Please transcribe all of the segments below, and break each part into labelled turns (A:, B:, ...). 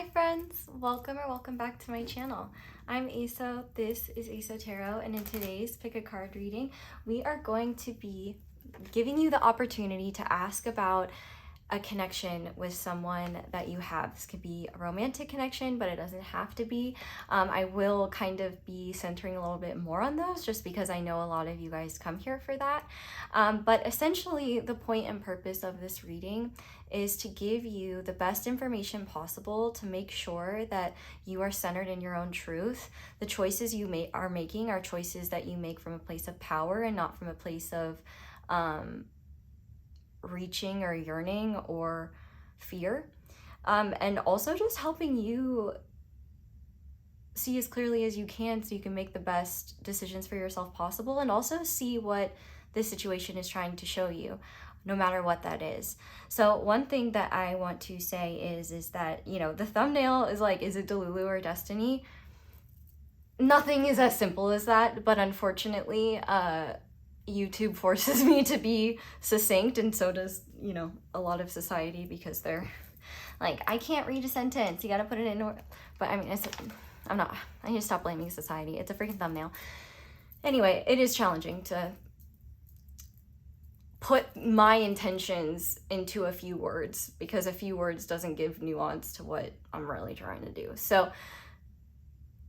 A: Hi friends, welcome back to my channel. I'm Eso, this is EsoTarot, and in today's pick a card reading, we are going to be giving you the opportunity to ask about a connection with someone that you have. This could be a romantic connection, but it doesn't have to be. I will kind of be centering a little bit more on those just because I know a lot of you guys come here for that. But essentially the point and purpose of this reading is to give you the best information possible to make sure that you are centered in your own truth. The choices you are making are choices that you make from a place of power and not from a place of reaching or yearning or fear, and also just helping you see as clearly as you can so you can make the best decisions for yourself possible, and also see what this situation is trying to show you, no matter what that is. So one thing that I want to say is that, you know, the thumbnail is like, is it Delulu or Destiny? Nothing is as simple as that, but unfortunately YouTube forces me to be succinct, and so does, you know, a lot of society, because they're like, I can't read a sentence, you gotta put it in order. But I mean, I need to stop blaming society. It's a freaking thumbnail. Anyway, it is challenging to put my intentions into a few words, because a few words doesn't give nuance to what I'm really trying to do. So,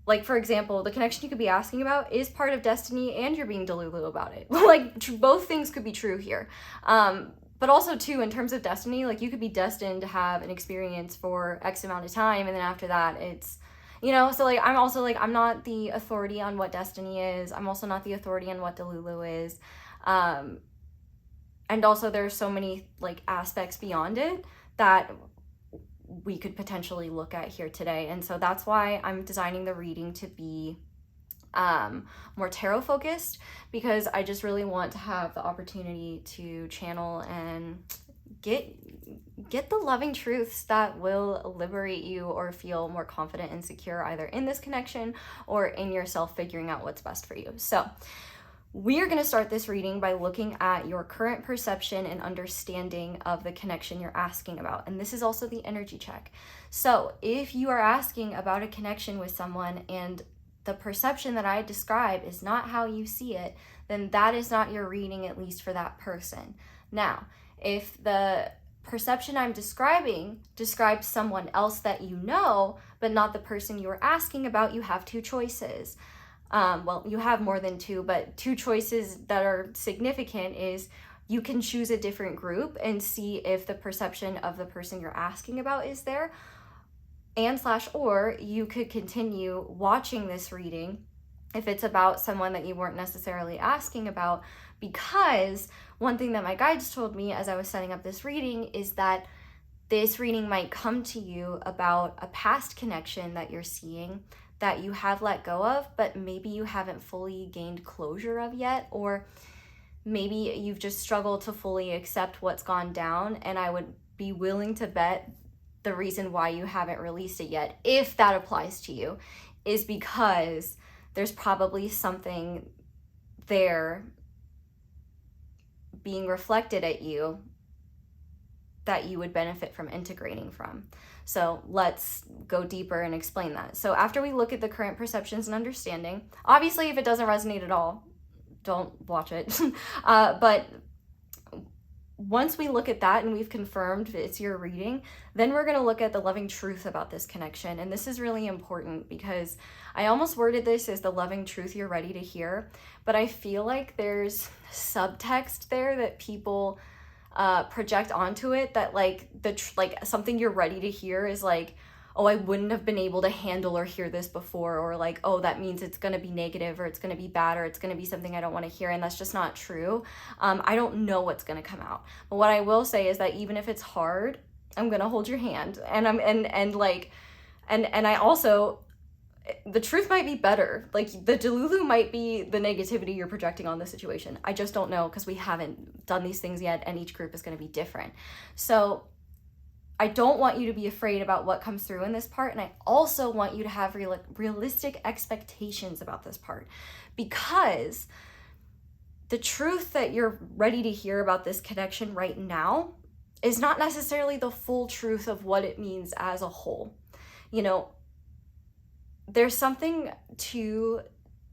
A: like, for example, the connection you could be asking about is part of Destiny, and you're being Delulu about it. Like, both things could be true here. But also, too, in terms of Destiny, like, you could be destined to have an experience for X amount of time, and then after that, it's, you know, so, like, I'm also, like, I'm not the authority on what Destiny is. I'm also not the authority on what Delulu is. And also, there's so many, like, aspects beyond it that we could potentially look at here today. And so that's why I'm designing the reading to be more tarot focused, because I just really want to have the opportunity to channel and get the loving truths that will liberate you or feel more confident and secure either in this connection or in yourself figuring out what's best for you. So we are going to start this reading by looking at your current perception and understanding of the connection you're asking about. And this is also the energy check. So if you are asking about a connection with someone and the perception that I describe is not how you see it, then that is not your reading, at least for that person. Now, if the perception I'm describing describes someone else that you know, but not the person you are asking about, you have two choices. Well, you have more than two, but two choices that are significant is you can choose a different group and see if the perception of the person you're asking about is there, or you could continue watching this reading if it's about someone that you weren't necessarily asking about, because one thing that my guides told me as I was setting up this reading is that this reading might come to you about a past connection that you're seeing that you have let go of, but maybe you haven't fully gained closure of yet, or maybe you've just struggled to fully accept what's gone down. And I would be willing to bet the reason why you haven't released it yet, if that applies to you, is because there's probably something there being reflected at you that you would benefit from integrating from. So let's go deeper and explain that. So after we look at the current perceptions and understanding, obviously if it doesn't resonate at all, don't watch it. But once we look at that and we've confirmed it's your reading, then we're going to look at the loving truth about this connection. And this is really important because I almost worded this as the loving truth you're ready to hear, but I feel like there's subtext there that people project onto it, that like something you're ready to hear is like, oh, I wouldn't have been able to handle or hear this before, or like, oh, that means it's going to be negative, or it's going to be bad, or it's going to be something I don't want to hear. And that's just not true. I don't know what's going to come out, but what I will say is that even if it's hard, I'm going to hold your hand, and I also, the truth might be better. Like, the Delulu might be the negativity you're projecting on the situation. I just don't know, because we haven't done these things yet, and each group is going to be different. So I don't want you to be afraid about what comes through in this part, and I also want you to have realistic expectations about this part, because the truth that you're ready to hear about this connection right now is not necessarily the full truth of what it means as a whole. you know, there's something to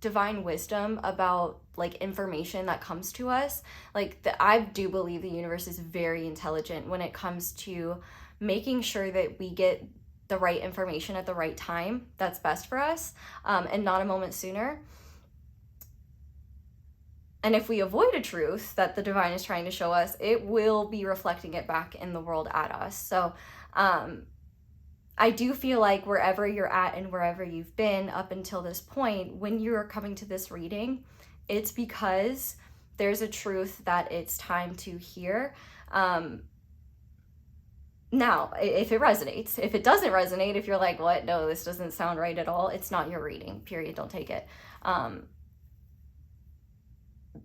A: divine wisdom about like information that comes to us. Like I do believe the universe is very intelligent when it comes to making sure that we get the right information at the right time that's best for us, and not a moment sooner. And if we avoid a truth that the divine is trying to show us, it will be reflecting it back in the world at us. So I do feel like wherever you're at and wherever you've been up until this point, when you're coming to this reading, it's because there's a truth that it's time to hear. Now, if it resonates, if it doesn't resonate, if you're like, what? No, this doesn't sound right at all, it's not your reading, period. Don't take it.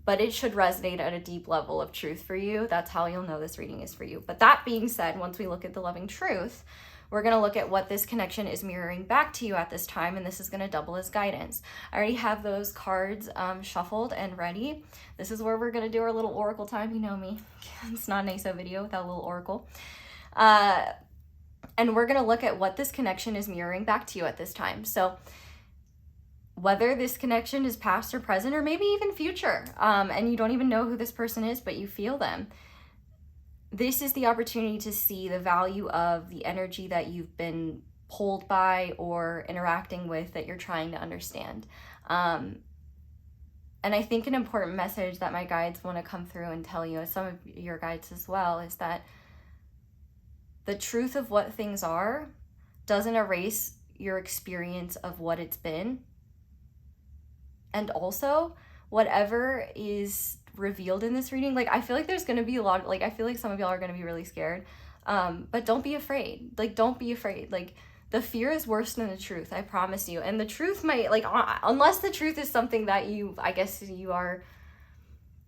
A: But it should resonate at a deep level of truth for you. That's how you'll know this reading is for you. But that being said, once we look at the loving truth, we're going to look at what this connection is mirroring back to you at this time, and this is going to double as guidance. I already have those cards shuffled and ready. This is where we're going to do our little oracle time. You know me. It's not an ESO video without a little oracle. And we're going to look at what this connection is mirroring back to you at this time. So whether this connection is past or present, or maybe even future, and you don't even know who this person is, but you feel them, this is the opportunity to see the value of the energy that you've been pulled by or interacting with that you're trying to understand. And I think an important message that my guides want to come through and tell you, and some of your guides as well, is that the truth of what things are doesn't erase your experience of what it's been. And also, whatever is revealed in this reading, like I feel like there's going to be a lot, like I feel like some of y'all are going to be really scared, but don't be afraid. Like don't be afraid. Like the fear is worse than the truth, I promise you. And the truth might, like, unless the truth is something that you, I guess you are,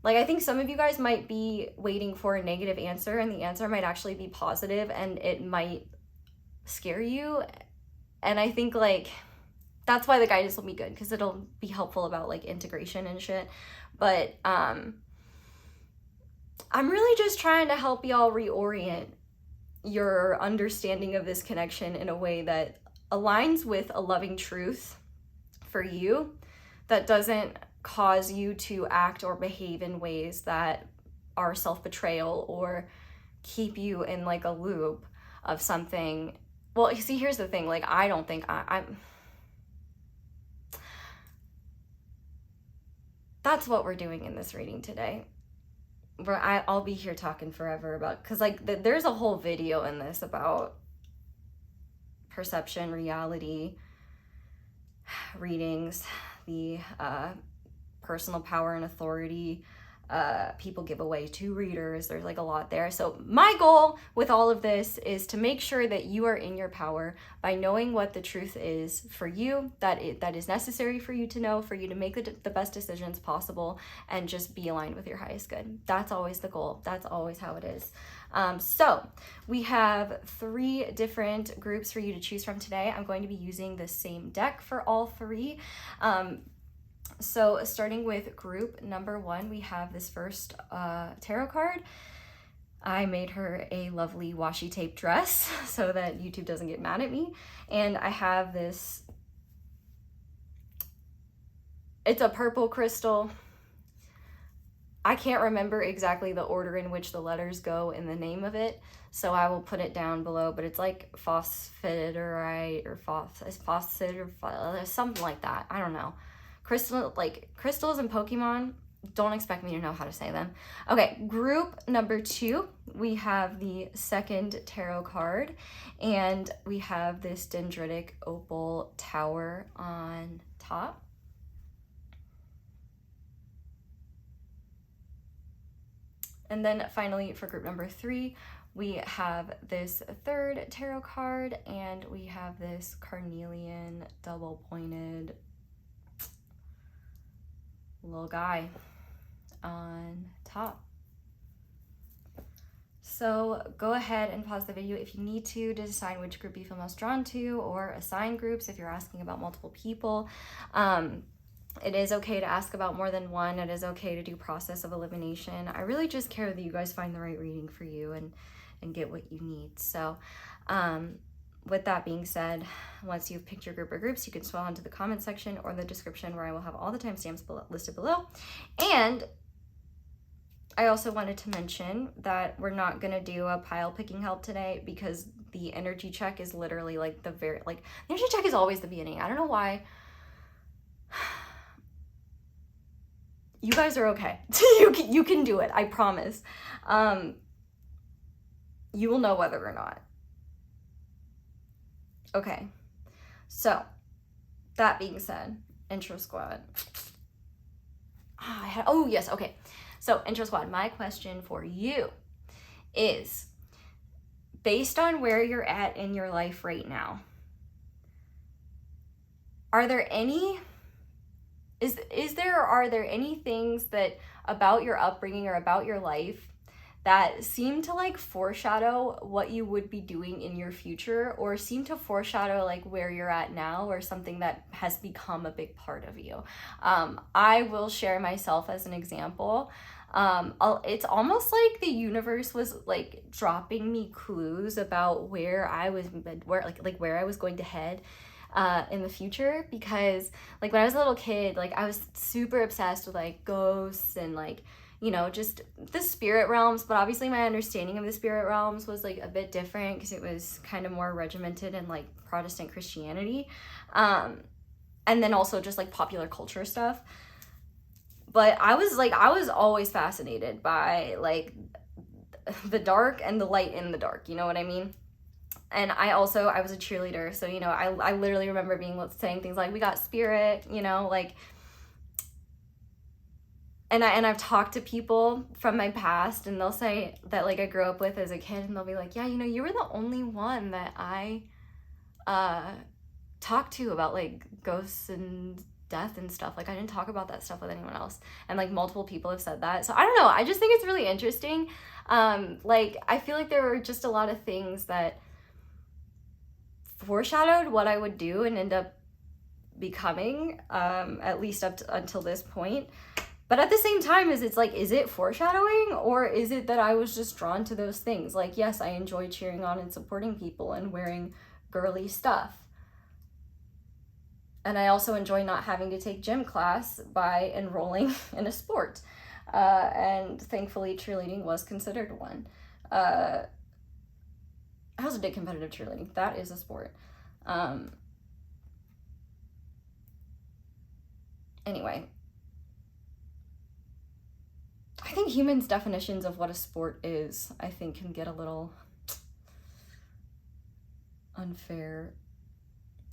A: like, I think some of you guys might be waiting for a negative answer, and the answer might actually be positive, and it might scare you. And I think like that's why the guidance will be good, because it'll be helpful about like integration and shit. But I'm really just trying to help y'all reorient your understanding of this connection in a way that aligns with a loving truth for you, that doesn't cause you to act or behave in ways that are self-betrayal or keep you in like a loop of something. Well, you see, here's the thing, like I don't think I'm that's what we're doing in this reading today. I'll be here talking forever about, because like there's a whole video in this about perception, reality, readings, the personal power and authority people give away to readers. There's like a lot there. So my goal with all of this is to make sure that you are in your power by knowing what the truth is for you, that is necessary for you to know, for you to make the best decisions possible, and just be aligned with your highest good. That's always the goal. That's always how it is. So we have 3 different groups for you to choose from today. I'm going to be using the same deck for all 3. So starting with group number 1, we have this first tarot card. I made her a lovely washi tape dress so that YouTube doesn't get mad at me. And I have this, it's a purple crystal. I can't remember exactly the order in which the letters go in the name of it, so I will put it down below, but it's like Phosphosiderite or Phosphosiderite, something like that. I don't know. Crystals and Pokemon, don't expect me to know how to say them. Okay, group number 2, we have the second tarot card, and we have this Dendritic Opal tower on top. And then finally for group number 3, we have this third tarot card, and we have this Carnelian double-pointed little guy on top. So go ahead and pause the video if you need to decide which group you feel most drawn to, or assign groups if you're asking about multiple people. It is okay to ask about more than one. It is okay to do process of elimination. I really just care that you guys find the right reading for you and get what you need. So with that being said, once you've picked your group or groups, you can scroll onto the comment section or the description where I will have all the timestamps listed below. And I also wanted to mention that we're not going to do a pile picking help today because the energy check is literally like the energy check is always the beginning. I don't know why. You guys are okay. You can do it. I promise. You will know whether or not. Okay. So, that being said, intro squad. Oh, yes. Okay. So, intro squad, my question for you is, based on where you're at in your life right now, are there any things that about your upbringing or about your life that seem to like foreshadow what you would be doing in your future, or seem to foreshadow like where you're at now, or something that has become a big part of you? I will share myself as an example. It's almost like the universe was like dropping me clues about where I was going to head in the future, because like when I was a little kid, like I was super obsessed with like ghosts and like, you know, just the spirit realms. But obviously my understanding of the spirit realms was like a bit different because it was kind of more regimented in like Protestant Christianity, and then also just like popular culture stuff. But I was always fascinated by like the dark and the light in the dark, you know what I mean? And I was a cheerleader, so, you know, I literally remember saying things like, we got spirit, you know, like, and I've talked to people from my past, and they'll say that like I grew up with as a kid, and they'll be like, yeah, you know, you were the only one that I talked to about like ghosts and death and stuff. Like I didn't talk about that stuff with anyone else. And like multiple people have said that. So I don't know, I just think it's really interesting. Like I feel like there were just a lot of things that foreshadowed what I would do and end up becoming, at least until this point. But at the same time, is it foreshadowing, or is it that I was just drawn to those things? Like, yes, I enjoy cheering on and supporting people and wearing girly stuff. And I also enjoy not having to take gym class by enrolling in a sport. And thankfully, cheerleading was considered one. I also did competitive cheerleading. That is a sport. Anyway, I think humans' definitions of what a sport is, I think, can get a little unfair.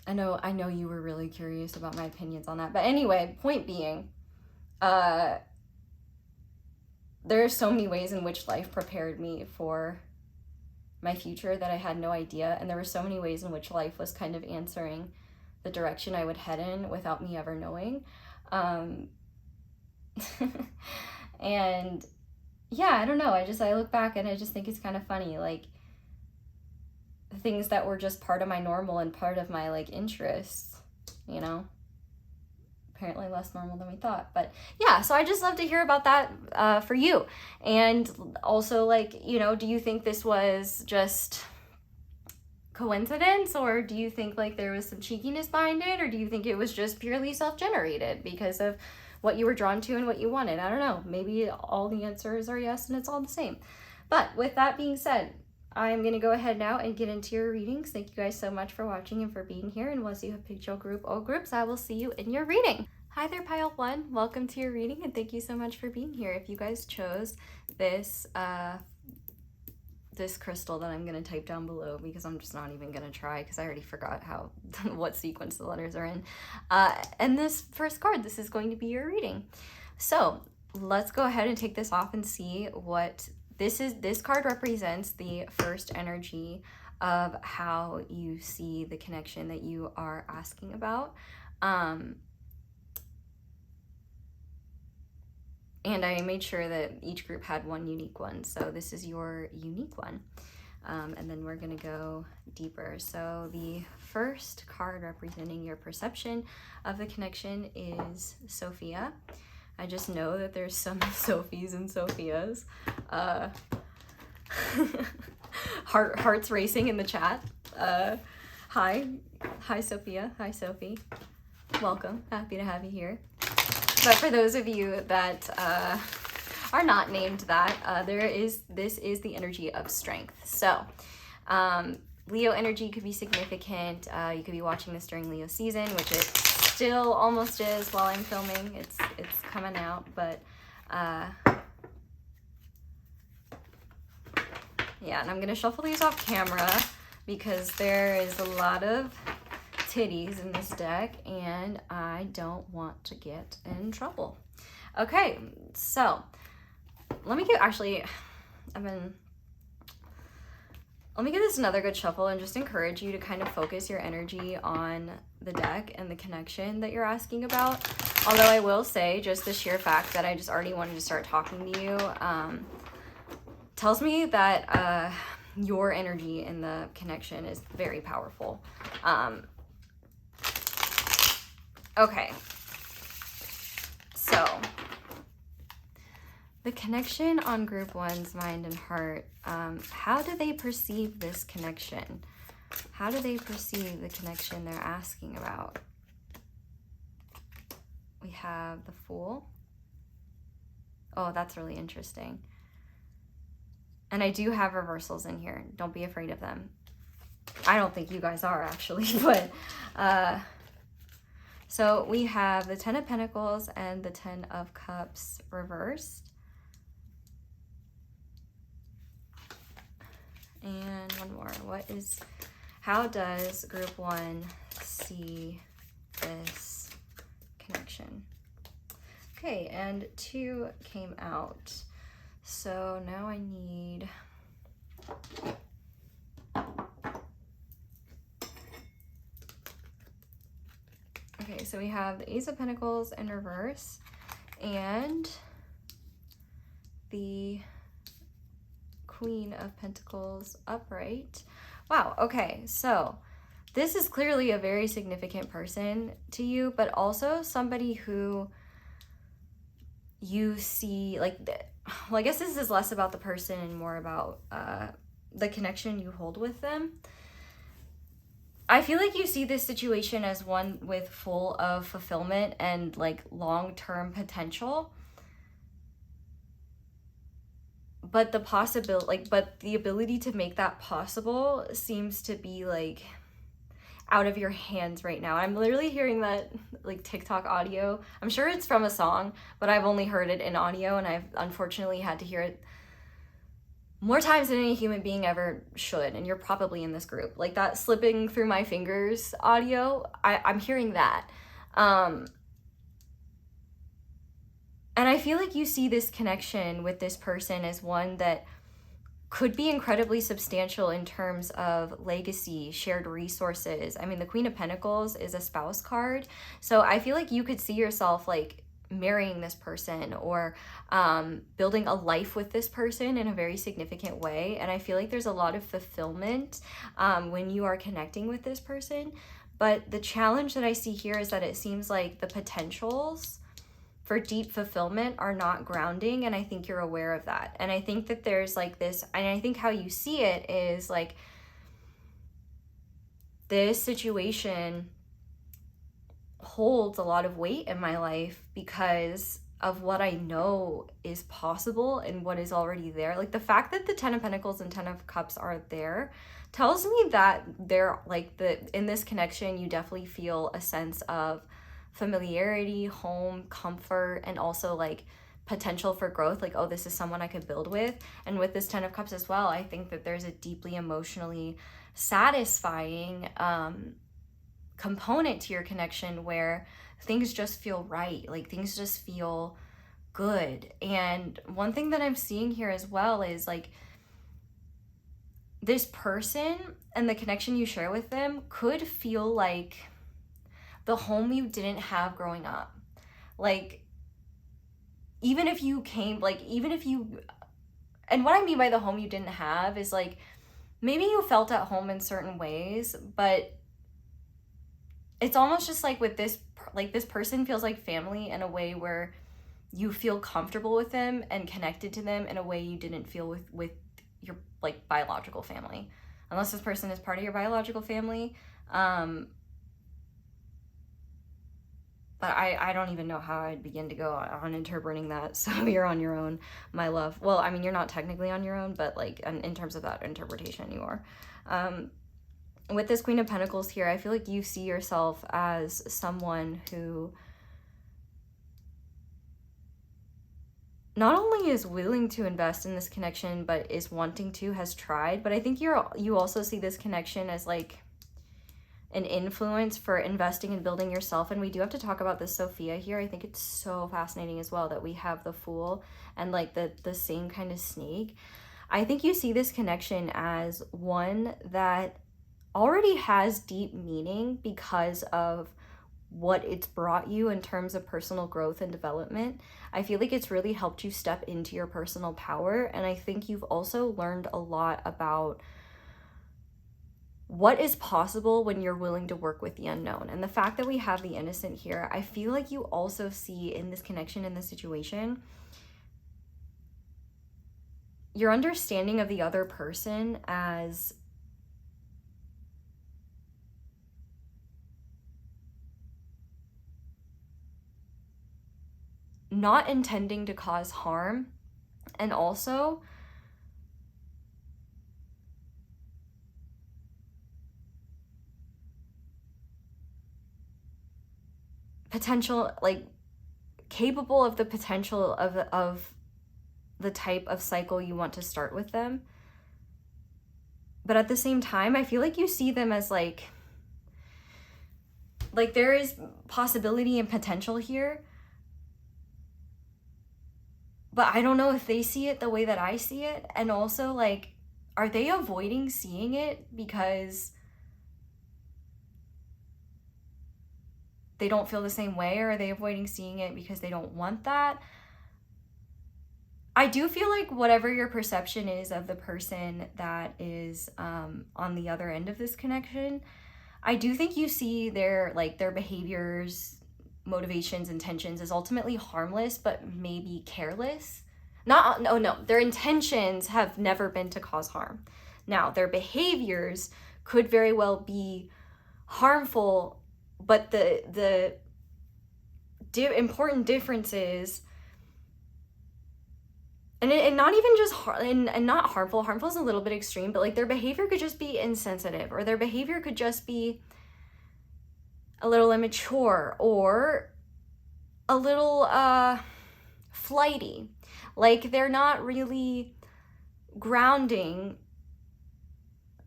A: I know you were really curious about my opinions on that. But anyway, point being, there are so many ways in which life prepared me for my future that I had no idea. And there were so many ways in which life was kind of answering the direction I would head in without me ever knowing. And yeah, I don't know. I look back and I just think it's kind of funny. Like, things that were just part of my normal and part of my like interests, you know, apparently less normal than we thought. But yeah, so I just love to hear about that for you. And also, like, you know, do you think this was just coincidence, or do you think like there was some cheekiness behind it, or do you think it was just purely self-generated because of what you were drawn to and what you wanted? I don't know. Maybe all the answers are yes and it's all the same. But with that being said, I'm going to go ahead now and get into your readings. Thank you guys so much for watching and for being here. And once you have picked your group or groups, I will see you in your reading. Hi there, Pile 1. Welcome to your reading, and thank you so much for being here. If you guys chose this this crystal that I'm going to type down below, because I'm just not even going to try because I already forgot what sequence the letters are in. And this first card, this is going to be your reading. So let's go ahead and take this off and see what this is. This card represents the first energy of how you see the connection that you are asking about. And I made sure that each group had one unique one. So this is your unique one. And then we're gonna go deeper. So the first card representing your perception of the connection is Sophia. I just know that there's some Sophies and Sophias. Hearts racing in the chat. Hi Sophia. Hi Sophie. Welcome. Happy to have you here. But for those of you that are not named that, this is the energy of strength. So Leo energy could be significant. You could be watching this during Leo season, which it still almost is while I'm filming. It's coming out, but yeah, and I'm gonna shuffle these off camera because there is a lot of titties in this deck and I don't want to get in trouble. Okay, so let me give, actually, let me give this another good shuffle and just encourage you to kind of focus your energy on the deck and the connection that you're asking about. Although I will say, just the sheer fact that I just already wanted to start talking to you tells me that your energy in the connection is very powerful. Okay, so the connection on group one's mind and heart, how do they perceive this connection? How do they perceive the connection they're asking about? We have the Fool. Oh, that's really interesting. And I do have reversals in here. Don't be afraid of them. I don't think you guys are, actually, but so we have the Ten of Pentacles and the Ten of Cups reversed. And one more. How does group one see this connection? Okay, and 2 came out. So now I need okay, so we have the Ace of Pentacles in reverse and the Queen of Pentacles upright. Wow, okay, so this is clearly a very significant person to you, but also somebody who you see, like, well, I guess this is less about the person and more about the connection you hold with them. I feel like you see this situation as one with full of fulfillment and like long-term potential. But the possibility, like, but the ability to make that possible seems to be like out of your hands right now. I'm literally hearing that like TikTok audio. I'm sure it's from a song, but I've only heard it in audio and I've unfortunately had to hear it more times than any human being ever should. And you're probably in this group. Like that slipping through my fingers audio, I'm hearing that. And I feel like you see this connection with this person as one that could be incredibly substantial in terms of legacy, shared resources. I mean, the Queen of Pentacles is a spouse card. So I feel like you could see yourself like marrying this person or building a life with this person in a very significant way. And I feel like there's a lot of fulfillment when you are connecting with this person. But the challenge that I see here is that it seems like the potentials for deep fulfillment are not grounding, and I think you're aware of that. And I think that there's like this, and I think how you see it is like this situation holds a lot of weight in my life because of what I know is possible and what is already there. Like the fact that the Ten of Pentacles and Ten of Cups are there tells me that they're like in this connection, you definitely feel a sense of familiarity, home, comfort, and also like potential for growth. Like, oh, this is someone I could build with. And with this Ten of Cups as well, I think that there's a deeply emotionally satisfying component to your connection where things just feel right. Like things just feel good. And one thing that I'm seeing here as well is like this person and the connection you share with them could feel like the home you didn't have growing up. Like, even if you came, like, even if you, and what I mean by the home you didn't have is like, maybe you felt at home in certain ways, but it's almost just like with this, like this person feels like family in a way where you feel comfortable with them and connected to them in a way you didn't feel with your like biological family. Unless this person is part of your biological family, But I don't even know how I'd begin to go on interpreting that. So you're on your own, my love. Well, I mean, you're not technically on your own, but like in terms of that interpretation, you are. With this Queen of Pentacles here, I feel like you see yourself as someone who not only is willing to invest in this connection, but is wanting to, has tried. But I think you also see this connection as like an influence for investing and building yourself. And we do have to talk about this Sophia here. I think it's so fascinating as well that we have the Fool and like the same kind of snake. I think you see this connection as one that already has deep meaning because of what it's brought you in terms of personal growth and development. I feel like it's really helped you step into your personal power. And I think you've also learned a lot about what is possible when you're willing to work with the unknown. And the fact that we have the Innocent here, I feel like you also see in this connection, in this situation, your understanding of the other person as not intending to cause harm, and also potential, like capable of the potential of the type of cycle you want to start with them. But at the same time, I feel like you see them as like there is possibility and potential here, but I don't know if they see it the way that I see it. And also, like, are they avoiding seeing it because they don't feel the same way, or are they avoiding seeing it because they don't want that? I do feel like whatever your perception is of the person that is on the other end of this connection, I do think you see their behaviors, motivations, intentions as ultimately harmless, but maybe careless. No, their intentions have never been to cause harm. Now, their behaviors could very well be harmful, but the important difference is, and not even just and not harmful. Harmful is a little bit extreme, but like their behavior could just be insensitive, or their behavior could just be a little immature, or a little flighty. Like they're not really grounding.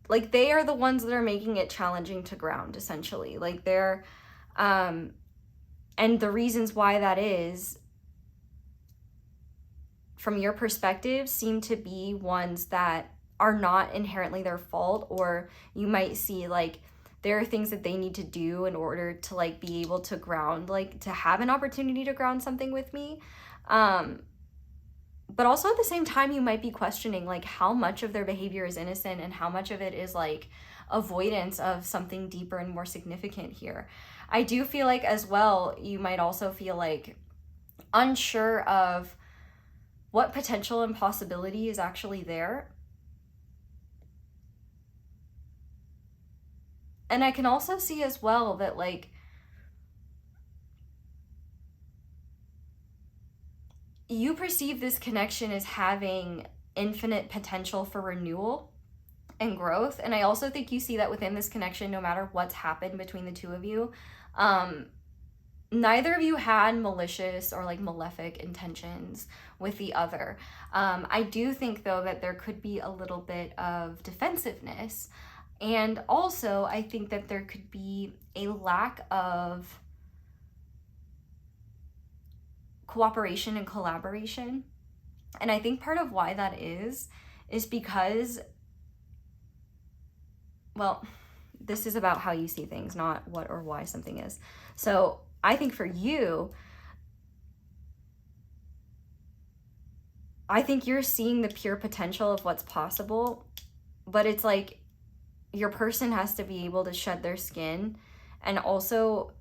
A: Like they are the ones that are making it challenging to ground, essentially. Like they're and the reasons why that is, from your perspective, seem to be ones that are not inherently their fault, or you might see like there are things that they need to do in order to like be able to ground, like to have an opportunity to ground something with me. But also at the same time, you might be questioning like how much of their behavior is innocent and how much of it is like avoidance of something deeper and more significant here. I do feel like as well, you might also feel like unsure of what potential and possibility is actually there. And I can also see as well that like you perceive this connection as having infinite potential for renewal and growth. And I also think you see that within this connection, no matter what's happened between the two of you, neither of you had malicious or like malefic intentions with the other. I do think though that there could be a little bit of defensiveness. And also I think that there could be a lack of cooperation and collaboration. And I think part of why that is because, well, this is about how you see things, not what or why something is. So I think for you, I think you're seeing the pure potential of what's possible, but it's like your person has to be able to shed their skin and also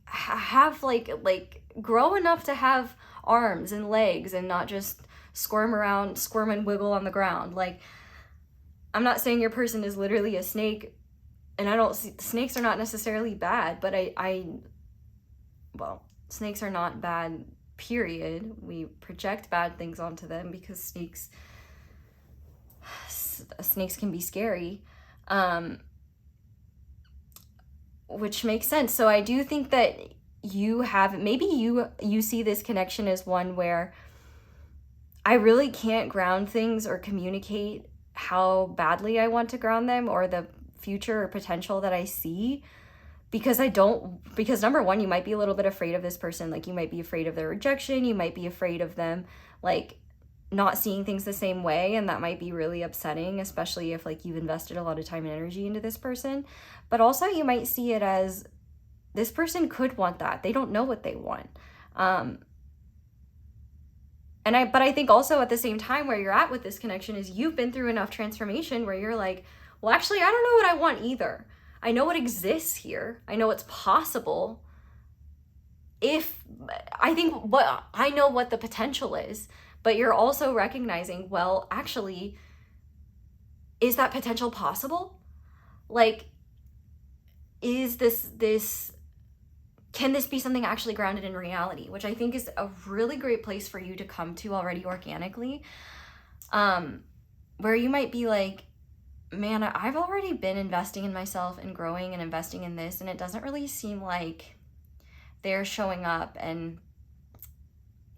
A: have like grow enough to have arms and legs and not just squirm and wiggle on the ground. Like, I'm not saying your person is literally a snake and I don't see, snakes are not necessarily bad, but well, snakes are not bad, period. We project bad things onto them because snakes can be scary, which makes sense. So I do think that maybe you see this connection as one where I really can't ground things or communicate how badly I want to ground them or the future or potential that I see, because number one, you might be a little bit afraid of this person. Like, you might be afraid of their rejection. You might be afraid of them, like, not seeing things the same way, and that might be really upsetting, especially if, like, you've invested a lot of time and energy into this person. But also, you might see it as this person could want that. They don't know what they want. But I think also at the same time where you're at with this connection is you've been through enough transformation where you're like, well, actually, I don't know what I want either. I know what exists here. I know what's possible. I know what the potential is, but you're also recognizing, well, actually, is that potential possible? Like, can this be something actually grounded in reality? Which I think is a really great place for you to come to already organically, where you might be like, man, I've already been investing in myself and growing and investing in this, and it doesn't really seem like they're showing up and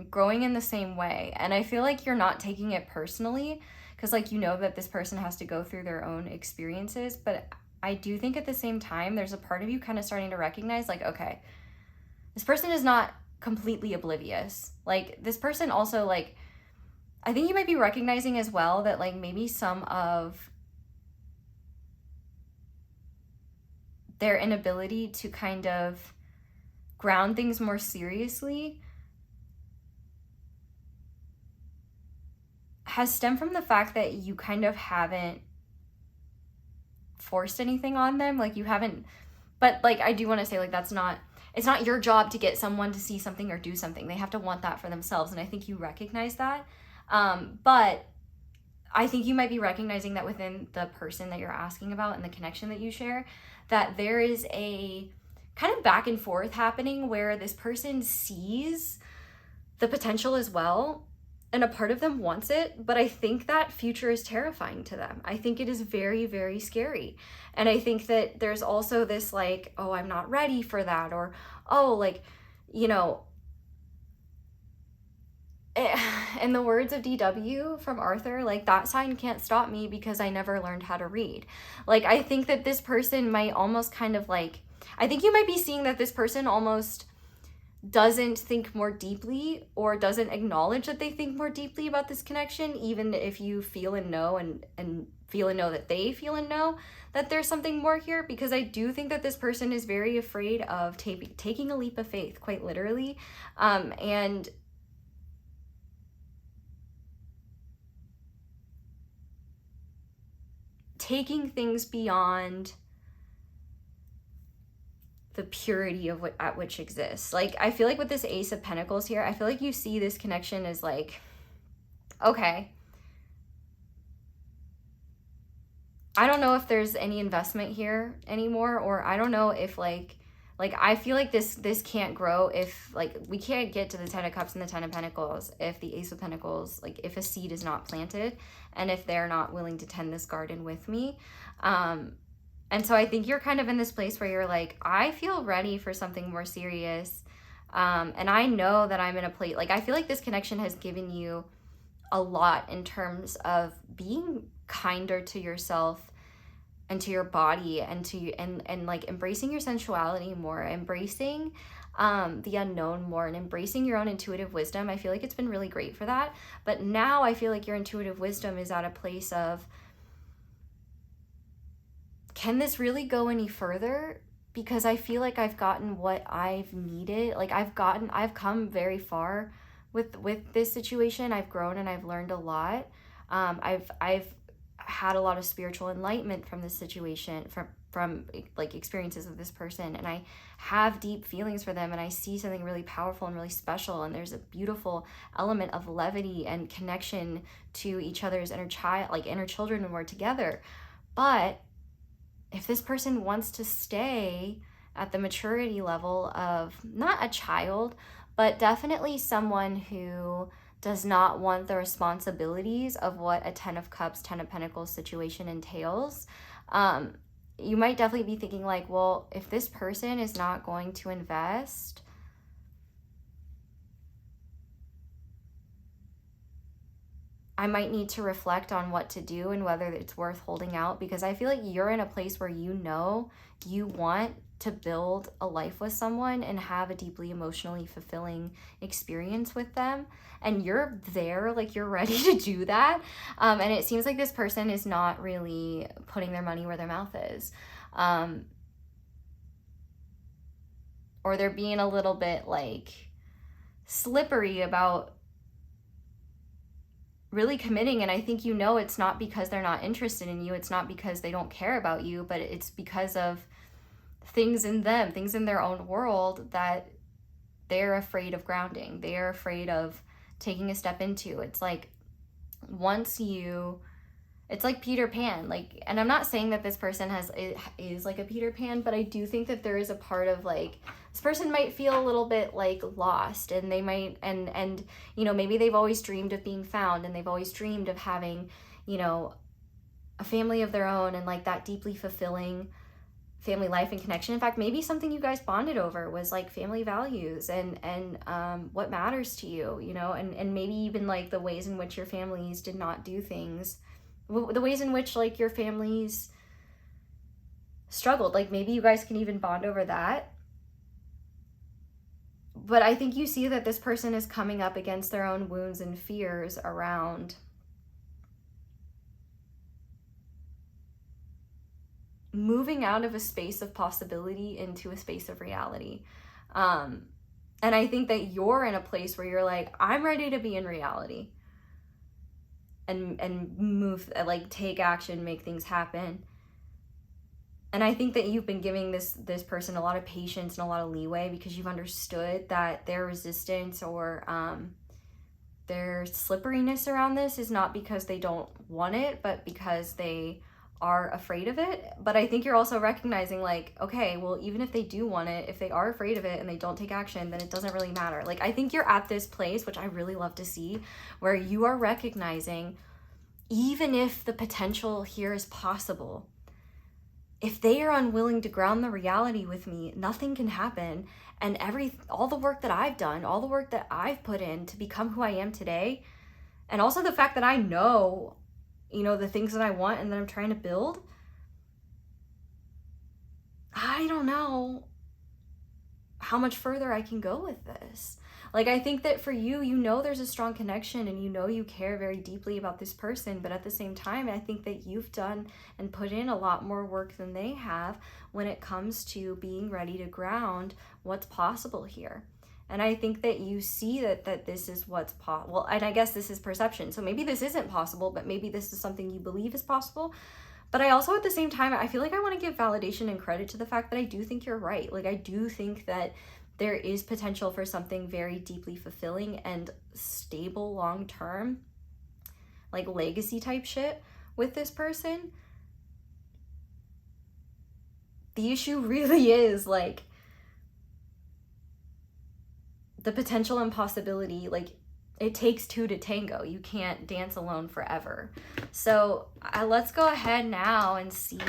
A: growing in the same way. And I feel like you're not taking it personally, because, like, you know that this person has to go through their own experiences. But I do think at the same time, there's a part of you kind of starting to recognize, like, okay, this person is not completely oblivious. Like, this person also, like, I think you might be recognizing as well that, like, maybe some of their inability to kind of ground things more seriously has stemmed from the fact that you kind of haven't forced anything on them. Like, you haven't, but, like, I do want to say, like, it's not your job to get someone to see something or do something. They have to want that for themselves. And I think you recognize that. But I think you might be recognizing that within the person that you're asking about and the connection that you share, that there is a kind of back and forth happening where this person sees the potential as well, and a part of them wants it, but I think that future is terrifying to them. I think it is very, very scary. And I think that there's also this, like, oh, I'm not ready for that, or, oh, like, you know, in the words of DW from Arthur, like, that sign can't stop me because I never learned how to read. Like, I think that this person might almost kind of, like, I think you might be seeing that this person almost doesn't think more deeply or doesn't acknowledge that they think more deeply about this connection, even if you feel and know and feel and know that they feel and know that there's something more here. Because I do think that this person is very afraid of taking a leap of faith, quite literally, and taking things beyond the purity of at which exists. Like, I feel like with this Ace of Pentacles here, I feel like you see this connection as, like, okay, I don't know if there's any investment here anymore, or I don't know if, like I feel like this can't grow if, like, we can't get to the 10 of Cups and the 10 of Pentacles if the Ace of Pentacles, like, if a seed is not planted and if they're not willing to tend this garden with me. And so I think you're kind of in this place where you're like, I feel ready for something more serious. And I know that I'm in a place, like, I feel like this connection has given you a lot in terms of being kinder to yourself and to your body, and like embracing your sensuality more, embracing the unknown more, and embracing your own intuitive wisdom. I feel like it's been really great for that. But now I feel like your intuitive wisdom is at a place of, can this really go any further? Because I feel like I've gotten what I've needed. Like, I've come very far with this situation. I've grown and I've learned a lot. I've had a lot of spiritual enlightenment from this situation, from like experiences of this person, and I have deep feelings for them, and I see something really powerful and really special, and there's a beautiful element of levity and connection to each other's inner children when we're together. But if this person wants to stay at the maturity level of not a child, but definitely someone who does not want the responsibilities of what a 10 of Cups, 10 of Pentacles situation entails, you might definitely be thinking like, well, if this person is not going to invest, I might need to reflect on what to do and whether it's worth holding out, because I feel like you're in a place where you know you want to build a life with someone and have a deeply emotionally fulfilling experience with them, and you're there, like you're ready to do that, and it seems like this person is not really putting their money where their mouth is, or they're being a little bit like slippery about really committing. And I think, you know, it's not because they're not interested in you, it's not because they don't care about you, but it's because of things in them, things in their own world that they're afraid of grounding, they're afraid of taking a step into. It's like it's like Peter Pan, like, and I'm not saying that this person is like a Peter Pan, but I do think that there is a part of like, this person might feel a little bit like lost, and they might, and you know, maybe they've always dreamed of being found, and they've always dreamed of having, you know, a family of their own, and like that deeply fulfilling family life and connection. In fact, maybe something you guys bonded over was like family values and what matters to you, you know, and maybe even like the ways in which your families did not do things, the ways in which like your families struggled. Like maybe you guys can even bond over that. But I think you see that this person is coming up against their own wounds and fears around moving out of a space of possibility into a space of reality. And I think that you're in a place where you're like, I'm ready to be in reality and move, like take action, make things happen. And I think that you've been giving this person a lot of patience and a lot of leeway, because you've understood that their resistance or their slipperiness around this is not because they don't want it, but because they are afraid of it. But I think you're also recognizing like, okay, well, even if they do want it, if they are afraid of it and they don't take action, then it doesn't really matter. Like, I think you're at this place, which I really love to see, where you are recognizing, even if the potential here is possible, if they are unwilling to ground the reality with me, nothing can happen. And all the work that I've done, all the work that I've put in to become who I am today, and also the fact that I know, you know, the things that I want and that I'm trying to build, I don't know how much further I can go with this. Like, I think that for you, you know, there's a strong connection and you know you care very deeply about this person, but at the same time, I think that you've done and put in a lot more work than they have when it comes to being ready to ground what's possible here. And I think that you see that this is what's possible. Well, and I guess this is perception. So maybe this isn't possible, but maybe this is something you believe is possible. But I also, at the same time, I feel like I want to give validation and credit to the fact that I do think you're right. Like, I do think that there is potential for something very deeply fulfilling and stable long-term, like legacy type shit with this person. The issue really is like the potential and possibility. Like, it takes two to tango. You can't dance alone forever. So let's go ahead now and see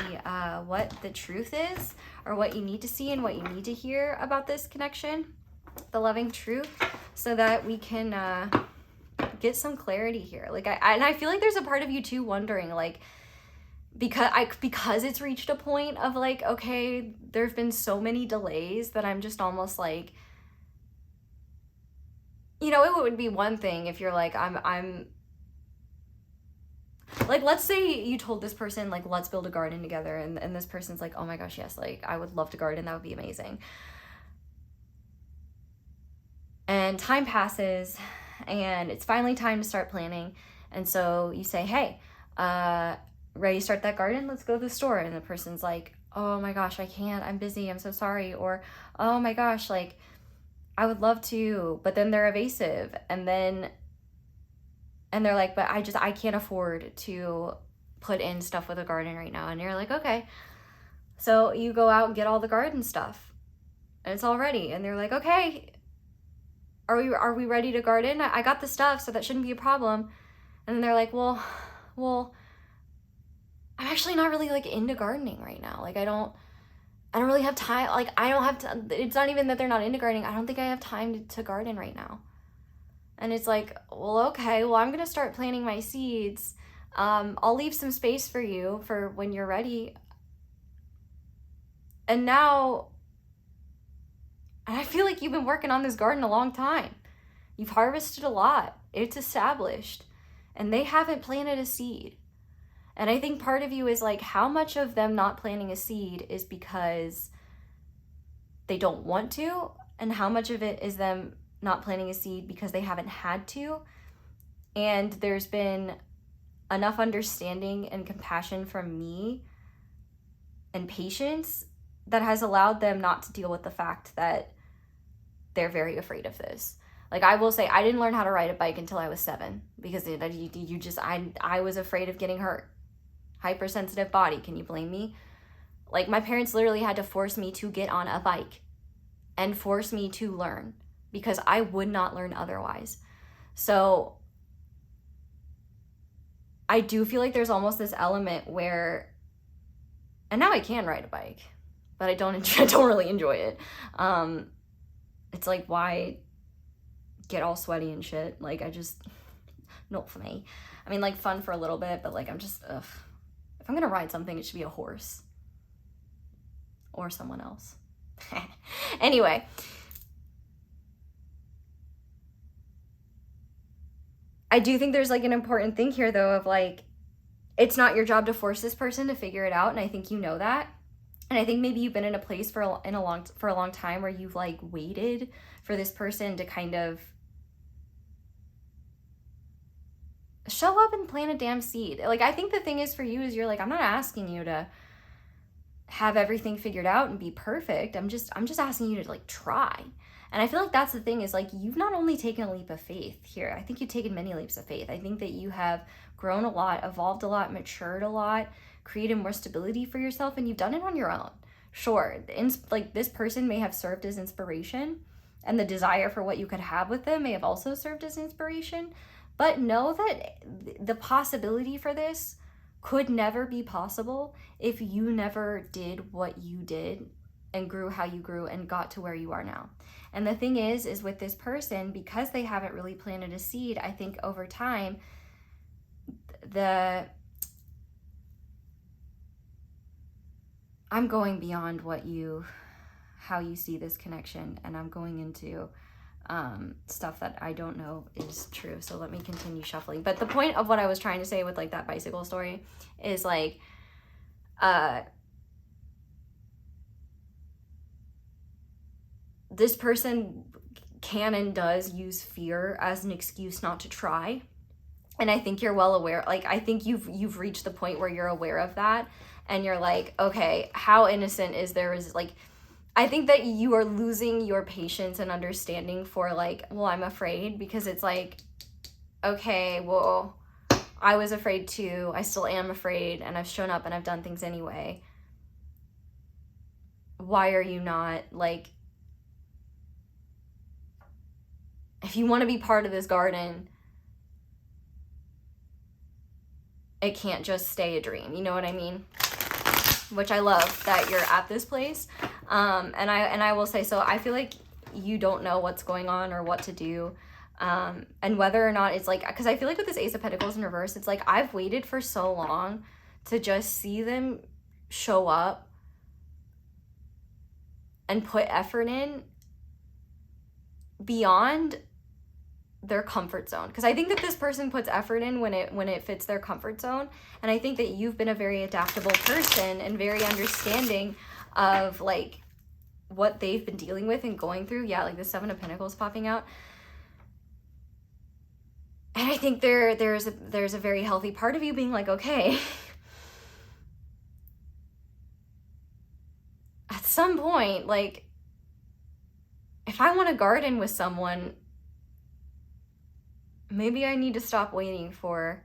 A: what the truth is, or what you need to see and what you need to hear about this connection, the loving truth, so that we can get some clarity here. Like, I feel like there's a part of you too wondering, like, because it's reached a point of like, okay, there have been so many delays that I'm just almost like, you know, it would be one thing if you're like, I'm like, let's say you told this person, like, let's build a garden together, and this person's like, oh my gosh, yes, like, I would love to garden, that would be amazing. And time passes, and it's finally time to start planning, and so you say, hey, ready to start that garden? Let's go to the store. And the person's like, oh my gosh, I can't, I'm busy, I'm so sorry. Or, oh my gosh, like, I would love to, but then they're evasive, and they're like, but I can't afford to put in stuff with a garden right now. And you're like, okay, So you go out and get all the garden stuff and it's all ready. And they're like, okay, are we ready to garden? I got the stuff, so that shouldn't be a problem. And then they're like, well, I'm actually not really like into gardening right now. Like I don't really have time. Like I don't have to, it's not even that they're not into gardening. I don't think I have time to garden right now. And it's like, well, okay, well, I'm going to start planting my seeds. I'll leave some space for you for when you're ready. And now, and I feel like you've been working on this garden a long time. You've harvested a lot. It's established. And they haven't planted a seed. And I think part of you is like, how much of them not planting a seed is because they don't want to? And how much of it is them not planting a seed because they haven't had to? And there's been enough understanding and compassion from me and patience that has allowed them not to deal with the fact that they're very afraid of this. Like I will say, I didn't learn how to ride a bike until I was 7 because I was afraid of getting hurt. Hypersensitive body, can you blame me? Like my parents literally had to force me to get on a bike and force me to learn because I would not learn otherwise. So I do feel like there's almost this element where, and now I can ride a bike, but I don't really enjoy it. It's like, why get all sweaty and shit? Like I just, not for me. I mean, like fun for a little bit, but like I'm just, ugh. If I'm gonna ride something, it should be a horse or someone else. Anyway, I do think there's like an important thing here though of like, it's not your job to force this person to figure it out. And I think you know that. And I think maybe you've been in a place for a long time where you've like waited for this person to kind of show up and plant a damn seed. Like, I think the thing is for you is you're like, I'm not asking you to have everything figured out and be perfect. I'm just asking you to like try. And I feel like that's the thing is like, you've not only taken a leap of faith here, I think you've taken many leaps of faith. I think that you have grown a lot, evolved a lot, matured a lot, created more stability for yourself, and you've done it on your own. Sure, like this person may have served as inspiration, and the desire for what you could have with them may have also served as inspiration. But know that the possibility for this could never be possible if you never did what you did and grew how you grew and got to where you are now. And the thing is with this person, because they haven't really planted a seed, I think over time, I'm going beyond how you see this connection, and I'm going into stuff that I don't know is true. So let me continue shuffling. But the point of what I was trying to say with like that bicycle story is like, this person can and does use fear as an excuse not to try. And I think you're well aware, like, I think you've reached the point where you're aware of that. And you're like, okay, how innocent is there? Is like, I think that you are losing your patience and understanding for like, well, I'm afraid, because it's like, okay, well, I was afraid too. I still am afraid, and I've shown up and I've done things anyway. Why are you not like, if you want to be part of this garden, it can't just stay a dream. You know what I mean? Which I love that you're at this place. And I will say, so I feel like you don't know what's going on or what to do. And whether or not it's like, because I feel like with this Ace of Pentacles in reverse, it's like, I've waited for so long to just see them show up and put effort in beyond their comfort zone, because I think that this person puts effort in when it fits their comfort zone. And I think that you've been a very adaptable person and very understanding of like what they've been dealing with and going through. Yeah, like the Seven of Pentacles popping out. And I think there's a very healthy part of you being like, okay, at some point, like, if I want to garden with someone, maybe I need to stop waiting for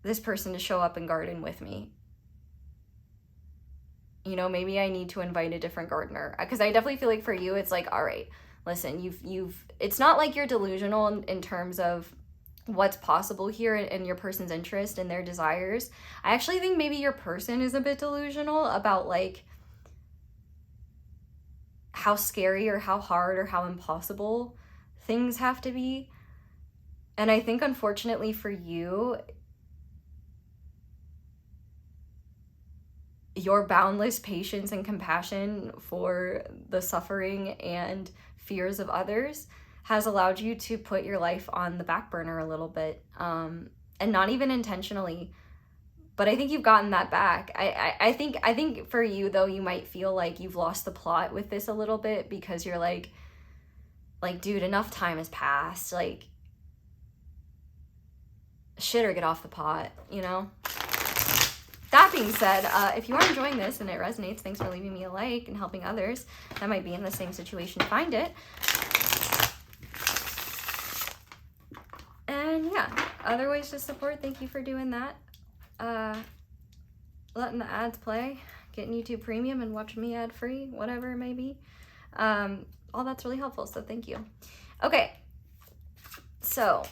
A: this person to show up and garden with me. you know, maybe I need to invite a different gardener. Because I definitely feel like for you, it's like, all right, listen, it's not like you're delusional in terms of what's possible here and your person's interest and their desires. I actually think maybe your person is a bit delusional about like how scary or how hard or how impossible things have to be. And I think unfortunately for you, your boundless patience and compassion for the suffering and fears of others has allowed you to put your life on the back burner a little bit, and not even intentionally, but I think you've gotten that back. I think for you though, you might feel like you've lost the plot with this a little bit because you're like, dude, enough time has passed, like, shit or get off the pot, you know? That being said, if you are enjoying this and it resonates, thanks for leaving me a like and helping others that might be in the same situation find it. And yeah, other ways to support, thank you for doing that. Letting the ads play, getting YouTube Premium and watching me ad free, whatever it may be. All that's really helpful, so thank you. Okay, so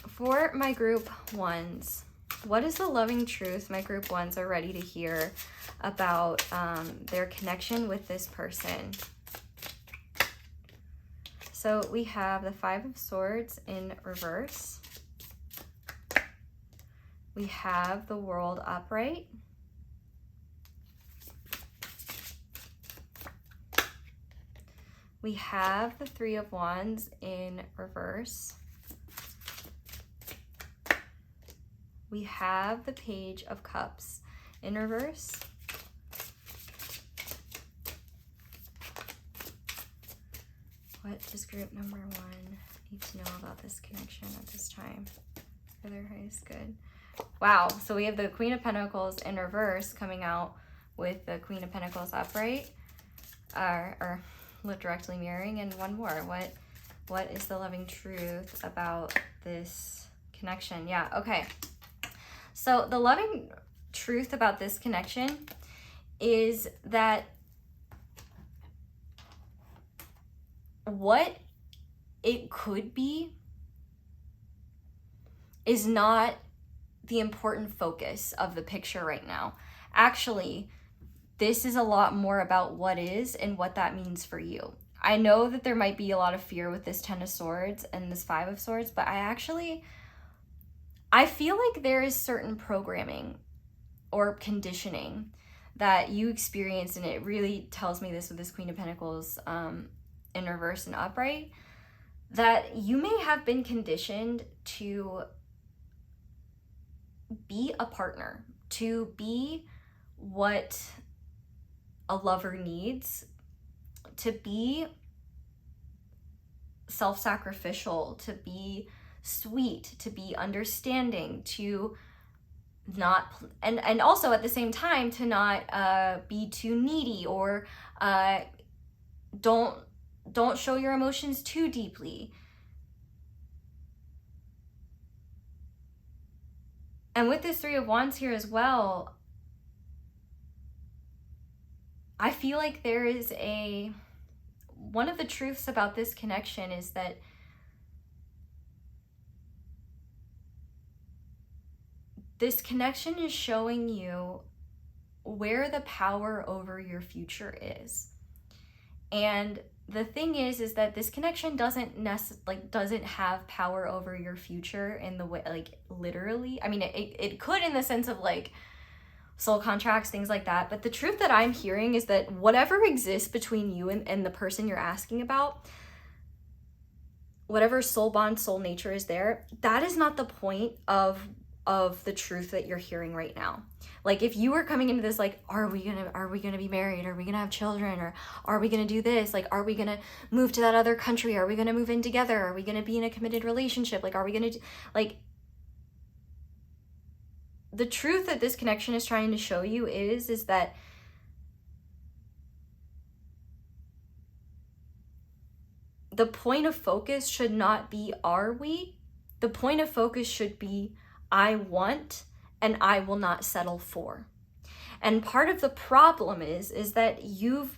A: for my group ones, what is the loving truth my group ones are ready to hear about their connection with this person? So we have the Five of Swords in reverse. We have the World upright. We have the Three of Wands in reverse. We have the Page of Cups in reverse. What does group number one need to know about this connection at this time for their highest good? Wow, so we have the Queen of Pentacles in reverse coming out with the Queen of Pentacles upright, or directly mirroring, and one more. What is the loving truth about this connection? Yeah, okay. So the loving truth about this connection is that what it could be is not the important focus of the picture right now. Actually, this is a lot more about what is and what that means for you. I know that there might be a lot of fear with this Ten of Swords and this Five of Swords, but I feel like there is certain programming or conditioning that you experience, and it really tells me this with this Queen of Pentacles in reverse and upright, that you may have been conditioned to be a partner, to be what a lover needs, to be self-sacrificial, to be sweet, to be understanding, to not, and also at the same time to not be too needy, or don't show your emotions too deeply. And with this Three of Wands here as well, I feel like there is one of the truths about this connection is that this connection is showing you where the power over your future is. And the thing is that this connection doesn't have power over your future in the way, like, literally. I mean, it could in the sense of like soul contracts, things like that. But the truth that I'm hearing is that whatever exists between you and the person you're asking about, whatever soul bond, soul nature is there, that is not the point of the truth that you're hearing right now. Like, if you were coming into this like, are we gonna be married? Are we gonna have children? Or are we gonna do this? Like, are we gonna move to that other country? Are we gonna move in together? Are we gonna be in a committed relationship? Like, are we gonna do, like, the truth that this connection is trying to show you is that the point of focus should not be, are we? The point of focus should be, I want, and I will not settle for. And part of the problem is that you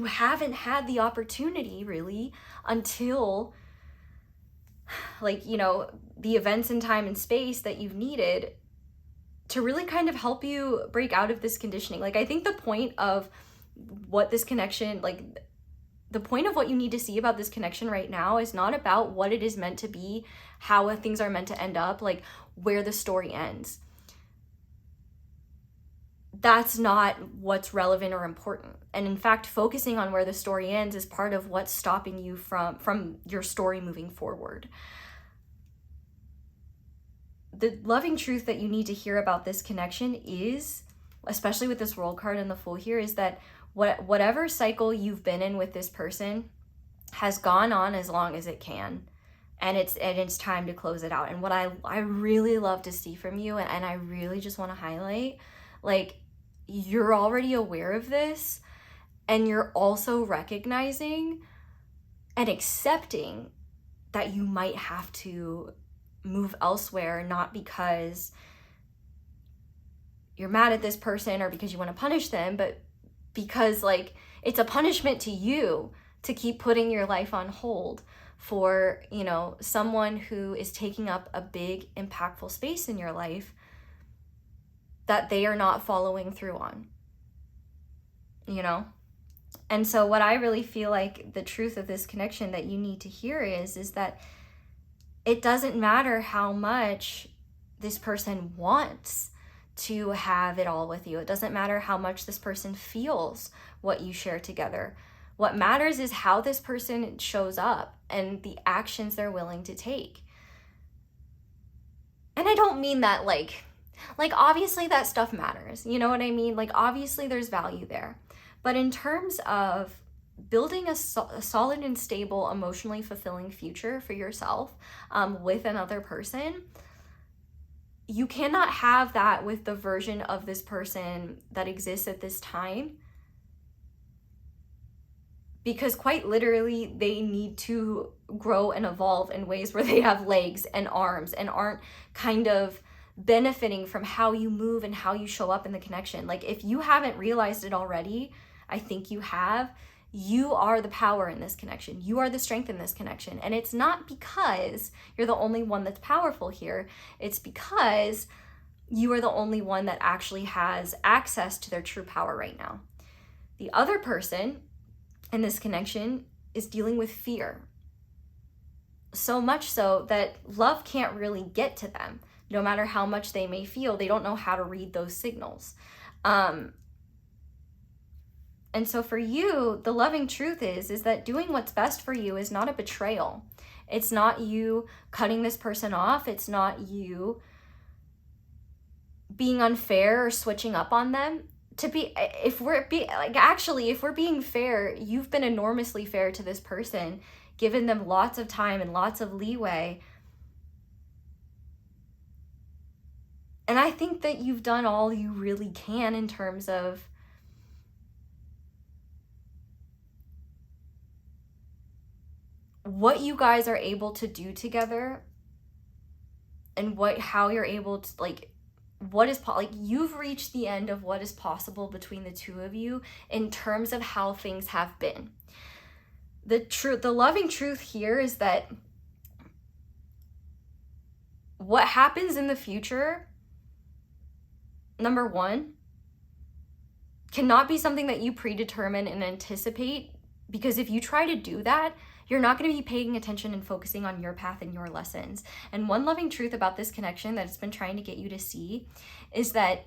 A: haven't had the opportunity really until, like, you know, the events in time and space that you've needed to really kind of help you break out of this conditioning. Like, I think the point of what this connection, like the point of what you need to see about this connection right now is not about what it is meant to be, how things are meant to end up, like where the story ends. That's not what's relevant or important. And in fact, focusing on where the story ends is part of what's stopping you from your story moving forward. The loving truth that you need to hear about this connection is, especially with this World card and the Fool here, is that whatever cycle you've been in with this person has gone on as long as it can. And it's time to close it out. And what I really love to see from you, and I really just want to highlight, like, you're already aware of this, and you're also recognizing and accepting that you might have to move elsewhere, not because you're mad at this person or because you want to punish them, but because, like, it's a punishment to you to keep putting your life on hold for, you know, someone who is taking up a big, impactful space in your life that they are not following through on, you know? And so what I really feel like the truth of this connection that you need to hear is that it doesn't matter how much this person wants to have it all with you. It doesn't matter how much this person feels what you share together. What matters is how this person shows up and the actions they're willing to take. And I don't mean that like obviously that stuff matters. You know what I mean? Like, obviously there's value there. But in terms of building a solid and stable, emotionally fulfilling future for yourself with another person, you cannot have that with the version of this person that exists at this time, because quite literally they need to grow and evolve in ways where they have legs and arms and aren't kind of benefiting from how you move and how you show up in the connection. Like, if you haven't realized it already, I think you have. You are the power in this connection. You are the strength in this connection. And it's not because you're the only one that's powerful here. It's because you are the only one that actually has access to their true power right now. The other person in this connection is dealing with fear. So much so that love can't really get to them. No matter how much they may feel, they don't know how to read those signals. And so for you, the loving truth is that doing what's best for you is not a betrayal. It's not you cutting this person off. It's not you being unfair or switching up on them. If we're being fair, you've been enormously fair to this person, given them lots of time and lots of leeway. And I think that you've done all you really can in terms of what you guys are able to do together, and how you're able to, like, you've reached the end of what is possible between the two of you in terms of how things have been. The loving truth here is that what happens in the future, number one, cannot be something that you predetermine and anticipate, because if you try to do that, you're not going to be paying attention and focusing on your path and your lessons. And one loving truth about this connection that it's been trying to get you to see is that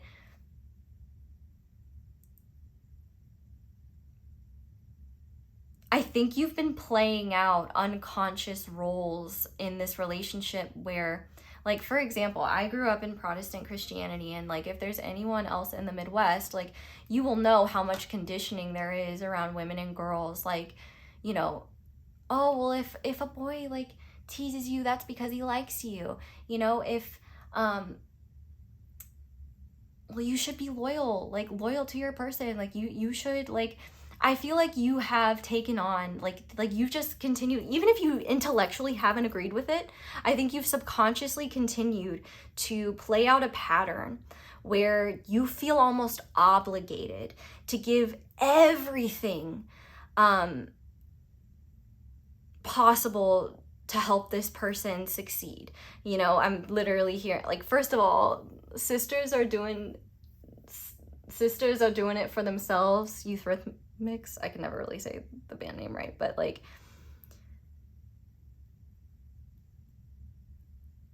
A: I think you've been playing out unconscious roles in this relationship where, like, for example, I grew up in Protestant Christianity, and, like, if there's anyone else in the Midwest, like, you will know how much conditioning there is around women and girls. Like, you know, oh, well, if a boy, like, teases you, that's because he likes you. You know, if, well, you should be loyal to your person. Like, you should, like, I feel like you have taken on, like you've just continued, even if you intellectually haven't agreed with it, I think you've subconsciously continued to play out a pattern where you feel almost obligated to give everything possible to help this person succeed. You know, I'm literally here, like, first of all, sisters are doing it for themselves. Eurythmics, I can never really say the band name right, but like,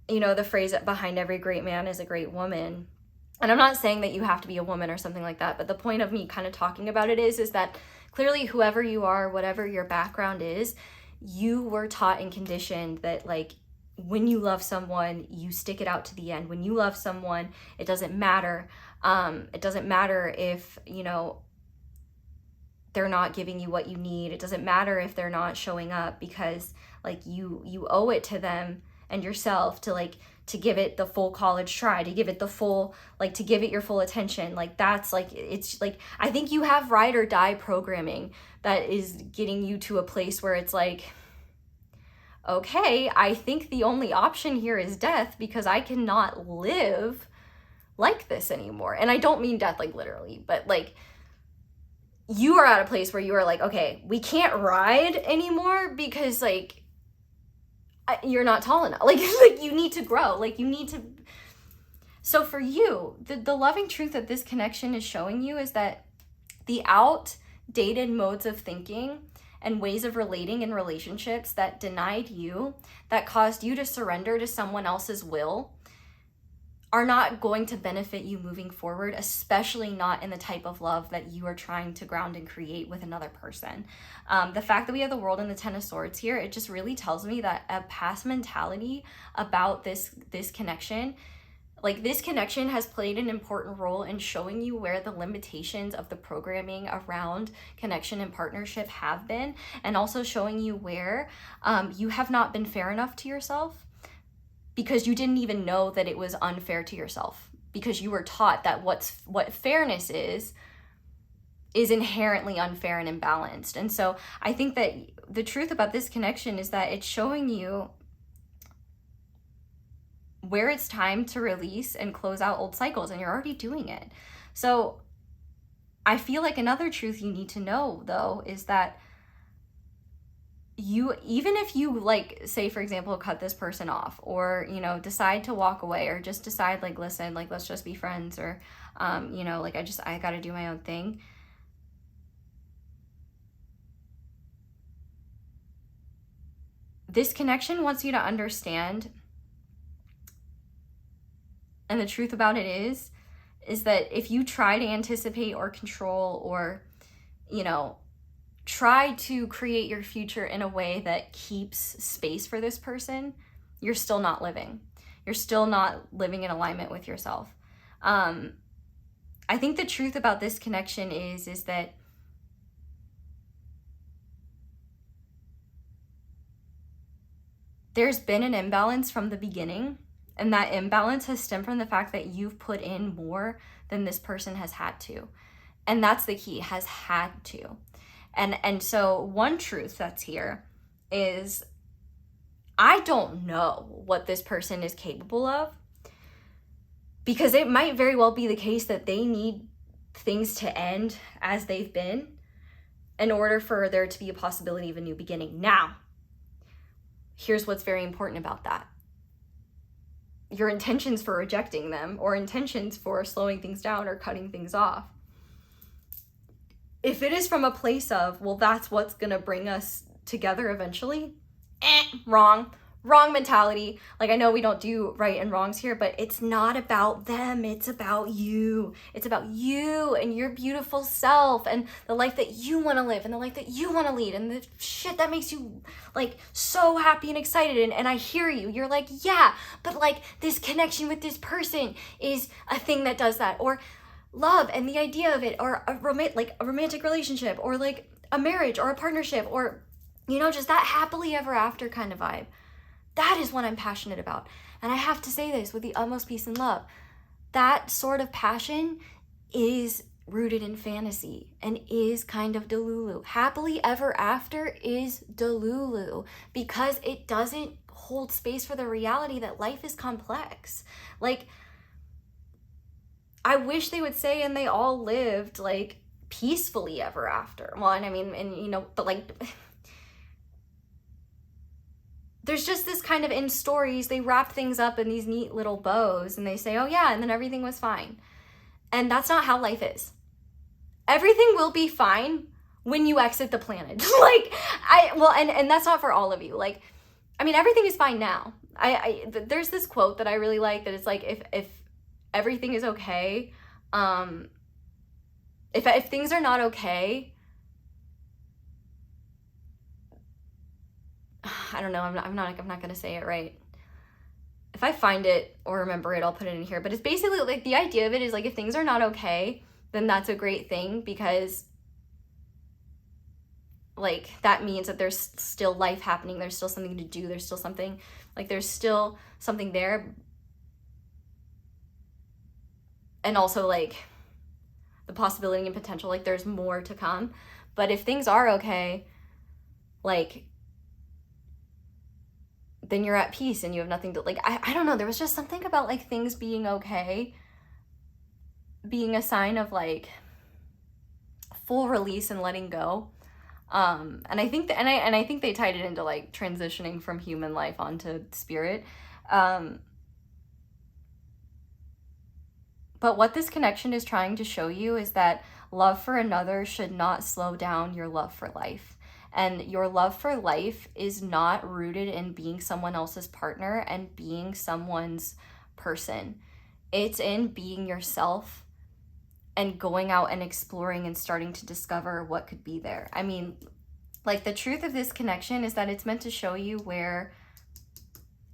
A: you know, the phrase that behind every great man is a great woman. And I'm not saying that you have to be a woman or something like that, but the point of me kind of talking about it is that clearly whoever you are, whatever your background is, you were taught and conditioned that, like, when you love someone, you stick it out to the end. When you love someone, it doesn't matter. It doesn't matter if, you know, they're not giving you what you need. It doesn't matter if they're not showing up, because like you owe it to them and yourself to, like, to give it the full college try, to give it the full, like, to give it your full attention. Like, that's like, it's like, I think you have ride or die programming that is getting you to a place where it's like, okay, I think the only option here is death, because I cannot live like this anymore. And I don't mean death like literally, but like, you are at a place where you are like, okay, we can't ride anymore because, like, you're not tall enough. Like you need to grow. Like, you need to. So for you, the loving truth that this connection is showing you is that the outdated modes of thinking and ways of relating in relationships that denied you, that caused you to surrender to someone else's will, are not going to benefit you moving forward, especially not in the type of love that you are trying to ground and create with another person. The fact that we have the World and the Ten of Swords here, it just really tells me that a past mentality about this connection, like, this connection has played an important role in showing you where the limitations of the programming around connection and partnership have been, and also showing you where you have not been fair enough to yourself, because you didn't even know that it was unfair to yourself, because you were taught that what fairness is inherently unfair and imbalanced. And so I think that the truth about this connection is that it's showing you where it's time to release and close out old cycles, and you're already doing it. So I feel like another truth you need to know, though, is that you, even if you, like, say, for example, cut this person off, or, you know, decide to walk away, or just decide, like, listen, like, let's just be friends, or, you know, like, I gotta do my own thing. This connection wants you to understand, and the truth about it is that if you try to anticipate or control, or, you know, try to create your future in a way that keeps space for this person, you're still not living. You're still not living in alignment with yourself. I think the truth about this connection is that there's been an imbalance from the beginning, and that imbalance has stemmed from the fact that you've put in more than this person has had to. And that's the key, has had to. And so one truth that's here is, I don't know what this person is capable of, because it might very well be the case that they need things to end as they've been in order for there to be a possibility of a new beginning. Now, here's what's very important about that. Your intentions for rejecting them, or intentions for slowing things down or cutting things off, if it is from a place of, well, that's what's gonna bring us together eventually, wrong mentality. Like, I know we don't do right and wrongs here, but it's not about them, it's about you. It's about you and your beautiful self, and the life that you want to live, and the life that you want to lead, and the shit that makes you, like, so happy and excited. And I hear you, you're like, yeah, but, like, this connection with this person is a thing that does that, or love and the idea of it, or a romantic relationship, or like a marriage or a partnership, or, you know, just that happily ever after kind of vibe. That is what I'm passionate about. And I have to say this with the utmost peace and love. That sort of passion is rooted in fantasy and is kind of delulu. Happily ever after is delulu, because it doesn't hold space for the reality that life is complex. Like, I wish they would say, and they all lived like peacefully ever after. Well, and I mean, and you know, but like, there's just this kind of, in stories, they wrap things up in these neat little bows and they say, oh yeah, and then everything was fine. And that's not how life is. Everything will be fine when you exit the planet. Like, and that's not for all of you. Like, I mean, everything is fine now. There's this quote that I really like, that it's like, if everything is okay, if things are not okay, I don't know, I'm not gonna say it right. If I find it or remember it, I'll put it in here. But it's basically like, the idea of it is like, if things are not okay, then that's a great thing, because like that means that there's still life happening, there's still something to do, there's still something, like there's still something there. And also like the possibility and potential, like there's more to come. But if things are okay, like, then you're at peace and you have nothing to, like, I don't know, there was just something about like things being okay being a sign of like full release and letting go. And I think and I think they tied it into like transitioning from human life onto spirit. But what this connection is trying to show you is that love for another should not slow down your love for life. And your love for life is not rooted in being someone else's partner and being someone's person. It's in being yourself and going out and exploring and starting to discover what could be there. I mean, like, the truth of this connection is that it's meant to show you where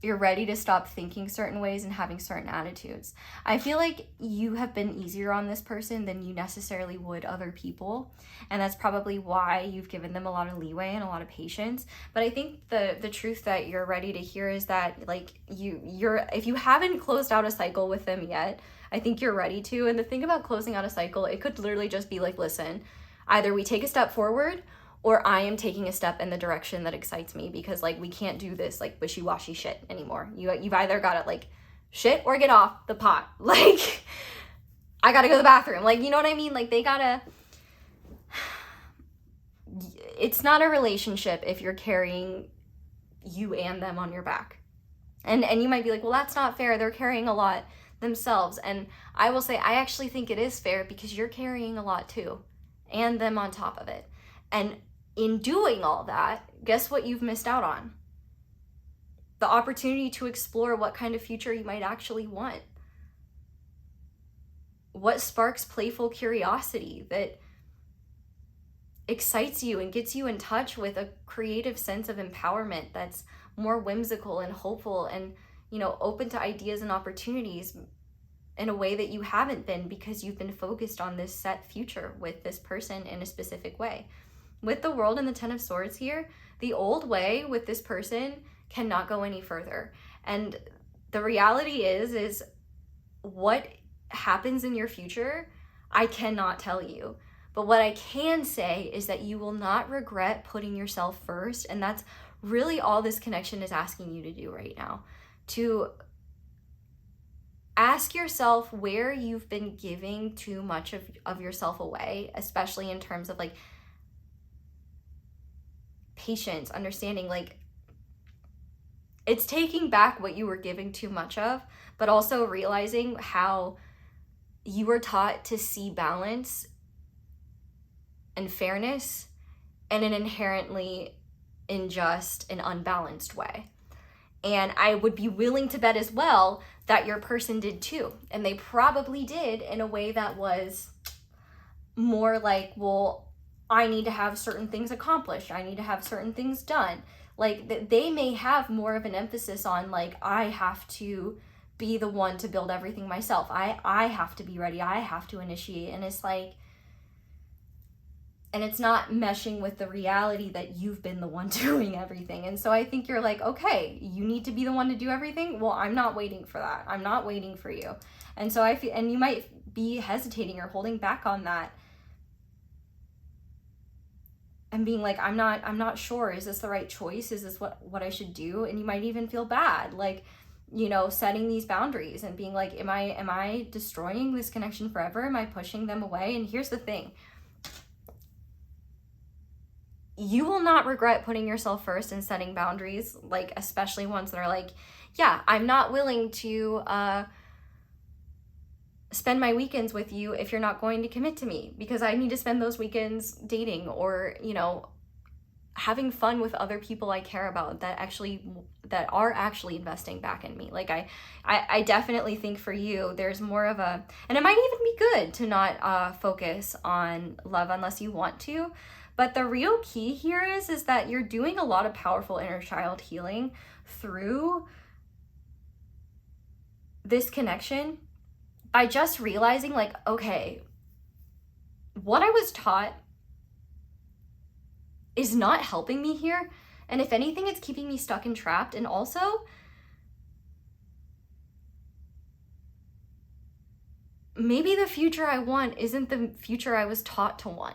A: you're ready to stop thinking certain ways and having certain attitudes. I feel like you have been easier on this person than you necessarily would other people. And that's probably why you've given them a lot of leeway and a lot of patience. But I think the truth that you're ready to hear is that, like, you're if you haven't closed out a cycle with them yet, I think you're ready to. And the thing about closing out a cycle, it could literally just be like, listen, either we take a step forward, or I am taking a step in the direction that excites me, because like we can't do this like wishy-washy shit anymore. You've either got to like shit or get off the pot. Like, I got to go to the bathroom. Like, you know what I mean? Like, they got to, it's not a relationship if you're carrying you and them on your back. And you might be like, well, that's not fair. They're carrying a lot themselves. And I will say, I actually think it is fair, because you're carrying a lot too, and them on top of it. And in doing all that, guess what you've missed out on? The opportunity to explore what kind of future you might actually want. What sparks playful curiosity that excites you and gets you in touch with a creative sense of empowerment that's more whimsical and hopeful and, you know, open to ideas and opportunities in a way that you haven't been, because you've been focused on this set future with this person in a specific way. With the World and the Ten of Swords here, the old way with this person cannot go any further. And the reality is what happens in your future, I cannot tell you. But what I can say is that you will not regret putting yourself first. And that's really all this connection is asking you to do right now. To ask yourself where you've been giving too much of yourself away, especially in terms of like patience, understanding, like, it's taking back what you were giving too much of, but also realizing how you were taught to see balance and fairness in an inherently unjust and unbalanced way. And I would be willing to bet as well that your person did too. And they probably did in a way that was more like, well, I need to have certain things accomplished. I need to have certain things done. Like, they may have more of an emphasis on, like, I have to be the one to build everything myself. I have to be ready. I have to initiate. And it's like, and it's not meshing with the reality that you've been the one doing everything. And so I think you're like, okay, you need to be the one to do everything. Well, I'm not waiting for that. I'm not waiting for you. And so I feel, and you might be hesitating or holding back on that, and being like, I'm not sure, is this the right choice? Is this what I should do? And you might even feel bad. Like, you know, setting these boundaries and being like, am I destroying this connection forever? Am I pushing them away? And here's the thing. You will not regret putting yourself first and setting boundaries, like especially ones that are like, yeah, I'm not willing to spend my weekends with you if you're not going to commit to me, because I need to spend those weekends dating or, you know, having fun with other people I care about that are actually investing back in me. Like I definitely think for you, there's more of a, and it might even be good to not focus on love unless you want to. But the real key here is that you're doing a lot of powerful inner child healing through this connection by just realizing like, okay, what I was taught is not helping me here. And if anything, it's keeping me stuck and trapped. And also, maybe the future I want isn't the future I was taught to want.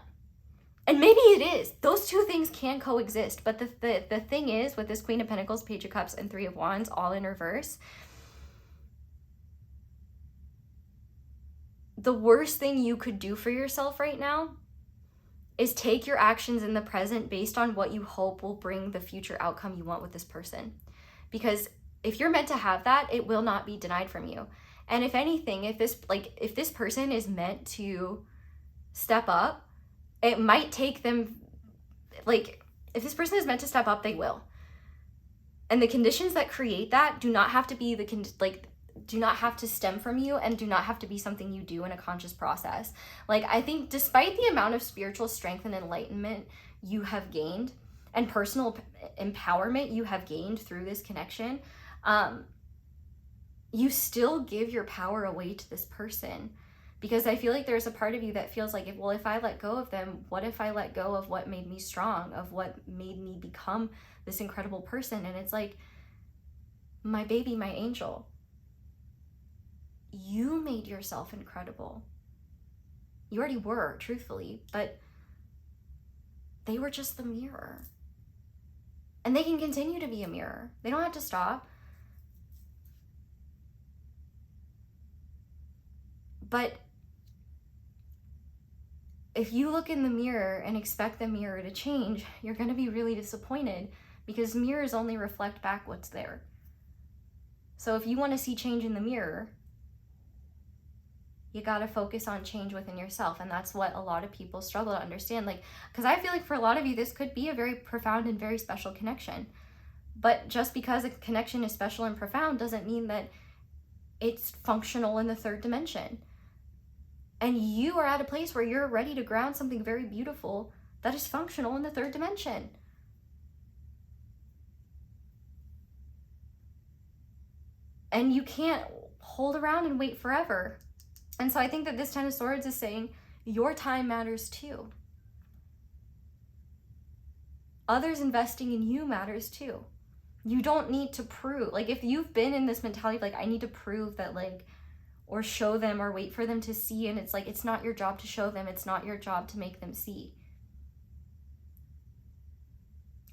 A: And maybe it is. Those two things can coexist. But the thing is, with this Queen of Pentacles, Page of Cups, and Three of Wands all in reverse, the worst thing you could do for yourself right now is take your actions in the present based on what you hope will bring the future outcome you want with this person. Because if you're meant to have that, it will not be denied from you. And if anything, if this person is meant to step up, it might take them, like, if this person is meant to step up, they will. And the conditions that create that do not have to be do not have to stem from you, and do not have to be something you do in a conscious process. Like, I think despite the amount of spiritual strength and enlightenment you have gained, and personal empowerment you have gained through this connection, you still give your power away to this person. Because I feel like there's a part of you that feels like, if I let go of them, what if I let go of what made me strong, of what made me become this incredible person? And it's like, my baby, my angel, you made yourself incredible. You already were, truthfully, but they were just the mirror. And they can continue to be a mirror. They don't have to stop. But if you look in the mirror and expect the mirror to change, you're going to be really disappointed, because mirrors only reflect back what's there. So if you want to see change in the mirror, you got to focus on change within yourself. And that's what a lot of people struggle to understand. Like, because I feel like for a lot of you, this could be a very profound and very special connection. But just because a connection is special and profound doesn't mean that it's functional in the third dimension. And you are at a place where you're ready to ground something very beautiful that is functional in the third dimension. And you can't hold around and wait forever. And so I think that this Ten of Swords is saying your time matters too. Others investing in you matters too. You don't need to prove, like, if you've been in this mentality of like, I need to prove that, like, or show them or wait for them to see, and it's like, it's not your job to show them, it's not your job to make them see.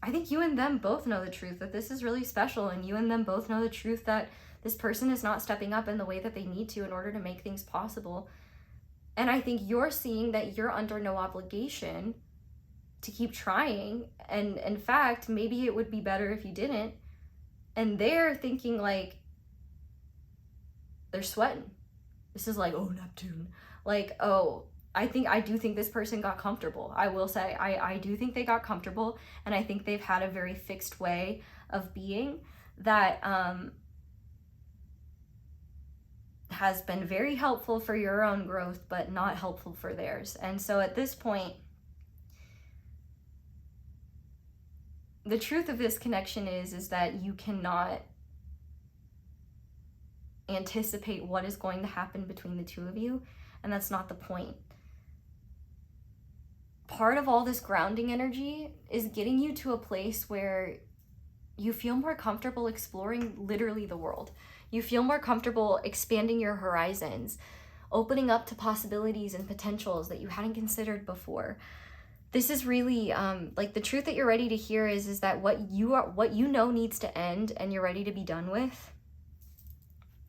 A: I think you and them both know the truth that this is really special, and you and them both know the truth that this person is not stepping up in the way that they need to in order to make things possible. And I think you're seeing that you're under no obligation to keep trying, and in fact, maybe it would be better if you didn't. And they're thinking like, they're sweating. This is like, oh, Neptune. Like, oh, I do think this person got comfortable. I will say, I do think they got comfortable, and I think they've had a very fixed way of being that has been very helpful for your own growth, but not helpful for theirs. And so at this point, the truth of this connection is that you cannot anticipate what is going to happen between the two of you, and that's not the point. Part of all this grounding energy is getting you to a place where you feel more comfortable exploring literally the world. You feel more comfortable expanding your horizons, opening up to possibilities and potentials that you hadn't considered before. This is really like the truth that you're ready to hear is that what you know needs to end and you're ready to be done with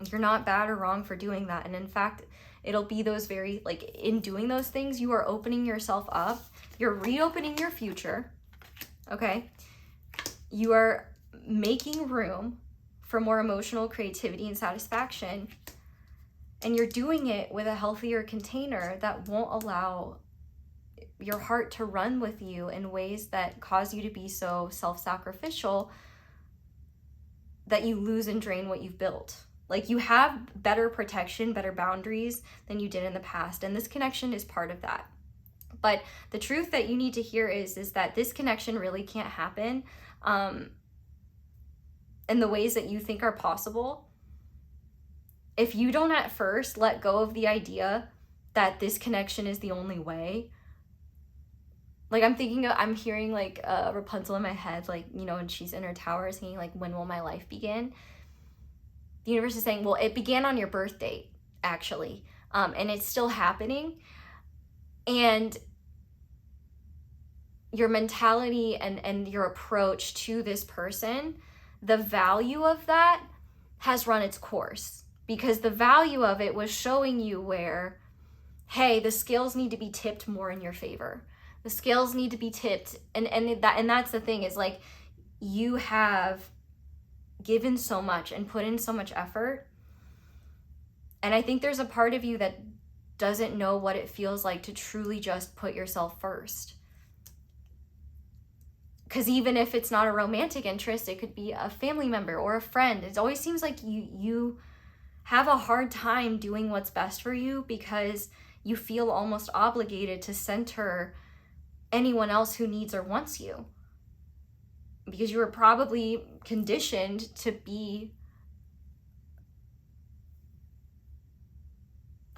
A: You're not bad or wrong for doing that. And in fact, it'll be those very, like, in doing those things, you are opening yourself up. You're reopening your future, okay? You are making room for more emotional creativity and satisfaction. And you're doing it with a healthier container that won't allow your heart to run with you in ways that cause you to be so self-sacrificial that you lose and drain what you've built. Like, you have better protection, better boundaries than you did in the past. And this connection is part of that. But the truth that you need to hear is that this connection really can't happen in the ways that you think are possible if you don't at first let go of the idea that this connection is the only way. Like, I'm hearing like Rapunzel in my head, like, you know, when she's in her tower singing like, when will my life begin? The universe is saying, well, it began on your birth date, actually. And it's still happening. And your mentality and your approach to this person, the value of that has run its course. Because the value of it was showing you where, hey, the scales need to be tipped more in your favor. The scales need to be tipped. And that's the thing, is like, you have given so much and put in so much effort. And I think there's a part of you that doesn't know what it feels like to truly just put yourself first. Because even if it's not a romantic interest, it could be a family member or a friend. It always seems like you have a hard time doing what's best for you because you feel almost obligated to center anyone else who needs or wants you. Because you were probably conditioned to be,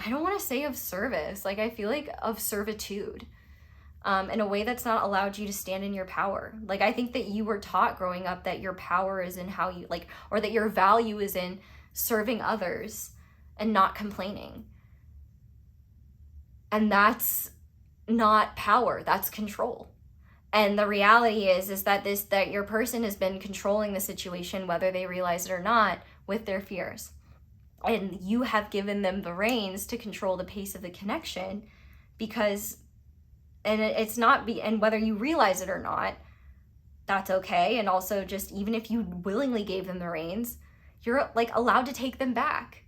A: I don't want to say of service, like, I feel like of servitude, in a way that's not allowed you to stand in your power. Like, I think that you were taught growing up that your power is in how you, like, or that your value is in serving others and not complaining. And that's not power, that's control. And the reality is that your person has been controlling the situation, whether they realize it or not, with their fears. And you have given them the reins to control the pace of the connection, because, and whether you realize it or not, that's okay. And also, just even if you willingly gave them the reins, you're like allowed to take them back.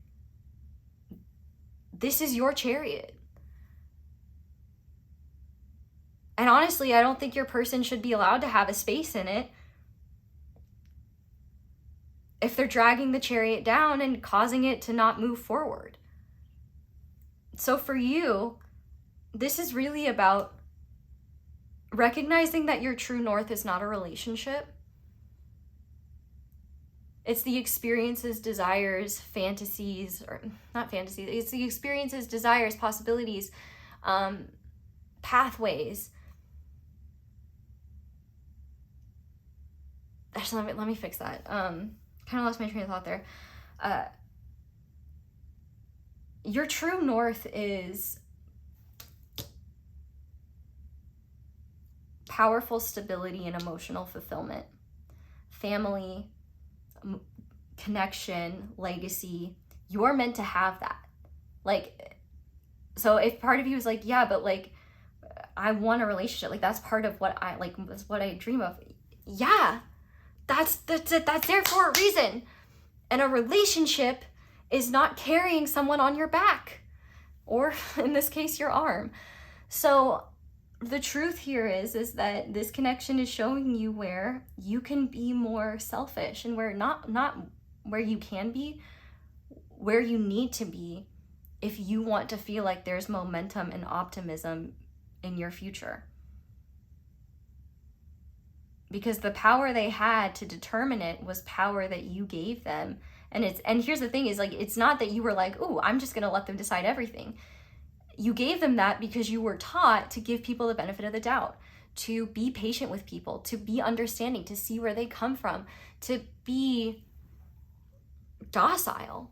A: This is your chariot. And honestly, I don't think your person should be allowed to have a space in it if they're dragging the chariot down and causing it to not move forward. So for you, this is really about recognizing that your true north is not a relationship. It's the experiences, desires, fantasies, or not fantasies, it's the experiences, desires, possibilities, pathways. Actually, let me fix that. Kind of lost my train of thought there. Your true north is powerful stability and emotional fulfillment, family, connection, legacy. You're meant to have that. Like, so if part of you is like, yeah, but like, I want a relationship, like that's part of what I like, that's what I dream of. Yeah, that's there for a reason. And a relationship is not carrying someone on your back, or in this case, your arm. So the truth here is that this connection is showing you where you can be more selfish, and where not where you can be, where you need to be if you want to feel like there's momentum and optimism in your future. Because the power they had to determine it was power that you gave them. And here's the thing is, like, it's not that you were like, oh, I'm just gonna let them decide everything. You gave them that because you were taught to give people the benefit of the doubt, to be patient with people, to be understanding, to see where they come from, to be docile.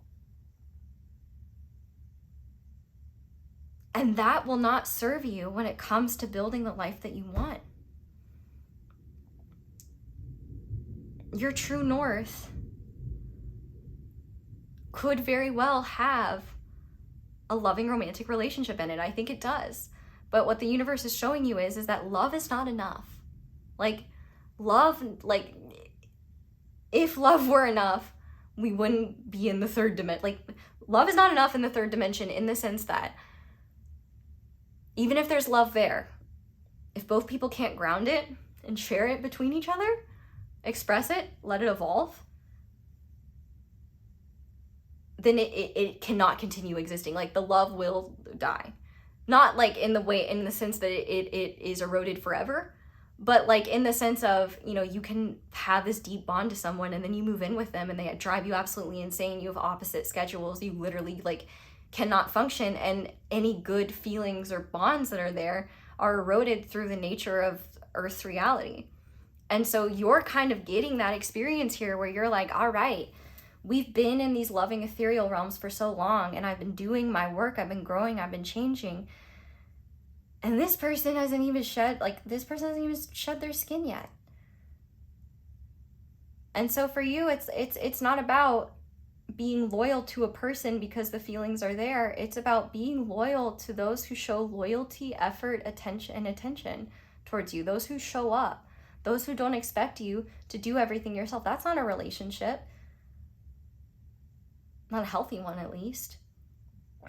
A: And that will not serve you when it comes to building the life that you want. Your true north could very well have a loving romantic relationship in it. I think it does. But what the universe is showing you is that love is not enough. Like, love, like, if love were enough, we wouldn't be in the third dimension. Like, love is not enough in the third dimension, in the sense that even if there's love there, if both people can't ground it and share it between each other, express it, let it evolve, then it cannot continue existing. Like, the love will die. Not like in the sense that it is eroded forever, but like in the sense of, you know, you can have this deep bond to someone and then you move in with them and they drive you absolutely insane. You have opposite schedules. You literally like cannot function, and any good feelings or bonds that are there are eroded through the nature of Earth's reality. And so you're kind of getting that experience here where you're like, all right, we've been in these loving ethereal realms for so long, and I've been doing my work, I've been growing, I've been changing. And this person hasn't even shed their skin yet. And so for you, it's not about being loyal to a person because the feelings are there. It's about being loyal to those who show loyalty, effort, attention towards you. Those who show up. Those who don't expect you to do everything yourself. That's not a relationship. Not a healthy one, at least.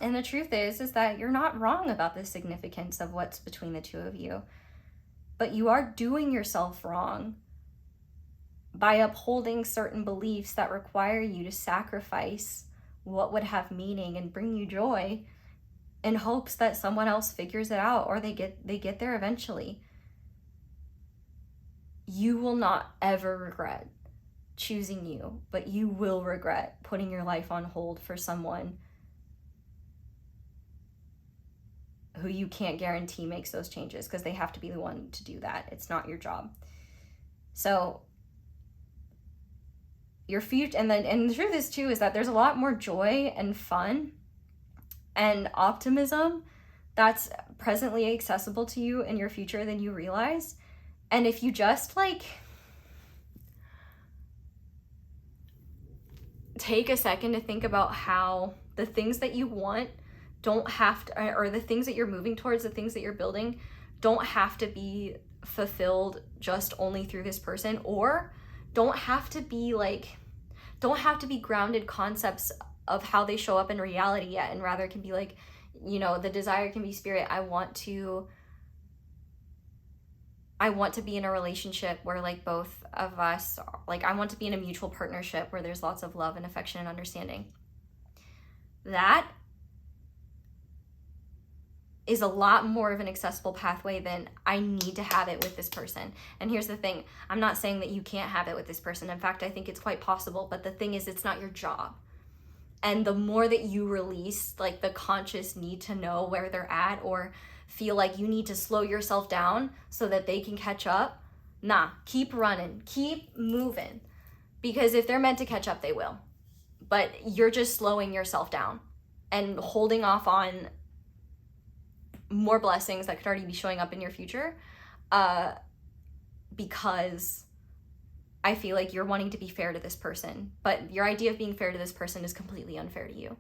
A: And the truth is that you're not wrong about the significance of what's between the two of you. But you are doing yourself wrong by upholding certain beliefs that require you to sacrifice what would have meaning and bring you joy in hopes that someone else figures it out, or they get there eventually. You will not ever regret choosing you, but you will regret putting your life on hold for someone who you can't guarantee makes those changes, because they have to be the one to do that. It's not your job. So your future, and the truth is too, is that there's a lot more joy and fun and optimism that's presently accessible to you in your future than you realize. And if you just like take a second to think about how the things that you want don't have to, or the things that you're moving towards, the things that you're building, don't have to be fulfilled just only through this person, or don't have to be grounded concepts of how they show up in reality yet, and rather can be like, you know, the desire can be spirit. I want to be in a relationship where like both of us, like I want to be in a mutual partnership where there's lots of love and affection and understanding. That is a lot more of an accessible pathway than I need to have it with this person. And here's the thing, I'm not saying that you can't have it with this person. In fact, I think it's quite possible, but the thing is, it's not your job. And the more that you release like the conscious need to know where they're at, or feel like you need to slow yourself down so that they can catch up, keep running, keep moving. Because if they're meant to catch up, they will. But you're just slowing yourself down and holding off on more blessings that could already be showing up in your future, because I feel like you're wanting to be fair to this person, but your idea of being fair to this person is completely unfair to you.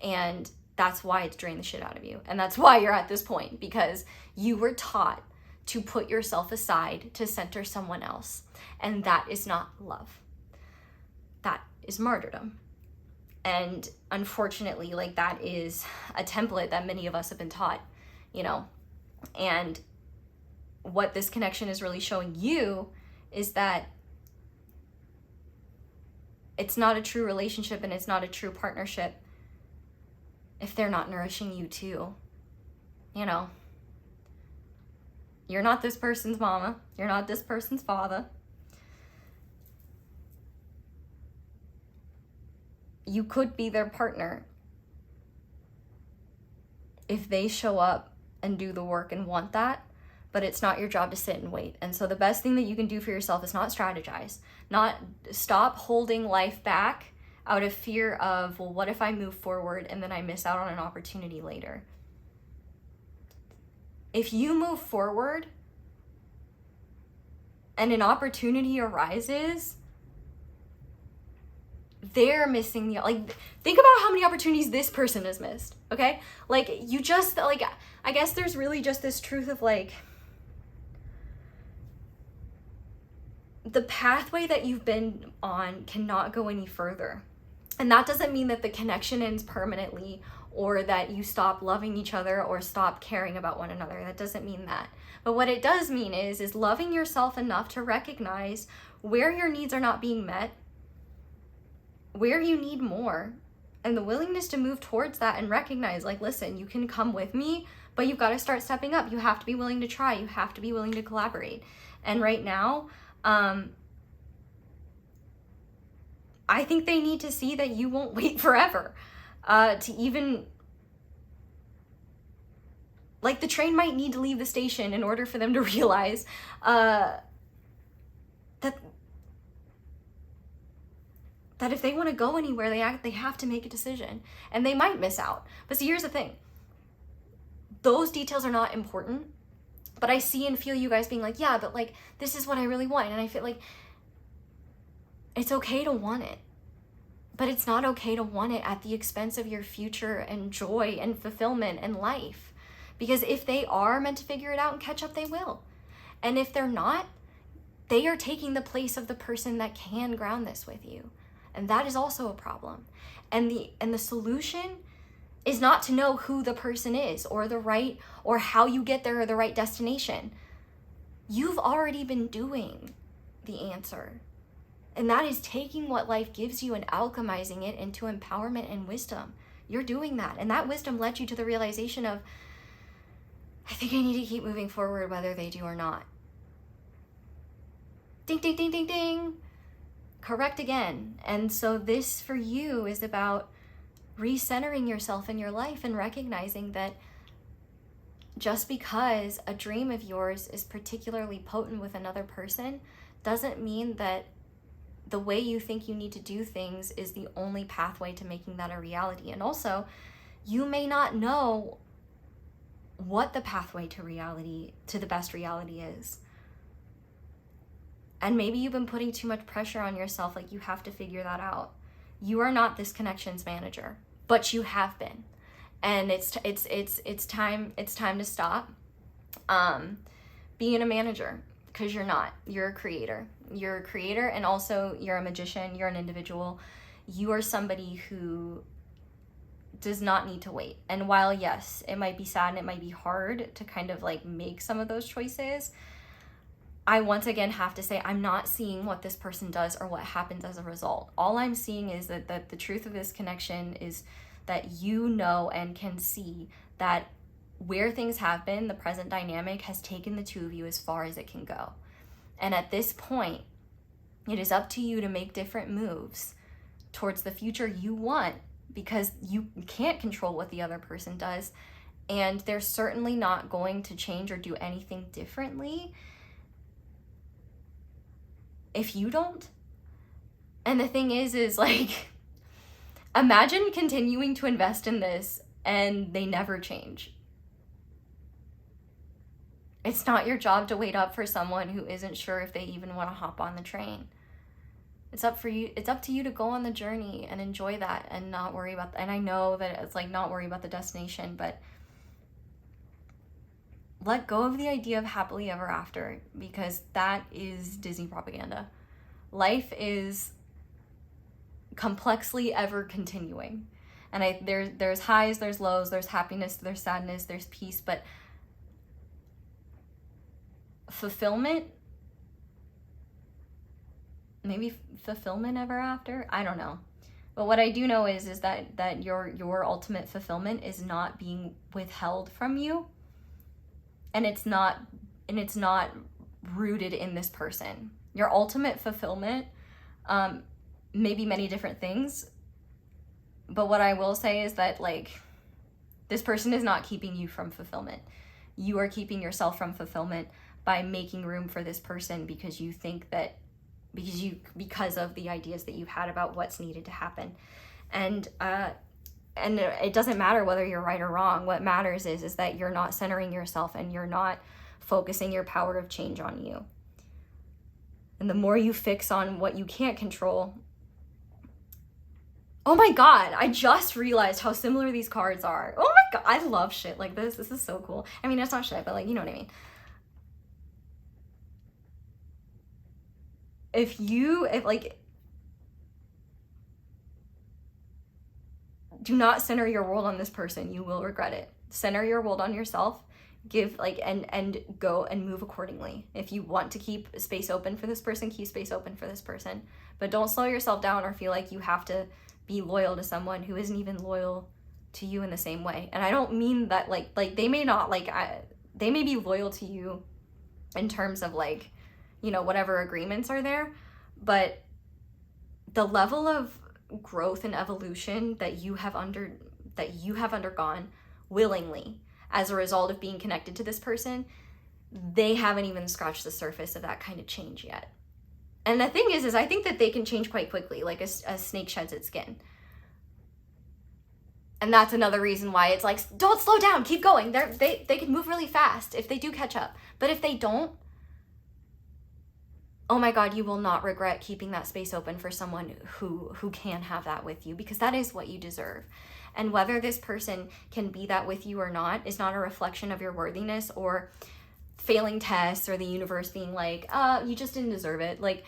A: And that's why it's drained the shit out of you. And that's why you're at this point, because you were taught to put yourself aside to center someone else. And that is not love. That is martyrdom. And unfortunately, like, that is a template that many of us have been taught, you know. And what this connection is really showing you is that it's not a true relationship and it's not a true partnership if they're not nourishing you too. You know, you're not this person's mama, you're not this person's father. You could be their partner if they show up and do the work and want that, but it's not your job to sit and wait. And so the best thing that you can do for yourself is not strategize, not stop holding life back out of fear of, well, what if I move forward and then I miss out on an opportunity later? If you move forward and an opportunity arises, they're missing the, like, think about how many opportunities this person has missed, okay? Like, you just, like, I guess there's really just this truth of, like, the pathway that you've been on cannot go any further. And that doesn't mean that the connection ends permanently, or that you stop loving each other or stop caring about one another. That doesn't mean that. But what it does mean is loving yourself enough to recognize where your needs are not being met, where you need more, and the willingness to move towards that and recognize, like, listen, you can come with me, but you've got to start stepping up. You have to be willing to try. You have to be willing to collaborate. And right now, I think they need to see that you won't wait forever to even, like, the train might need to leave the station in order for them to realize that if they want to go anywhere, they have to make a decision, and they might miss out. But see, here's the thing. Those details are not important, but I see and feel you guys being like, yeah, but, like, this is what I really want. And I feel like it's okay to want it, but it's not okay to want it at the expense of your future and joy and fulfillment and life. Because if they are meant to figure it out and catch up, they will. And if they're not, they are taking the place of the person that can ground this with you. And that is also a problem. And the solution is not to know who the person is or the right, or how you get there or the right destination. You've already been doing the answer. And that is taking what life gives you and alchemizing it into empowerment and wisdom. You're doing that. And that wisdom led you to the realization of, I think I need to keep moving forward whether they do or not. Ding, ding, ding, ding, ding. Correct again. And so this for you is about recentering yourself in your life and recognizing that just because a dream of yours is particularly potent with another person doesn't mean that the way you think you need to do things is the only pathway to making that a reality. And also, you may not know what the pathway to reality, to the best reality is. And maybe you've been putting too much pressure on yourself, like you have to figure that out. You are not this connections manager, but you have been. And it's time to stop being a manager, because you're not. You're a creator. You're a creator, and also you're a magician. You're an individual. You are somebody who does not need to wait. And while, yes, it might be sad and it might be hard to kind of like make some of those choices, I once again have to say, I'm not seeing what this person does or what happens as a result. All I'm seeing is that the truth of this connection is that you know and can see that where things have been, the present dynamic has taken the two of you as far as it can go. And at this point, it is up to you to make different moves towards the future you want, because you can't control what the other person does, and they're certainly not going to change or do anything differently if you don't. And the thing is like, imagine continuing to invest in this and they never change. It's not your job to wait up for someone who isn't sure if they even want to hop on the train. It's up to you to go on the journey and enjoy that and not worry about, and I know that it's like not worry about the destination, but let go of the idea of happily ever after, because that is Disney propaganda. Life is complexly ever continuing. And there's highs, there's lows, there's happiness, there's sadness, there's peace, but fulfillment, maybe fulfillment ever after, I don't know. But what I do know is that your ultimate fulfillment is not being withheld from you, and it's not rooted in this person. Your ultimate fulfillment may be many different things, but what I will say is that, like, this person is not keeping you from fulfillment. You are keeping yourself from fulfillment by making room for this person because you think that because of the ideas that you've had about what's needed to happen. And it doesn't matter whether you're right or wrong. What matters is that you're not centering yourself and you're not focusing your power of change on you. And the more you fix on what you can't control, Oh my god, I just realized how similar these cards are. Oh my god, I love shit like this. This is so cool. I mean, it's not shit, but like, you know what I mean. If do not center your world on this person, you will regret it. Center your world on yourself. Give like and go and move accordingly. If you want to keep space open for this person, keep space open for this person. But don't slow yourself down or feel like you have to be loyal to someone who isn't even loyal to you in the same way. And I don't mean that like they may not they may be loyal to you in terms of like, you know, whatever agreements are there, but the level of growth and evolution that you have undergone willingly as a result of being connected to this person, they haven't even scratched the surface of that kind of change yet. And the thing is I think that they can change quite quickly, like a snake sheds its skin. And that's another reason why it's like, don't slow down, keep going. They can move really fast if they do catch up. But if they don't, oh my god, you will not regret keeping that space open for someone who can have that with you, because that is what you deserve. And whether this person can be that with you or not is not a reflection of your worthiness or failing tests or the universe being like, you just didn't deserve it. Like,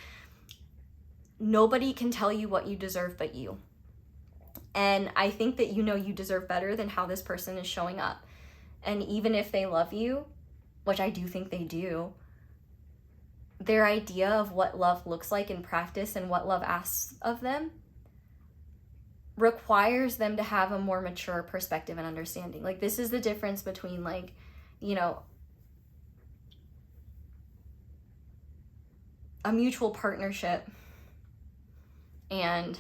A: nobody can tell you what you deserve but you. And I think that you know you deserve better than how this person is showing up. And even if they love you, which I do think they do, their idea of what love looks like in practice and what love asks of them requires them to have a more mature perspective and understanding. Like, this is the difference between, like, you know, a mutual partnership and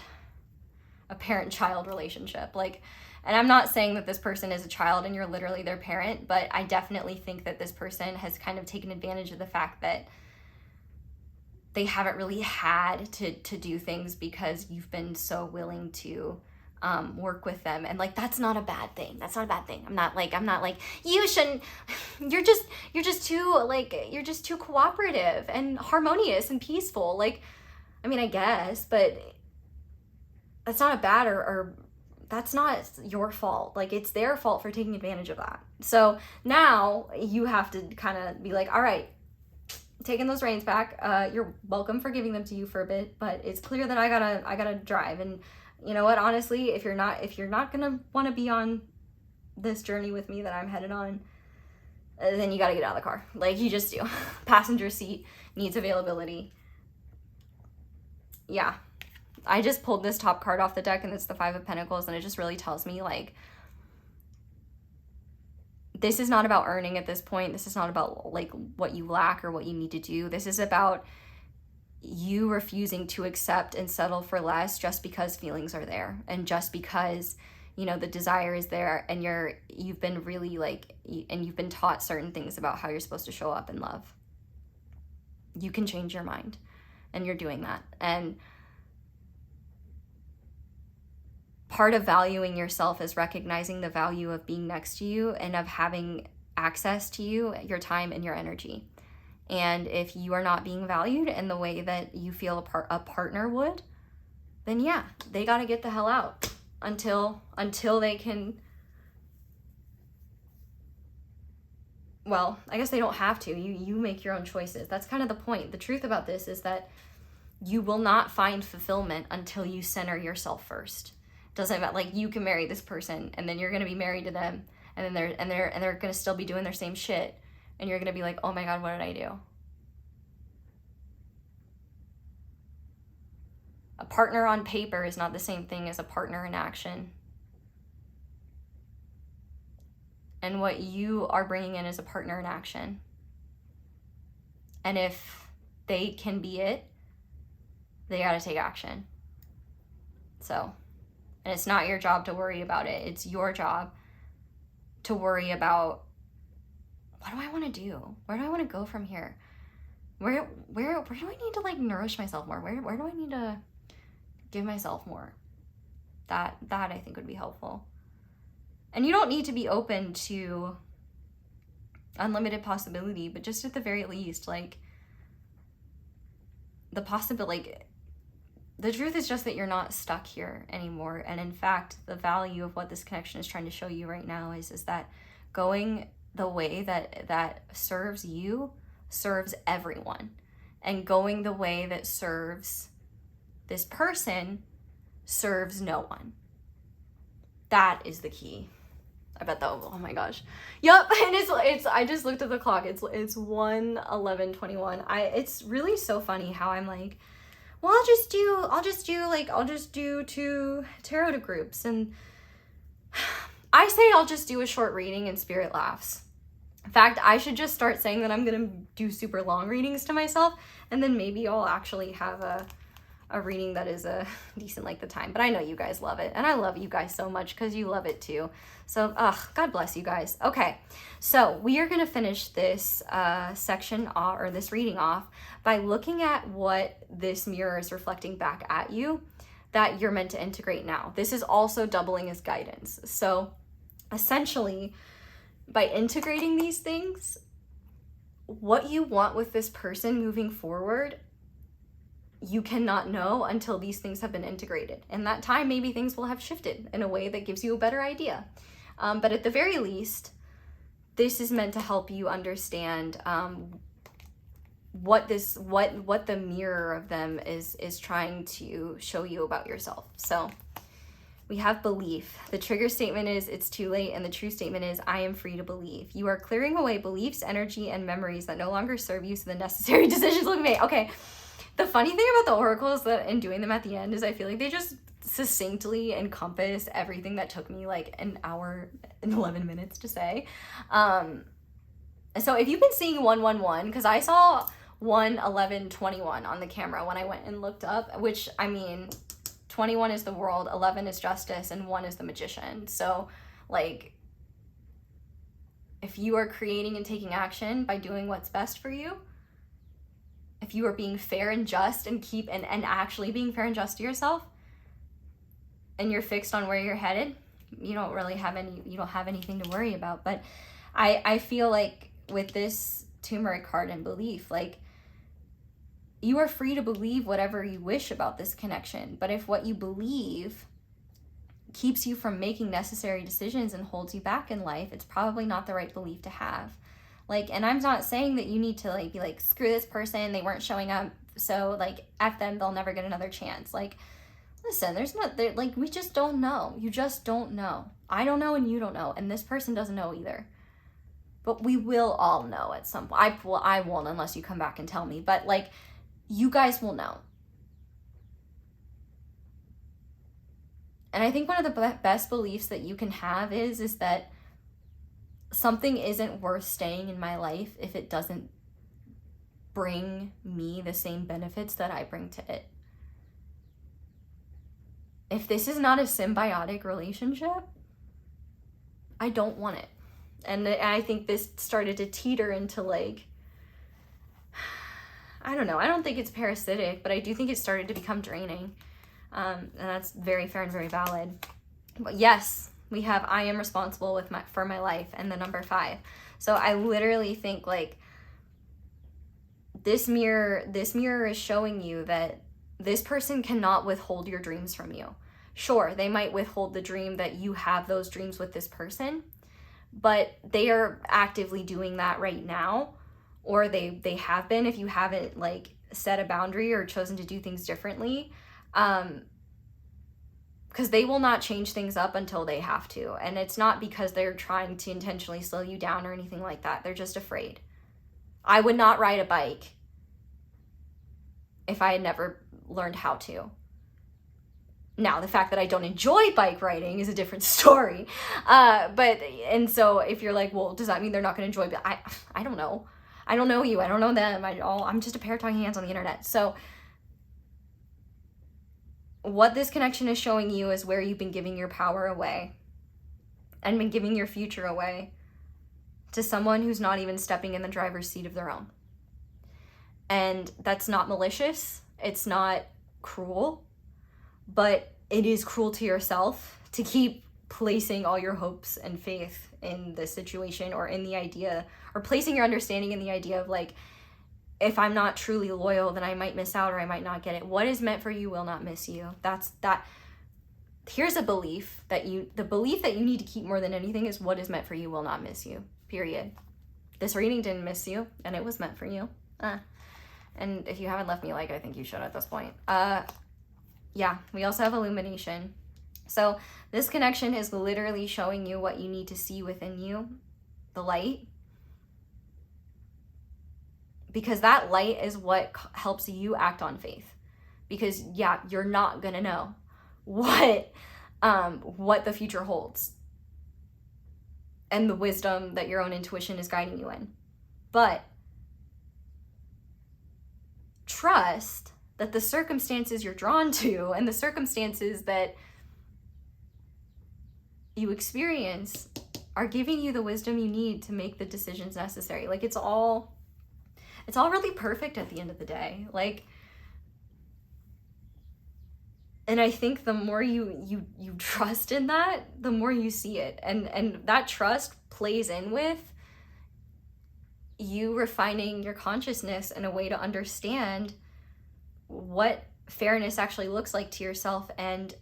A: a parent-child relationship. Like, and I'm not saying that this person is a child and you're literally their parent, but I definitely think that this person has kind of taken advantage of the fact that they haven't really had to do things because you've been so willing to work with them. And like, that's not a bad thing. That's not a bad thing. I'm not like, you shouldn't, you're just too cooperative and harmonious and peaceful. Like, I mean, I guess, but that's not a bad or that's not your fault. Like, it's their fault for taking advantage of that. So now you have to kind of be like, all right, taking those reins back. You're welcome for giving them to you for a bit, but it's clear that I gotta drive. And you know what, honestly, if you're not gonna want to be on this journey with me that I'm headed on, then you gotta get out of the car. Like, you just do. Passenger seat needs availability. Yeah, I just pulled this top card off the deck and it's the Five of Pentacles, and it just really tells me, like, this is not about earning at this point. This is not about like what you lack or what you need to do. This is about you refusing to accept and settle for less just because feelings are there, and just because, you know, the desire is there, and you've been really like, and you've been taught certain things about how you're supposed to show up in love. You can change your mind, and you're doing that. And part of valuing yourself is recognizing the value of being next to you and of having access to you, your time and your energy. And if you are not being valued in the way that you feel a partner would, then yeah, they got to get the hell out until they can. Well, I guess they don't have to. You make your own choices. That's kind of the point. The truth about this is that you will not find fulfillment until you center yourself first. Doesn't matter, like, you can marry this person and then you're going to be married to them, and then they're going to still be doing their same shit, and you're going to be like, oh my god, what did I do? A partner on paper is not the same thing as a partner in action. And what you are bringing in is a partner in action. And if they can be it, they got to take action. So, and it's not your job to worry about it. It's your job to worry about, what do I want to do? Where do I want to go from here? Where do I need to like nourish myself more? Where do I need to give myself more? That I think would be helpful. And you don't need to be open to unlimited possibility, but just at the very least, like, the possibility, like, the truth is just that you're not stuck here anymore. And in fact, the value of what this connection is trying to show you right now is that going the way that serves you serves everyone. And going the way that serves this person serves no one. That is the key. I bet that, oh my gosh. Yep, and it's I just looked at the clock. It's 1:11:21. It's really so funny how I'm like, well, I'll just do 2 tarot groups, and I say I'll just do a short reading and Spirit laughs. In fact, I should just start saying that I'm gonna do super long readings to myself, and then maybe I'll actually have a reading that is a decent length of time. But I know you guys love it, and I love you guys so much because you love it too. So, God bless you guys. Okay, so we are gonna finish this section off, or this reading off, by looking at what this mirror is reflecting back at you that you're meant to integrate now. This is also doubling as guidance. So, essentially, by integrating these things, what you want with this person moving forward, you cannot know until these things have been integrated. And that time, maybe things will have shifted in a way that gives you a better idea. But at the very least, this is meant to help you understand what the mirror of them is trying to show you about yourself. So we have belief. The trigger statement is it's too late, and the true statement is I am free to believe. You are clearing away beliefs, energy, and memories that no longer serve you, so the necessary decisions will be made. Okay. The funny thing about the oracles that in doing them at the end is I feel like they just succinctly encompass everything that took me like an hour and 11 minutes to say. So if you've been seeing 111, because I saw 1:11:21 on the camera when I went and looked up, which, I mean, 21 is the world, 11 is justice, and 1 is the magician. So, like, if you are creating and taking action by doing what's best for you, if you are being fair and just and actually being fair and just to yourself, and you're fixed on where you're headed, you don't have anything to worry about. But I feel like with this turmeric card and belief, like, you are free to believe whatever you wish about this connection. But if what you believe keeps you from making necessary decisions and holds you back in life, it's probably not the right belief to have. Like, and I'm not saying that you need to like be like, screw this person, they weren't showing up, so like F them, they'll never get another chance. Like, listen, like, we just don't know. You just don't know. I don't know, and you don't know, and this person doesn't know either. But we will all know at some point. I won't unless you come back and tell me, but like, you guys will know. And I think one of the best beliefs that you can have is that something isn't worth staying in my life if it doesn't bring me the same benefits that I bring to it. If this is not a symbiotic relationship, I don't want it. And I think this started to teeter into like, I don't know. I don't think it's parasitic, but I do think it started to become draining. And that's very fair and very valid. But yes, we have I am responsible for my life, and the number 5. So I literally think like this mirror is showing you that this person cannot withhold your dreams from you. Sure, they might withhold the dream that you have those dreams with this person, but they are actively doing that right now, or they have been if you haven't like set a boundary or chosen to do things differently. Because they will not change things up until they have to. And it's not because they're trying to intentionally slow you down or anything like that. They're just afraid. I would not ride a bike if I had never learned how to. Now, the fact that I don't enjoy bike riding is a different story. And so if you're like, well, does that mean they're not going to enjoy? But I don't know. I don't know you. I don't know them. I'm just a pair of talking hands on the internet. So what this connection is showing you is where you've been giving your power away and been giving your future away to someone who's not even stepping in the driver's seat of their own. And that's not malicious. It's not cruel, but it is cruel to yourself to keep placing all your hopes and faith in the situation or in the idea, or placing your understanding in the idea of like, if I'm not truly loyal, then I might miss out or I might not get it. What is meant for you will not miss you. Here's a belief the belief that you need to keep more than anything is what is meant for you will not miss you, period. This reading didn't miss you, and it was meant for you. And if you haven't left me a like, I think you should at this point. Yeah, we also have illumination. So this connection is literally showing you what you need to see within you, the light. Because that light is what helps you act on faith. Because yeah, you're not gonna know what the future holds and the wisdom that your own intuition is guiding you in. But trust that the circumstances you're drawn to and the circumstances that you experience are giving you the wisdom you need to make the decisions necessary. Like it's all really perfect at the end of the day. Like, and I think the more you trust in that, the more you see it. And that trust plays in with you refining your consciousness in a way to understand what fairness actually looks like to yourself and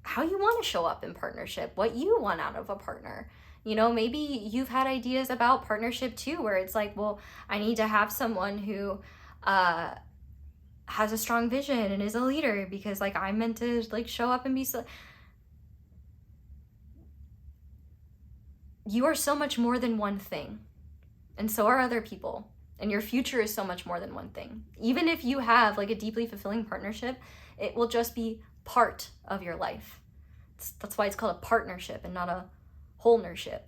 A: how you want to show up in partnership, what you want out of a partner. You know, maybe you've had ideas about partnership too, where it's like, well, I need to have someone who has a strong vision and is a leader because like I'm meant to like show up and be so. You are so much more than one thing, and so are other people, and your future is so much more than one thing. Even if you have like a deeply fulfilling partnership, it will just be part of your life. That's why it's called a partnership and not a wholenership.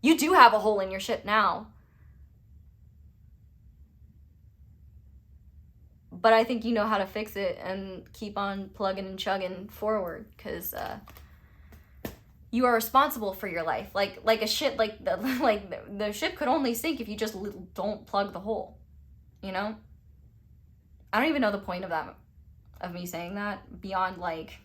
A: You do have a hole in your ship now, but I think you know how to fix it and keep on plugging and chugging forward, because you are responsible for your life. Like a ship, like the ship could only sink if you just don't plug the hole. You know, I don't even know the point of me saying that beyond like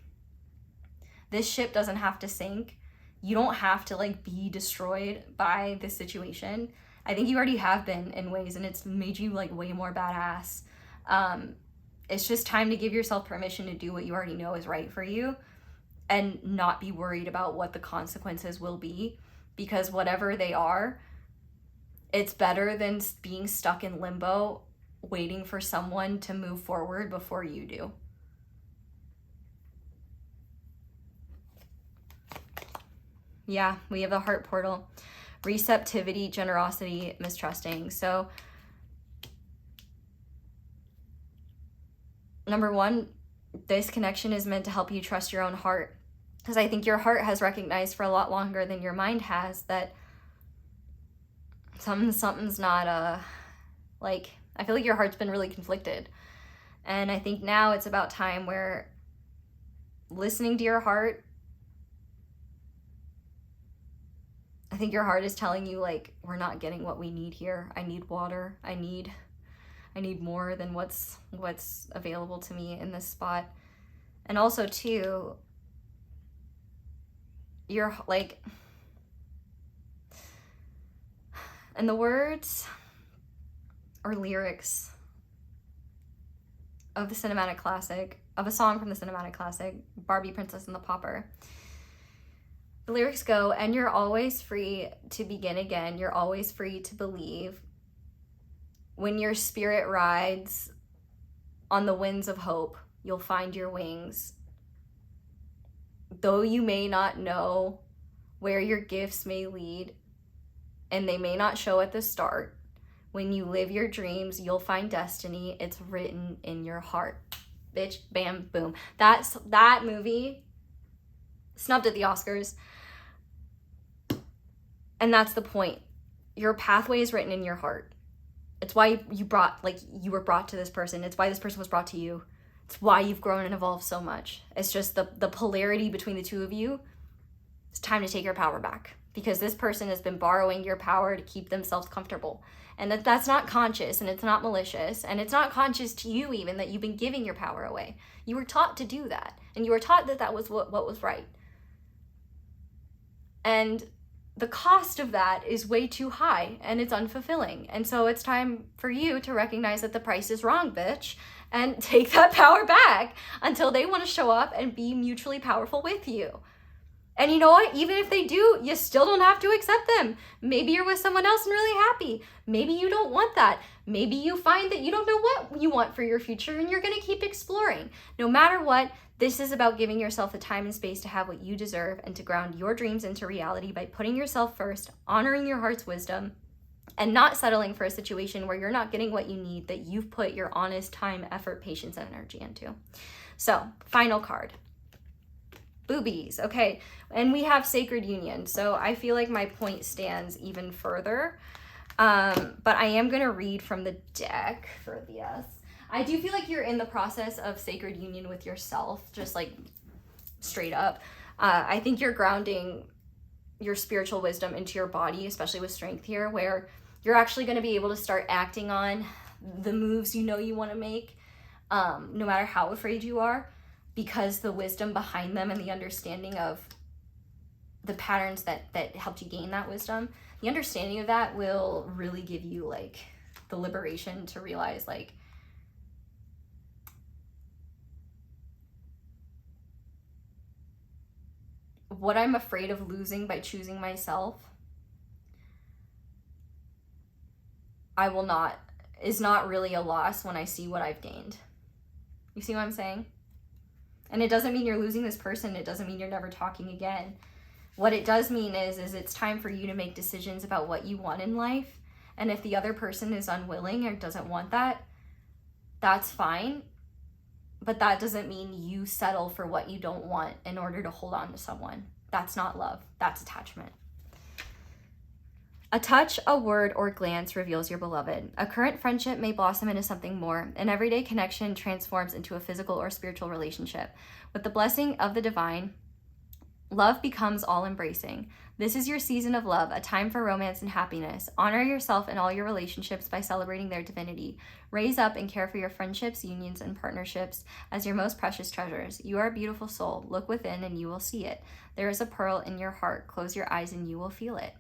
A: this ship doesn't have to sink. You don't have to like be destroyed by this situation. I think you already have been in ways, and it's made you like way more badass. It's just time to give yourself permission to do what you already know is right for you and not be worried about what the consequences will be, because whatever they are, it's better than being stuck in limbo waiting for someone to move forward before you do. Yeah, we have the heart portal, receptivity, generosity, mistrusting. So number one, this connection is meant to help you trust your own heart, because I think your heart has recognized for a lot longer than your mind has that something's not like, I feel like your heart's been really conflicted. And I think now it's about time where listening to your heart, I think your heart is telling you like, we're not getting what we need here. I need water. I need more than what's available to me in this spot. And also too, you're like, and the words or lyrics of the cinematic classic, of a song from the cinematic classic, Barbie, Princess and the Pauper. The lyrics go, and you're always free to begin again. You're always free to believe. When your spirit rides on the winds of hope, you'll find your wings. Though you may not know where your gifts may lead, and they may not show at the start, when you live your dreams, you'll find destiny. It's written in your heart. Bitch, bam, boom. That movie snubbed at the Oscars. And that's the point. Your pathway is written in your heart. It's why you were brought to this person. It's why this person was brought to you. It's why you've grown and evolved so much. It's just the polarity between the two of you. It's time to take your power back, because this person has been borrowing your power to keep themselves comfortable. And that's not conscious, and it's not malicious, and it's not conscious to you even that you've been giving your power away. You were taught to do that, and you were taught that was what was right. And the cost of that is way too high and it's unfulfilling. And so it's time for you to recognize that the price is wrong, bitch, and take that power back until they want to show up and be mutually powerful with you. And you know what? Even if they do, you still don't have to accept them. Maybe you're with someone else and really happy. Maybe you don't want that. Maybe you find that you don't know what you want for your future and you're going to keep exploring. No matter what, this is about giving yourself the time and space to have what you deserve and to ground your dreams into reality by putting yourself first, honoring your heart's wisdom, and not settling for a situation where you're not getting what you need that you've put your honest time, effort, patience, and energy into. So, final card. Boobies. Okay, and we have sacred union, so I feel like my point stands even further, but I am going to read from the deck for this. I do feel like you're in the process of sacred union with yourself, just like straight up. I think you're grounding your spiritual wisdom into your body, especially with strength here, where you're actually going to be able to start acting on the moves you know you want to make, no matter how afraid you are, because the wisdom behind them and the understanding of the patterns that helped you gain that wisdom, the understanding of that will really give you like the liberation to realize like, what I'm afraid of losing by choosing myself, is not really a loss when I see what I've gained. You see what I'm saying? And it doesn't mean you're losing this person. It doesn't mean you're never talking again. What it does mean is it's time for you to make decisions about what you want in life. And if the other person is unwilling or doesn't want that, that's fine. But that doesn't mean you settle for what you don't want in order to hold on to someone. That's not love. That's attachment. A touch, a word, or glance reveals your beloved. A current friendship may blossom into something more. An everyday connection transforms into a physical or spiritual relationship. With the blessing of the divine, love becomes all-embracing. This is your season of love, a time for romance and happiness. Honor yourself in all your relationships by celebrating their divinity. Raise up and care for your friendships, unions, and partnerships as your most precious treasures. You are a beautiful soul. Look within and you will see it. There is a pearl in your heart. Close your eyes and you will feel it.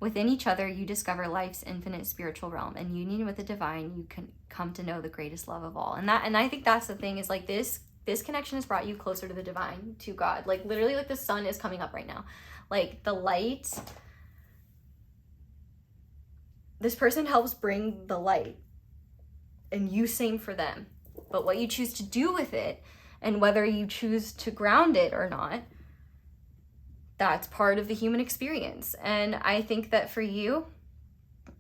A: Within each other, you discover life's infinite spiritual realm. In union with the divine, you can come to know the greatest love of all. And I think that's the thing, is like this connection has brought you closer to the divine, to God. Like literally, like the sun is coming up right now. Like the light, this person helps bring the light, and you same for them. But what you choose to do with it, and whether you choose to ground it or not, that's part of the human experience. And I think that for you,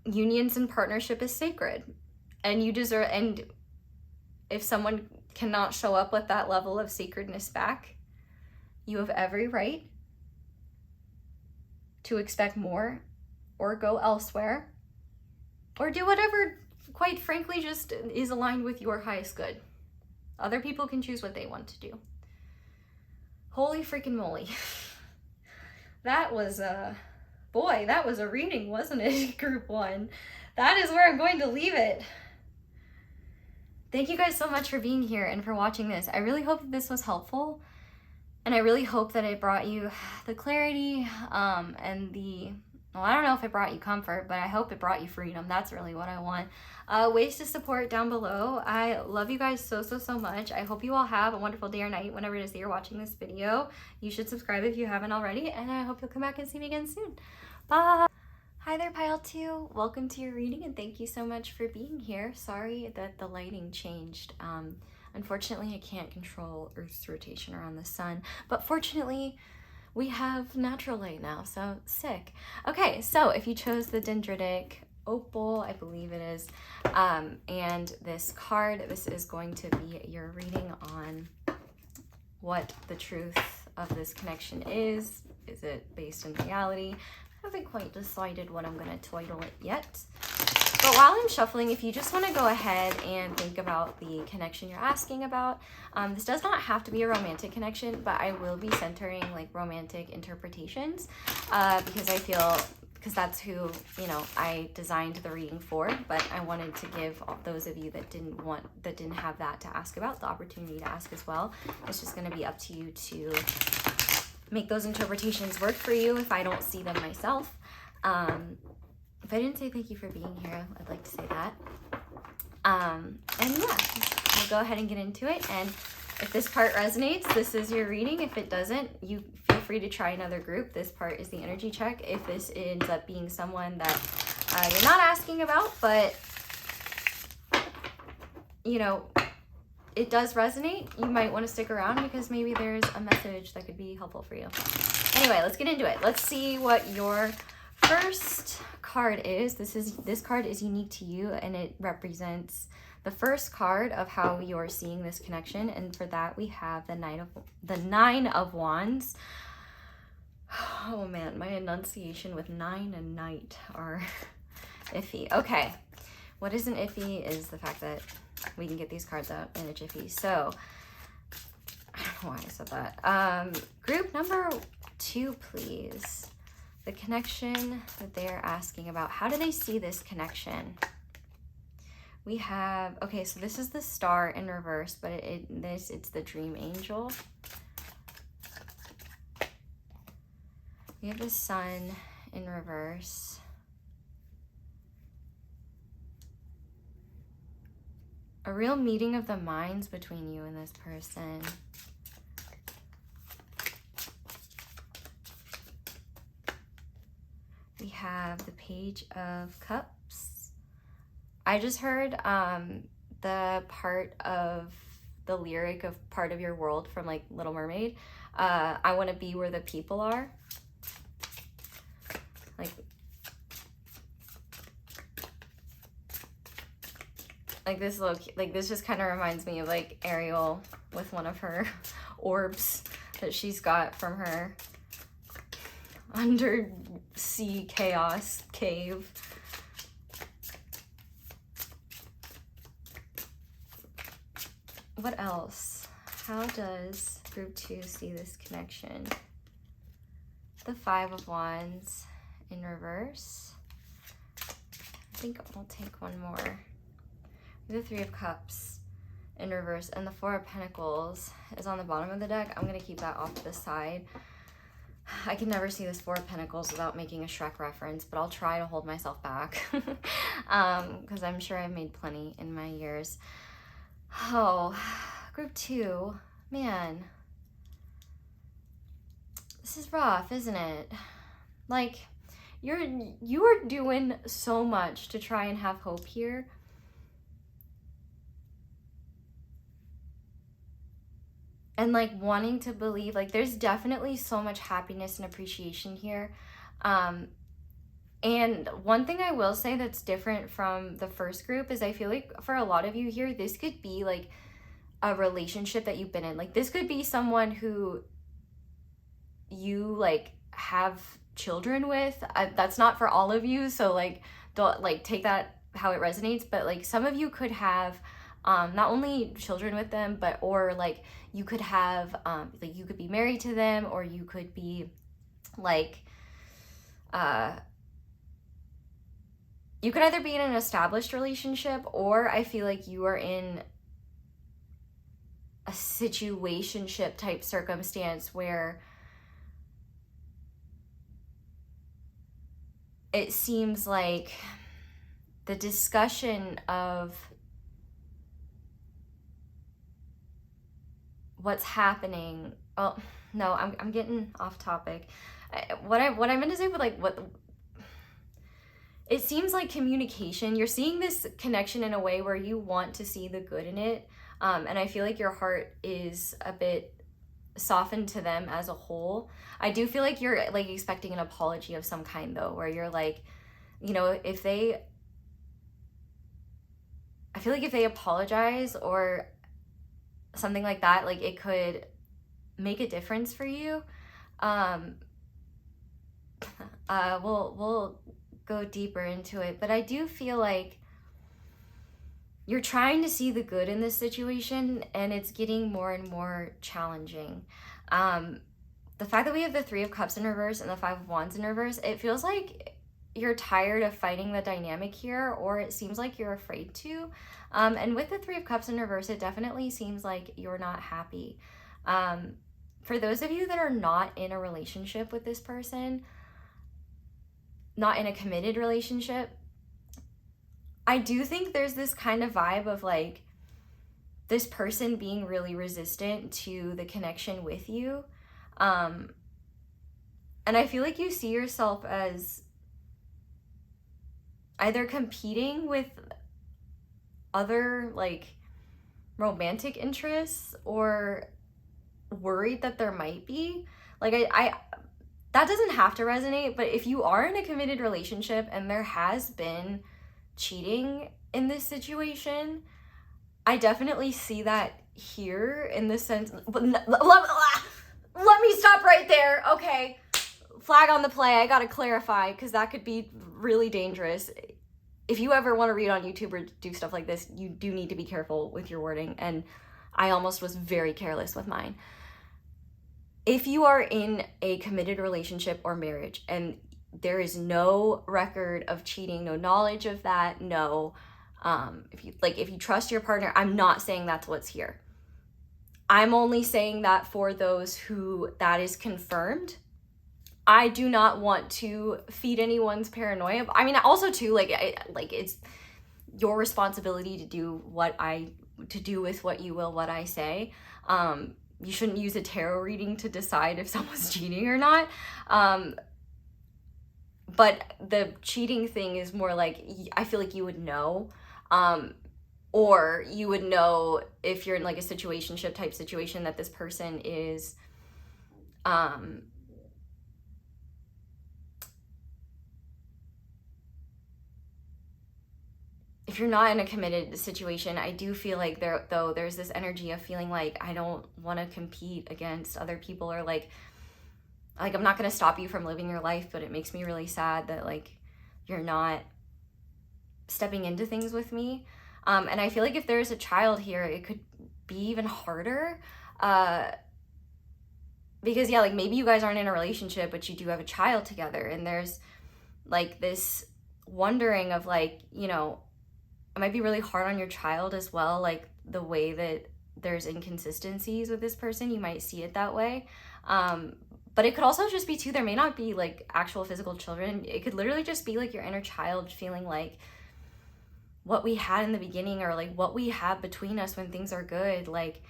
A: unions and partnership is sacred, and you deserve, and if someone cannot show up with that level of sacredness back, you have every right to expect more, or go elsewhere, or do whatever, quite frankly, just is aligned with your highest good. Other people can choose what they want to do. Holy freaking moly. That was a reading, wasn't it, group one? That is where I'm going to leave it. Thank you guys so much for being here and for watching this. I really hope that this was helpful, and I really hope that it brought you the clarity and the, well, I don't know if it brought you comfort, but I hope it brought you freedom. That's really what I want. Ways to support down below. I love you guys so much. I hope you all have a wonderful day or night whenever it is that you're watching this video. You should subscribe if you haven't already, and I hope you'll come back and see me again soon. Bye. Hi there, Pile 2. Welcome to your reading, and thank you so much for being here. Sorry that the lighting changed. Unfortunately, I can't control Earth's rotation around the sun, but fortunately, we have natural light now, so sick. Okay, so if you chose the Dendritic Opal, I believe it is, and this card, this is going to be your reading on what the truth of this connection is. Is it based in reality? I haven't quite decided what I'm going to title it yet. But while I'm shuffling, if you just want to go ahead and think about the connection you're asking about, this does not have to be a romantic connection, but I will be centering like romantic interpretations because that's who, you know, I designed the reading for. But I wanted to give all those of you that didn't have that to ask about the opportunity to ask as well. It's just going to be up to you to make those interpretations work for you if I don't see them myself. If I didn't say thank you for being here, I'd like to say that. And yeah, we'll go ahead and get into it. And if this part resonates, this is your reading. If it doesn't, you feel free to try another group. This part is the energy check. If this ends up being someone that you're not asking about, but you know, it does resonate, you might want to stick around because maybe there's a message that could be helpful for you. Anyway, let's get into it. Let's see what your first card is. This card is unique to you, and it represents the first card of how you're seeing this connection. And for that, we have the Nine of Wands. Oh man, my enunciation with 9 and Knight are iffy. Okay, what is an iffy is the fact that we can get these cards out in a jiffy. So I don't know why I said that. Group number 2, please. The connection that they're asking about. How do they see this connection? We have, okay, so this is the Star in reverse, but it's the Dream Angel. We have the Sun in reverse. A real meeting of the minds between you and this person. We have the Page of Cups. I just heard the part of the lyric of Part of Your World from like Little Mermaid. I want to be where the people are. Like this this just kind of reminds me of like Ariel with one of her orbs that she's got from her undersea chaos cave. What else? How does group 2 see this connection? The 5 of Wands in reverse. I think I'll take one more. The 3 of Cups in reverse, and the 4 of Pentacles is on the bottom of the deck. I'm going to keep that off to the side. I can never see this 4 of Pentacles without making a Shrek reference, but I'll try to hold myself back because I'm sure I've made plenty in my years. Oh, group 2, man. This is rough, isn't it? Like, you are doing so much to try and have hope here. And like wanting to believe, like there's definitely so much happiness and appreciation here. And one thing I will say that's different from the first group is I feel like for a lot of you here, this could be like a relationship that you've been in. Like this could be someone who you like have children with. That's not for all of you, so like don't like take that how it resonates, but like some of you could have not only children with them, but or like you could have like you could be married to them, or you could be like you could either be in an established relationship, or I feel like you are in a situationship type circumstance where it seems like the discussion of what's happening. Oh no, I'm getting off topic. What I meant to say with like what it seems like communication. You're seeing this connection in a way where you want to see the good in it, and I feel like your heart is a bit softened to them as a whole. I do feel like you're like expecting an apology of some kind though, where you're like, you know, I feel like if they apologize or something like that, like it could make a difference for you. We'll go deeper into it, but I do feel like you're trying to see the good in this situation, and it's getting more and more challenging. The fact that we have the 3 of Cups in reverse and the 5 of Wands in reverse, it feels like you're tired of fighting the dynamic here, or it seems like you're afraid to. And with the 3 of Cups in reverse, it definitely seems like you're not happy. For those of you that are not in a relationship with this person, not in a committed relationship, I do think there's this kind of vibe of like this person being really resistant to the connection with you. And I feel like you see yourself as either competing with other like romantic interests or worried that there might be. Like I that doesn't have to resonate, but if you are in a committed relationship and there has been cheating in this situation, I definitely see that here in the sense, but let me stop right there. Okay, flag on the play. I gotta clarify because that could be really dangerous. If you ever want to read on YouTube or do stuff like this, you do need to be careful with your wording, and I almost was very careless with mine. If you are in a committed relationship or marriage and there is no record of cheating, no knowledge of that, no, if you trust your partner, I'm not saying that's what's here. I'm only saying that for those who that is confirmed. I do not want to feed anyone's paranoia. I mean, also too, it's your responsibility to do with what you will, what I say. You shouldn't use a tarot reading to decide if someone's cheating or not. But the cheating thing is more like, I feel like you would know. Or you would know if you're in like a situationship type situation that this person is, if you're not in a committed situation, I do feel like there's this energy of feeling like I don't want to compete against other people, or like I'm not going to stop you from living your life, but it makes me really sad that like you're not stepping into things with me. And I feel like if there's a child here, it could be even harder. Because yeah, like maybe you guys aren't in a relationship, but you do have a child together, and there's like this wondering of like, you know, it might be really hard on your child as well, like the way that there's inconsistencies with this person, you might see it that way. But it could also just be too, there may not be like actual physical children. It could literally just be like your inner child feeling like what we had in the beginning, or like what we have between us when things are good, like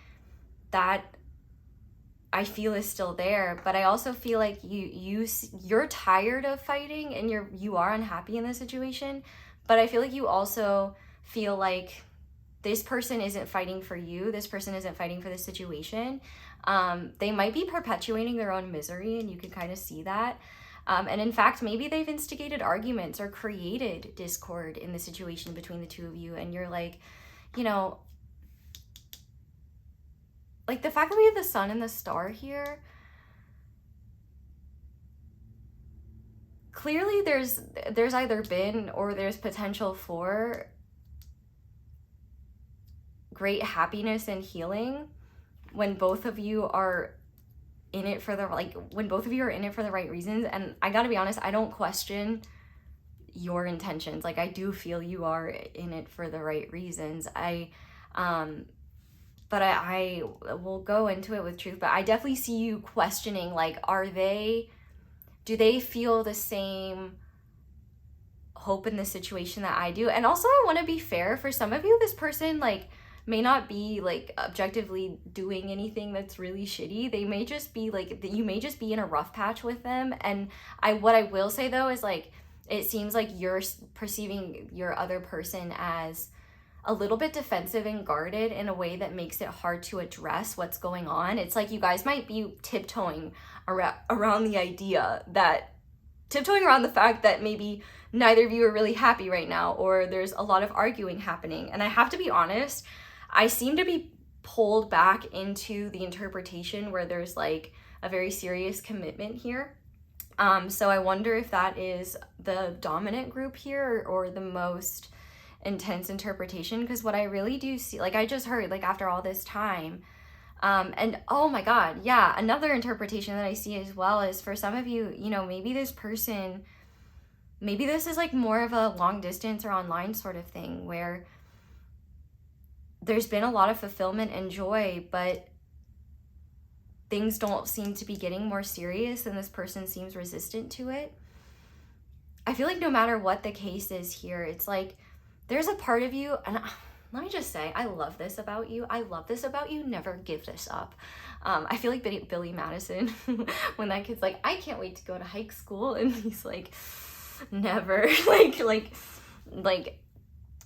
A: that I feel is still there. But I also feel like you're tired of fighting, and you are unhappy in this situation. But I feel like you also feel like this person isn't fighting for you. This person isn't fighting for the situation. They might be perpetuating their own misery, and you can kind of see that. And in fact, maybe they've instigated arguments or created discord in the situation between the two of you. And you're like, you know, like the fact that we have the sun and the star here, clearly there's either been or there's potential for great happiness and healing when both of you are in it for the right reasons. And I gotta be honest, I don't question your intentions. Like I do feel you are in it for the right reasons. But I will go into it with truth, but I definitely see you questioning, like, do they feel the same hope in this situation that I do? And also I want to be fair, for some of you, this person like may not be like objectively doing anything that's really shitty. They may just be like, you may just be in a rough patch with them. And what I will say though is like, it seems like you're perceiving your other person as a little bit defensive and guarded in a way that makes it hard to address what's going on. It's like you guys might be tiptoeing around the fact that maybe neither of you are really happy right now, or there's a lot of arguing happening. And I have to be honest, I seem to be pulled back into the interpretation where there's like a very serious commitment here. So I wonder if that is the dominant group here, or the most intense interpretation, because what I really do see, like I just heard, like after all this time, and oh my god, yeah, another interpretation that I see as well is for some of you, you know, maybe this is like more of a long distance or online sort of thing, where there's been a lot of fulfillment and joy, but things don't seem to be getting more serious, and this person seems resistant to it. I feel like no matter what the case is here, it's like there's a part of you, and let me just say, I love this about you. I love this about you. Never give this up. I feel like Billy Madison, when that kid's like, I can't wait to go to hike school, and he's like, never, like,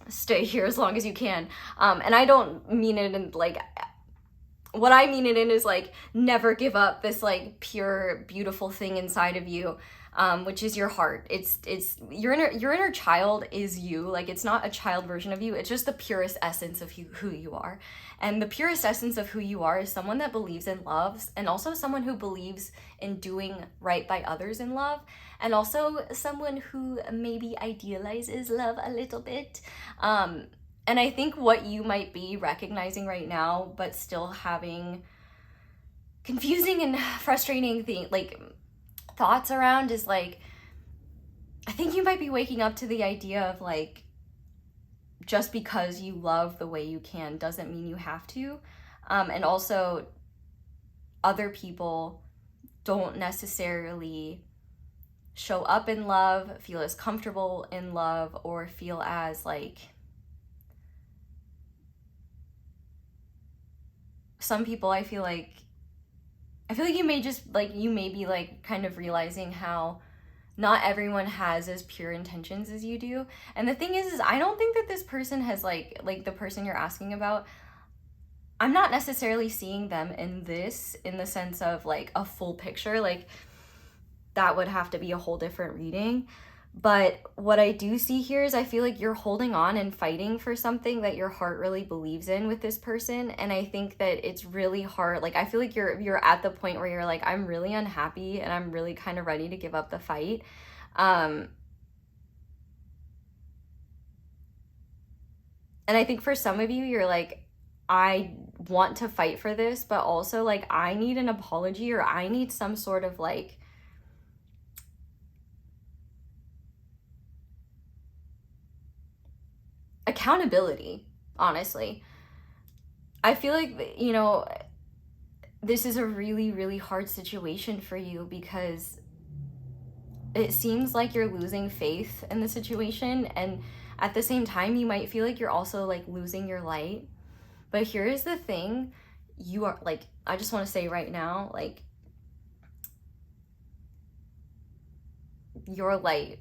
A: stay here as long as you can. And I don't mean it in like, what I mean it in is like, never give up this like pure, beautiful thing inside of you. Which is your heart. It's your inner child is you. Like, it's not a child version of you. It's just the purest essence of who you are. And the purest essence of who you are is someone that believes in love, and also someone who believes in doing right by others in love, and also someone who maybe idealizes love a little bit. And I think what you might be recognizing right now, but still having confusing and frustrating thoughts around, is like, I think you might be waking up to the idea of like, just because you love the way you can doesn't mean you have to. And also, other people don't necessarily show up in love, feel as comfortable in love, or feel as like, some people, I feel like you may just like, you may be like kind of realizing how not everyone has as pure intentions as you do. And the thing is I don't think that this person has like the person you're asking about, I'm not necessarily seeing them in the sense of like a full picture. Like, that would have to be a whole different reading. But what I do see here is I feel like you're holding on and fighting for something that your heart really believes in with this person. And I think that it's really hard. Like, I feel like you're at the point where you're like, I'm really unhappy and I'm really kind of ready to give up the fight. And I think for some of you, you're like, I want to fight for this, but also like, I need an apology, or I need some sort of like accountability, honestly. I feel like, you know, this is a really, really hard situation for you, because it seems like you're losing faith in the situation, and at the same time, you might feel like you're also like losing your light. But here is the thing, you are like, I just want to say right now, like, your light,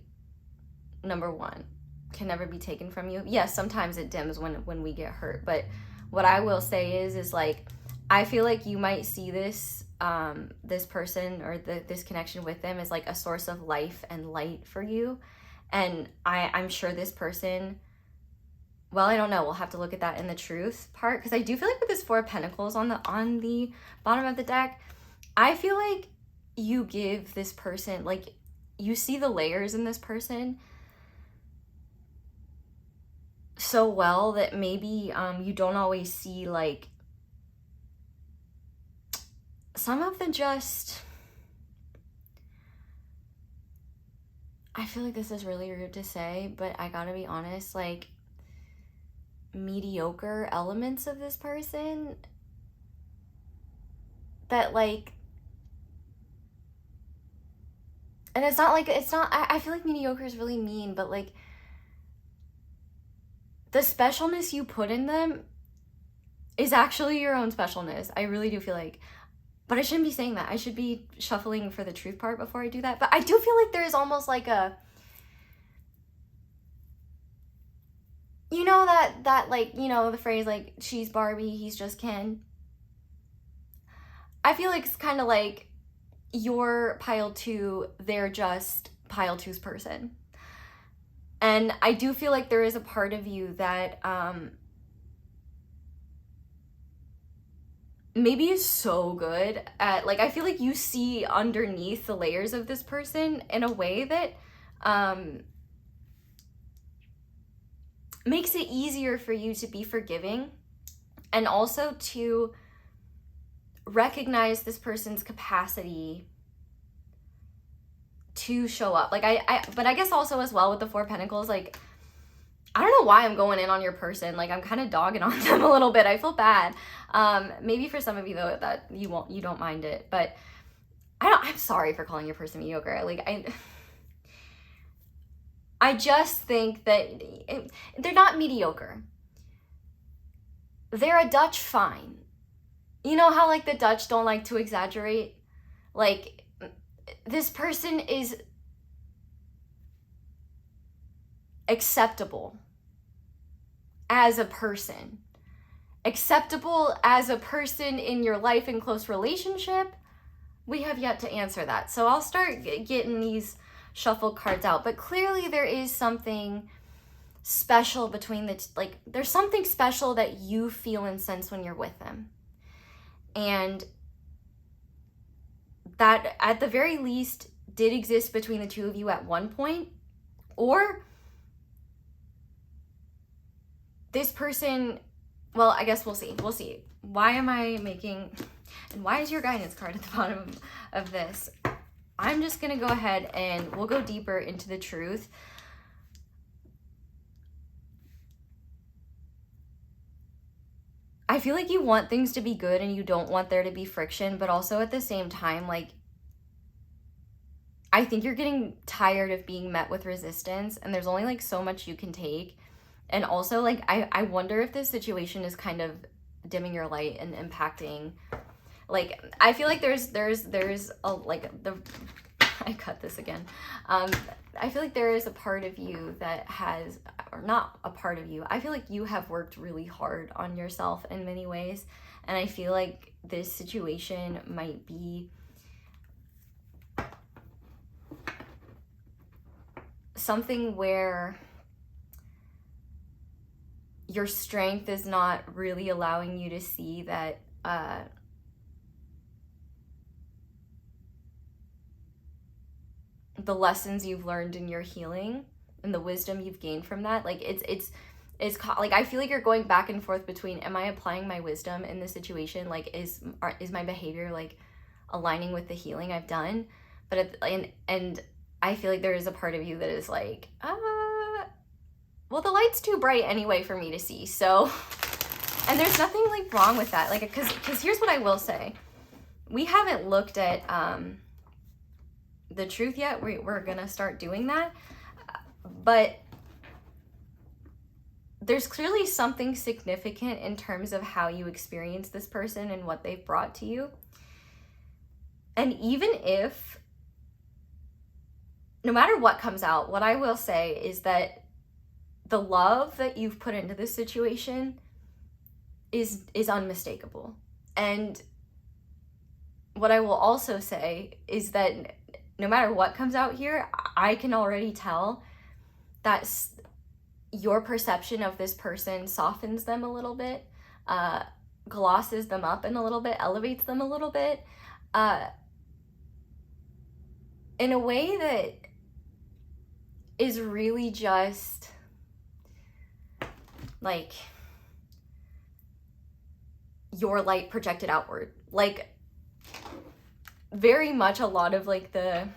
A: number one, can never be taken from you. Yes, sometimes it dims when we get hurt, but what I will say is like, I feel like you might see this this person, or this connection with them, as like a source of life and light for you. And I'm sure this person, well, I don't know, we'll have to look at that in the truth part, because I do feel like with this Four of Pentacles on the bottom of the deck, I feel like you give this person, like, you see the layers in this person so well that maybe you don't always see like some of the just, I feel like this is really rude to say, but I gotta be honest, like, mediocre elements of this person that like, and it's not like, it's not, I feel like mediocre is really mean, but like, the specialness you put in them is actually your own specialness. I really do feel like, but I shouldn't be saying that. I should be shuffling for the truth part before I do that. But I do feel like there is almost like a, you know, that like, you know, the phrase like, she's Barbie, he's just Ken. I feel like it's kind of like, you're pile two, they're just pile two's person. And I do feel like there is a part of you that maybe is so good at, like, I feel like you see underneath the layers of this person in a way that makes it easier for you to be forgiving, and also to recognize this person's capacity to show up. Like, but I guess also as well with the Four of Pentacles, like, I don't know why I'm going in on your person. Like, I'm kind of dogging on them a little bit. I feel bad. Maybe for some of you though, that you don't mind it, but I'm sorry for calling your person mediocre. Like, I just think that they're not mediocre. They're a Dutch fine. You know how like the Dutch don't like to exaggerate? Like, this person is acceptable as a person. Acceptable as a person in your life and close relationship? We have yet to answer that. So I'll start getting these shuffle cards out. But clearly there is something special between like, there's something special that you feel and sense when you're with them. And that at the very least did exist between the two of you at one point, or this person, well, I guess we'll see. Why am I making, and why is your guidance card at the bottom of this? I'm just gonna go ahead and we'll go deeper into the truth. I feel like you want things to be good and you don't want there to be friction, but also at the same time, like, I think you're getting tired of being met with resistance, and there's only like so much you can take. And also, like, I wonder if this situation is kind of dimming your light and impacting, like, I feel like there's a, like, the, I cut this again. I feel like there is a part of you that has, or not a part of you, I feel like you have worked really hard on yourself in many ways. And I feel like this situation might be something where your strength is not really allowing you to see that the lessons you've learned in your healing and the wisdom you've gained from that, like, it's like, I feel like you're going back and forth between, am I applying my wisdom in this situation? Like, is my behavior like aligning with the healing I've done? But and I feel like there is a part of you that is like, well, the light's too bright anyway for me to see. So, and there's nothing like wrong with that. Like, because here's what I will say. We haven't looked at the truth yet. We're gonna start doing that. But there's clearly something significant in terms of how you experience this person and what they've brought to you. And even if, no matter what comes out, what I will say is that the love that you've put into this situation is unmistakable. And what I will also say is that no matter what comes out here, I can already tell that your perception of this person softens them a little bit, glosses them up in a little bit, elevates them a little bit, in a way that is really just like your light projected outward. Like, very much a lot of like the,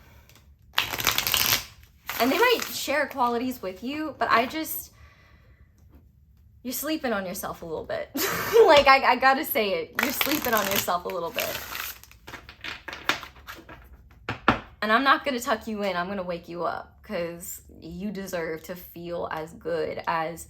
A: and they might share qualities with you, but you're sleeping on yourself a little bit. Like, I gotta say it, you're sleeping on yourself a little bit. And I'm not gonna tuck you in, I'm gonna wake you up, because you deserve to feel as good as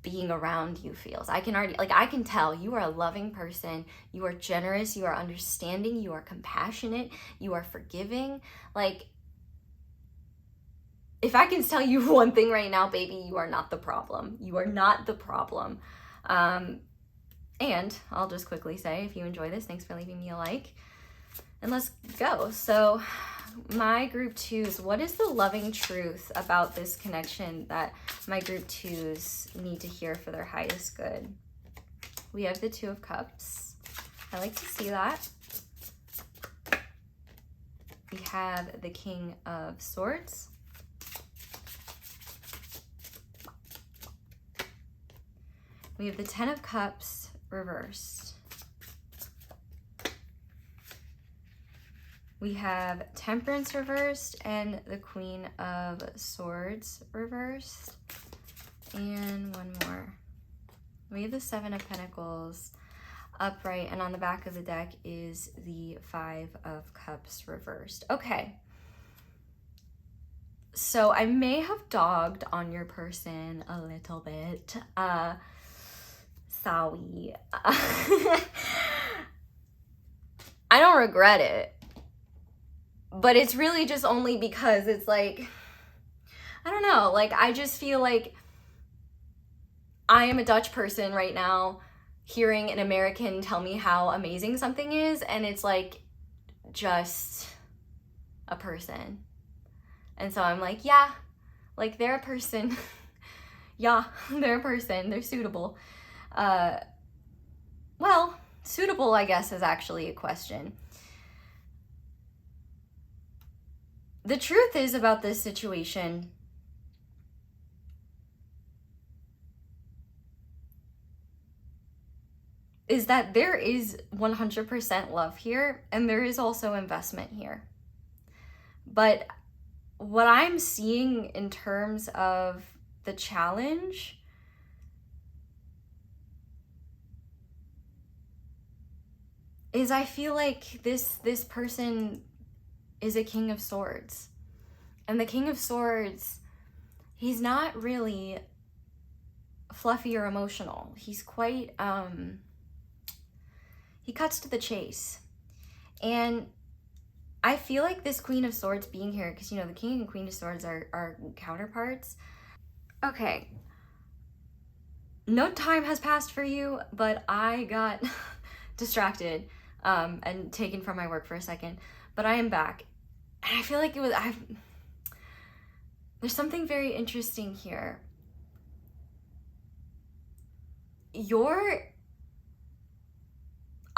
A: being around you feels. I can tell you are a loving person, you are generous, you are understanding, you are compassionate, you are forgiving. Like, if I can tell you one thing right now, baby, you are not the problem. You are not the problem. And I'll just quickly say, if you enjoy this, thanks for leaving me a like. And let's go. So, my group twos, what is the loving truth about this connection that my group twos need to hear for their highest good? We have the Two of Cups. I like to see that. We have the King of Swords. We have the Ten of Cups reversed. We have Temperance reversed and the Queen of Swords reversed. And one more. We have the Seven of Pentacles upright, and on the back of the deck is the Five of Cups reversed. Okay. So I may have dogged on your person a little bit. Sorry. I don't regret it. But it's really just only because it's like, I don't know, like I just feel like I am a Dutch person right now hearing an American tell me how amazing something is, and it's like just a person. And so I'm like, yeah, like they're a person. Yeah, they're a person. They're suitable. Well, suitable, I guess, is actually a question. The truth is about this situation is that there is 100% love here, and there is also investment here. But what I'm seeing in terms of the challenge is I feel like this person is a King of Swords. And the King of Swords, he's not really fluffy or emotional. He's quite, he cuts to the chase. And I feel like this Queen of Swords being here, because, you know, the King and Queen of Swords are counterparts. Okay. No time has passed for you, but I got distracted and taken from my work for a second. But I am back. And I feel like there's something very interesting here.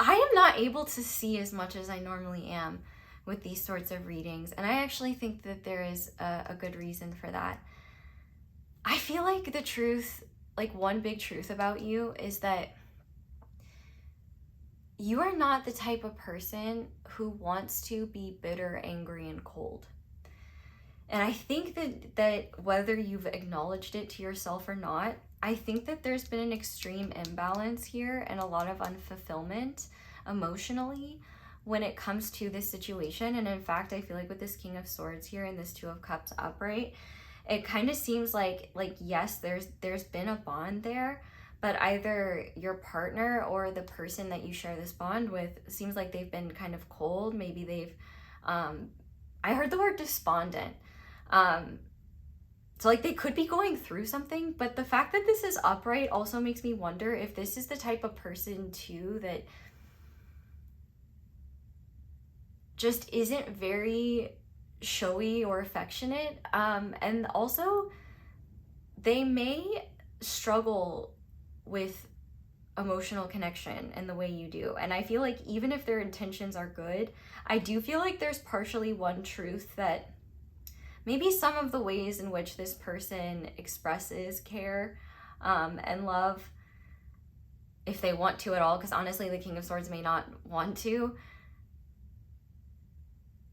A: I am not able to see as much as I normally am with these sorts of readings, and I actually think that there is a good reason for that. I feel like the truth, like one big truth about you, is that you are not the type of person who wants to be bitter, angry, and cold. And I think that whether you've acknowledged it to yourself or not, I think that there's been an extreme imbalance here and a lot of unfulfillment emotionally when it comes to this situation. And in fact, I feel like with this King of Swords here and this Two of Cups upright, it kind of seems like yes, there's been a bond there, but either your partner or the person that you share this bond with seems like they've been kind of cold. Maybe they've I heard the word despondent. So like they could be going through something, but the fact that this is upright also makes me wonder if this is the type of person too that just isn't very showy or affectionate. And also they may struggle with emotional connection in the way you do. And I feel like even if their intentions are good, I do feel like there's partially one truth that maybe some of the ways in which this person expresses care and love, if they want to at all, because honestly, the King of Swords may not want to,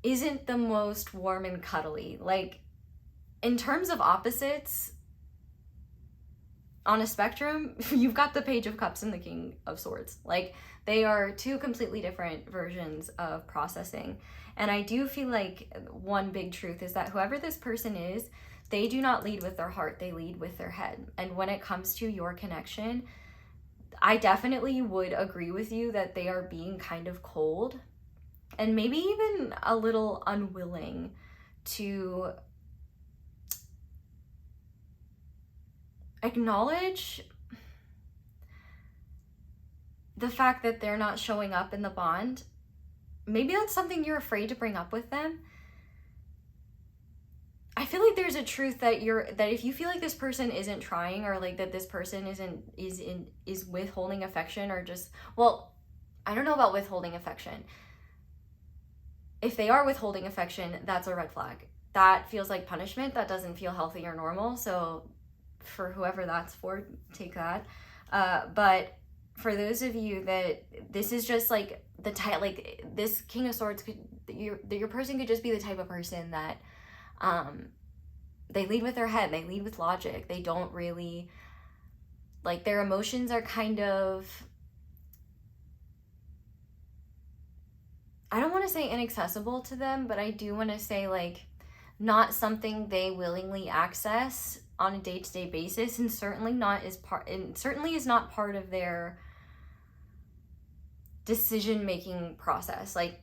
A: isn't the most warm and cuddly. Like, in terms of opposites, on a spectrum, you've got the Page of Cups and the King of Swords. Like, they are two completely different versions of processing. And I do feel like one big truth is that whoever this person is, they do not lead with their heart, they lead with their head. And when it comes to your connection, I definitely would agree with you that they are being kind of cold and maybe even a little unwilling to acknowledge the fact that they're not showing up in the bond. Maybe that's something you're afraid to bring up with them. I feel like there's a truth that if you feel like this person isn't trying, or like that this person is withholding affection, or just, well, I don't know about withholding affection. If they are withholding affection, that's a red flag. That feels like punishment. That doesn't feel healthy or normal. So for whoever that's for, take that. But for those of you that this is just like the type, like this King of Swords, your person could just be the type of person that they lead with their head, they lead with logic, they don't really, like, their emotions are kind of, I don't want to say inaccessible to them, but I do want to say like not something they willingly access on a day-to-day basis, and certainly is not part of their decision-making process. Like,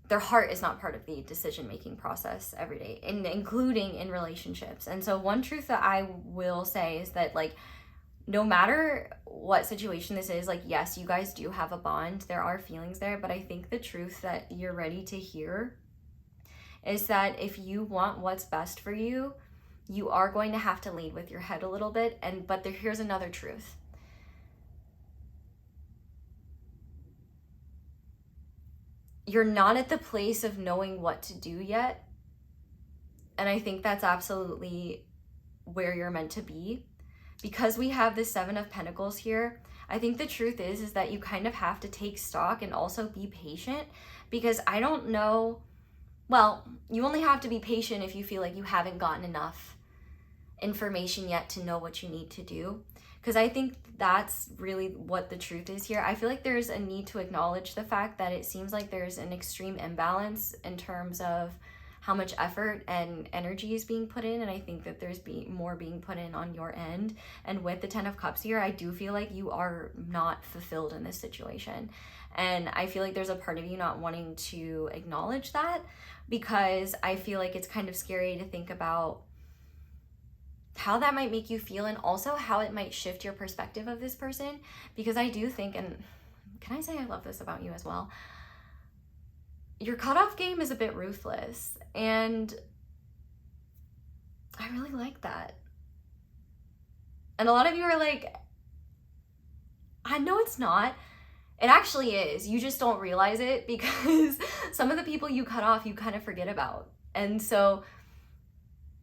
A: their heart is not part of the decision-making process every day, including in relationships. And so one truth that I will say is that, like, no matter what situation this is, like, yes, you guys do have a bond, there are feelings there, but I think the truth that you're ready to hear is that if you want what's best for you, you are going to have to lead with your head a little bit. But here's another truth. You're not at the place of knowing what to do yet. And I think that's absolutely where you're meant to be. Because we have the Seven of Pentacles here, I think the truth is that you kind of have to take stock and also be patient, because I don't know, well, you only have to be patient if you feel like you haven't gotten enough information yet to know what you need to do. Because I think that's really what the truth is here. I feel like there's a need to acknowledge the fact that it seems like there's an extreme imbalance in terms of how much effort and energy is being put in, and I think that there's more being put in on your end. And with the Ten of Cups here, I do feel like you are not fulfilled in this situation, and I feel like there's a part of you not wanting to acknowledge that, because I feel like it's kind of scary to think about how that might make you feel, and also how it might shift your perspective of this person. Because I do think, and can I say I love this about you as well, your cutoff game is a bit ruthless, and I really like that. And a lot of you are like, I know it's not. It actually is. You just don't realize it, because some of the people you cut off, you kind of forget about. And so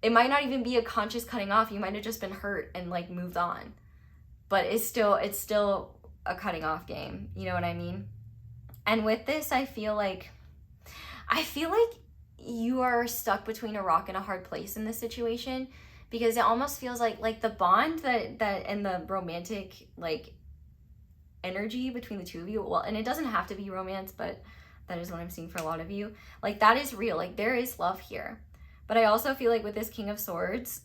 A: it might not even be a conscious cutting off. You might have just been hurt and, like, moved on. But it's still a cutting off game. You know what I mean? And with this, I feel like you are stuck between a rock and a hard place in this situation, because it almost feels like the bond that and the romantic, like, energy between the two of you, well, and it doesn't have to be romance, but that is what I'm seeing for a lot of you, like, that is real. Like, there is love here. But I also feel like with this King of Swords,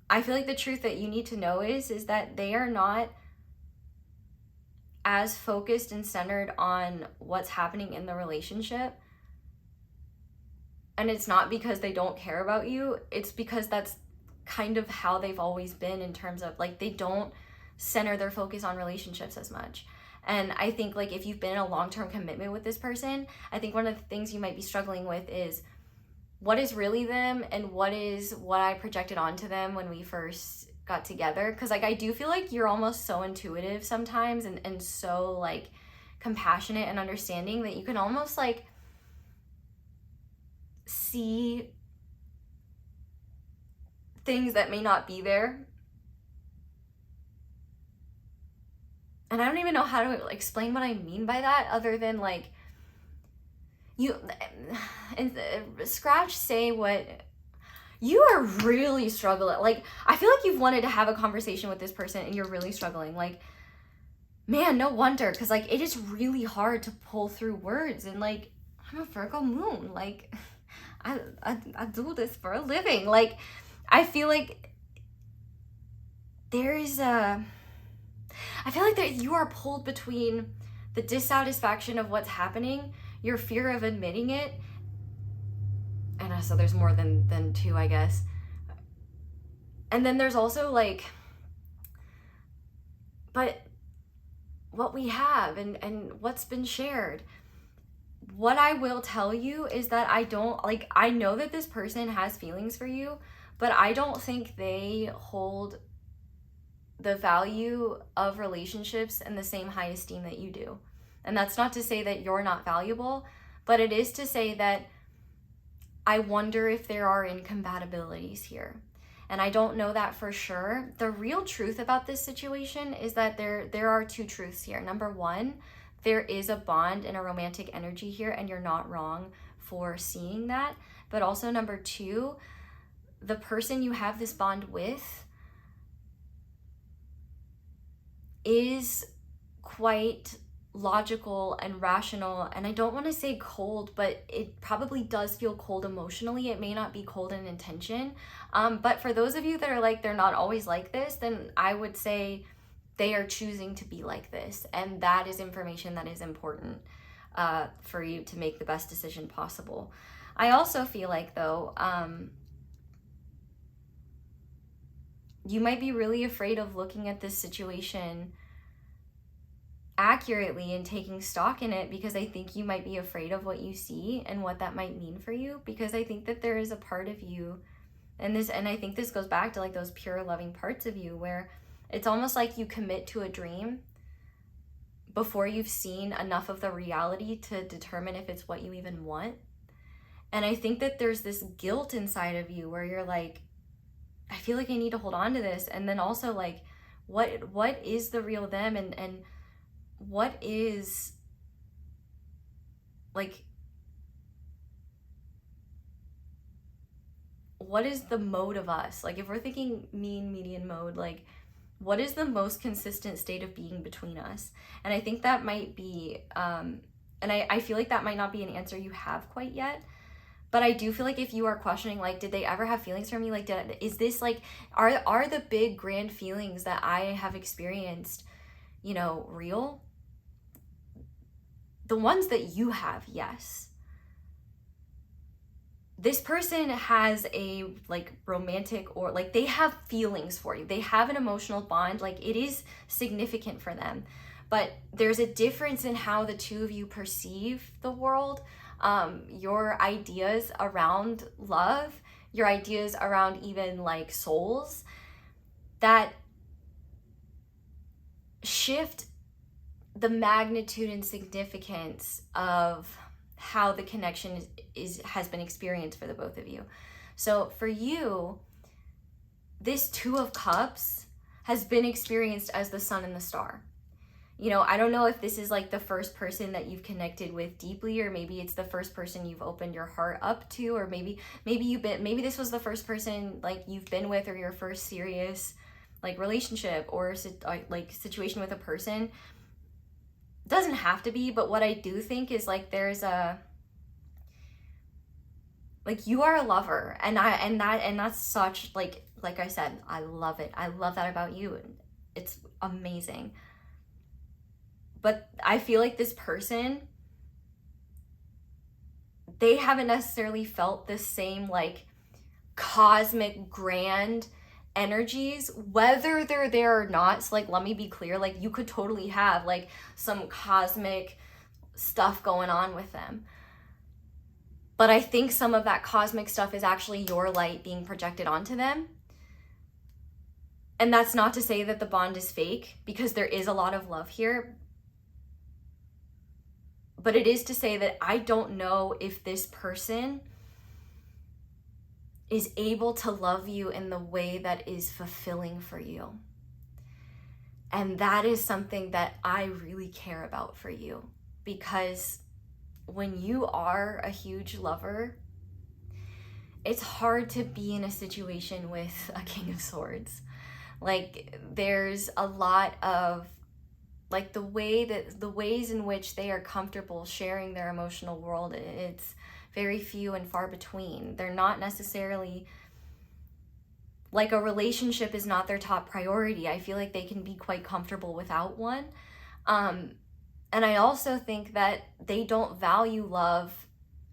A: I feel like the truth that you need to know is that they are not as focused and centered on what's happening in the relationship. And it's not because they don't care about you. It's because that's kind of how they've always been, in terms of, like, they don't center their focus on relationships as much. And I think, like, if you've been in a long-term commitment with this person, I think one of the things you might be struggling with is what is really them and what I projected onto them when we first got together. Because, like, I do feel like you're almost so intuitive sometimes, and so, like, compassionate and understanding, that you can almost, like, see things that may not be there. And I don't even know how to explain what I mean by that, other than, like, you and Scratch say what you are really struggling. Like, I feel like you've wanted to have a conversation with this person and you're really struggling. Like, man, no wonder, because, like, it is really hard to pull through words. And, like, I'm a Virgo moon. Like, I do this for a living. Like, I feel like I feel like that you are pulled between the dissatisfaction of what's happening, your fear of admitting it, and so there's more than two, I guess. And then there's also, like, but what we have and what's been shared. What I will tell you is that I know that this person has feelings for you, but I don't think they hold the value of relationships in the same high esteem that you do. And that's not to say that you're not valuable, but it is to say that I wonder if there are incompatibilities here. And I don't know that for sure. The real truth about this situation is that there are two truths here. Number one, there is a bond and a romantic energy here, and you're not wrong for seeing that. But also, number two, the person you have this bond with is quite logical and rational, and I don't want to say cold, but it probably does feel cold emotionally. It may not be cold in intention, but for those of you that are like, they're not always like this, then I would say they are choosing to be like this, and that is information that is important for you to make the best decision possible. I also feel like, though, you might be really afraid of looking at this situation accurately and taking stock in it, because I think you might be afraid of what you see and what that might mean for you, because I think that there is a part of you, and I think this goes back to like those pure loving parts of you, where it's almost like you commit to a dream before you've seen enough of the reality to determine if it's what you even want. And I think that there's this guilt inside of you where you're like, I feel like I need to hold on to this. And then also like, what is the real them, and what is like, what is the mode of us? Like if we're thinking mean median mode, like what is the most consistent state of being between us? And I think that might be, and I feel like that might not be an answer you have quite yet, but I do feel like if you are questioning, like, did they ever have feelings for me? Like, is this like, are the big grand feelings that I have experienced, you know, real? The ones that you have, yes. This person has a like romantic, or like they have feelings for you. They have an emotional bond. Like it is significant for them, but there's a difference in how the two of you perceive the world. Your ideas around love, your ideas around even like souls, that shift the magnitude and significance of how the connection has been experienced for the both of you. So for you, this Two of Cups has been experienced as the sun and the star. You know, I don't know if this is like the first person that you've connected with deeply, or maybe it's the first person you've opened your heart up to, or maybe this was the first person like you've been with, or your first serious like relationship or like situation with a person. Doesn't have to be, but what I do think is like there's a like you are a lover, and that's such like I said, I love it. I love that about you. It's amazing. But I feel like this person, they haven't necessarily felt the same like cosmic grand energies, whether they're there or not. So like, let me be clear, like you could totally have like some cosmic stuff going on with them, but I think some of that cosmic stuff is actually your light being projected onto them. And that's not to say that the bond is fake, because there is a lot of love here, but it is to say that I don't know if this person is able to love you in the way that is fulfilling for you. And that is something that I really care about for you, because when you are a huge lover, it's hard to be in a situation with a King of Swords. Like there's a lot of like the ways in which they are comfortable sharing their emotional world, it's very few and far between. They're not necessarily like, a relationship is not their top priority. I feel like they can be quite comfortable without one. And I also think that they don't value love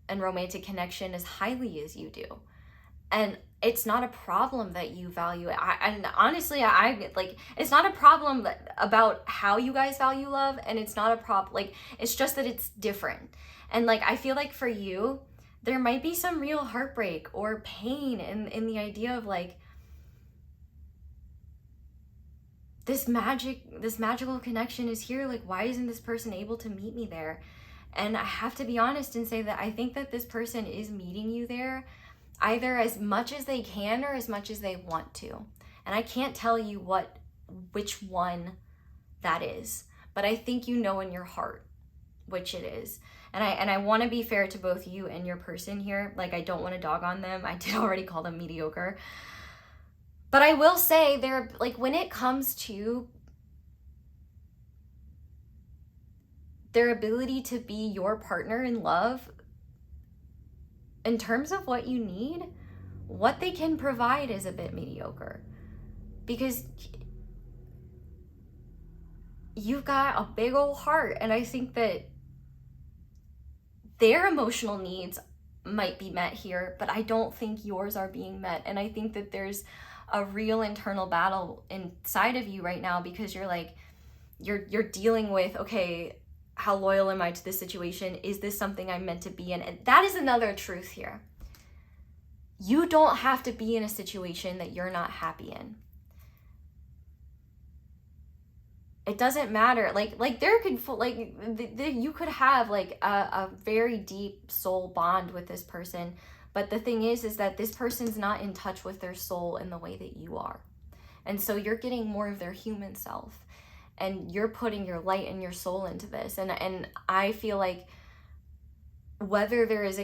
A: and romantic connection as highly as you do. And it's not a problem that you value it. And honestly, I like, it's not a problem about how you guys value love, and it's not a problem, like, it's just that it's different. And like, I feel like for you, there might be some real heartbreak or pain in the idea of like, this magical connection is here. Like, why isn't this person able to meet me there? And I have to be honest and say that I think that this person is meeting you there either as much as they can or as much as they want to. And I can't tell you which one that is, but I think you know in your heart which it is. And I want to be fair to both you and your person here. Like, I don't want to dog on them. I did already call them mediocre. But I will say, they're like, when it comes to their ability to be your partner in love, in terms of what you need, what they can provide is a bit mediocre. Because you've got a big old heart, and I think that their emotional needs might be met here, but I don't think yours are being met. And I think that there's a real internal battle inside of you right now, because you're like, you're dealing with, okay, how loyal am I to this situation? Is this something I'm meant to be in? And that is another truth here. You don't have to be in a situation that you're not happy in. It doesn't matter. Like there could, like, you could have like a very deep soul bond with this person, but the thing is that this person's not in touch with their soul in the way that you are. And so you're getting more of their human self, and you're putting your light and your soul into this. And I feel like whether there is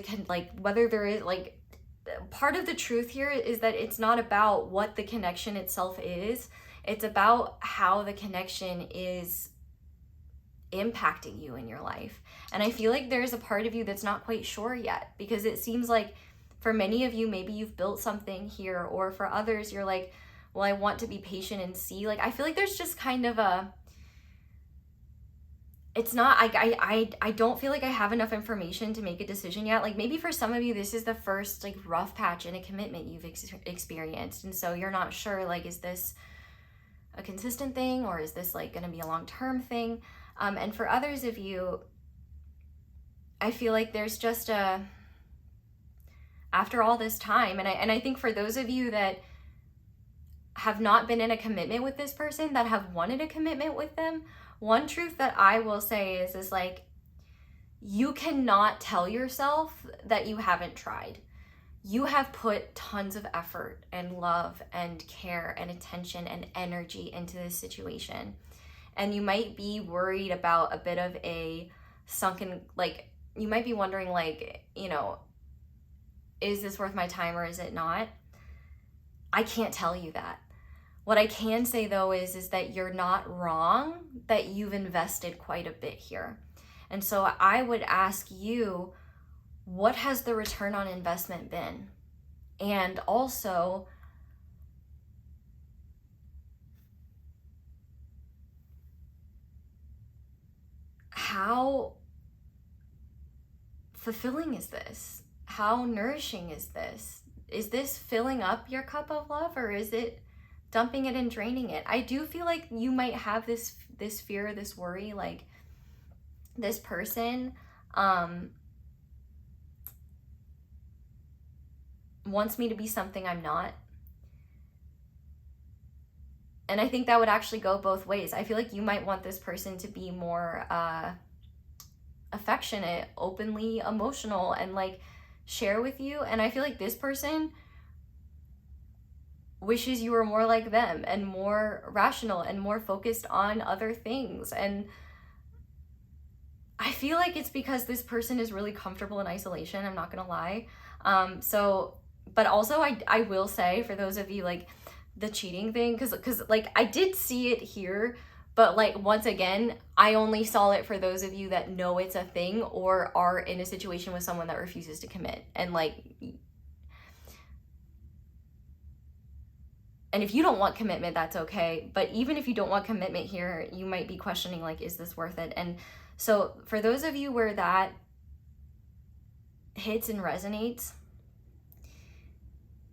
A: part of the truth here is that it's not about what the connection itself is. It's about how the connection is impacting you in your life. And I feel like there's a part of you that's not quite sure yet, because it seems like for many of you, maybe you've built something here, or for others, you're like, well, I want to be patient and see. Like, I feel like there's just kind of it's not, I don't feel like I have enough information to make a decision yet. Like, maybe for some of you, this is the first like rough patch in a commitment you've experienced. And so you're not sure, like, is this a consistent thing, or is this like going to be a long-term thing? And for others of you, I feel like there's just after all this time, and I think for those of you that have not been in a commitment with this person, that have wanted a commitment with them, one truth that I will say is like, you cannot tell yourself that you haven't tried. You have put tons of effort and love and care and attention and energy into this situation. And you might be worried about a bit of a sunken, like, you might be wondering, like, you know, is this worth my time or is it not? I can't tell you that. What I can say though is that you're not wrong, that you've invested quite a bit here. And so I would ask you, what has the return on investment been? And also, how fulfilling is this? How nourishing is this? Is this filling up your cup of love, or is it dumping it and draining it? I do feel like you might have this fear, this worry, like, this person wants me to be something I'm not. And I think that would actually go both ways. I feel like you might want this person to be more affectionate, openly emotional, and like share with you. And I feel like this person wishes you were more like them, and more rational, and more focused on other things. And I feel like it's because this person is really comfortable in isolation, I'm not gonna lie. But also I will say, for those of you, like, the cheating thing, because like, I did see it here, but like, once again, I only saw it for those of you that know it's a thing, or are in a situation with someone that refuses to commit. And like, and if you don't want commitment, that's okay. But even if you don't want commitment here, you might be questioning, like, is this worth it? And so for those of you where that hits and resonates,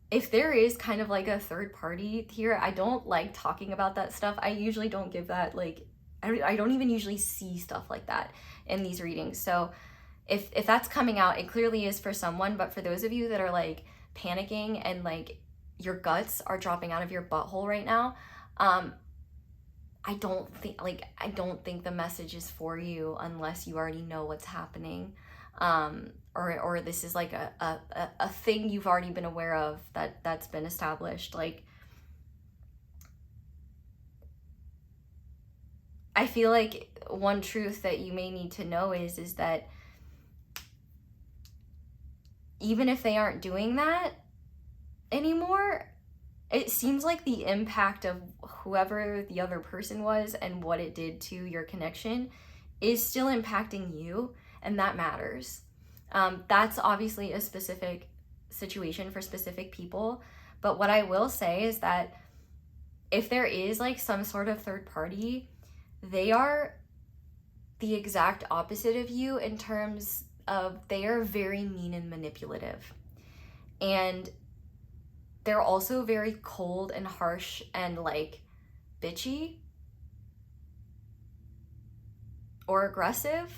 A: if there is kind of like a third party here, I don't like talking about that stuff. I usually don't give that, like, I don't even usually see stuff like that in these readings. So if that's coming out, it clearly is for someone. But for those of you that are like panicking and like your guts are dropping out of your butthole right now, I don't think the message is for you unless you already know what's happening. Or this is like a thing you've already been aware of, that's been established. Like, I feel like one truth that you may need to know is that even if they aren't doing that anymore, it seems like the impact of whoever the other person was and what it did to your connection is still impacting you, and that matters. That's obviously a specific situation for specific people, but what I will say is that if there is like some sort of third party, they are the exact opposite of you in terms of they are very mean and manipulative. And they're also very cold and harsh and like bitchy or aggressive.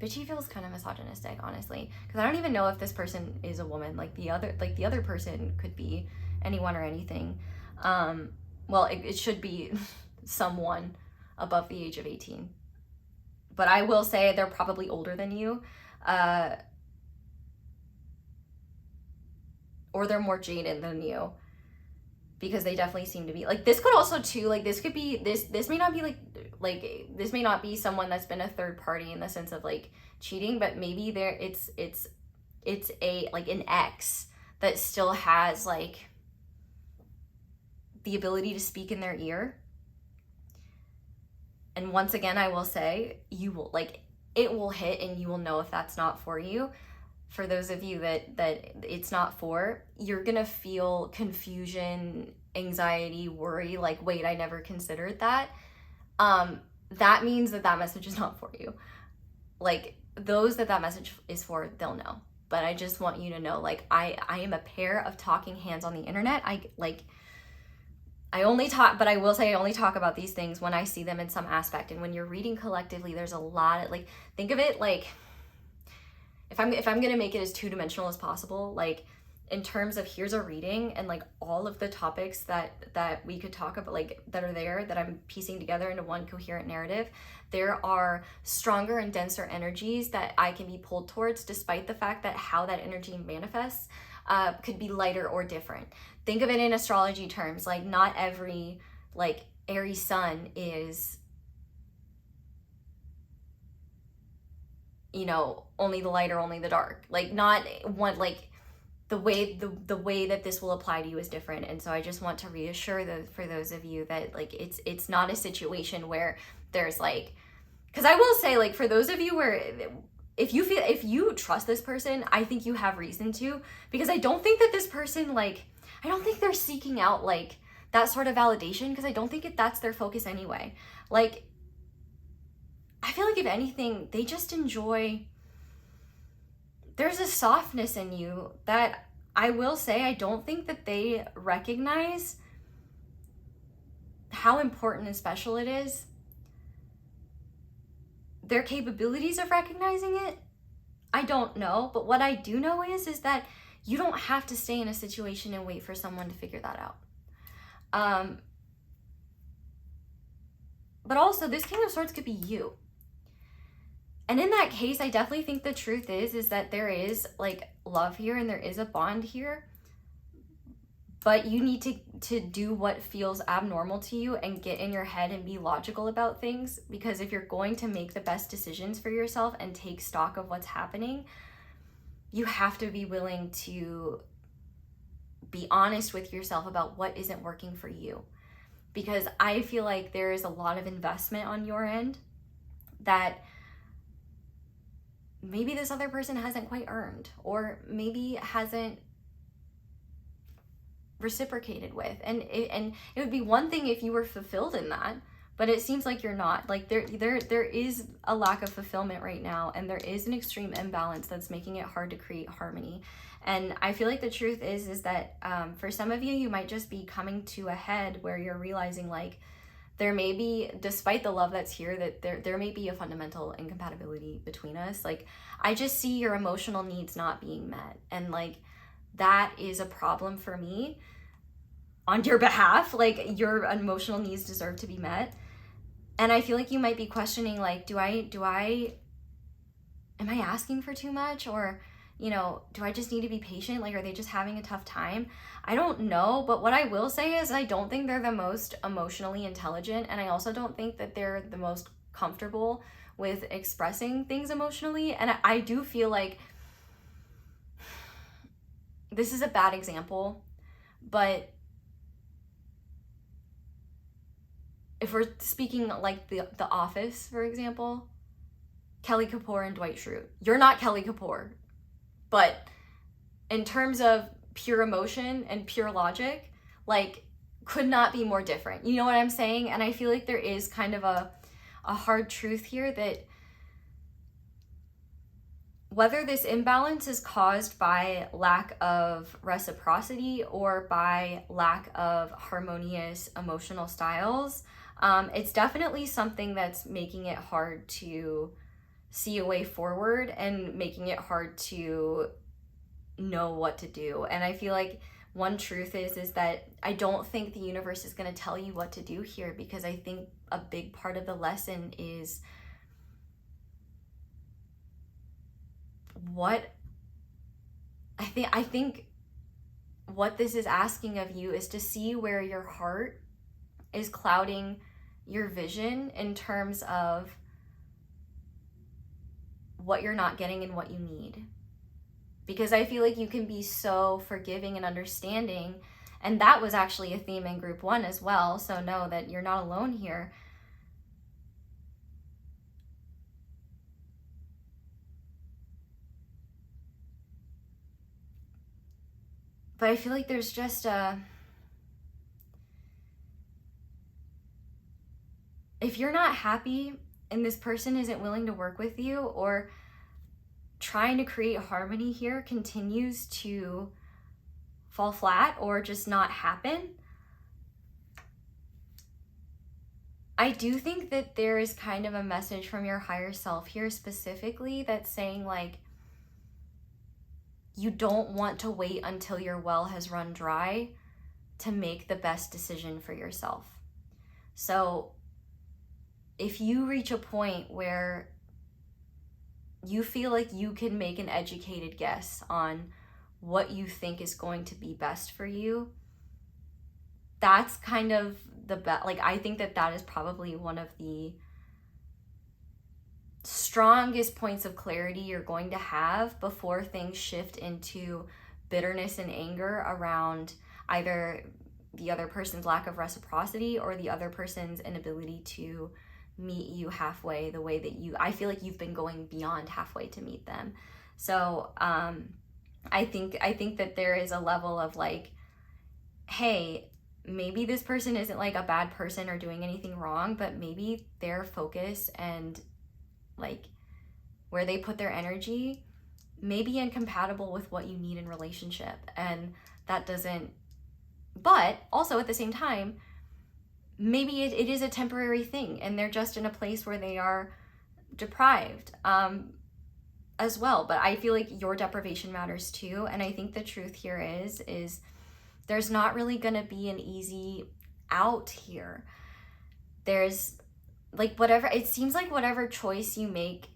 A: Bitchy feels kind of misogynistic, honestly, because I don't even know if this person is a woman. Like the other person could be anyone or anything. Well, it should be someone above the age of 18. But I will say they're probably older than you. Or they're more jaded than you, because they definitely seem to be like, this could also too, like this could be this may not be like this may not be someone that's been a third party in the sense of like cheating, but maybe it's a like an ex that still has like the ability to speak in their ear. And once again, I will say, you will like, it will hit and you will know if that's not for you. For those of you that it's not for, you're gonna feel confusion, anxiety, worry, like, wait, I never considered that. That means that message is not for you. Like, those that message is for, they'll know. But I just want you to know, like, I am a pair of talking hands on the internet. I only talk, but I will say I only talk about these things when I see them in some aspect. And when you're reading collectively, there's a lot of, like, think of it like, if I'm gonna make it as two-dimensional as possible, like in terms of here's a reading and like all of the topics that we could talk about, like that are there, that I'm piecing together into one coherent narrative, there are stronger and denser energies that I can be pulled towards, despite the fact that how that energy manifests could be lighter or different. Think of it in astrology terms, like not every like Aries sun is, you know, only the light or only the dark. Like not one, like the way that this will apply to you is different. And so I just want to reassure for those of you that like it's not a situation where there's like, because I will say, like, for those of you where if you trust this person, I think you have reason to, because I don't think that this person, like, I don't think they're seeking out like that sort of validation, because I don't think that's their focus anyway. Like, I feel like if anything, they just enjoy, there's a softness in you that I will say I don't think that they recognize how important and special it is. Their capabilities of recognizing it, I don't know. But what I do know is that you don't have to stay in a situation and wait for someone to figure that out. But also, this King of Swords could be you. And in that case, I definitely think the truth is that there is like love here and there is a bond here, but you need to do what feels abnormal to you and get in your head and be logical about things, because if you're going to make the best decisions for yourself and take stock of what's happening, you have to be willing to be honest with yourself about what isn't working for you. Because I feel like there is a lot of investment on your end that maybe this other person hasn't quite earned, or maybe hasn't reciprocated with. And it would be one thing if you were fulfilled in that, but it seems like you're not. Like there is a lack of fulfillment right now, and there is an extreme imbalance that's making it hard to create harmony. And I feel like the truth is that for some of you, you might just be coming to a head where you're realizing like there may be, despite the love that's here, that there may be a fundamental incompatibility between us. Like, I just see your emotional needs not being met. And like, that is a problem for me on your behalf. Like, your emotional needs deserve to be met. And I feel like you might be questioning, like, am I asking for too much? Or, you know, do I just need to be patient? Like, are they just having a tough time? I don't know, but what I will say is I don't think they're the most emotionally intelligent, and I also don't think that they're the most comfortable with expressing things emotionally. And I do feel like this is a bad example, but if we're speaking like the Office, for example, Kelly Kapoor and Dwight Schrute. You're not Kelly Kapoor, but in terms of pure emotion and pure logic, like, could not be more different. You know what I'm saying? And I feel like there is kind of a hard truth here that whether this imbalance is caused by lack of reciprocity or by lack of harmonious emotional styles, it's definitely something that's making it hard to see a way forward and making it hard to know what to do. And I feel like one truth is that I don't think the universe is going to tell you what to do here, because I think a big part of the lesson is what I think what this is asking of you is to see where your heart is clouding your vision in terms of what you're not getting and what you need. Because I feel like you can be so forgiving and understanding, and that was actually a theme in group 1 as well, so know that you're not alone here. But I feel like there's just if you're not happy and this person isn't willing to work with you, or trying to create harmony here continues to fall flat or just not happen, I do think that there is kind of a message from your higher self here specifically that's saying, like, you don't want to wait until your well has run dry to make the best decision for yourself. So if you reach a point where you feel like you can make an educated guess on what you think is going to be best for you, that's kind of the best. Like, I think that is probably one of the strongest points of clarity you're going to have before things shift into bitterness and anger around either the other person's lack of reciprocity or the other person's inability to meet you halfway the way that I feel like you've been going beyond halfway to meet them. So I think that there is a level of like, hey, maybe this person isn't like a bad person or doing anything wrong, but maybe their focus and like where they put their energy may be incompatible with what you need in relationship. And that doesn't, but also at the same time, maybe it is a temporary thing and they're just in a place where they are deprived as well. But I feel like your deprivation matters too. And I think the truth here is there's not really gonna be an easy out here. There's like it seems like whatever choice you make,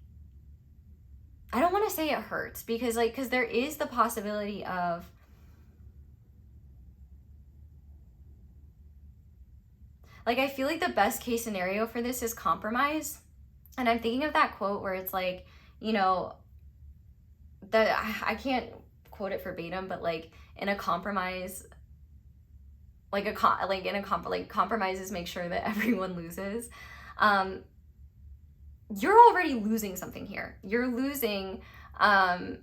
A: I don't want to say it hurts, because there is the possibility of like, I feel like the best case scenario for this is compromise. And I'm thinking of that quote where it's like, you know, I can't quote it verbatim, but like in a compromise, compromises make sure that everyone loses. You're already losing something here. You're losing the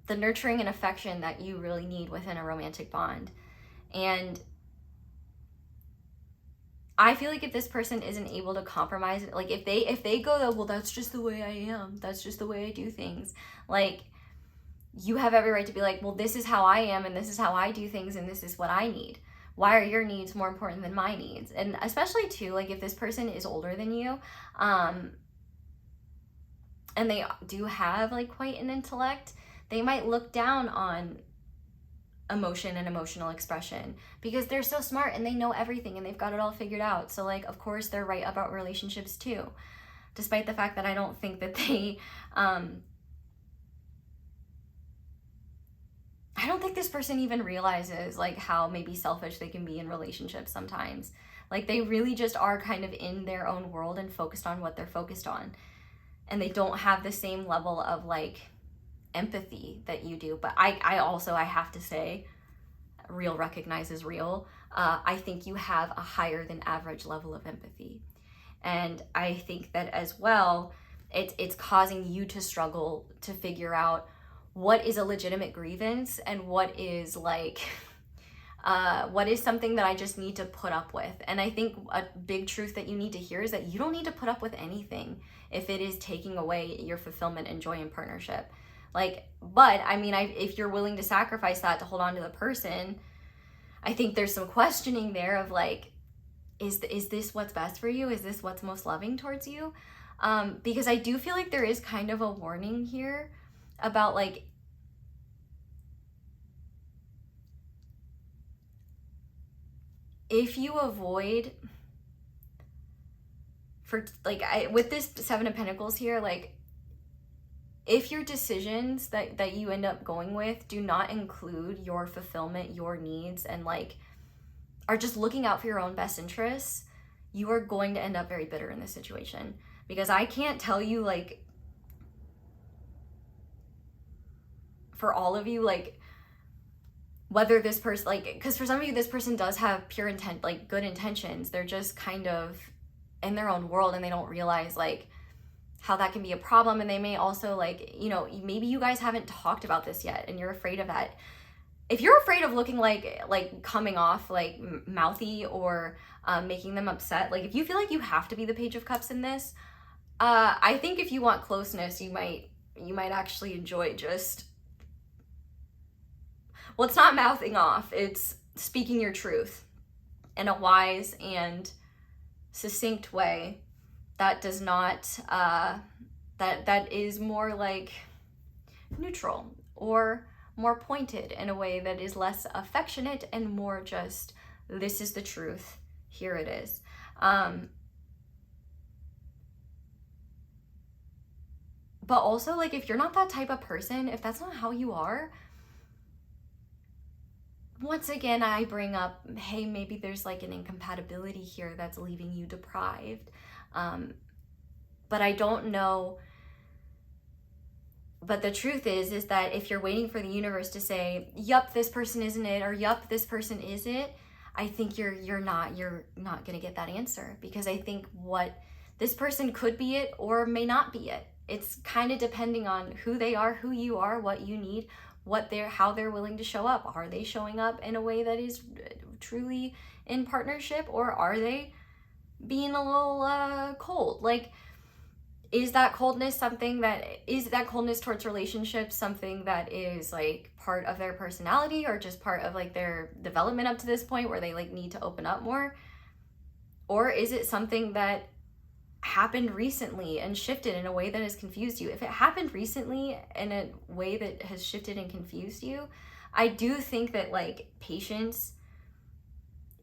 A: nurturing and affection that you really need within a romantic bond. And I feel like if this person isn't able to compromise, like if they go, well, that's just the way I am, that's just the way I do things, like, you have every right to be like, well, this is how I am and this is how I do things and this is what I need. Why are your needs more important than my needs? And especially too, like if this person is older than you, and they do have like quite an intellect, they might look down on emotion and emotional expression because they're so smart and they know everything and they've got it all figured out. So like, of course they're right about relationships too, despite the fact that I don't think that they I don't think this person even realizes like how maybe selfish they can be in relationships sometimes. Like they really just are kind of in their own world and focused on what they're focused on, and they don't have the same level of like empathy that you do. But I also, I have to say, real recognizes real, I think you have a higher than average level of empathy. And I think that as well, it's causing you to struggle to figure out what is a legitimate grievance and what is like, what is something that I just need to put up with. And I think a big truth that you need to hear is that you don't need to put up with anything if it is taking away your fulfillment and joy in partnership. Like, but I mean, if you're willing to sacrifice that to hold on to the person, I think there's some questioning there of like, is this what's best for you? Is this what's most loving towards you? Because I do feel like there is kind of a warning here about like, if you avoid, for like, with this Seven of Pentacles here, like, if your decisions that you end up going with do not include your fulfillment, your needs, and like are just looking out for your own best interests, you are going to end up very bitter in this situation. Because I can't tell you, like, for all of you, like, whether this person, like, because for some of you, this person does have pure intent, like good intentions. They're just kind of in their own world and they don't realize like how that can be a problem. And they may also like, you know, maybe you guys haven't talked about this yet and you're afraid of that. If you're afraid of looking like coming off like mouthy or making them upset, like if you feel like you have to be the Page of Cups in this, I think if you want closeness, you might actually enjoy just, well, it's not mouthing off, it's speaking your truth in a wise and succinct way that does not, that is more like neutral or more pointed in a way that is less affectionate and more just, this is the truth, here it is. But also, like, if you're not that type of person, if that's not how you are, once again, I bring up, hey, maybe there's like an incompatibility here that's leaving you deprived. But I don't know. But the truth is that if you're waiting for the universe to say, yup, this person isn't it, or yup, this person is it, I think you're not gonna get that answer, because I think what this person could be it or may not be it. It's kind of depending on who they are, who you are, what you need, how they're willing to show up. Are they showing up in a way that is truly in partnership, or are they being a little cold? Like, is that coldness towards relationships something that is like part of their personality, or just part of like their development up to this point where they like need to open up more? Or is it something that happened recently and shifted in a way that has confused you? If it happened recently in a way that has shifted and confused you, I do think that like patience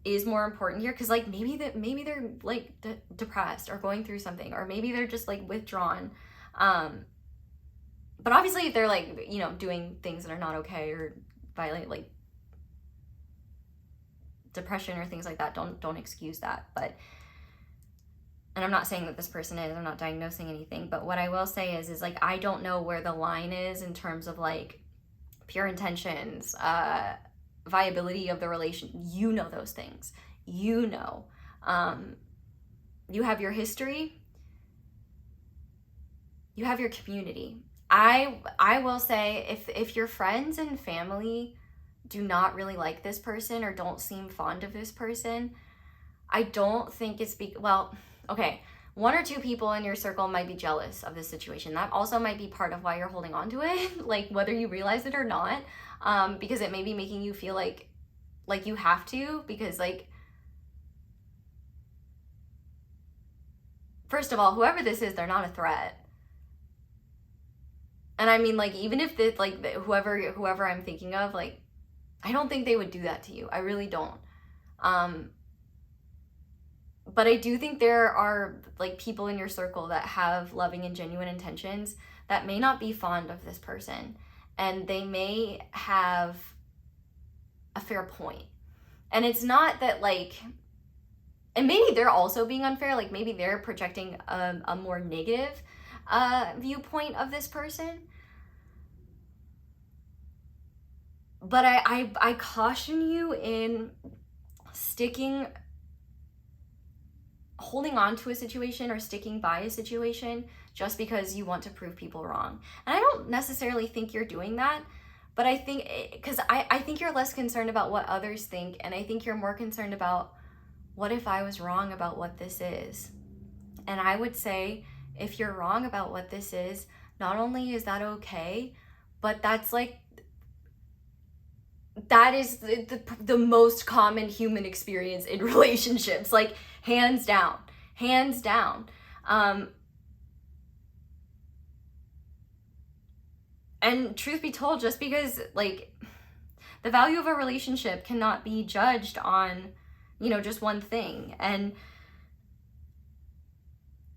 A: is more important here, because like maybe they're like depressed or going through something, or maybe they're just like withdrawn. But obviously if they're like, you know, doing things that are not okay or violate like depression or things like that, don't excuse that. But, and I'm not saying that this person is, I'm not diagnosing anything, but what I will say is like, I don't know where the line is in terms of like pure intentions, viability of the relation. You know those things. You know. You have your history. You have your community. I will say, if your friends and family do not really like this person or don't seem fond of this person, I don't think it's well, okay, one or two people in your circle might be jealous of this situation. That also might be part of why you're holding on to it, like whether you realize it or not, because it may be making you feel like you have to, because like, first of all, whoever this is, they're not a threat. And I mean, like, even if it's like whoever I'm thinking of, like, I don't think they would do that to you. I really don't. But I do think there are like people in your circle that have loving and genuine intentions that may not be fond of this person, and they may have a fair point. And it's not that like, and maybe they're also being unfair, like maybe they're projecting a more negative viewpoint of this person. But I caution you in holding on to a situation or sticking by a situation just because you want to prove people wrong. And I don't necessarily think you're doing that, but I think, because I think you're less concerned about what others think, and I think you're more concerned about, what if I was wrong about what this is? And I would say, if you're wrong about what this is, not only is that okay, but that is the most common human experience in relationships, like hands down. And truth be told, just because like the value of a relationship cannot be judged on, just one thing. And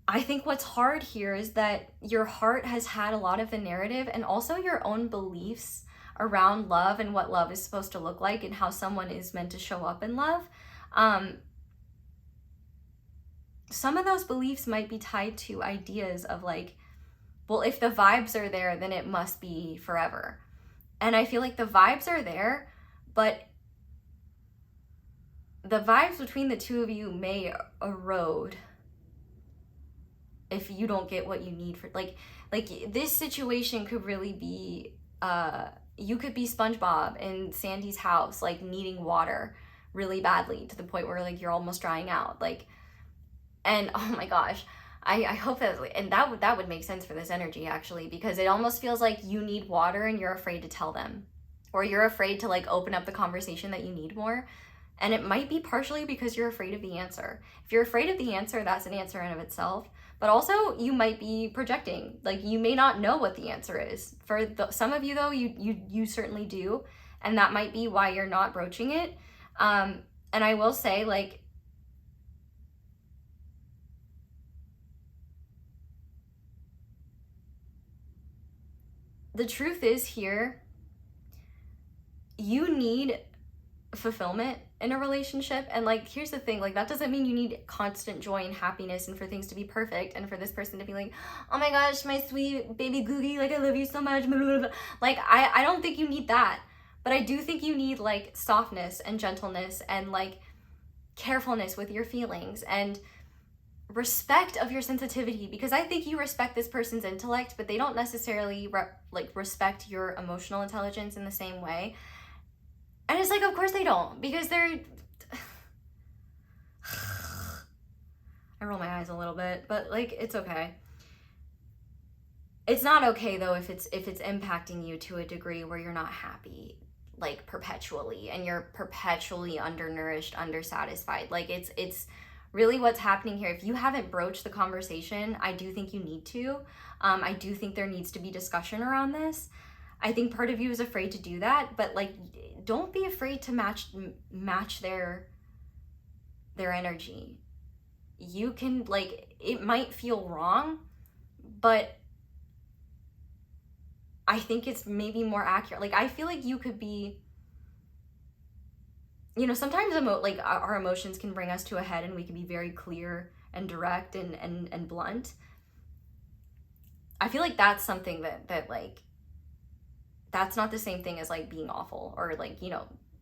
A: I think what's hard here is that your heart has had a lot of the narrative and also your own beliefs around love and what love is supposed to look like and how someone is meant to show up in love. Some of those beliefs might be tied to ideas of like, well, if the vibes are there, then it must be forever. And I feel like the vibes are there, but the vibes between the two of you may erode if you don't get what you need for like this situation could really be you could be SpongeBob in Sandy's house, like needing water really badly to the point where like you're almost drying out, like, and oh my gosh, I hope that, and that would make sense for this energy actually, because it almost feels like you need water and you're afraid to tell them, or you're afraid to like open up the conversation that you need more. And it might be partially because you're afraid of the answer. If you're afraid of the answer, that's an answer in of itself. But also you might be projecting. Like you may not know what the answer is. For some of you though, you certainly do. And that might be why you're not broaching it. And I will say, like, the truth is here, you need fulfillment in a relationship. And like, here's the thing, like, that doesn't mean you need constant joy and happiness and for things to be perfect and for this person to be like, oh my gosh, my sweet baby Googie, like I love you so much, blah, blah, blah. Like I don't think you need that, but I do think you need like softness and gentleness and like carefulness with your feelings and respect of your sensitivity, because I think you respect this person's intellect, but they don't necessarily respect your emotional intelligence in the same way. And it's like, of course they don't, because they're I roll my eyes a little bit, but like, it's okay. It's not okay though if it's impacting you to a degree where you're not happy like perpetually and you're perpetually undernourished, undersatisfied. Like it's really what's happening here. If you haven't broached the conversation, I do think you need to. I do think there needs to be discussion around this. I think part of you is afraid to do that, but like, don't be afraid to match their energy. You can, like, it might feel wrong, but I think it's maybe more accurate. Like, I feel like you could be, sometimes like our emotions can bring us to a head and we can be very clear and direct and blunt. I feel like that's something that like, that's not the same thing as like being awful or like,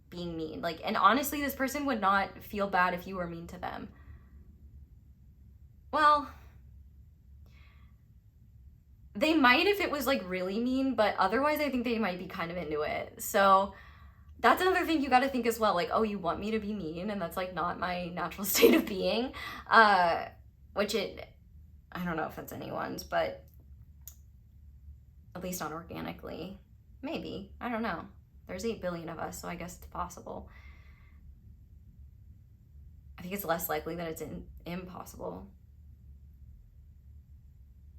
A: being mean. Like, and honestly, this person would not feel bad if you were mean to them. Well, they might if it was like really mean, but otherwise I think they might be kind of into it. So that's another thing you got to think as well. Like, oh, you want me to be mean, and that's like not my natural state of being. I don't know if that's anyone's, but at least not organically. Maybe. I don't know. There's 8 billion of us, so I guess it's possible. I think it's less likely that it's impossible.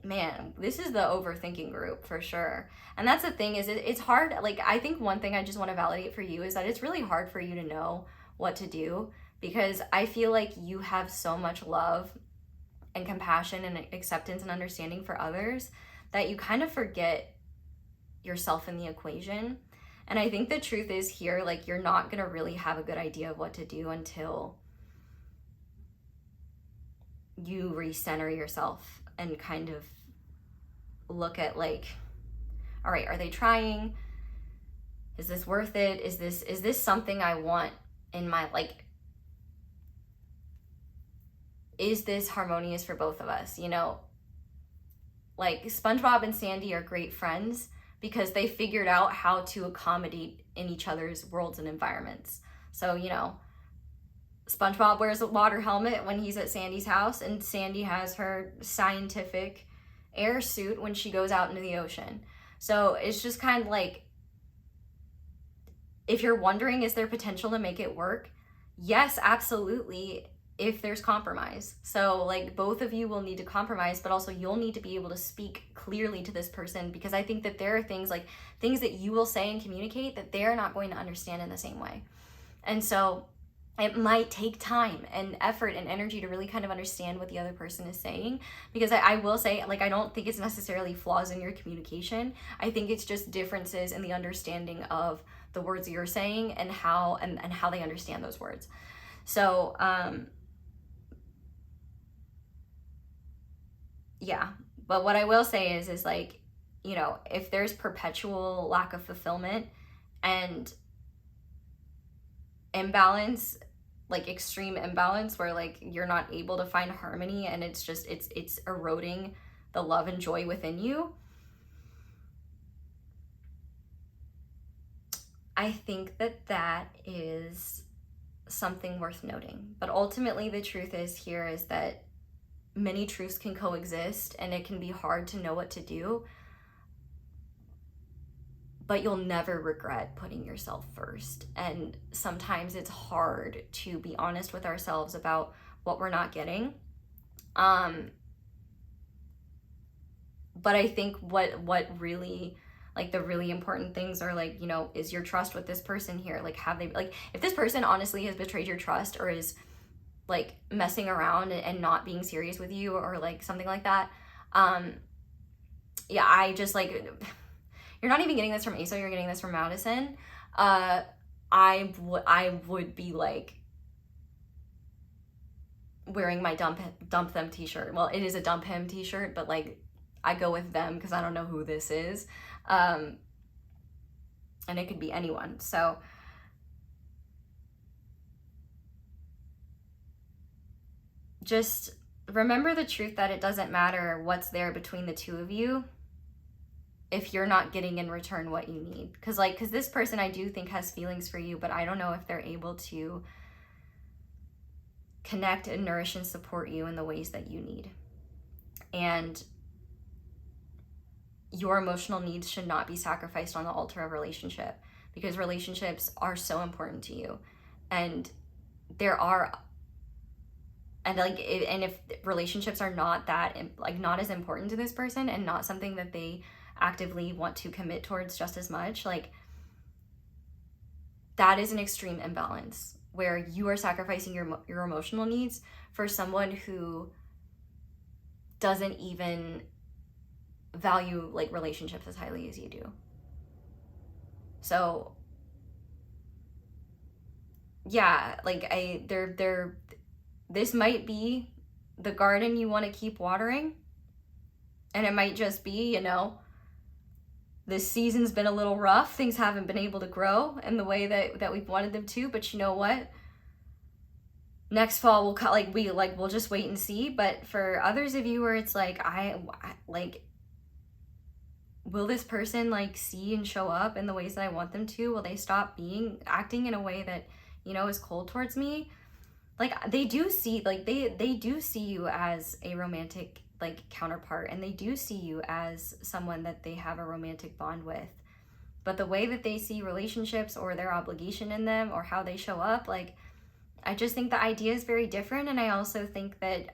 A: Man, this is the overthinking group for sure. And that's the thing, is it's hard. Like, I think one thing I just want to validate for you is that it's really hard for you to know what to do, because I feel like you have so much love and compassion and acceptance and understanding for others that you kind of forget yourself in the equation. And I think the truth is here, like, you're not gonna really have a good idea of what to do until you recenter yourself and kind of look at like, all right, are they trying? Is this worth it? Is this something I want in my, like, is this harmonious for both of us? You know, like SpongeBob and Sandy are great friends because they figured out how to accommodate in each other's worlds and environments. So, you know, SpongeBob wears a water helmet when he's at Sandy's house, and Sandy has her scientific air suit when she goes out into the ocean. So it's just kind of like, if you're wondering, is there potential to make it work? Yes, absolutely, if there's compromise. So like both of you will need to compromise, but also you'll need to be able to speak clearly to this person, because I think that there are things that you will say and communicate that they're not going to understand in the same way. And so it might take time and effort and energy to really kind of understand what the other person is saying, because I will say, like, I don't think it's necessarily flaws in your communication. I think it's just differences in the understanding of the words you're saying and how they understand those words. So yeah, but what I will say is like, you know, if there's perpetual lack of fulfillment and imbalance, like extreme imbalance, where like you're not able to find harmony and it's just it's eroding the love and joy within you, I think that is something worth noting. But ultimately the truth is that many truths can coexist, and it can be hard to know what to do, but you'll never regret putting yourself first. And sometimes it's hard to be honest with ourselves about what we're not getting. But I think what really, like, the really important things are, like, you know, is your trust with this person here? Like, have they, like, if this person honestly has betrayed your trust or is like messing around and not being serious with you or like something like that, yeah, I just, like, you're not even getting this from Eso, you're getting this from Madison. I would be like wearing my dump them t-shirt. Well, it is a dump him t-shirt, but like I go with them because I don't know who this is. And it could be anyone. So just remember the truth that it doesn't matter what's there between the two of you if you're not getting in return what you need. Because this person, I do think, has feelings for you, but I don't know if they're able to connect and nourish and support you in the ways that you need. And your emotional needs should not be sacrificed on the altar of relationship, because relationships are so important to you. And if relationships are not that, like, not as important to this person and not something that they actively want to commit towards just as much, like, that is an extreme imbalance where you are sacrificing your emotional needs for someone who doesn't even value, like, relationships as highly as you do. So yeah, like, this might be the garden you want to keep watering, and it might just be, you know, this season's been a little rough, things haven't been able to grow in the way that we've wanted them to, but you know what, next fall we'll just wait and see. But for others of you where it's like, will this person, like, see and show up in the ways that I want them to? Will they stop acting in a way that, you know, is cold towards me? Like, they do see, like, they do see you as a romantic, like, counterpart, and they do see you as someone that they have a romantic bond with. But the way that they see relationships or their obligation in them or how they show up, like, I just think the idea is very different. And I also think that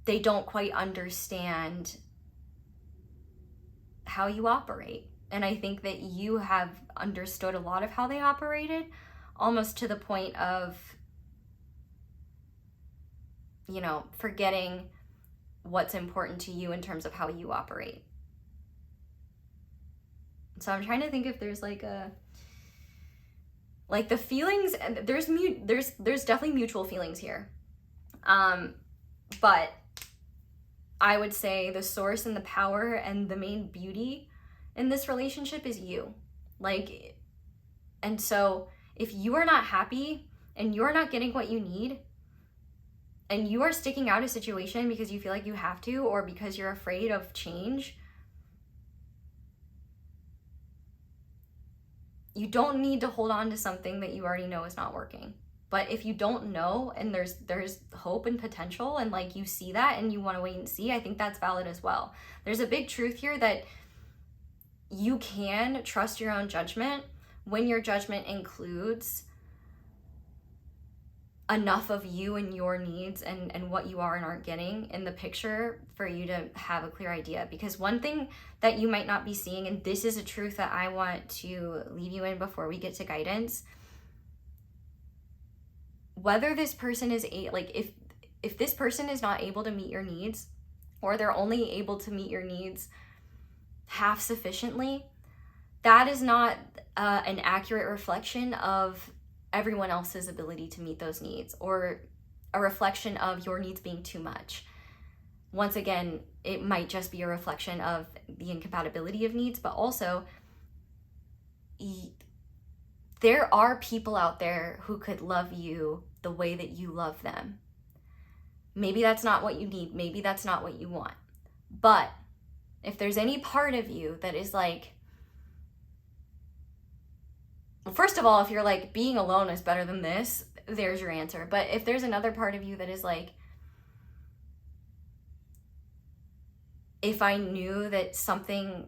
A: they don't quite understand how you operate. And I think that you have understood a lot of how they operated, almost to the point of, you know, forgetting what's important to you in terms of how you operate. So I'm trying to think if there's like the feelings, and there's definitely mutual feelings here. But I would say the source and the power and the main beauty in this relationship is you. Like, and so if you are not happy and you're not getting what you need, and you are sticking out a situation because you feel like you have to, or because you're afraid of change, you don't need to hold on to something that you already know is not working. But if you don't know and there's hope and potential, and like you see that and you want to wait and see, I think that's valid as well. There's a big truth here that you can trust your own judgment when your judgment includes enough of you and your needs and what you are and aren't getting in the picture for you to have a clear idea. Because one thing that you might not be seeing, and this is a truth that I want to leave you in before we get to guidance, whether this person is if this person is not able to meet your needs, or they're only able to meet your needs half sufficiently, that is not an accurate reflection of everyone else's ability to meet those needs, or a reflection of your needs being too much. Once again, it might just be a reflection of the incompatibility of needs, but also there are people out there who could love you the way that you love them. Maybe that's not what you need. Maybe that's not what you want. But if there's any part of you that is like, well, first of all, if you're like, being alone is better than this, there's your answer. But if there's another part of you that is like, if I knew that something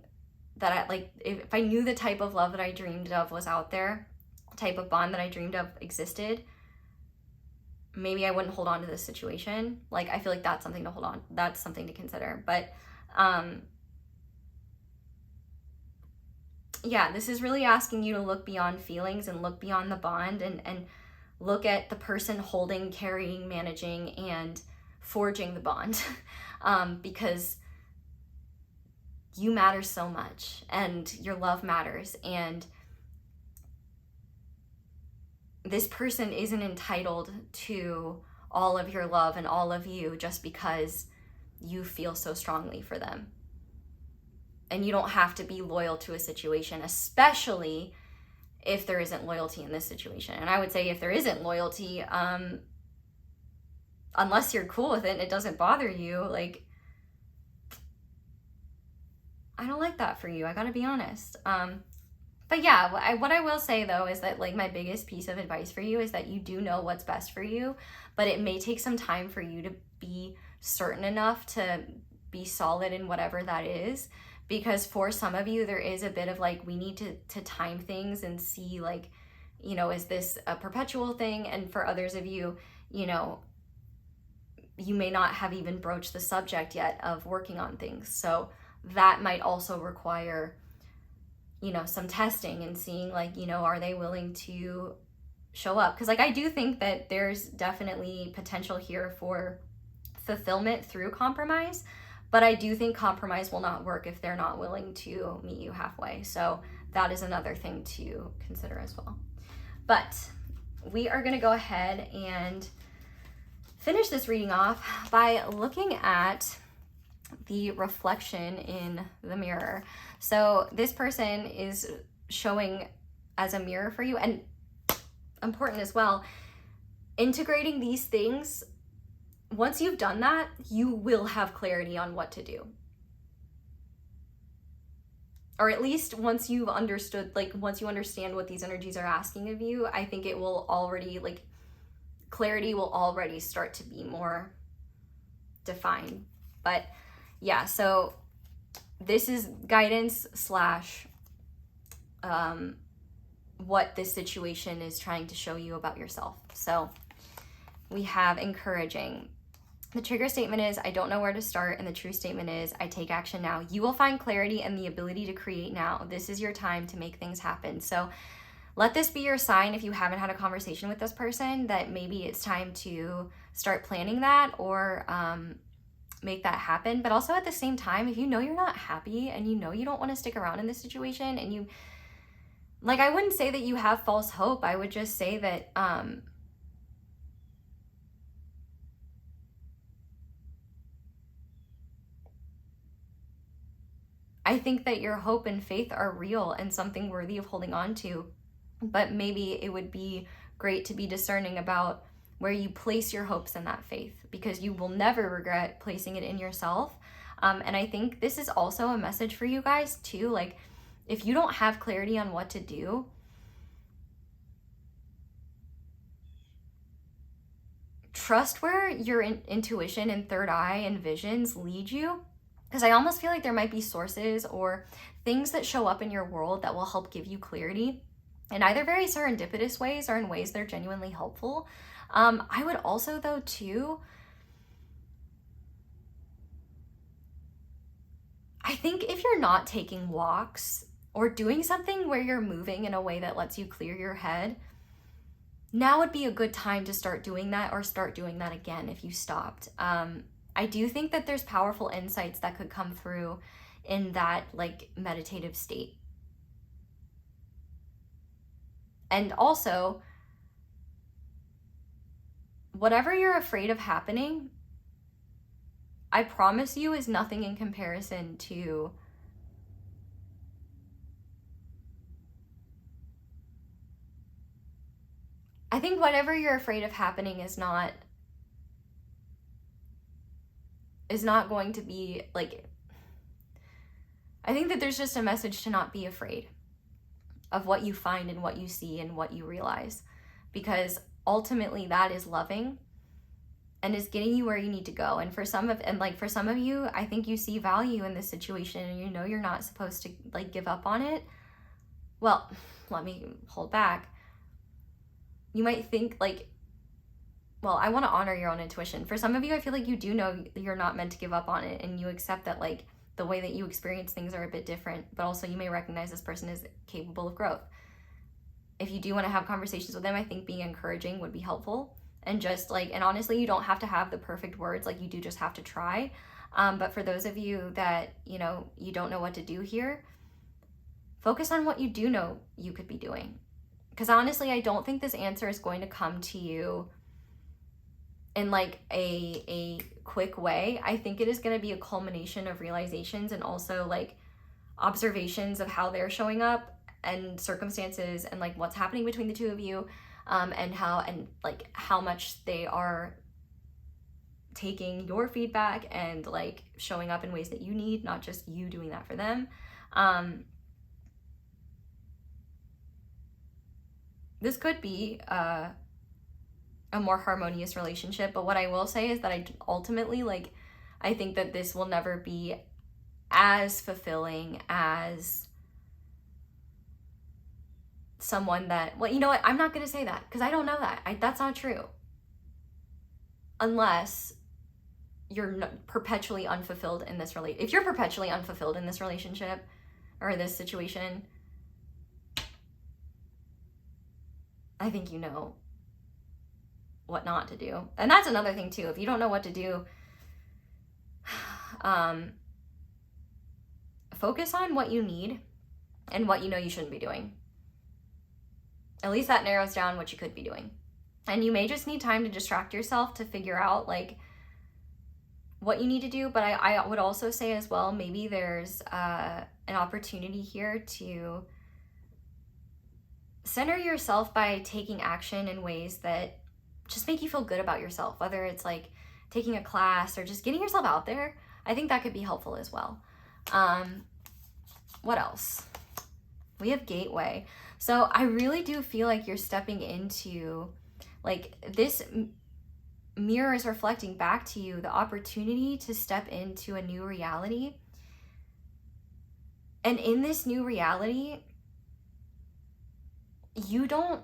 A: that I like, if I knew the type of love that I dreamed of was out there, type of bond that I dreamed of existed, maybe I wouldn't hold on to this situation. Like, I feel like that's something to hold on. That's something to consider. But yeah, this is really asking you to look beyond feelings and look beyond the bond, and look at the person holding, carrying, managing, and forging the bond. Because you matter so much, and your love matters, and this person isn't entitled to all of your love and all of you just because you feel so strongly for them. And you don't have to be loyal to a situation, especially if there isn't loyalty in this situation. And I would say if there isn't loyalty, unless you're cool with it and it doesn't bother you, like, I don't like that for you. I gotta be honest. But yeah, what I will say though is that, like, my biggest piece of advice for you is that you do know what's best for you, but it may take some time for you to be certain enough to be solid in whatever that is. Because for some of you, there is a bit of like, we need to time things and see, like, you know, is this a perpetual thing? And for others of you, you know, you may not have even broached the subject yet of working on things. So that might also require, you know, some testing and seeing, like, you know, are they willing to show up? Because, like, I do think that there's definitely potential here for fulfillment through compromise, but I do think compromise will not work if they're not willing to meet you halfway. So that is another thing to consider as well. But we are going to go ahead and finish this reading off by looking at the reflection in the mirror. So this person is showing as a mirror for you, and important as well, integrating these things. Once you've done that, you will have clarity on what to do. Or at least once you've understood, like, once you understand what these energies are asking of you, I think it will already, like, clarity will already start to be more defined. But yeah, so this is guidance slash what this situation is trying to show you about yourself. So we have encouraging. The trigger statement is, I don't know where to start. And the true statement is, I take action now. You will find clarity and the ability to create now. This is your time to make things happen. So let this be your sign, if you haven't had a conversation with this person, that maybe it's time to start planning that, or make that happen. But also at the same time, if you know you're not happy and you know you don't want to stick around in this situation, and you, like, I wouldn't say that you have false hope. I would just say that I think that your hope and faith are real and something worthy of holding on to, but maybe it would be great to be discerning about where you place your hopes in that faith, because you will never regret placing it in yourself. And I think this is also a message for you guys too. Like, if you don't have clarity on what to do, trust where your intuition and third eye and visions lead you. Because I almost feel like there might be sources or things that show up in your world that will help give you clarity in either very serendipitous ways or in ways that are genuinely helpful. I would also, though, too, I think if you're not taking walks or doing something where you're moving in a way that lets you clear your head, now would be a good time to start doing that, or start doing that again if you stopped. I do think that there's powerful insights that could come through in that like meditative state. And also, whatever you're afraid of happening, I promise you is nothing in comparison to I think whatever you're afraid of happening is not going to be like, I think that there's just a message to not be afraid of what you find and what you see and what you realize, because ultimately that is loving and is getting you where you need to go. And for some of you, I think you see value in this situation and you know you're not supposed to like give up on it. Well, let me hold back. You might think like, well, I want to honor your own intuition. For some of you, I feel like you do know you're not meant to give up on it, and you accept that like the way that you experience things are a bit different, but also you may recognize this person is capable of growth. If you do want to have conversations with them, I think being encouraging would be helpful. And just like, and honestly, you don't have to have the perfect words, like you do just have to try. But for those of you that, you know, you don't know what to do here, focus on what you do know you could be doing. Because honestly, I don't think this answer is going to come to you in like a quick way. I think it is going to be a culmination of realizations and also like observations of how they're showing up and circumstances and like what's happening between the two of you, and how much they are taking your feedback and like showing up in ways that you need, not just you doing that for them. This could be a more harmonious relationship, but what I will say is that I ultimately, like, I think that this will never be as fulfilling as someone that, well, you know what, I'm not going to say that because I don't know that. That's not true. Unless you're perpetually unfulfilled in this relationship. If you're perpetually unfulfilled in this relationship or this situation, I think you know what not to do. And that's another thing too. If you don't know what to do, focus on what you need and what you know you shouldn't be doing. At least that narrows down what you could be doing. And you may just need time to distract yourself to figure out like what you need to do. But I would also say as well, maybe there's an opportunity here to center yourself by taking action in ways that just make you feel good about yourself, whether it's like taking a class or just getting yourself out there. I think that could be helpful as well. What else? We have gateway. So I really do feel like you're stepping into, like, this mirror is reflecting back to you the opportunity to step into a new reality. And in this new reality, you don't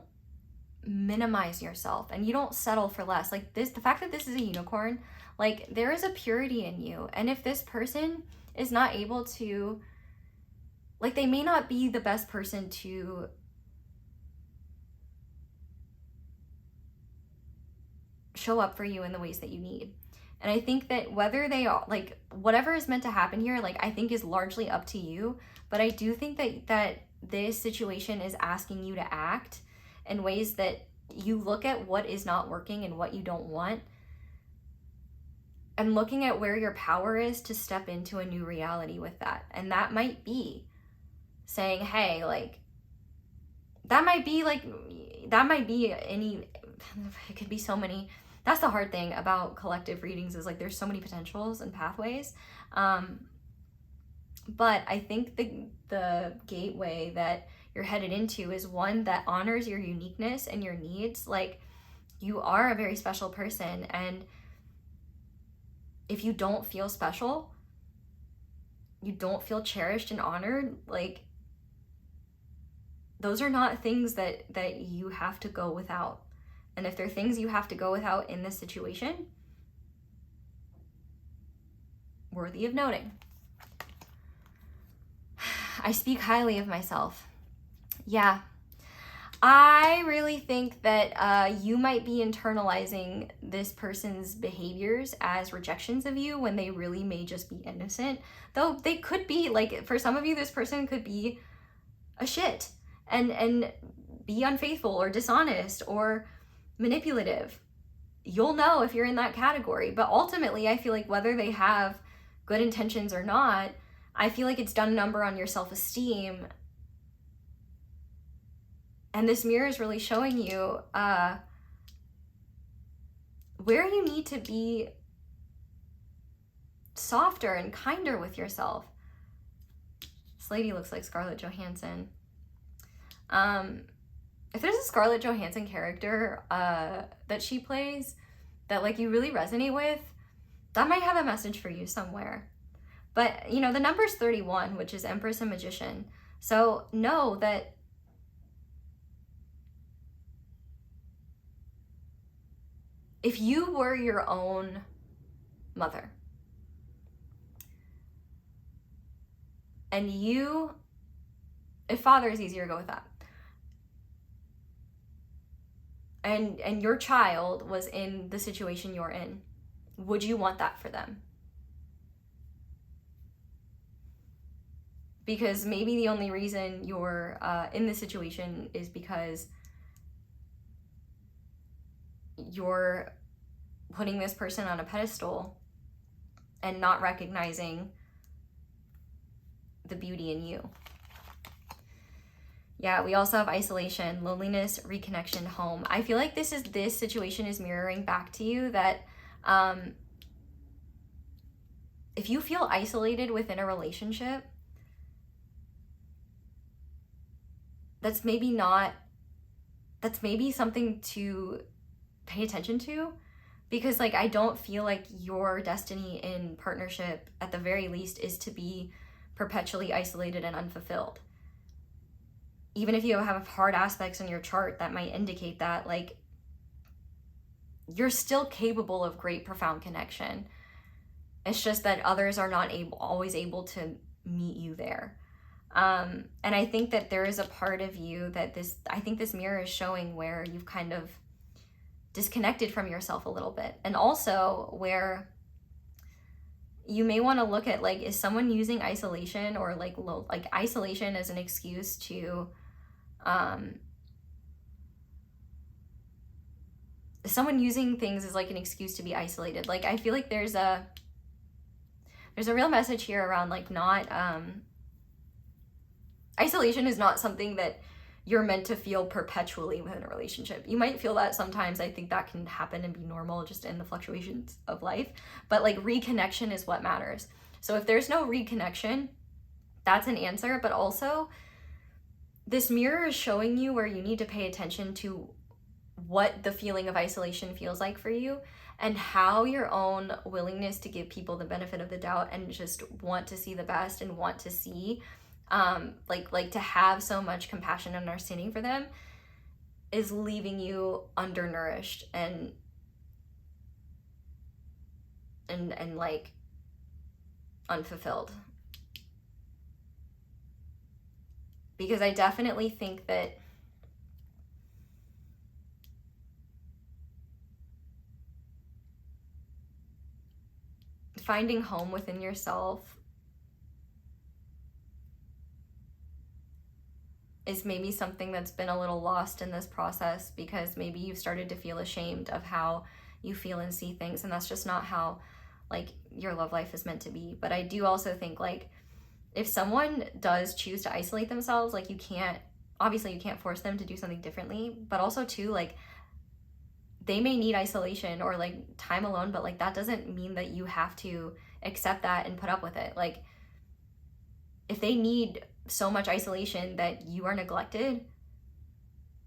A: minimize yourself and you don't settle for less. Like this, the fact that this is a unicorn, like there is a purity in you. And if this person is not able to, like, they may not be the best person to show up for you in the ways that you need. And I think that whether they are, like, whatever is meant to happen here, like, I think is largely up to you. But I do think that this situation is asking you to act in ways that you look at what is not working and what you don't want, and looking at where your power is to step into a new reality with that. And that might be saying, hey, like, that might be any, it could be so many. That's the hard thing about collective readings, is like there's so many potentials and pathways. But I think the gateway that you're headed into is one that honors your uniqueness and your needs. Like, you are a very special person, and if you don't feel special, you don't feel cherished and honored, like, those are not things that you have to go without. And if there are things you have to go without in this situation, worthy of noting. I speak highly of myself. Yeah. I really think that you might be internalizing this person's behaviors as rejections of you when they really may just be innocent. Though they could be, like, for some of you, this person could be a shit and be unfaithful or dishonest or manipulative. You'll know if you're in that category. But ultimately, I feel like whether they have good intentions or not, I feel like it's done a number on your self-esteem. And this mirror is really showing you where you need to be softer and kinder with yourself. This lady looks like Scarlett Johansson. If there's a Scarlett Johansson character that she plays that, like, you really resonate with, that might have a message for you somewhere. But, you know, the number's 31, which is Empress and Magician. So know that if you were your own mother, and if father is easier, go with that, and your child was in the situation you're in, would you want that for them? Because maybe the only reason you're in this situation is because you're putting this person on a pedestal and not recognizing the beauty in you. Yeah, we also have isolation, loneliness, reconnection, home. I feel like this situation is mirroring back to you that if you feel isolated within a relationship, that's maybe something to pay attention to, because, like, I don't feel like your destiny in partnership, at the very least, is to be perpetually isolated and unfulfilled. Even if you have hard aspects in your chart that might indicate that, like, you're still capable of great, profound connection. It's just that others are not always able to meet you there. And I think that there is a part of you that I think this mirror is showing where you've kind of disconnected from yourself a little bit. And also where you may want to look at, like, is someone using isolation or like isolation as an excuse to, is someone using things as like an excuse to be isolated? Like, I feel like there's a real message here around, like, not, isolation is not something that you're meant to feel perpetually within a relationship. You might feel that sometimes. I think that can happen and be normal just in the fluctuations of life. But, like, reconnection is what matters. So if there's no reconnection, that's an answer. But also, this mirror is showing you where you need to pay attention to what the feeling of isolation feels like for you, and how your own willingness to give people the benefit of the doubt and just want to see the best and want to see, like to have so much compassion and understanding for them, is leaving you undernourished and like unfulfilled. Because I definitely think that finding home within yourself is maybe something that's been a little lost in this process, because maybe you've started to feel ashamed of how you feel and see things, and that's just not how like your love life is meant to be. But I do also think like if someone does choose to isolate themselves, like you can't force them to do something differently, but also too, like they may need isolation or like time alone, but like that doesn't mean that you have to accept that and put up with it. Like if they need so much isolation that you are neglected,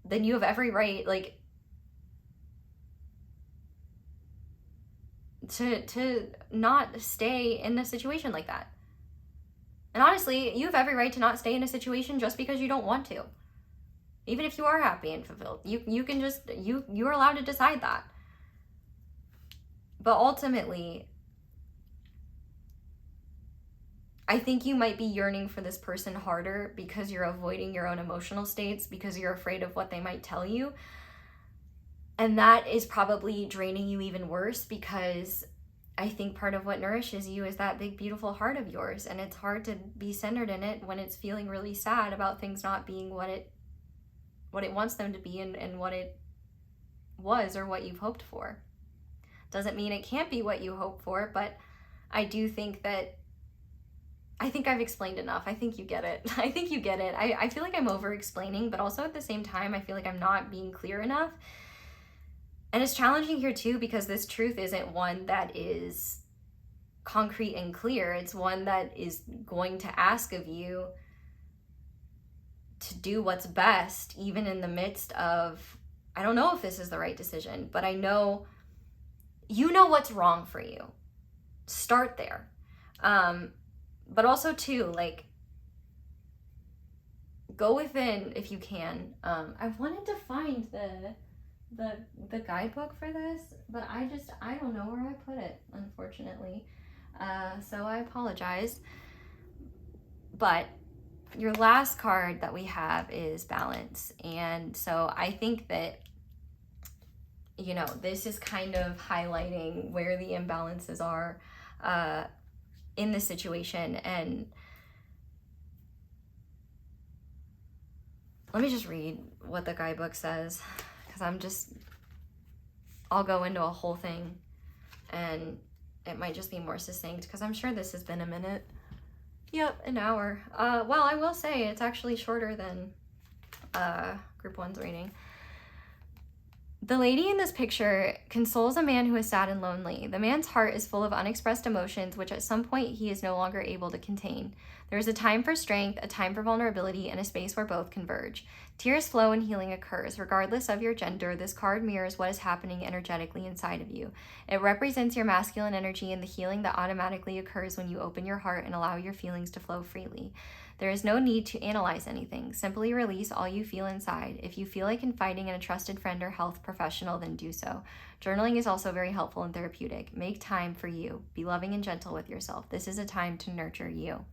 A: then you have every right like to not stay in a situation like that. And honestly, you have every right to not stay in a situation just because you don't want to. Even if you are happy and fulfilled, you can just, you're allowed to decide that. But ultimately, I think you might be yearning for this person harder because you're avoiding your own emotional states, because you're afraid of what they might tell you. And that is probably draining you even worse, because I think part of what nourishes you is that big, beautiful heart of yours. And it's hard to be centered in it when it's feeling really sad about things not being what it wants them to be and what it was or what you've hoped for. Doesn't mean it can't be what you hope for, but I do think that, I think I've explained enough. I think you get it. I think you get it. I feel like I'm over explaining, but also at the same time, I feel like I'm not being clear enough. And it's challenging here too, because this truth isn't one that is concrete and clear. It's one that is going to ask of you to do what's best, even in the midst of, I don't know if this is the right decision, but I know, you know what's wrong for you. Start there. But also too, like, go within if you can. I wanted to find the guidebook for this, but I don't know where I put it, unfortunately. So I apologize. But your last card that we have is balance. And so I think that, you know, this is kind of highlighting where the imbalances are in the situation. And let me just read what the guidebook says, because I'll go into a whole thing and it might just be more succinct, because I'm sure this has been a minute. Yep, an hour. Well, I will say it's actually shorter than group 1's reading. The lady in this picture consoles a man who is sad and lonely. The man's heart is full of unexpressed emotions, which at some point he is no longer able to contain. There is a time for strength, a time for vulnerability, and a space where both converge. Tears flow and healing occurs. Regardless of your gender, this card mirrors what is happening energetically inside of you. It represents your masculine energy and the healing that automatically occurs when you open your heart and allow your feelings to flow freely. There is no need to analyze anything. Simply release all you feel inside. If you feel like confiding in a trusted friend or health professional, then do so. Journaling is also very helpful and therapeutic. Make time for you. Be loving and gentle with yourself. This is a time to nurture you.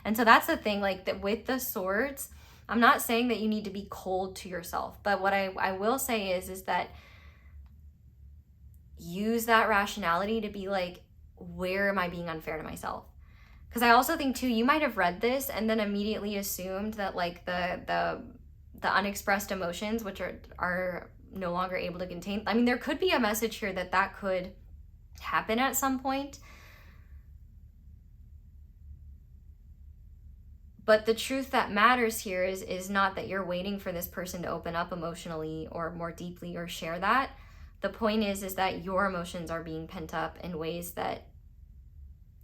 A: And so that's the thing, like that with the swords, I'm not saying that you need to be cold to yourself, but what I will say is that use that rationality to be like, where am I being unfair to myself? Because I also think too, you might have read this and then immediately assumed that like the unexpressed emotions, which are no longer able to contain. I mean, there could be a message here that could happen at some point. But the truth that matters here is not that you're waiting for this person to open up emotionally or more deeply or share that. The point is that your emotions are being pent up in ways that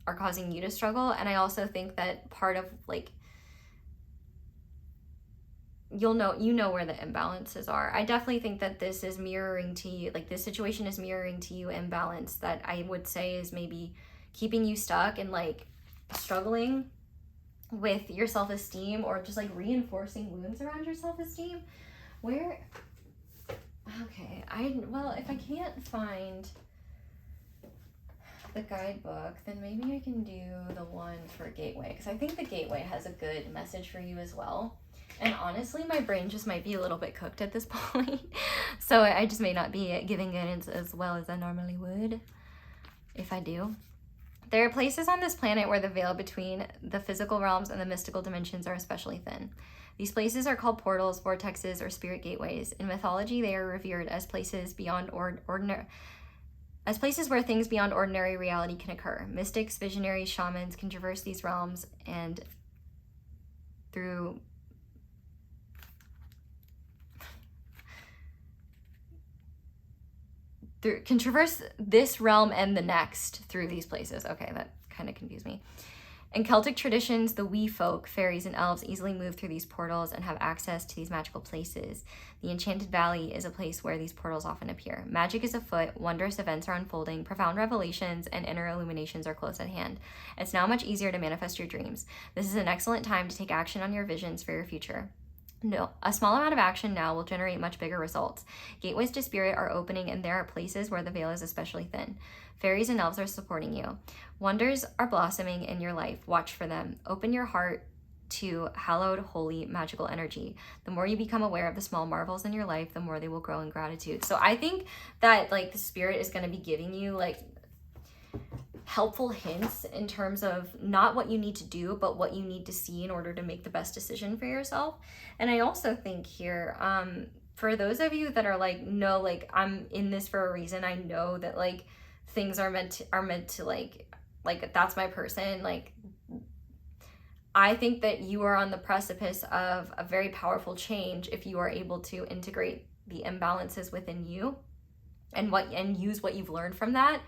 A: are causing you to struggle. And I also think that part of like, you know where the imbalances are. I definitely think that this is mirroring to you, like this situation is mirroring to you imbalance that I would say is maybe keeping you stuck and like struggling with your self-esteem, or just like reinforcing wounds around your self-esteem. Where, okay, well, if I can't find the guidebook, then maybe I can do the one for Gateway, because I think the Gateway has a good message for you as well. And honestly, my brain just might be a little bit cooked at this point. So I just may not be giving it as well as I normally would, if I do. There are places on this planet where the veil between the physical realms and the mystical dimensions are especially thin. These places are called portals, vortexes, or spirit gateways. In mythology, they are revered as places beyond ordinary. as places where things beyond ordinary reality can occur. Mystics, visionaries, shamans can traverse these realms and can traverse this realm and the next through these places. Okay, that kind of confused me. In Celtic traditions, the wee folk, fairies and elves, easily move through these portals and have access to these magical places. The Enchanted Valley is a place where these portals often appear. Magic is afoot, wondrous events are unfolding, profound revelations and inner illuminations are close at hand. It's now much easier to manifest your dreams. This is an excellent time to take action on your visions for your future. No, a small amount of action now will generate much bigger results. Gateways to spirit are opening, and there are places where the veil is especially thin. Fairies and elves are supporting you. Wonders are blossoming in your life. Watch for them. Open your heart to hallowed, holy, magical energy. The more you become aware of the small marvels in your life, the more they will grow in gratitude. So I think that like the spirit is going to be giving you like helpful hints in terms of not what you need to do, but what you need to see in order to make the best decision for yourself. And I also think here, for those of you that are like, no, like I'm in this for a reason. I know that like things are meant to like that's my person. Like I think that you are on the precipice of a very powerful change if you are able to integrate the imbalances within you and use what you've learned from that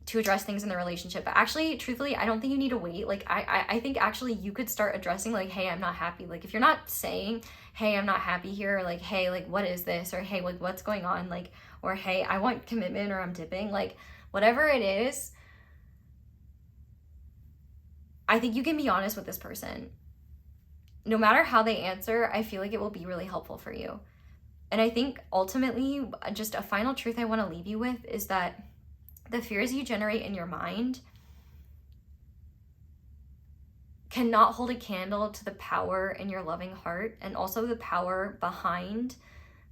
A: to address things in the relationship. But actually, truthfully, I don't think you need to wait. Like, I think actually you could start addressing like, hey, I'm not happy. Like, if you're not saying, hey, I'm not happy here, or like, hey, like, what is this? Or hey, like, what's going on? Like, or hey, I want commitment, or I'm dipping. Like, whatever it is, I think you can be honest with this person. No matter how they answer, I feel like it will be really helpful for you. And I think ultimately, just a final truth I want to leave you with is that the fears you generate in your mind cannot hold a candle to the power in your loving heart, and also the power behind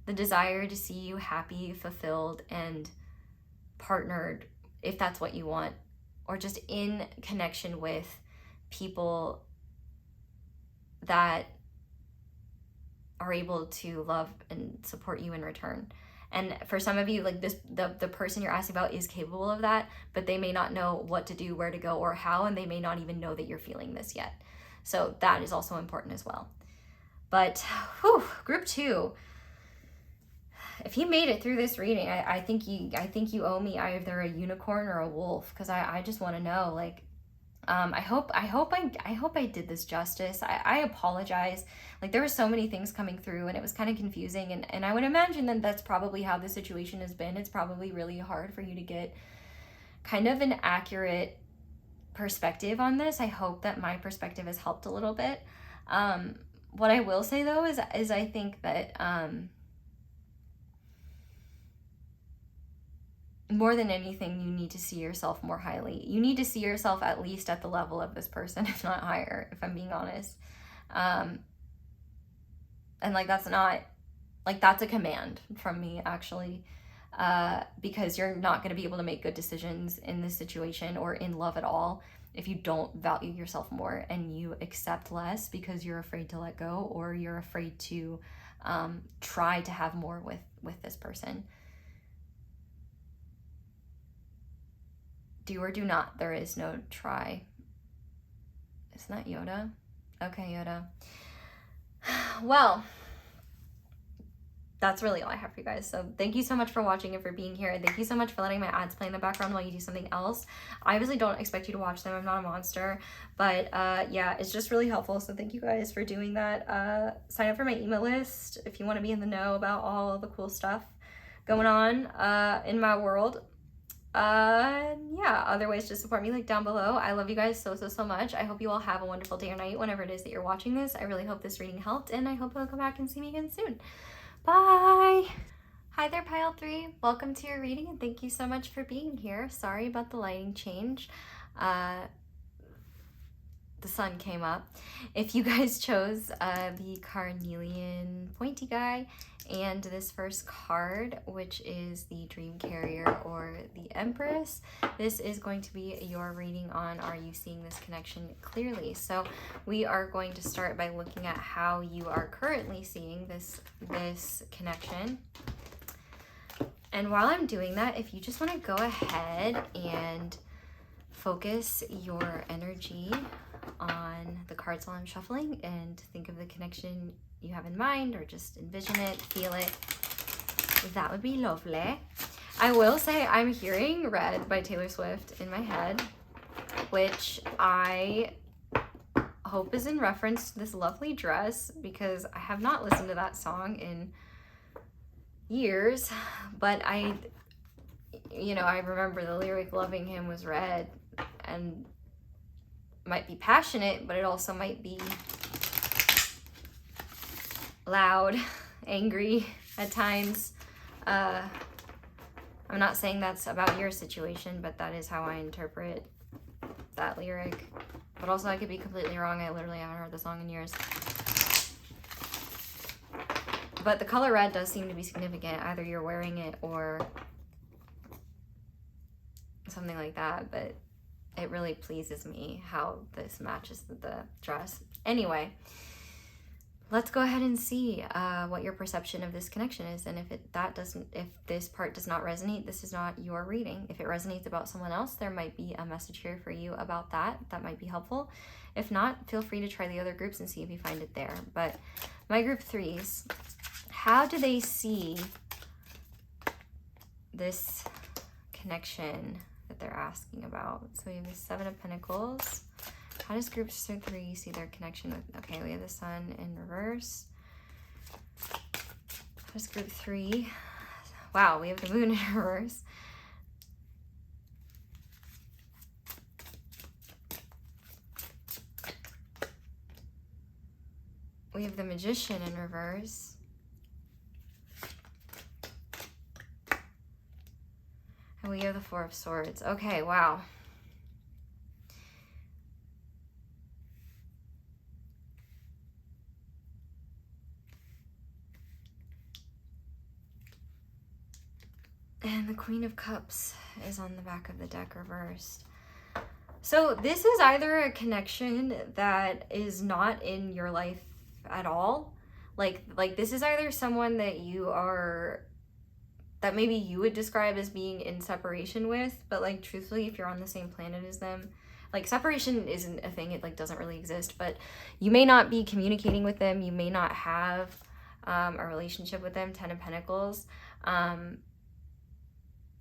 A: the desire to see you happy, fulfilled, and partnered, if that's what you want, or just in connection with people that are able to love and support you in return. And for some of you, like this, the person you're asking about is capable of that, but they may not know what to do, where to go, or how, and they may not even know that you're feeling this yet. So that is also important as well. But whew, group 2, if you made it through this reading, I think you owe me either a unicorn or a wolf, because I just want to know, like, I hope I did this justice. I apologize. Like, there were so many things coming through and it was kind of confusing, and I would imagine that that's probably how the situation has been. It's probably really hard for you to get kind of an accurate perspective on this. I hope that my perspective has helped a little bit. What I will say though is I think that more than anything, you need to see yourself more highly. You need to see yourself at least at the level of this person, if not higher, if I'm being honest. And like, that's not, like, that's a command from me, actually, because you're not going to be able to make good decisions in this situation or in love at all if you don't value yourself more and you accept less because you're afraid to let go, or you're afraid to try to have more with this person. Do or do not. There is no try. Isn't that Yoda? Okay, Yoda. Well, that's really all I have for you guys. So thank you so much for watching and for being here. And thank you so much for letting my ads play in the background while you do something else. I obviously don't expect you to watch them. I'm not a monster. But yeah, it's just really helpful. So thank you guys for doing that. Sign up for my email list if you want to be in the know about all the cool stuff going on in my world. Yeah, other ways to support me, like down below. I love you guys so much. I hope you all have a wonderful day or night whenever it is that you're watching this. I really hope this reading helped, and I hope you'll come back and see me again soon. Bye. Hi there, pile 3. Welcome to your reading, and thank you so much for being here. Sorry about the lighting change. The sun came up. If you guys chose the Carnelian pointy guy and this first card, which is the Dream Carrier or the Empress, this is going to be your reading on, are you seeing this connection clearly? So we are going to start by looking at how you are currently seeing this connection. And while I'm doing that, if you just want to go ahead and focus your energy on the cards while I'm shuffling and think of the connection you have in mind, or just envision it, feel it, that would be lovely. I will say I'm hearing Red by Taylor Swift in my head, which I hope is in reference to this lovely dress, because I have not listened to that song in years, but I remember the lyric, loving him was red, and might be passionate, but it also might be loud, angry at times. I'm not saying that's about your situation, but that is how I interpret that lyric. But also I could be completely wrong. I literally haven't heard the song in years. But the color red does seem to be significant. Either you're wearing it or something like that. But it really pleases me how this matches the dress. Anyway, let's go ahead and see what your perception of this connection is. And if this part does not resonate, this is not your reading. If it resonates about someone else, there might be a message here for you about that. That might be helpful. If not, feel free to try the other groups and see if you find it there. But my group threes, how do they see this connection that they're asking about? So we have the Seven of Pentacles. How does group 3 see their connection with, okay, we have the Sun in reverse. How does group 3, wow, we have the Moon in reverse. We have the Magician in reverse. And we have the Four of Swords. Okay, wow. And the Queen of Cups is on the back of the deck reversed. So this is either a connection that is not in your life at all. Like this is either someone that that maybe you would describe as being in separation with, but like truthfully, if you're on the same planet as them, like separation isn't a thing, it like doesn't really exist, but you may not be communicating with them, you may not have a relationship with them. 10 of Pentacles.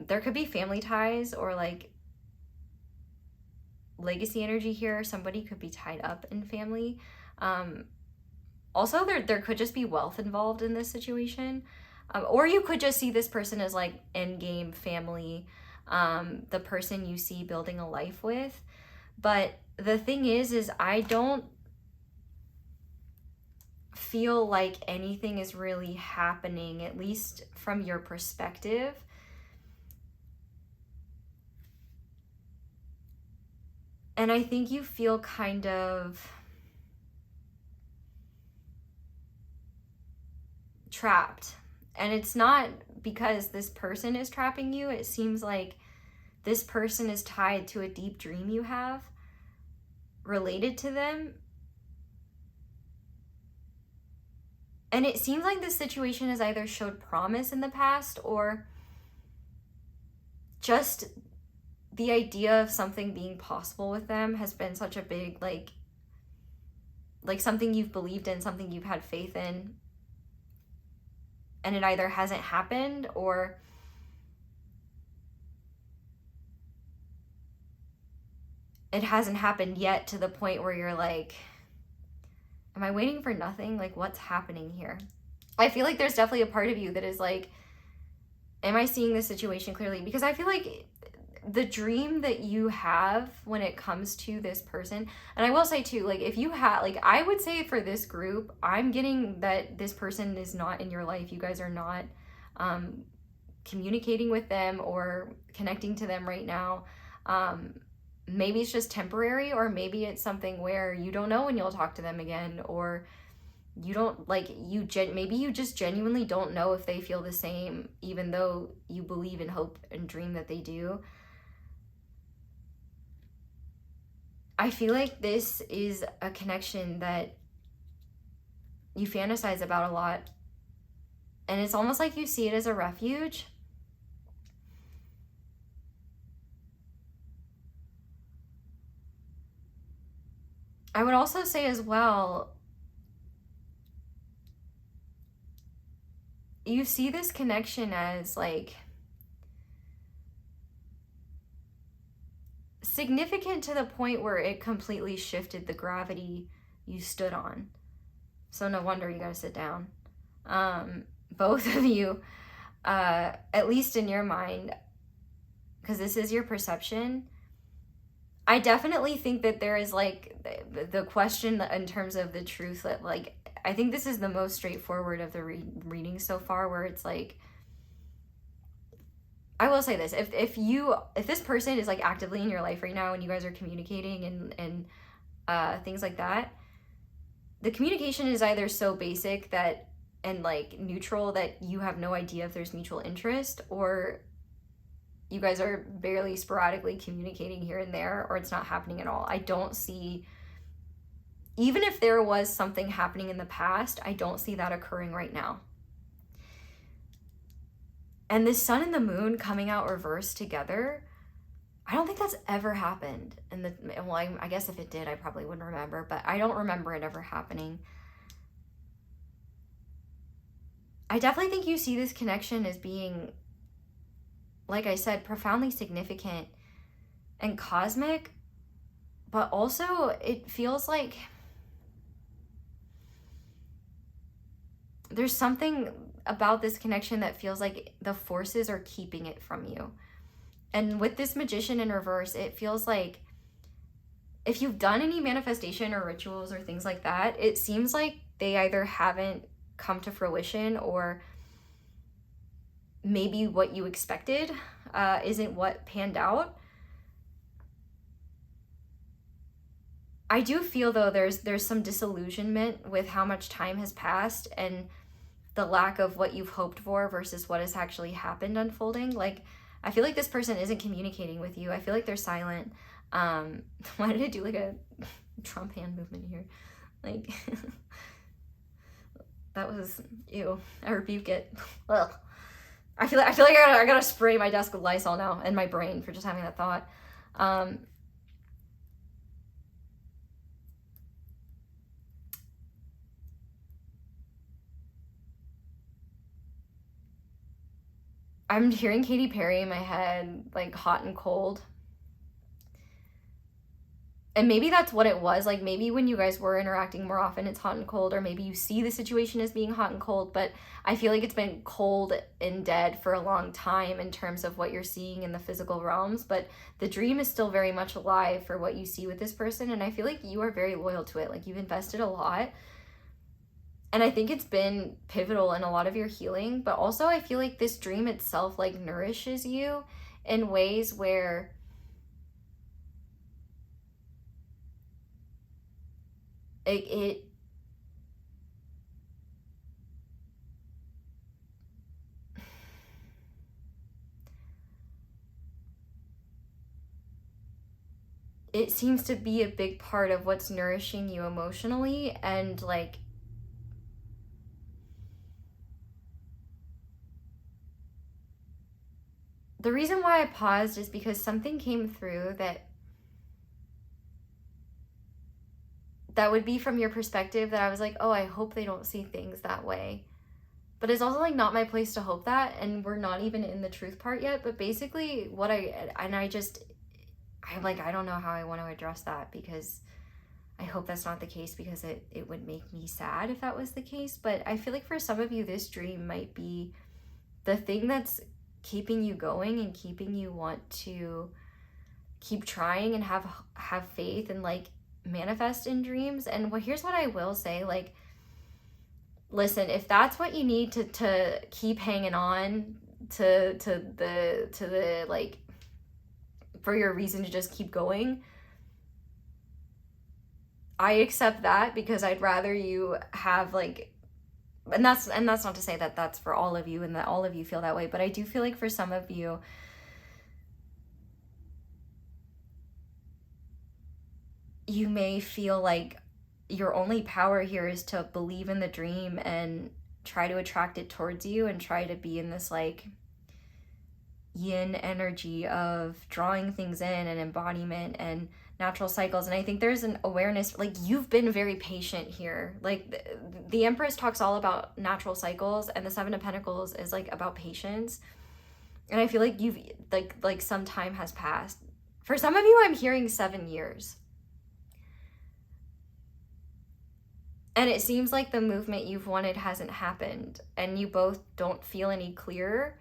A: There could be family ties or like legacy energy here. Somebody could be tied up in family. Also, there could just be wealth involved in this situation. Or you could just see this person as like endgame family, the person you see building a life with. But the thing is I don't feel like anything is really happening, at least from your perspective. And I think you feel kind of trapped. And it's not because this person is trapping you. It seems like this person is tied to a deep dream you have related to them. And it seems like this situation has either showed promise in the past, or just the idea of something being possible with them has been such a big, like something you've believed in, something you've had faith in. And it either hasn't happened, or it hasn't happened yet to the point where you're like, am I waiting for nothing? Like, what's happening here? I feel like there's definitely a part of you that is like, am I seeing this situation clearly? Because I feel like the dream that you have when it comes to this person, and I will say too, like if you have, like I would say for this group, I'm getting that this person is not in your life. You guys are not communicating with them or connecting to them right now. Maybe it's just temporary, or maybe it's something where you don't know when you'll talk to them again, or you don't maybe you just genuinely don't know if they feel the same, even though you believe and hope and dream that they do. I feel like this is a connection that you fantasize about a lot, and it's almost like you see it as a refuge. I would also say as well, you see this connection as like significant to the point where it completely shifted the gravity you stood on. So no wonder you gotta sit down. Both of you, at least in your mind, because this is your perception, I definitely think that there is like the question in terms of the truth that like, I think this is the most straightforward of the reading so far, where it's like, I will say this, if this person is like actively in your life right now and you guys are communicating and things like that, the communication is either so basic that and like neutral that you have no idea if there's mutual interest, or you guys are barely sporadically communicating here and there, or it's not happening at all. I don't see, even if there was something happening in the past, I don't see that occurring right now. And the sun and the moon coming out reversed together, I don't think that's ever happened. And well, I guess if it did, I probably wouldn't remember, but I don't remember it ever happening. I definitely think you see this connection as being, like I said, profoundly significant and cosmic, but also it feels like there's something about this connection that feels like the forces are keeping it from you. And with this magician in reverse, it feels like if you've done any manifestation or rituals or things like that, it seems like they either haven't come to fruition, or maybe what you expected isn't what panned out. I do feel though there's some disillusionment with how much time has passed and the lack of what you've hoped for versus what has actually happened unfolding. Like, I feel like this person isn't communicating with you. I feel like they're silent. Why did I do like a Trump hand movement here? Like, that was, ew, I rebuke it. Ugh. I feel like I gotta spray my desk with Lysol now, and my brain, for just having that thought. I'm hearing Katy Perry in my head, like hot and cold. And maybe that's what it was. Like, maybe when you guys were interacting more often, it's hot and cold, or maybe you see the situation as being hot and cold, but I feel like it's been cold and dead for a long time in terms of what you're seeing in the physical realms, but the dream is still very much alive for what you see with this person, and I feel like you are very loyal to it. Like, you've invested a lot, and I think it's been pivotal in a lot of your healing, but also I feel like this dream itself, like, nourishes you in ways where it seems to be a big part of what's nourishing you emotionally. And like, the reason why I paused is because something came through that would be from your perspective, that I was like, oh, I hope they don't see things that way. But it's also like not my place to hope that, and we're not even in the truth part yet. But basically I'm like, I don't know how I want to address that, because I hope that's not the case, because it would make me sad if that was the case. But I feel like for some of you, this dream might be the thing that's keeping you going and keeping you want to keep trying and have faith and like manifest in dreams. And here's what I will say, like, listen, if that's what you need to keep hanging on to the like, for your reason to just keep going, I accept that, because I'd rather you have like, and that's not to say that that's for all of you and that all of you feel that way, but I do feel like for some of you, you may feel like your only power here is to believe in the dream and try to attract it towards you, and try to be in this like yin energy of drawing things in and embodiment and natural cycles. And I think there's an awareness, like, you've been very patient here. Like the Empress talks all about natural cycles, and the Seven of Pentacles is like about patience. And I feel like you've like some time has passed. For some of you, I'm hearing 7 years. And it seems like the movement you've wanted hasn't happened, and you both don't feel any clearer.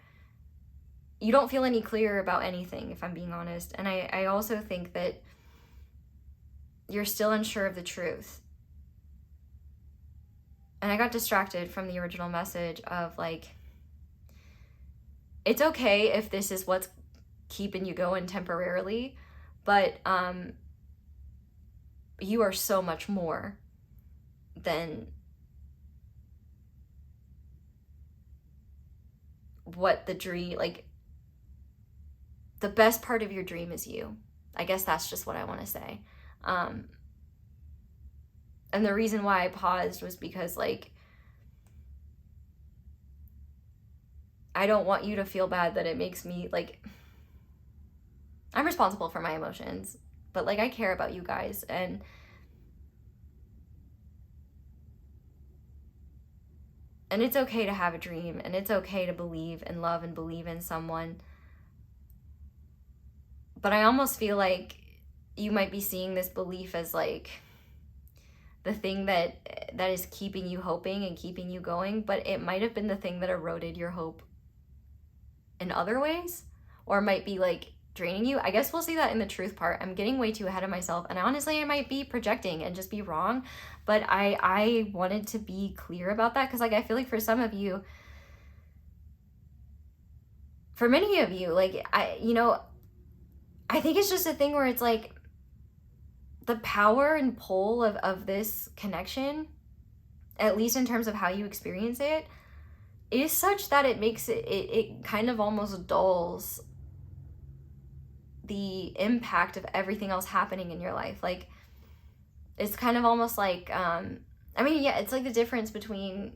A: You don't feel any clearer about anything, if I'm being honest. And I also think that you're still unsure of the truth. And I got distracted from the original message of, like, it's okay if this is what's keeping you going temporarily, but you are so much more than what the dream, like, the best part of your dream is you. I guess that's just what I want to say. And the reason why I paused was because, like, I don't want you to feel bad that it makes me, like, I'm responsible for my emotions, but, like, I care about you guys, and it's okay to have a dream, and it's okay to believe and love and believe in someone. But I almost feel like you might be seeing this belief as, like, the thing that is keeping you hoping and keeping you going, but it might have been the thing that eroded your hope in other ways, or might be, like, draining you. I guess we'll see that in the truth part. I'm getting way too ahead of myself, and honestly, I might be projecting and just be wrong, but I wanted to be clear about that, because, like, I feel like for some of you, for many of you, like, I think it's just a thing where it's like the power and pull of this connection, at least in terms of how you experience it, is such that it makes it kind of almost dulls the impact of everything else happening in your life. Like, it's kind of almost like, I mean, yeah, it's like the difference between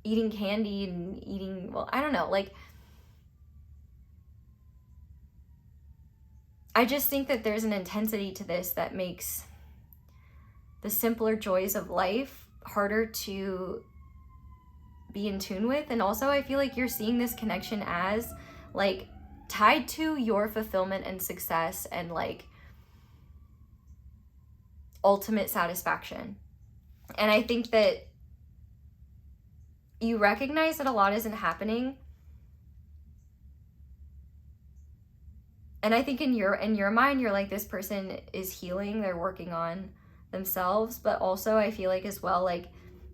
A: eating candy and eating, well, I don't know, like, I just think that there's an intensity to this that makes the simpler joys of life harder to be in tune with. And also, I feel like you're seeing this connection as, like, tied to your fulfillment and success and, like, ultimate satisfaction. And I think that you recognize that a lot isn't happening. And I think in your mind, you're like, this person is healing, they're working on themselves. But also, I feel like as well, like,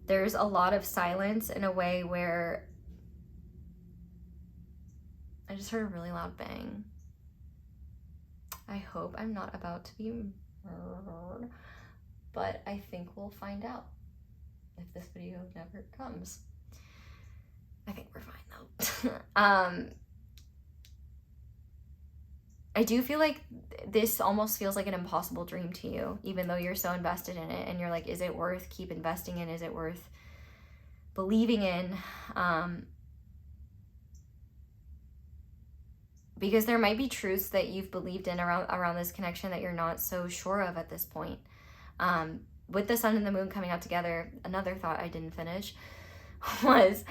A: there's a lot of silence in a way where, I just heard a really loud bang. I hope I'm not about to be murdered, but I think we'll find out if this video never comes. I think we're fine though. I do feel like this almost feels like an impossible dream to you, even though you're so invested in it, and you're like, is it worth keep investing in? Is it worth believing in? Because there might be truths that you've believed in around this connection that you're not so sure of at this point. With the sun and the moon coming out together, another thought I didn't finish was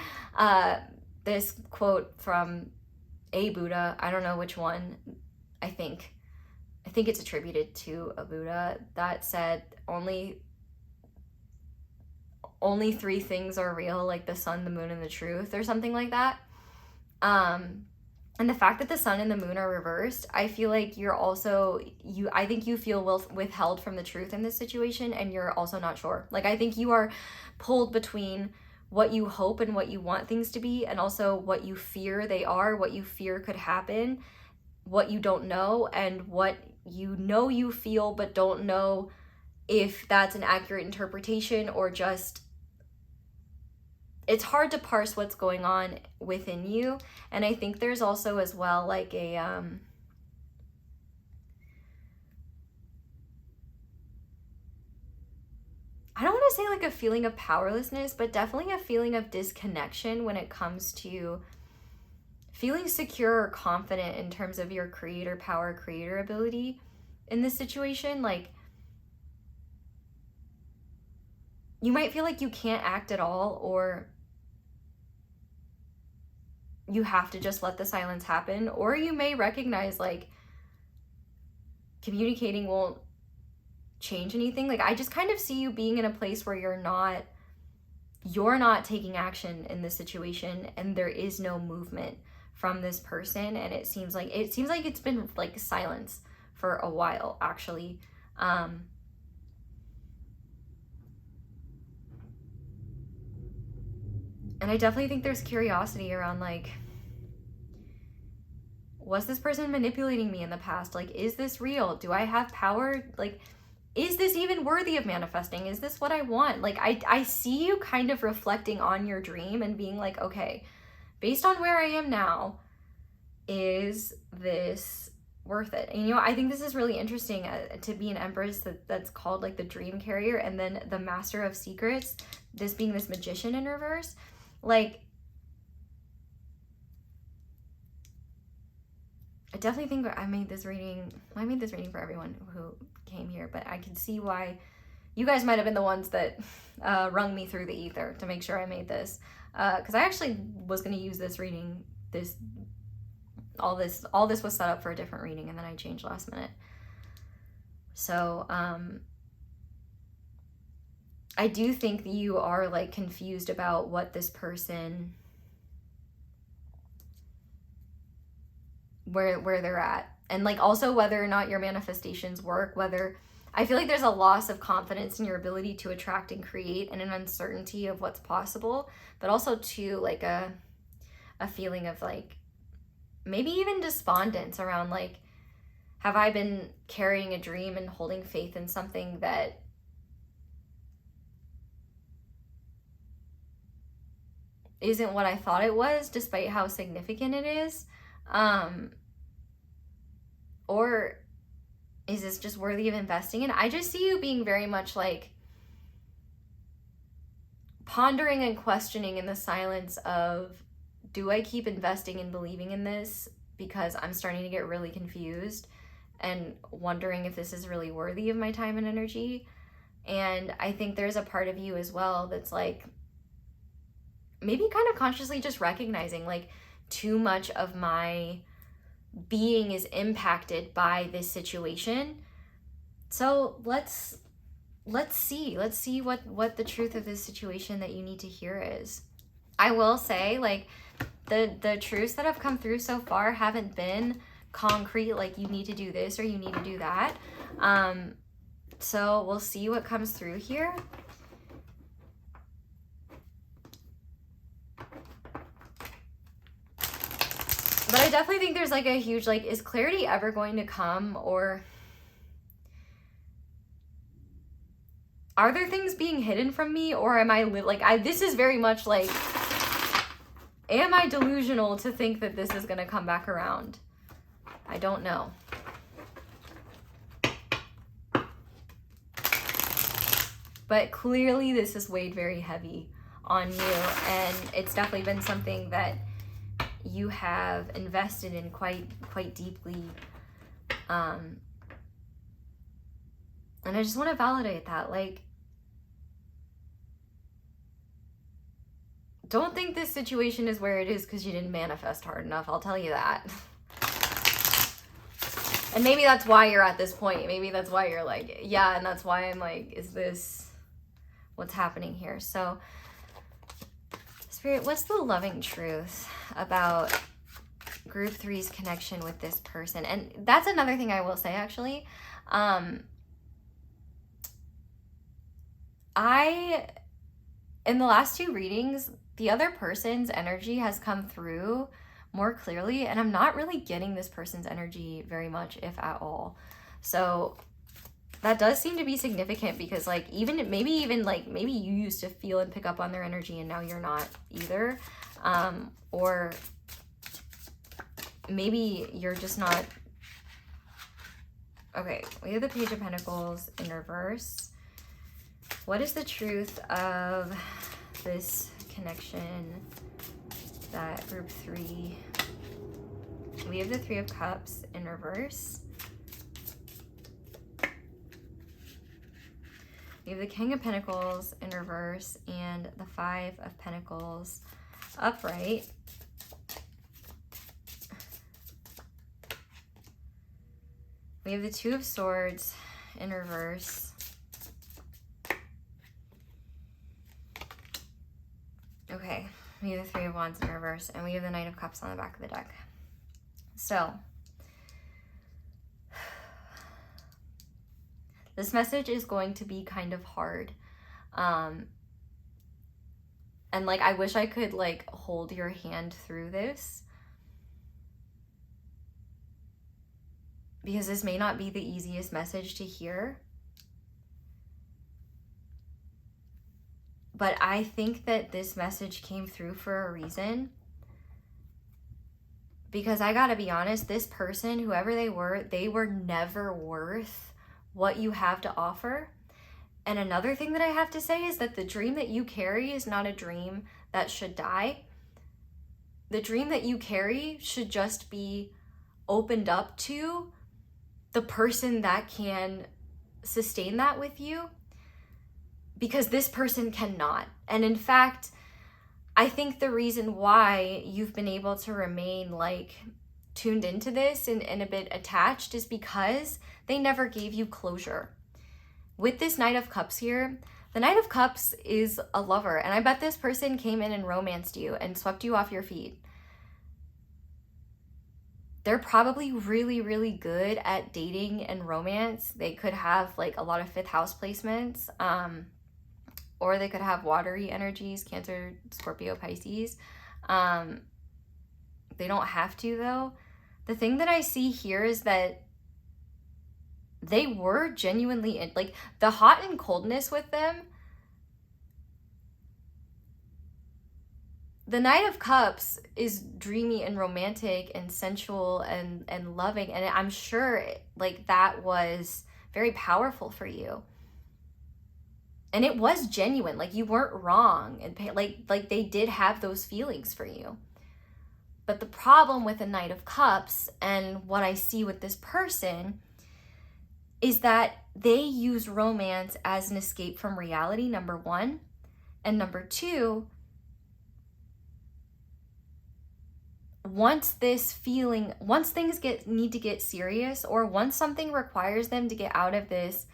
A: this quote from a Buddha. I don't know which one. I think it's attributed to a Buddha that said only 3 things are real, like the sun, the moon, and the truth, or something like that. And the fact that the sun and the moon are reversed, I feel like I think you feel withheld from the truth in this situation, and you're also not sure. Like, I think you are pulled between what you hope and what you want things to be, and also what you fear they are, what you fear could happen, what you don't know, and what you know you feel but don't know if that's an accurate interpretation or just, it's hard to parse what's going on within you. And I think there's also as well, like, a I don't want to say like a feeling of powerlessness, but definitely a feeling of disconnection when it comes to feeling secure or confident in terms of your creator power, creator ability in this situation. Like, you might feel like you can't act at all, or you have to just let the silence happen, or you may recognize like communicating won't change anything. Like, I just kind of see you being in a place where you're not taking action in this situation, and there is no movement from this person, and it seems like it's been like silence for a while, actually. And I definitely think there's curiosity around like, was this person manipulating me in the past? Like, is this real? Do I have power? Like, is this even worthy of manifesting? Is this what I want? Like, I see you kind of reflecting on your dream and being like, okay, based on where I am now, is this worth it? And, you know, I think this is really interesting to be an Empress that's called like the dream carrier, and then the Master of Secrets, this being this Magician in reverse. Like, I definitely think I made this reading for everyone who came here, but I can see why you guys might have been the ones that rung me through the ether to make sure I made this, because I actually was going to use this reading, all this was set up for a different reading, and then I changed last minute. So I do think that you are like confused about what this person, where they're at, and like also whether or not your manifestations work, whether I feel like there's a loss of confidence in your ability to attract and create, and an uncertainty of what's possible, but also too like a feeling of like maybe even despondence around like, have I been carrying a dream and holding faith in something that isn't what I thought it was, despite how significant it is? Or is this just worthy of investing in? I just see you being very much like pondering and questioning in the silence of, do I keep investing and believing in this because I'm starting to get really confused and wondering if this is really worthy of my time and energy? And I think there's a part of you as well that's like maybe kind of consciously just recognizing like, too much of my being is impacted by this situation. So let's see what the truth of this situation that you need to hear is. I will say, like, the truths that have come through so far haven't been concrete, like you need to do this or you need to do that. So we'll see what comes through here. But I definitely think there's like a huge, like, is clarity ever going to come, or are there things being hidden from me, or am I this is very much like, am I delusional to think that this is going to come back around? I don't know. But clearly this has weighed very heavy on you, and it's definitely been something that you have invested in quite deeply. And I just want to validate that. Like, don't think this situation is where it is because you didn't manifest hard enough. I'll tell you that. And maybe that's why you're at this point. Maybe that's why you're like, yeah, and that's why I'm like, is this what's happening here? So, Spirit, what's the loving truth about group 3's connection with this person? And that's another thing I will say, actually. In the last 2 readings, the other person's energy has come through more clearly, and I'm not really getting this person's energy very much, if at all. So that does seem to be significant, because like maybe you used to feel and pick up on their energy and now you're not either. Or maybe you're just not. Okay, we have the Page of Pentacles in reverse. What is the truth of this connection that group 3 We have the Three of Cups in reverse. We have the King of Pentacles in reverse and the Five of Pentacles upright. We have the Two of Swords in reverse. Okay, we have the Three of Wands in reverse, and we have the Knight of Cups on the back of the deck. So, this message is going to be kind of hard. And like, I wish I could like hold your hand through this, because this may not be the easiest message to hear. But I think that this message came through for a reason. Because I gotta be honest, this person, whoever they were never worth what you have to offer. And another thing that I have to say is that the dream that you carry is not a dream that should die. The dream that you carry should just be opened up to the person that can sustain that with you, because this person cannot. And in fact, I think the reason why you've been able to remain like tuned into this and a bit attached is because they never gave you closure. With this Knight of Cups here, the Knight of Cups is a lover, and I bet this person came in and romanced you and swept you off your feet. They're probably really, really good at dating and romance. They could have like a lot of fifth house placements, or they could have watery energies, Cancer, Scorpio, Pisces. They don't have to though. The thing that I see here is that they were genuinely like the hot and coldness with them. The Knight of Cups is dreamy and romantic and sensual and loving. And I'm sure like that was very powerful for you. And it was genuine. Like you weren't wrong. And like they did have those feelings for you. But the problem with the Knight of Cups and what I see with this person is that they use romance as an escape from reality, number one. And number two, once things need to get serious, or once something requires them to get out of this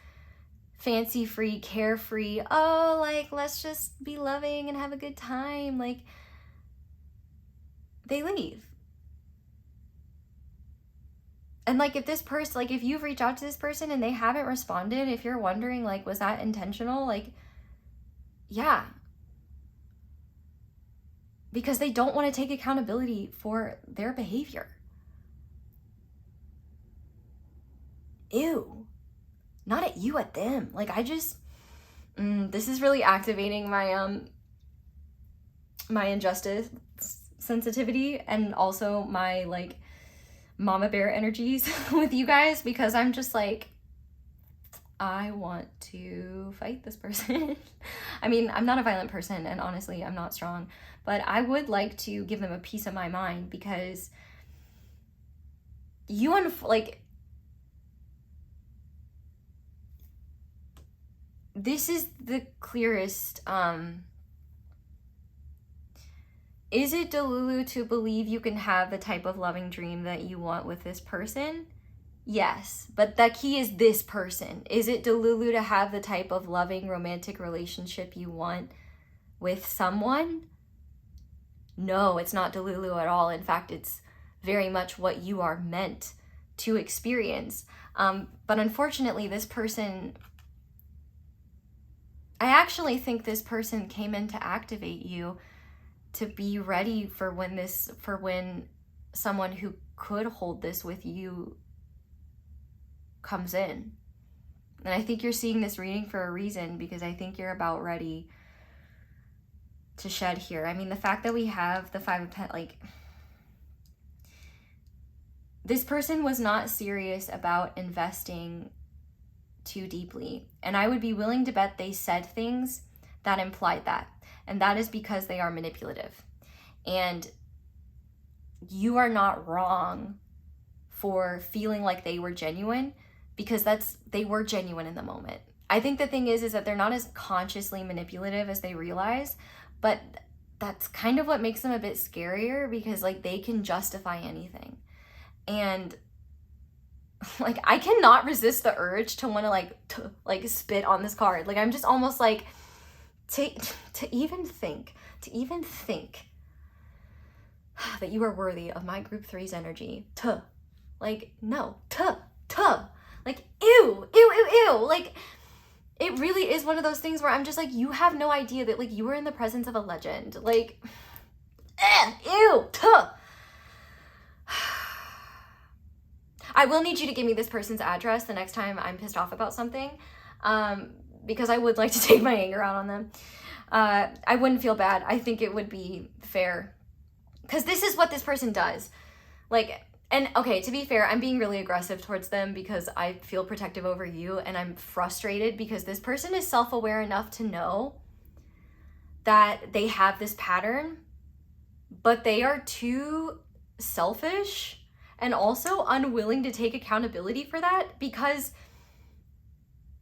A: fancy-free, carefree, oh, like, let's just be loving and have a good time, like, they leave. And like, if this person, like, if you've reached out to this person and they haven't responded, if you're wondering, like, was that intentional? Like, yeah. Because they don't want to take accountability for their behavior. Ew. Not at you, at them. Like, I just, this is really activating my, my injustice sensitivity, and also my, like, mama bear energies with you guys, because I'm just like, I want to fight this person. I mean, I'm not a violent person, and honestly, I'm not strong, but I would like to give them a piece of my mind, because you, like, this is the clearest, is it delulu to believe you can have the type of loving dream that you want with this person? Yes, but the key is this person. Is it delulu to have the type of loving romantic relationship you want with someone? No, it's not delulu at all. In fact, it's very much what you are meant to experience. But unfortunately, this person, I actually think this person came in to activate you to be ready for when someone who could hold this with you comes in. And I think you're seeing this reading for a reason, because I think you're about ready to shed here. I mean, the fact that we have the Five of Pentacles, like, this person was not serious about investing too deeply. And I would be willing to bet they said things that implied that. And that is because they are manipulative. And you are not wrong for feeling like they were genuine, because they were genuine in the moment. I think the thing is that they're not as consciously manipulative as they realize, but that's kind of what makes them a bit scarier, because like they can justify anything. And like I cannot resist the urge to want to like spit on this card. Like I'm just almost like to even think that you are worthy of my group 3's energy. Like no, like ew. Like it really is one of those things where I'm just like, you have no idea that like you are in the presence of a legend. Like ew. I will need you to give me this person's address the next time I'm pissed off about something, because I would like to take my anger out on them. I wouldn't feel bad. I think it would be fair, because this is what this person does. Like, and okay, to be fair, I'm being really aggressive towards them because I feel protective over you, and I'm frustrated because this person is self-aware enough to know that they have this pattern, but they are too selfish and also unwilling to take accountability for that, because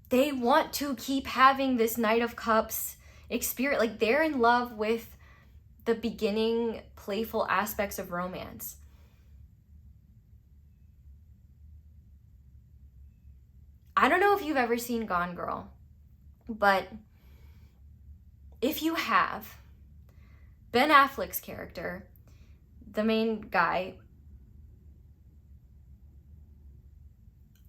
A: they want to keep having this Knight of Cups experience. Like they're in love with the beginning playful aspects of romance. I don't know if you've ever seen Gone Girl, but if you have, Ben Affleck's character, the main guy,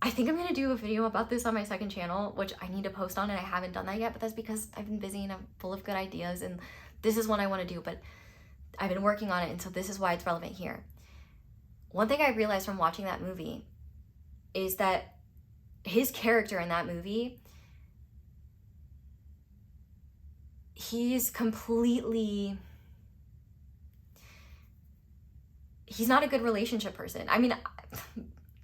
A: I think I'm going to do a video about this on my second channel, which I need to post on, and I haven't done that yet, but that's because I've been busy and I'm full of good ideas, and this is one I want to do, but I've been working on it, and so this is why it's relevant here. One thing I realized from watching that movie is that his character in that movie, he's not a good relationship person. I mean,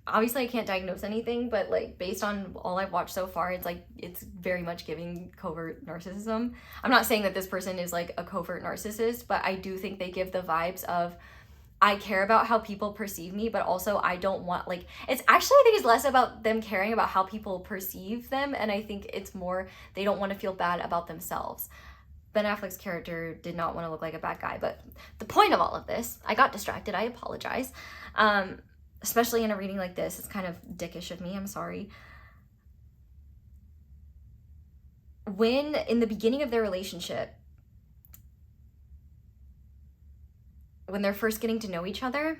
A: obviously I can't diagnose anything, but like based on all I've watched so far, it's like it's very much giving covert narcissism. I'm not saying that this person is like a covert narcissist, but I do think they give the vibes of, I care about how people perceive me, but also I don't want, like, it's actually, I think it's less about them caring about how people perceive them, and I think it's more they don't want to feel bad about themselves. Ben Affleck's character did not want to look like a bad guy, but the point of all of this, I got distracted, I apologize. Especially in a reading like this, it's kind of dickish of me, I'm sorry. When, in the beginning of their relationship, when they're first getting to know each other,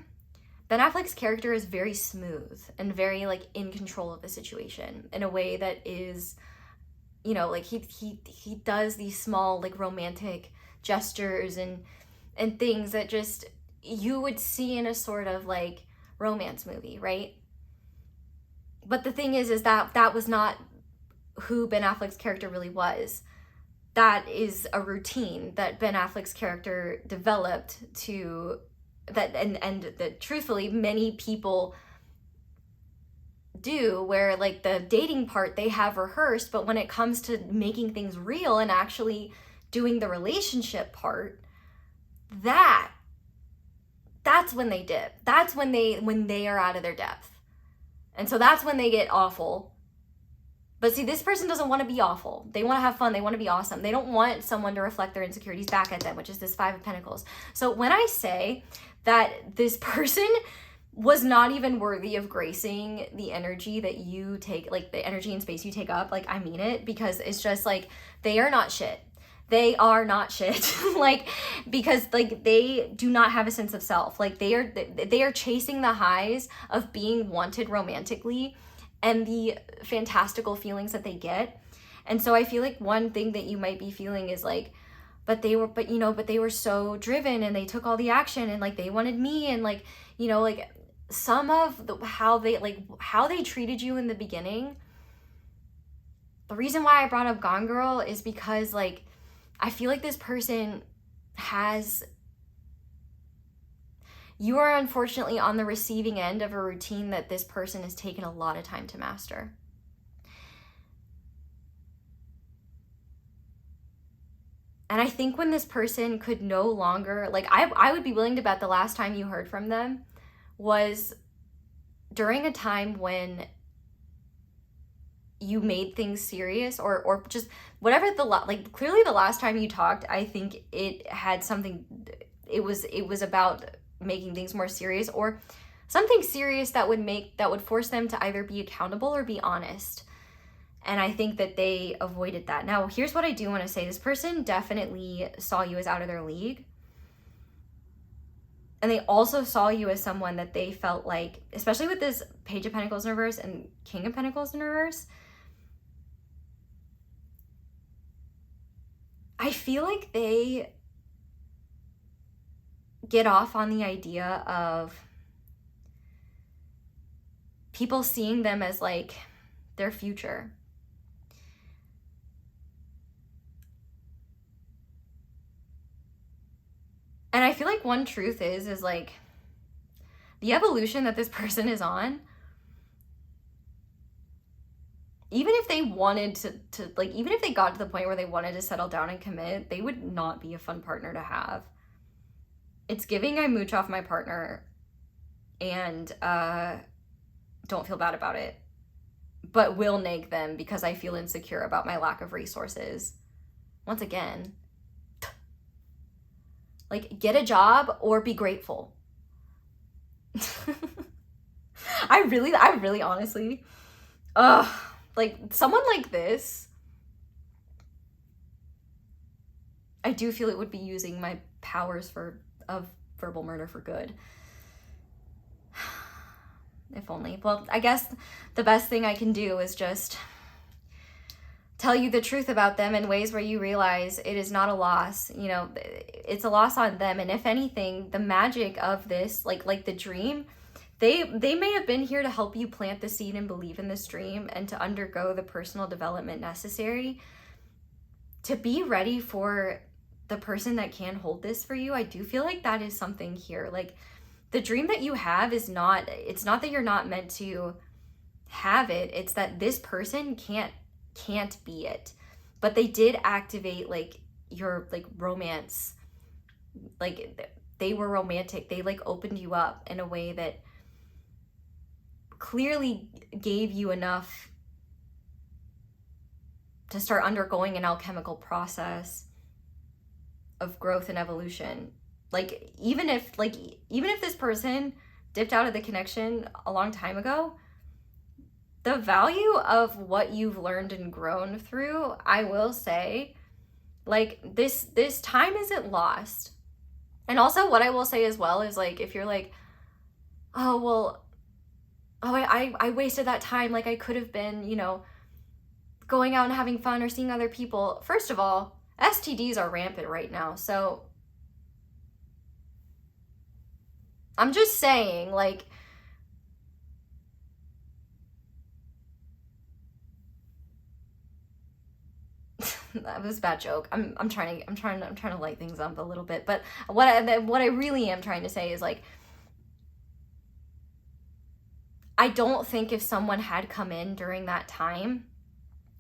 A: Ben Affleck's character is very smooth and very like in control of the situation in a way that is, you know, like he does these small like romantic gestures and things that just you would see in a sort of like romance movie, right? But the thing is that was not who Ben Affleck's character really was. That is a routine that Ben Affleck's character developed to that, and that truthfully many people do, where like the dating part they have rehearsed, but when it comes to making things real and actually doing the relationship part, that's when they dip. That's when they are out of their depth. And so that's when they get awful. But see, this person doesn't want to be awful. They want to have fun. They want to be awesome. They don't want someone to reflect their insecurities back at them, which is this 5 of Pentacles. So when I say that this person was not even worthy of gracing the energy that you take, like the energy and space you take up, like I mean it, because it's just like, they are not shit. They are not shit. Like, because like they do not have a sense of self. Like they are chasing the highs of being wanted romantically and the fantastical feelings that they get. And so I feel like one thing that you might be feeling is like, but they were so driven and they took all the action and like they wanted me, and like, you know, like some of how they treated you in the beginning. The reason why I brought up Gone Girl is because like, I feel like this person you are unfortunately on the receiving end of a routine that this person has taken a lot of time to master. And I think when this person could no longer, like, I would be willing to bet the last time you heard from them was during a time when you made things serious, or just whatever like, clearly the last time you talked, I think it had something, it was about making things more serious, or something serious that would force them to either be accountable or be honest. And I think that they avoided that. Now, here's what I do want to say. This person definitely saw you as out of their league. And they also saw you as someone that they felt like, especially with this Page of Pentacles in reverse and King of Pentacles in reverse, I feel like they get off on the idea of people seeing them as like their future. And I feel like one truth is like the evolution that this person is on, even if they wanted to like, even if they got to the point where they wanted to settle down and commit, they would not be a fun partner to have. It's giving I mooch off my partner and don't feel bad about it, but will nag them because I feel insecure about my lack of resources. Once again, like, get a job or be grateful. I really honestly, like, someone like this, I do feel it would be using my powers of verbal murder for good. If only. Well, I guess the best thing I can do is just tell you the truth about them in ways where you realize it is not a loss. You know, it's a loss on them. And if anything, the magic of this, like the dream, they may have been here to help you plant the seed and believe in this dream and to undergo the personal development necessary to be ready for the person that can hold this for you. I do feel like that is something here. Like, the dream that you have is not, it's not that you're not meant to have it. It's that this person can't be it. But they did activate like your like romance. Like, they were romantic. They like opened you up in a way that clearly gave you enough to start undergoing an alchemical process of growth and evolution. Like, even if this person dipped out of the connection a long time ago, the value of what you've learned and grown through, I will say, like, this time isn't lost. And also what I will say as well is, like, if you're like, oh, well, I wasted that time, like, I could have been, you know, going out and having fun or seeing other people. First of all, STDs are rampant right now, so I'm just saying, like, that was a bad joke. I'm trying to light things up a little bit, but what I really am trying to say is, like, I don't think if someone had come in during that time,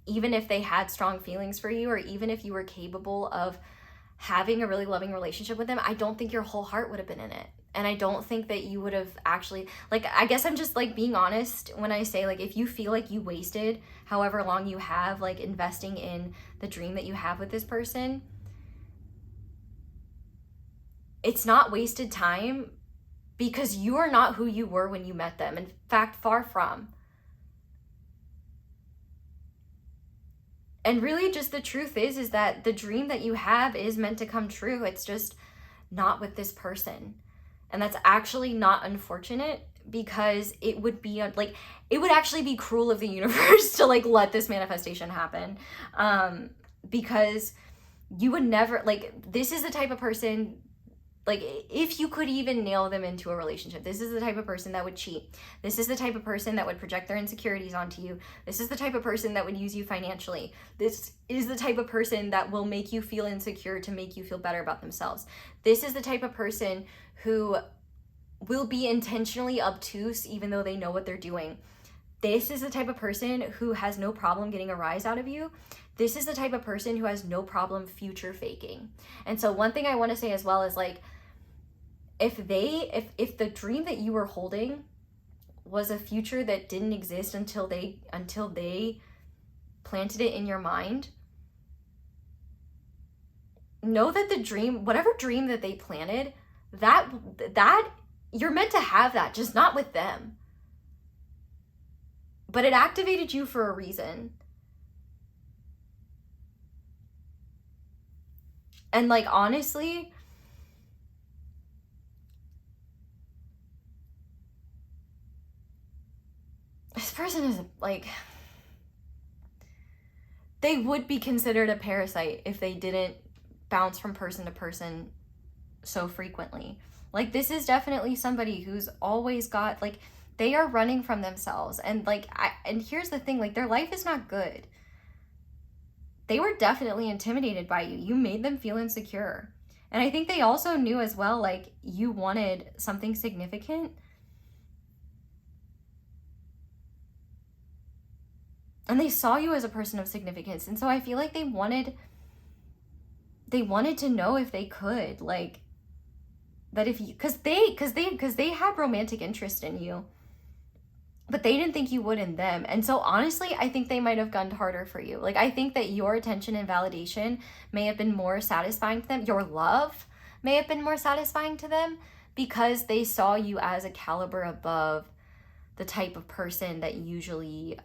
A: even if they had strong feelings for you, or even if you were capable of having a really loving relationship with them, I don't think your whole heart would have been in it. And I don't think that you would have actually, like, I guess I'm just, like, being honest when I say, like, if you feel like you wasted however long you have, like, investing in the dream that you have with this person, it's not wasted time, because you are not who you were when you met them. In fact, far from. And really, just the truth is that the dream that you have is meant to come true. It's just not with this person. And that's actually not unfortunate, because it would be like, it would actually be cruel of the universe to, like, let this manifestation happen. Because you would never, like, this is the type of person, like, if you could even nail them into a relationship, this is the type of person that would cheat. This is the type of person that would project their insecurities onto you. This is the type of person that would use you financially. This is the type of person that will make you feel insecure to make you feel better about themselves. This is the type of person who will be intentionally obtuse even though they know what they're doing. this is the type of person who has no problem getting a rise out of you. This is the type of person who has no problem future faking. And so one thing I want to say as well is like, if the dream that you were holding was a future that didn't exist until they planted it in your mind, know that the dream, whatever dream that they planted, that you're meant to have that, just not with them. But it activated you for a reason. And like, honestly, this person is like, they would be considered a parasite if they didn't bounce from person to person so frequently. Like, this is definitely somebody who's always got, like, they are running from themselves. And like, and here's the thing, like, their life is not good. They were definitely intimidated by you. You made them feel insecure. And I think they also knew as well, like, you wanted something significant. And they saw you as a person of significance. And so I feel like they wanted to know if they could, like, that if you, because they had romantic interest in you, but they didn't think you would in them. And so honestly, I think they might have gunned harder for you. Like, I think that your attention and validation may have been more satisfying to them. Your love may have been more satisfying to them because they saw you as a caliber above the type of person that usually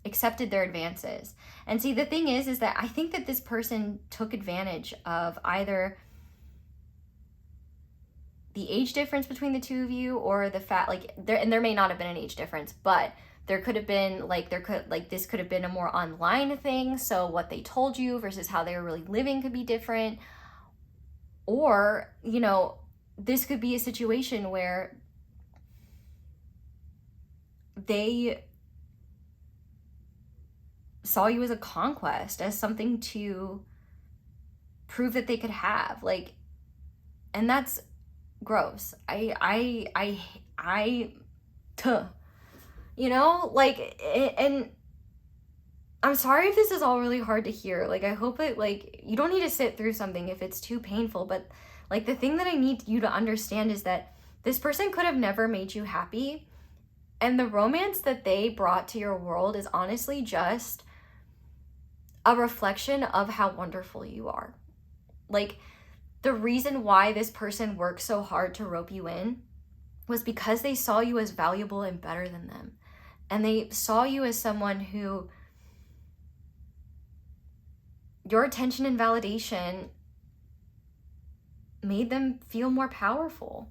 A: accepted their advances. And see, the thing is that I think that this person took advantage of either the age difference between the two of you, or the fact, like, there may not have been an age difference, but there could have been, like, this could have been a more online thing, so what they told you versus how they were really living could be different. Or, you know, this could be a situation where they saw you as a conquest, as something to prove that they could have, like, and that's gross. You know, like, and I'm sorry if this is all really hard to hear. Like, I hope that, like, you don't need to sit through something if it's too painful, but like, the thing that I need you to understand is that this person could have never made you happy, and the romance that they brought to your world is honestly just a reflection of how wonderful you are. Like, the reason why this person worked so hard to rope you in was because they saw you as valuable and better than them. And they saw you as someone who your attention and validation made them feel more powerful.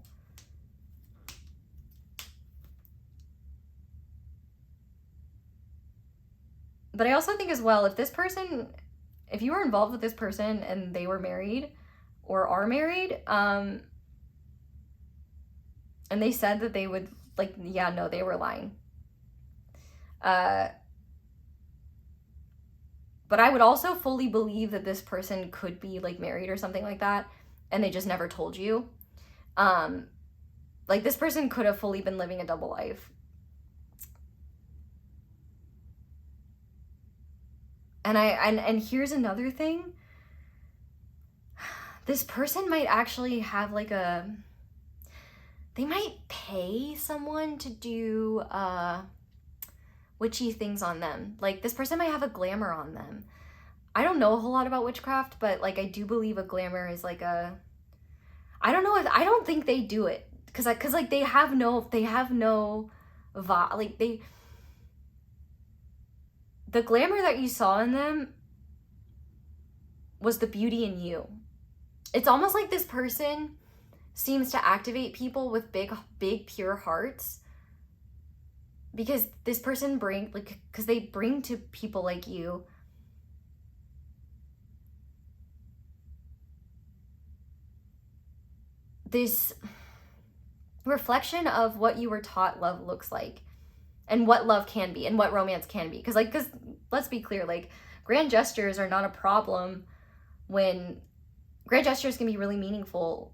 A: But I also think as well, if you were involved with this person and they were married or are married, and they said that they would, like, yeah, no, they were lying. But I would also fully believe that this person could be, like, married or something like that, and they just never told you. Like, this person could have fully been living a double life. And here's another thing. This person might actually have, like, they might pay someone to do witchy things on them. Like, this person might have a glamour on them. I don't know a whole lot about witchcraft, but, like, I do believe a glamour is like I don't think they do it because like they have no like, the glamour that you saw in them was the beauty in you. It's almost like this person seems to activate people with big pure hearts, because this person because they bring to people like you this reflection of what you were taught love looks like, and what love can be, and what romance can be. Because let's be clear, like, grand gestures are not a problem. When grand gestures can be really meaningful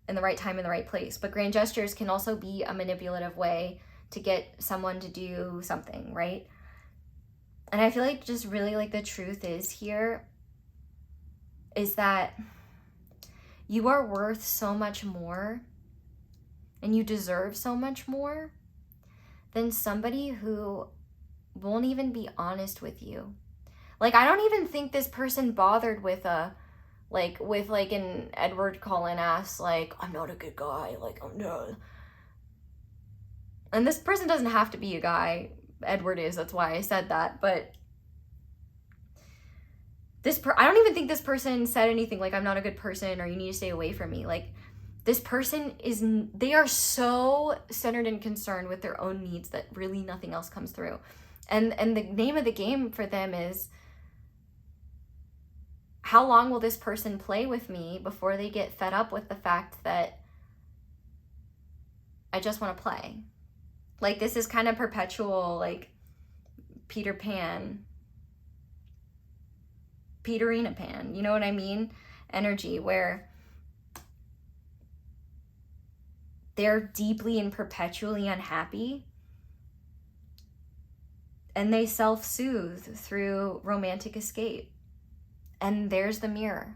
A: in the right time, in the right place. But grand gestures can also be a manipulative way to get someone to do something, right? And I feel like just really like the truth is here is that you are worth so much more and you deserve so much more than somebody who won't even be honest with you. Like, I don't even think this person bothered with an Edward Cullen ass, like, I'm not a good guy, like, I'm not. And this person doesn't have to be a guy. Edward is, that's why I said that. But I don't even think this person said anything like, I'm not a good person or you need to stay away from me. Like, this person they are so centered and concerned with their own needs that really nothing else comes through. And the name of the game for them is, how long will this person play with me before they get fed up with the fact that I just want to play? Like, this is kind of perpetual, like, Peterina Pan, you know what I mean? Energy, where they're deeply and perpetually unhappy and they self-soothe through romantic escape. And there's the mirror.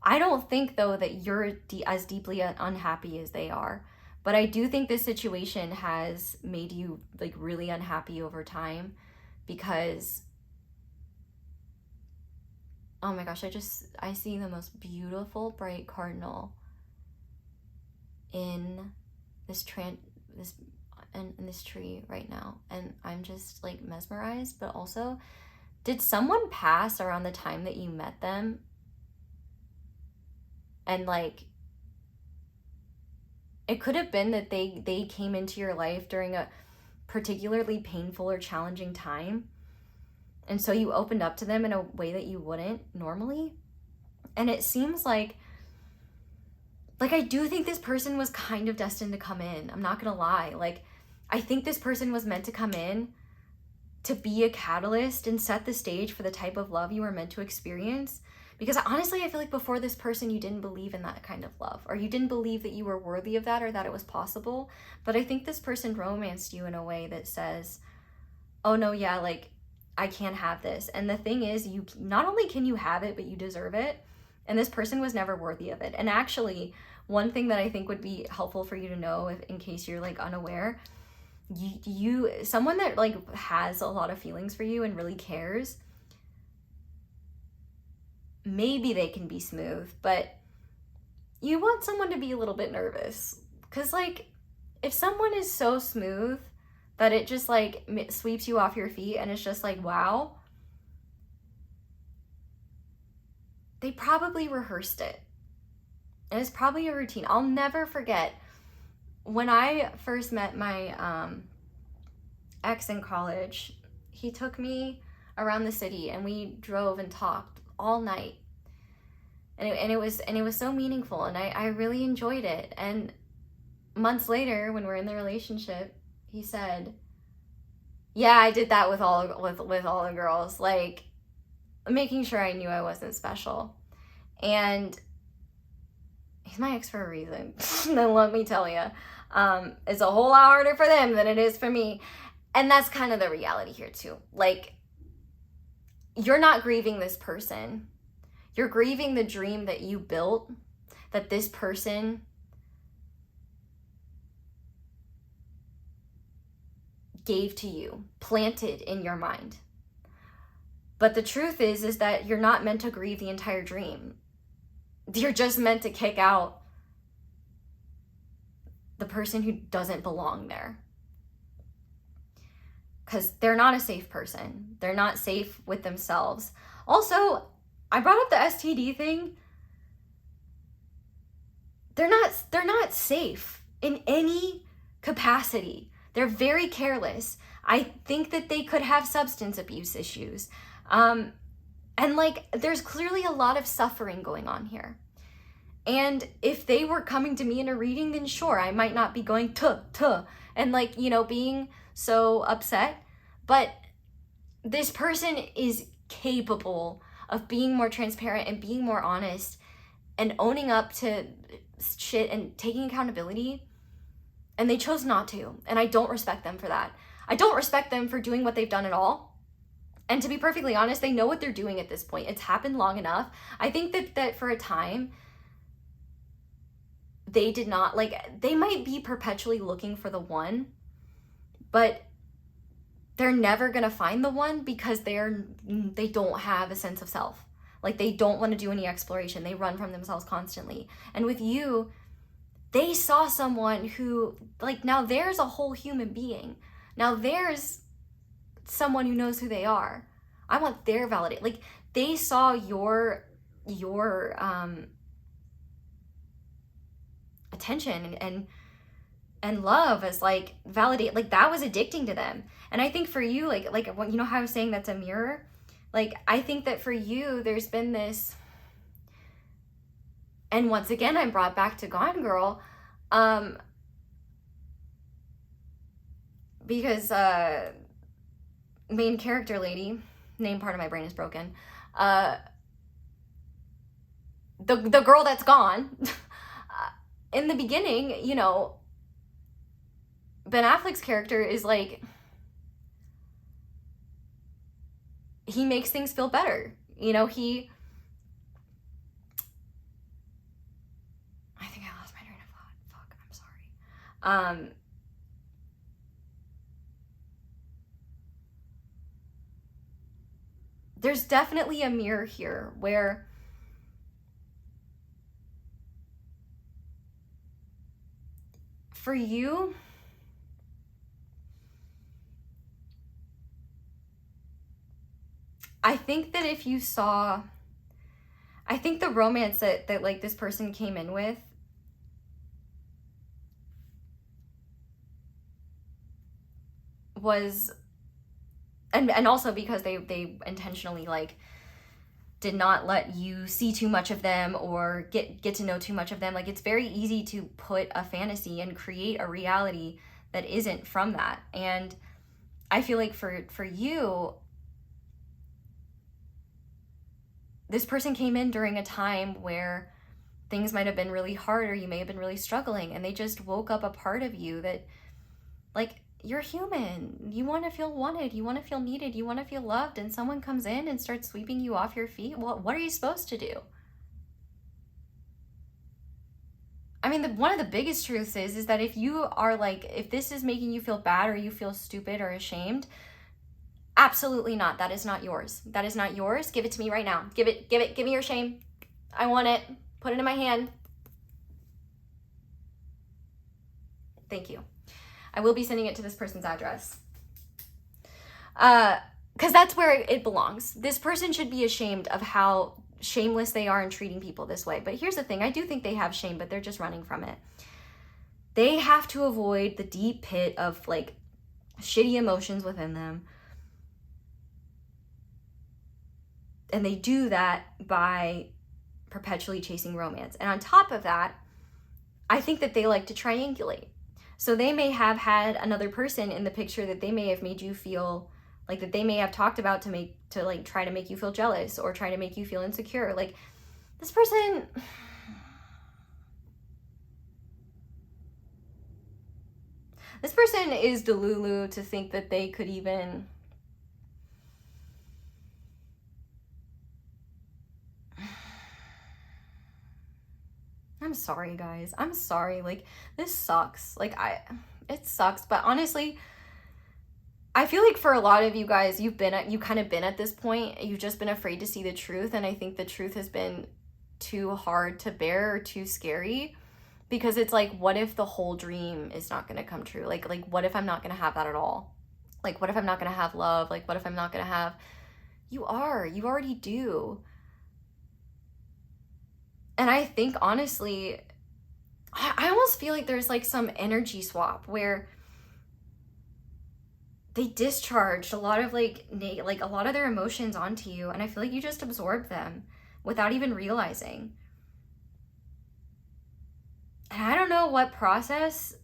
A: I don't think, though, that you're as deeply unhappy as they are. But I do think this situation has made you, like, really unhappy over time because, oh my gosh, I see the most beautiful bright cardinal in this tree right now. And I'm just, like, mesmerized. But also, did someone pass around the time that you met them? And, like, it could have been that they came into your life during a particularly painful or challenging time. And so you opened up to them in a way that you wouldn't normally. And it seems like I do think this person was kind of destined to come in. I'm not gonna lie. Like, I think this person was meant to come in to be a catalyst and set the stage for the type of love you were meant to experience. Because honestly, I feel like before this person, you didn't believe in that kind of love, or you didn't believe that you were worthy of that or that it was possible. But I think this person romanced you in a way that says, oh no, yeah, like, I can't have this. And the thing is, you not only can you have it, but you deserve it. And this person was never worthy of it. And actually, one thing that I think would be helpful for you to know, in case you're, like, unaware, someone that, like, has a lot of feelings for you and really cares, maybe they can be smooth, but you want someone to be a little bit nervous. Because, like, if someone is so smooth that it just, like, sweeps you off your feet and it's just like, wow, they probably rehearsed it. And it's probably a routine. I'll never forget when I first met my ex in college. He took me around the city and we drove and talked all night. And it was so meaningful, and I really enjoyed it. And months later, when we're in the relationship, he said, yeah, I did that with all the girls, like, making sure I knew I wasn't special. And he's my ex for a reason. And let me tell you, it's a whole lot harder for them than it is for me. And that's kind of the reality here too. Like, you're not grieving this person. You're grieving the dream that you built, that this person gave to you, planted in your mind. But the truth is that you're not meant to grieve the entire dream. You're just meant to kick out the person who doesn't belong there. Because they're not a safe person. They're not safe with themselves. Also, I brought up the STD thing. They're not safe in any capacity. They're very careless. I think that they could have substance abuse issues. And, like, there's clearly a lot of suffering going on here. And if they were coming to me in a reading, then sure, I might not be going tuh, and, like, you know, being so upset. But this person is capable of being more transparent and being more honest and owning up to shit and taking accountability, and they chose not to. And I don't respect them for that. I don't respect them for doing what they've done at all. And to be perfectly honest, they know what they're doing at this point. It's happened long enough. I think that for a time, they did not, like, they might be perpetually looking for the one, but they're never gonna find the one because they don't have a sense of self. Like, they don't want to do any exploration. They run from themselves constantly. And with you, they saw someone who, like, now there's a whole human being. Now there's someone who knows who they are. I want their validate. Like, they saw your attention and love as, like, validate. Like, that was addicting to them. And I think for you, like you know how I was saying that's a mirror? Like, I think that for you, there's been this, and once again, I'm brought back to Gone Girl, because main character lady, name part of my brain is broken, the girl that's gone, in the beginning, you know, Ben Affleck's character is like, he makes things feel better. You know, I think I lost my train of thought. Fuck, I'm sorry. There's definitely a mirror here where for you, I think that if you saw, I think the romance that like this person came in with was, and also because they intentionally, like, did not let you see too much of them or get to know too much of them. Like, it's very easy to put a fantasy and create a reality that isn't from that. And I feel like for you, this person came in during a time where things might have been really hard, or you may have been really struggling, and they just woke up a part of you that, like, you're human. You want to feel wanted. You want to feel needed. You want to feel loved. And someone comes in and starts sweeping you off your feet. Well, what are you supposed to do? I mean, one of the biggest truths is that if you are, like, if this is making you feel bad or you feel stupid or ashamed, absolutely not. That is not yours. That is not yours. Give it to me right now. Give me your shame. I want it. Put it in my hand. Thank you. I will be sending it to this person's address. Because that's where it belongs. This person should be ashamed of how shameless they are in treating people this way. But here's the thing. I do think they have shame, but they're just running from it. They have to avoid the deep pit of, like, shitty emotions within them. And they do that by perpetually chasing romance. And on top of that, I think that they like to triangulate. So they may have had another person in the picture that they may have made you feel like, that they may have talked about to like try to make you feel jealous or try to make you feel insecure. Like, this person, is delulu to think that they could even, I'm sorry, guys. I'm sorry. Like, this sucks. Like, it sucks. But honestly, I feel like for a lot of you guys, you kind of been at this point. You've just been afraid to see the truth. And I think the truth has been too hard to bear or too scary, because it's like, what if the whole dream is not going to come true? Like, what if I'm not going to have that at all? Like, what if I'm not going to have love? Like, what if I'm not going to have, you already do. And I think, honestly, I almost feel like there's, like, some energy swap where they discharged a lot of, like a lot of their emotions onto you. And I feel like you just absorbed them without even realizing. And I don't know what process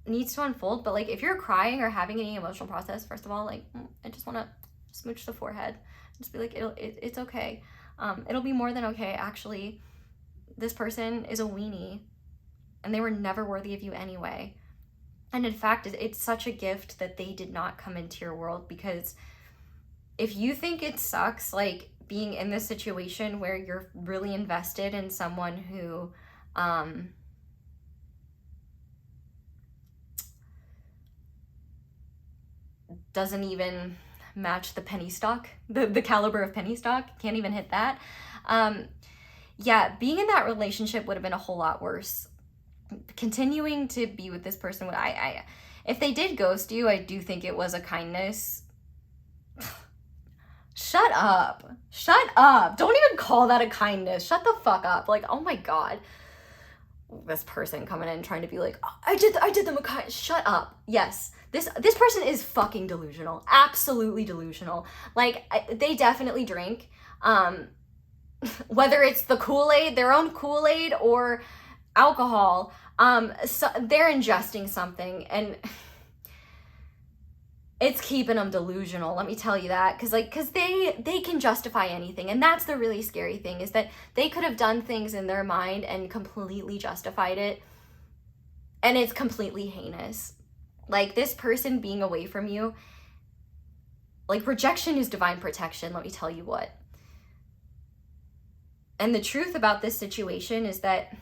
A: needs to unfold, but, like, if you're crying or having any emotional process, first of all, like, I just want to smooch the forehead. Just be like, it's okay. It'll be more than okay, actually. this person is a weenie and they were never worthy of you anyway. And in fact, it's such a gift that they did not come into your world, because if you think it sucks, like, being in this situation where you're really invested in someone who doesn't even match the penny stock, the caliber of penny stock, can't even hit that. Yeah, being in that relationship would have been a whole lot worse. Continuing to be with this person, if they did ghost you, I do think it was a kindness. Shut up. Shut up. Don't even call that a kindness. Shut the fuck up. Like, oh my God. This person coming in trying to be like, oh, I did them a kind. Shut up. Yes. This person is fucking delusional. Absolutely delusional. Like, they definitely drink. Whether it's the Kool-Aid, their own Kool-Aid, or alcohol, so they're ingesting something, and it's keeping them delusional, let me tell you that, because they can justify anything, and that's the really scary thing, is that they could have done things in their mind and completely justified it, and it's completely heinous. Like, this person being away from you, like, rejection is divine protection, let me tell you what. And the truth about this situation is that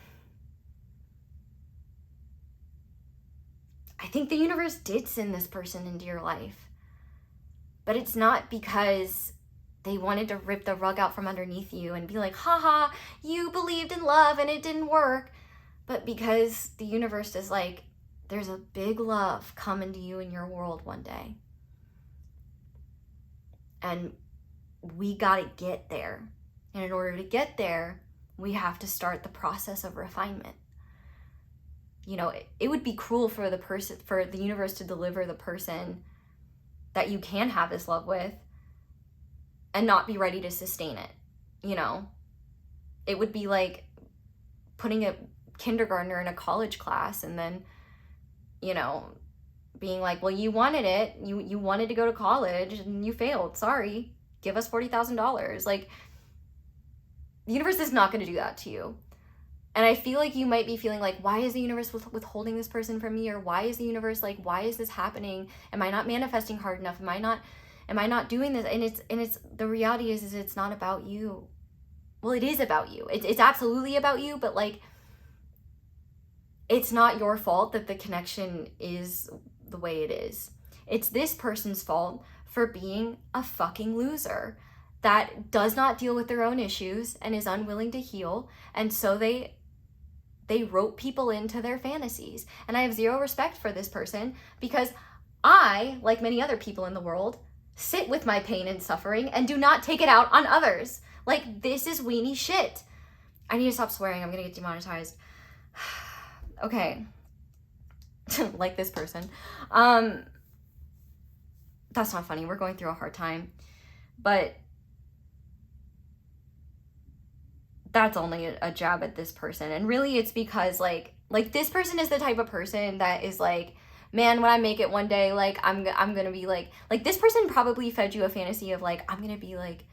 A: I think the universe did send this person into your life, but it's not because they wanted to rip the rug out from underneath you and be like, haha, you believed in love and it didn't work, but because the universe is like, there's a big love coming to you in your world one day, and we gotta get there. And in order to get there, we have to start the process of refinement. You know, it would be cruel for the universe to deliver the person that you can have this love with and not be ready to sustain it. You know, it would be like putting a kindergartner in a college class and then, you know, being like, well, you wanted it, you wanted to go to college and you failed, sorry, give us $40,000. Like, the universe is not going to do that to you. And I feel like you might be feeling like, why is the universe withholding this person from me? Or why is the universe like, why is this happening? Am I not manifesting hard enough? Am I not doing this? And it's the reality is it's not about you. Well, it is about you. It's absolutely about you, but like, it's not your fault that the connection is the way it is. It's this person's fault for being a fucking loser that does not deal with their own issues and is unwilling to heal. And so they rope people into their fantasies. And I have zero respect for this person, because I, like many other people in the world, sit with my pain and suffering and do not take it out on others. Like, this is weenie shit. I need to stop swearing. I'm gonna get demonetized. Okay. Like this person. That's not funny. We're going through a hard time. But that's only a jab at this person. And really it's because like this person is the type of person that is like, man, when I make it one day, like I'm gonna be like this person probably fed you a fantasy of like, I'm gonna be like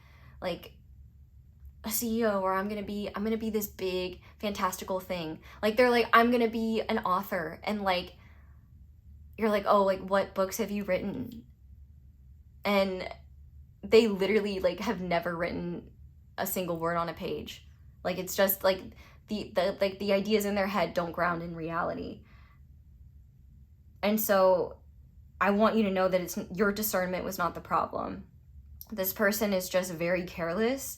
A: a CEO, or I'm gonna be this big fantastical thing. Like, they're like, I'm gonna be an author, and like, you're like, oh, like, what books have you written? And they literally like have never written a single word on a page. Like, it's just like the ideas in their head don't ground in reality. And so I want you to know that your discernment was not the problem. This person is just very careless.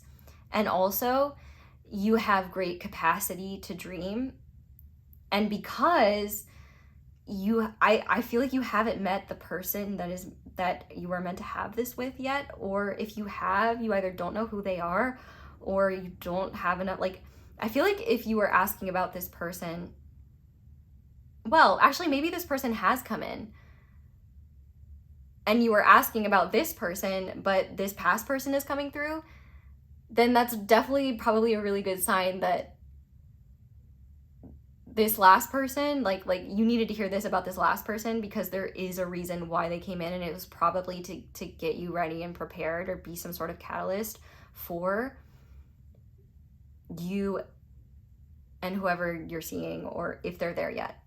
A: And also, you have great capacity to dream. And because I feel like you haven't met the person that you are meant to have this with yet. Or if you have, you either don't know who they are, or you don't have enough, like, I feel like if you were asking about this person, well, actually, maybe this person has come in and you were asking about this person, but this past person is coming through, then that's definitely probably a really good sign that this last person, like you needed to hear this about this last person, because there is a reason why they came in, and it was probably to get you ready and prepared, or be some sort of catalyst for you and whoever you're seeing, or if they're there yet.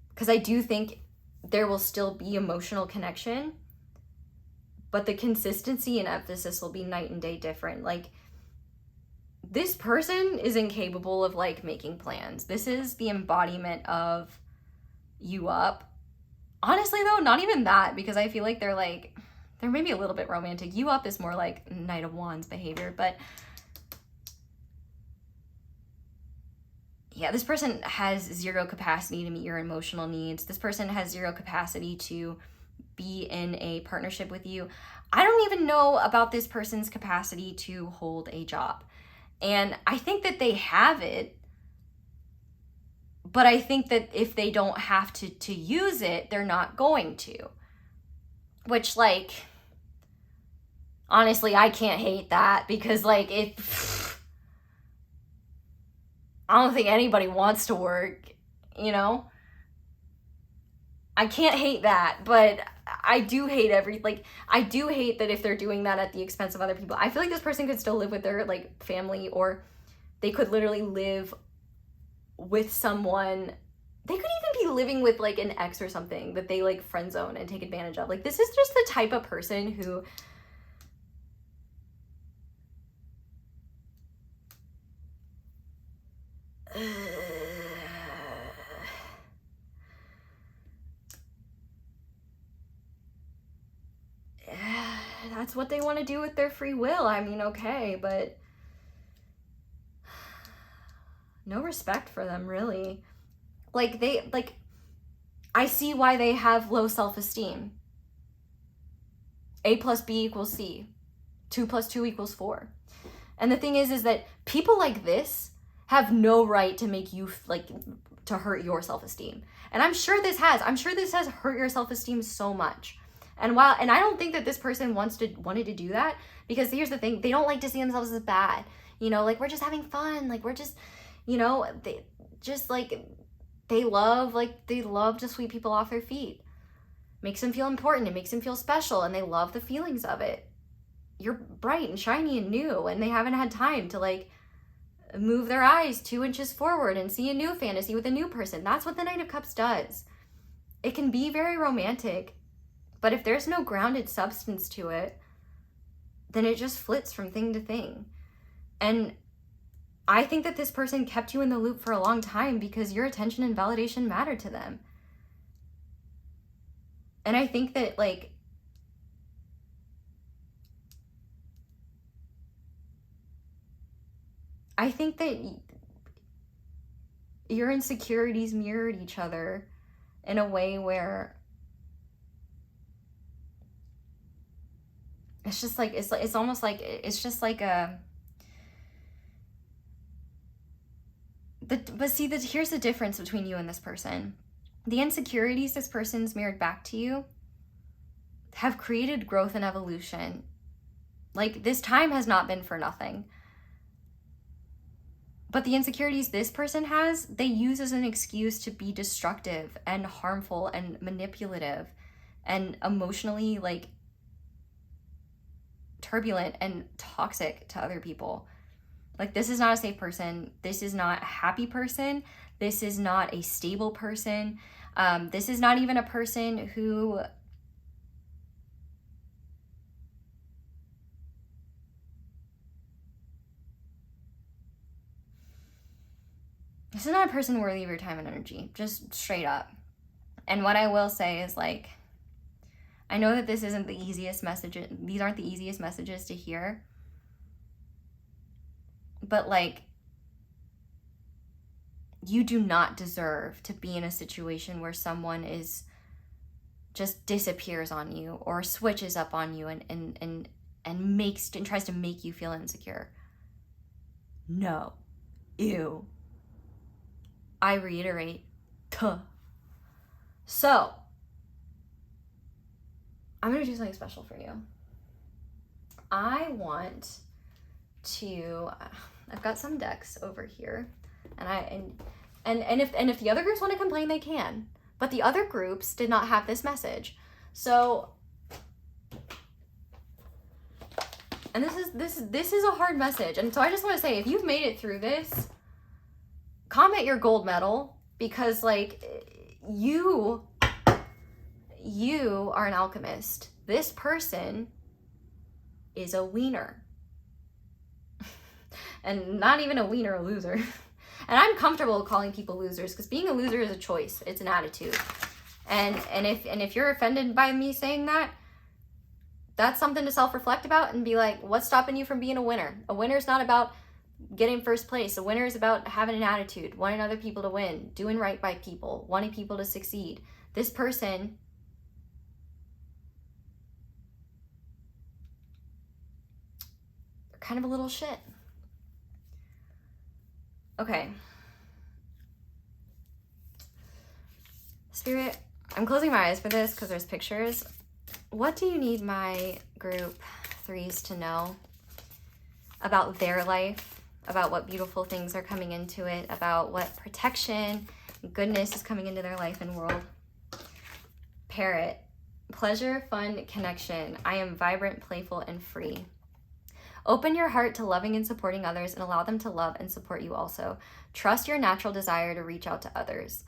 A: Because I do think there will still be emotional connection, but the consistency and emphasis will be night and day different. Like, this person is incapable of like making plans. This is the embodiment of you up. Honestly though, not even that, because I feel like they're maybe a little bit romantic. You up is more like Knight of Wands behavior, but yeah, this person has zero capacity to meet your emotional needs. This person has zero capacity to be in a partnership with you. I don't even know about this person's capacity to hold a job. And I think that they have it, but I think that if they don't have to use it, they're not going to. Which, like, honestly, I can't hate that, because like I don't think anybody wants to work, you know? I can't hate that, but I do hate I do hate that if they're doing that at the expense of other people. I feel like this person could still live with their like family, or they could literally live with someone. They could even be living with like an ex or something that they like friend zone and take advantage of. Like, this is just the type of person who that's what they want to do with their free will. I mean, okay, but no respect for them, really. Like, I see why they have low self-esteem. A plus B equals C. 2 plus 2 equals 4. And the thing is that people like this have no right to make you, like, to hurt your self-esteem. And I'm sure this has hurt your self-esteem so much. And I don't think that this person wanted to do that, because here's the thing, they don't like to see themselves as bad. You know, like, we're just having fun. Like, we're just, you know, they love to sweep people off their feet. Makes them feel important. It makes them feel special, and they love the feelings of it. You're bright and shiny and new, and they haven't had time to like move their eyes 2 inches forward and see a new fantasy with a new person. That's what the Knight of Cups does. It can be very romantic, but if there's no grounded substance to it, then it just flits from thing to thing. And I think that this person kept you in the loop for a long time because your attention and validation mattered to them. And I think that, like, I think that your insecurities mirrored each other in a way where it's just like, it's almost like, it's just like but see, here's the difference between you and this person. The insecurities this person's mirrored back to you have created growth and evolution. Like, this time has not been for nothing. But the insecurities this person has, they use as an excuse to be destructive and harmful and manipulative and emotionally, like, turbulent and toxic to other people. Like, this is not a safe person. This is not a happy person. This is not a stable person. This is not even a person who this is not a person worthy of your time and energy, just straight up. And what I will say is, like, I know that this isn't the easiest message. These aren't the easiest messages to hear. But, like, you do not deserve to be in a situation where someone is just disappears on you or switches up on you and tries to make you feel insecure. No. Ew. I reiterate. Tuh. So, I'm going to do something special for you. I want to, I've got some decks over here, and if the other groups want to complain, they can, but the other groups did not have this message. So, and this is a hard message, and so I just want to say, if you've made it through this, comment your gold medal, because like you are an alchemist. This person is a wiener. And not even a wiener, a loser. And I'm comfortable calling people losers, because being a loser is a choice. It's an attitude. And if you're offended by me saying that, that's something to self-reflect about and be like, what's stopping you from being a winner? A winner is not about getting first place. A winner is about having an attitude, wanting other people to win, doing right by people, wanting people to succeed. This person kind of a little shit. Okay. Spirit, I'm closing my eyes for this because there's pictures. What do you need my group 3s to know about their life, about what beautiful things are coming into it, about what protection, goodness is coming into their life and world? Parrot, pleasure, fun, connection. I am vibrant, playful, and free. Open your heart to loving and supporting others and allow them to love and support you also. Trust your natural desire to reach out to others.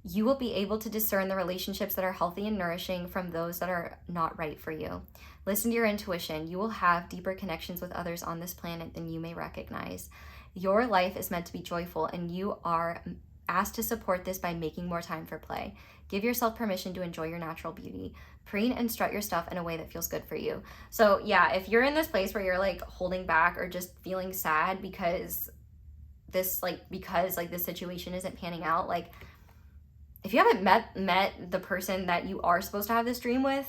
A: You will be able to discern the relationships that are healthy and nourishing from those that are not right for you. Listen to your intuition. You will have deeper connections with others on this planet than you may recognize. Your life is meant to be joyful, and you are asked to support this by making more time for play. Give yourself permission to enjoy your natural beauty. Preen and strut your stuff in a way that feels good for you. So yeah, if you're in this place where you're like holding back or just feeling sad because this situation isn't panning out, like if you haven't met the person that you are supposed to have this dream with,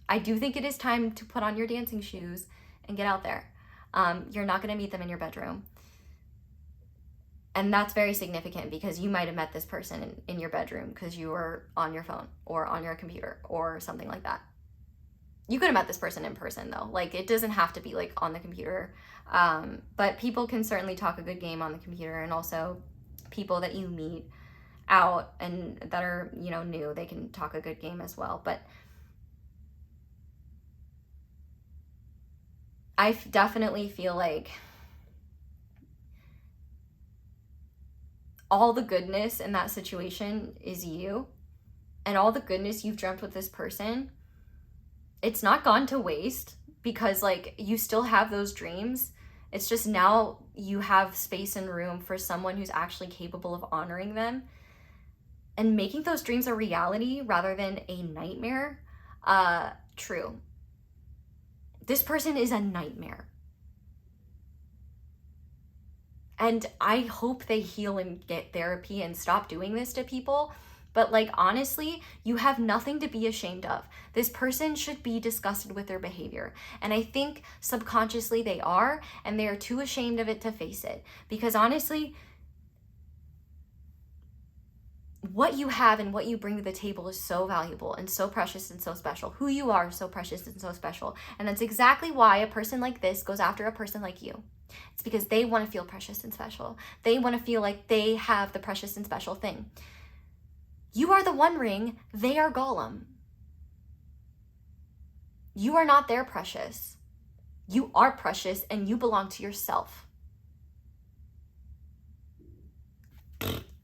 A: I do think it is time to put on your dancing shoes and get out there. You're not going to meet them in your bedroom. And that's very significant, because you might have met this person in your bedroom because you were on your phone or on your computer or something like that. You could have met this person in person though. Like, it doesn't have to be like on the computer. But people can certainly talk a good game on the computer, and also people that you meet out and that are, you know, new, they can talk a good game as well. But I definitely feel like all the goodness in that situation is you, and all the goodness you've dreamt with this person, it's not gone to waste, because like you still have those dreams. It's just now you have space and room for someone who's actually capable of honoring them and making those dreams a reality rather than a nightmare. True. This person is a nightmare. And I hope they heal and get therapy and stop doing this to people. But like, honestly, you have nothing to be ashamed of. This person should be disgusted with their behavior. And I think subconsciously they are, and they are too ashamed of it to face it. Because honestly, what you have and what you bring to the table is so valuable and so precious and so special. Who you are is so precious and so special. And that's exactly why a person like this goes after a person like you. It's because they want to feel precious and special. They want to feel like they have the precious and special thing. You are the One Ring. They are Gollum. You are not their precious. You are precious, and you belong to yourself.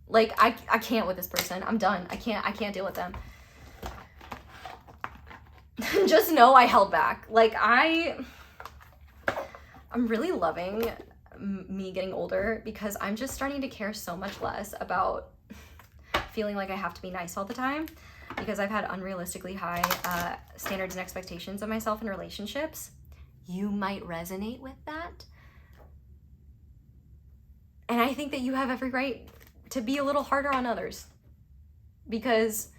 A: Like, I can't with this person. I'm done. I can't deal with them. Just know I held back. Like, I'm really loving me getting older, because I'm just starting to care so much less about feeling like I have to be nice all the time, because I've had unrealistically high standards and expectations of myself in relationships. You might resonate with that. And I think that you have every right to be a little harder on others, because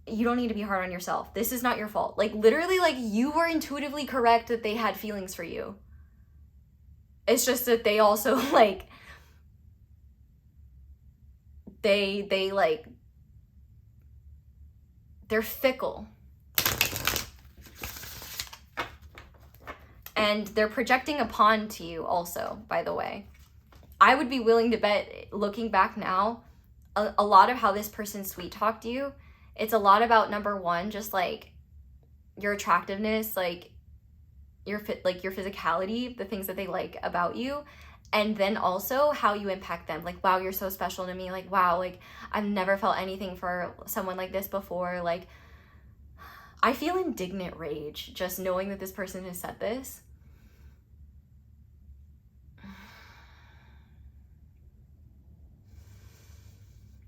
A: you don't need to be hard on yourself. This is not your fault. Like, literally, like, you were intuitively correct that they had feelings for you. It's just that they also, like, they're fickle. And they're projecting a pawn to you also, by the way. I would be willing to bet, looking back now, a lot of how this person sweet talked you, it's a lot about, number one, just like your attractiveness, like your physicality, the things that they like about you, And then also how you impact them. Like, wow, you're so special to me. Like, wow, like, I've never felt anything for someone like this before. Like, I feel indignant rage just knowing that this person has said this.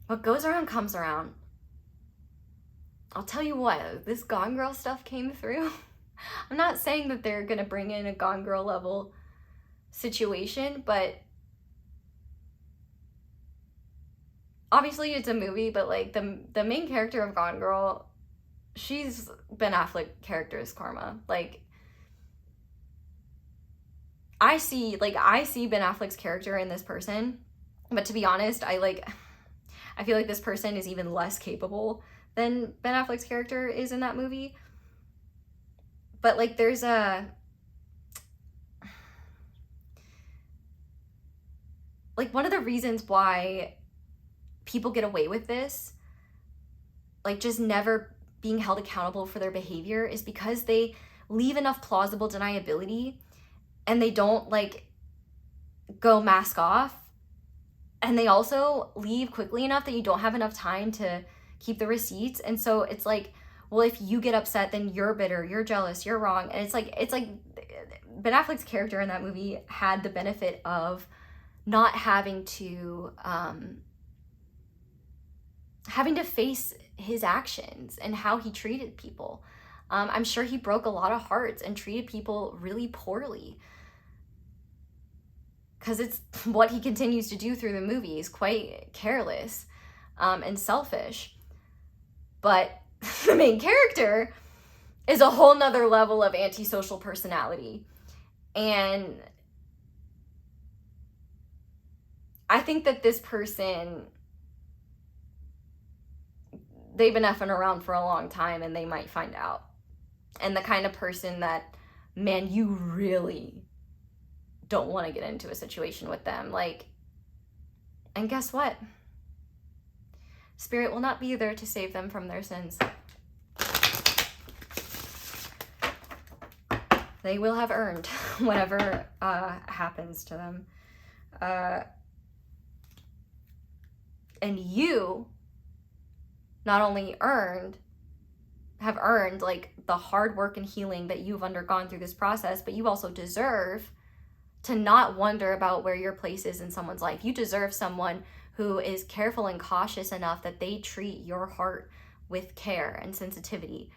A: What goes around comes around. I'll tell you what, this Gone Girl stuff came through. I'm not saying that they're gonna bring in a Gone Girl level situation, but obviously it's a movie, but like the main character of Gone Girl, she's Ben Affleck character's karma. Like, I see Ben Affleck's character in this person, but to be honest, I feel like this person is even less capable than Ben Affleck's character is in that movie. But like, there's a, like, one of the reasons why people get away with this, like just never being held accountable for their behavior, is because they leave enough plausible deniability and they don't like go mask off, and they also leave quickly enough that you don't have enough time to keep the receipts. And so it's like, well, if you get upset, then you're bitter, you're jealous, you're wrong. And it's like Ben Affleck's character in that movie had the benefit of not having to face his actions and how he treated people. I'm sure he broke a lot of hearts and treated people really poorly, because it's what he continues to do through the movie. He's quite careless and selfish. But the main character is a whole nother level of antisocial personality. And I think that this person, they've been effing around for a long time and they might find out. And the kind of person that, man, you really don't want to get into a situation with them. Like, and guess what? Spirit will not be there to save them from their sins. They will have earned whatever happens to them. And you not only have earned like the hard work and healing that you've undergone through this process, but you also deserve to not wonder about where your place is in someone's life. You deserve someone who is careful and cautious enough that they treat your heart with care and sensitivity.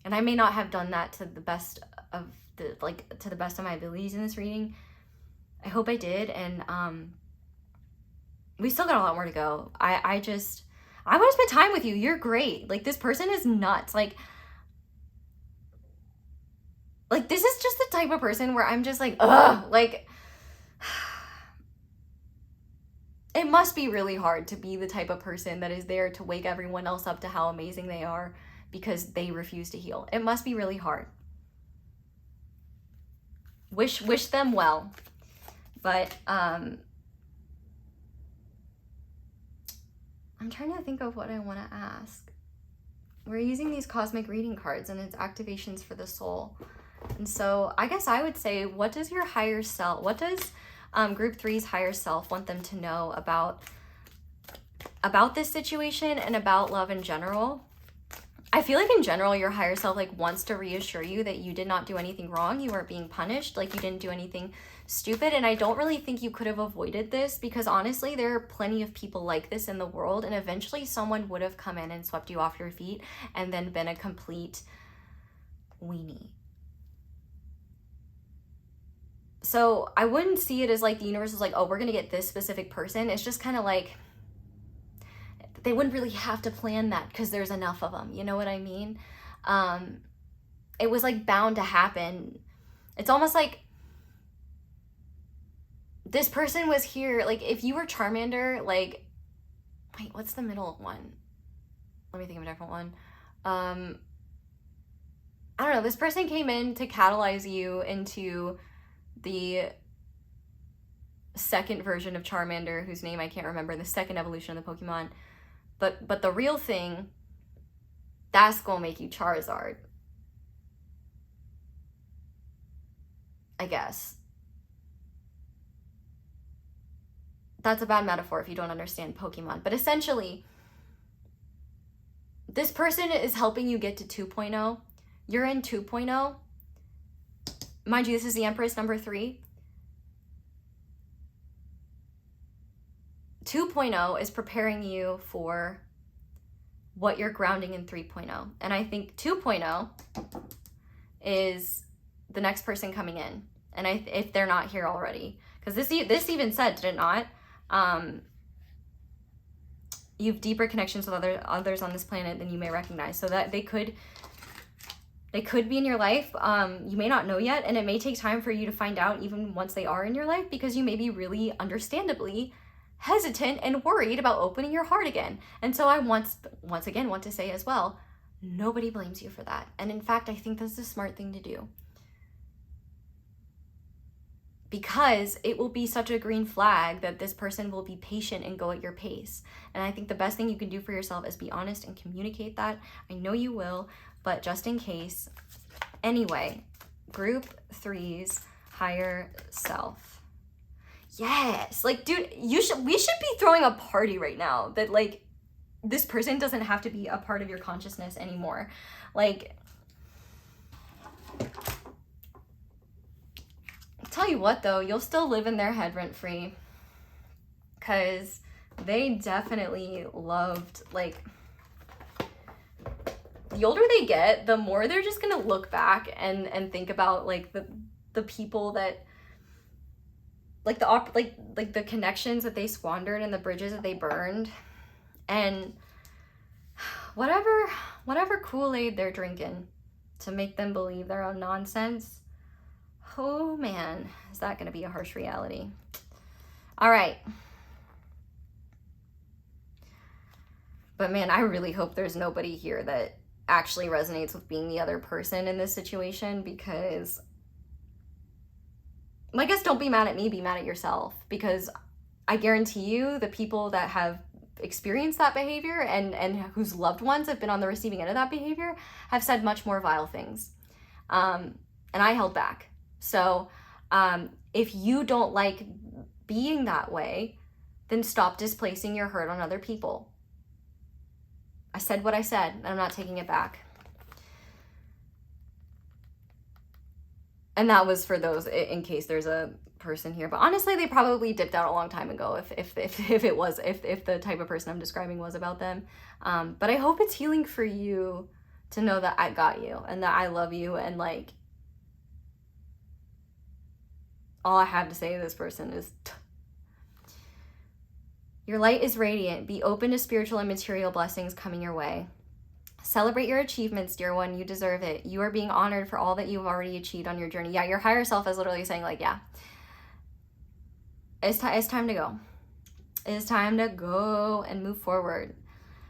A: And I may not have done that to the best of my abilities in this reading. I hope I did. And we still got a lot more to go. I want to spend time with you. You're great. Like, this person is nuts. Like this is just the type of person where I'm just like, ugh, like, it must be really hard to be the type of person that is there to wake everyone else up to how amazing they are because they refuse to heal. It must be really hard. Wish them well. But I'm trying to think of what I want to ask. We're using these cosmic reading cards and it's activations for the soul. And so I guess I would say, what does your higher self, what does group 3's higher self want them to know about this situation and about love in general? I feel like in general, your higher self like wants to reassure you that you did not do anything wrong. You weren't being punished. Like, you didn't do anything stupid. And I don't really think you could have avoided this, because honestly, there are plenty of people like this in the world. And eventually someone would have come in and swept you off your feet and then been a complete weenie. So I wouldn't see it as like the universe is like, oh, we're going to get this specific person. It's just kind of like, they wouldn't really have to plan that because there's enough of them. You know what I mean? It was like bound to happen. It's almost like this person was here. Like, if you were Charmander, like, wait, what's the middle one? Let me think of a different one. I don't know. This person came in to catalyze you into the second version of Charmander, whose name I can't remember, the second evolution of the Pokemon. But the real thing, that's gonna make you Charizard, I guess. that's a bad metaphor if you don't understand Pokemon. But essentially, this person is helping you get to 2.0. You're in 2.0. Mind you, this is the Empress number 3. 2.0 is preparing you for what you're grounding in 3.0. And I think 2.0 is the next person coming in. And if they're not here already. Because this even said, did it not? You have deeper connections with others on this planet than you may recognize. So that they could be in your life. You may not know yet, and it may take time for you to find out even once they are in your life, because you may be really understandably hesitant and worried about opening your heart again. And so I once again want to say as well, nobody blames you for that. And in fact, I think that's the smart thing to do. Because it will be such a green flag that this person will be patient and go at your pace. And I think the best thing you can do for yourself is be honest and communicate that. I know you will, but just in case. Anyway, group 3's higher self. Yes, like, dude, we should be throwing a party right now that, like, this person doesn't have to be a part of your consciousness anymore. Like, tell you what though, you'll still live in their head rent free, because they definitely loved, like, the older they get, the more they're just gonna look back and think about, like, the people that, like, the connections that they squandered and the bridges that they burned, and whatever Kool-Aid they're drinking to make them believe their own nonsense. Oh man, is that going to be a harsh reality? All right. But man, I really hope there's nobody here that actually resonates with being the other person in this situation, because, I guess, don't be mad at me, be mad at yourself, because I guarantee you the people that have experienced that behavior and whose loved ones have been on the receiving end of that behavior have said much more vile things. And I held back. So if you don't like being that way, then stop displacing your hurt on other people. I said what I said, and I'm not taking it back. And that was for those, in case there's a person here. But honestly, they probably dipped out a long time ago if the type of person I'm describing was about them. But I hope it's healing for you to know that I got you and that I love you, and, like, all I have to say to this person is your light is radiant. Be open to spiritual and material blessings coming your way. Celebrate your achievements, dear one. You deserve it. You are being honored for all that you've already achieved on your journey. Yeah, your higher self is literally saying, like, yeah, it's time to go. It's time to go and move forward.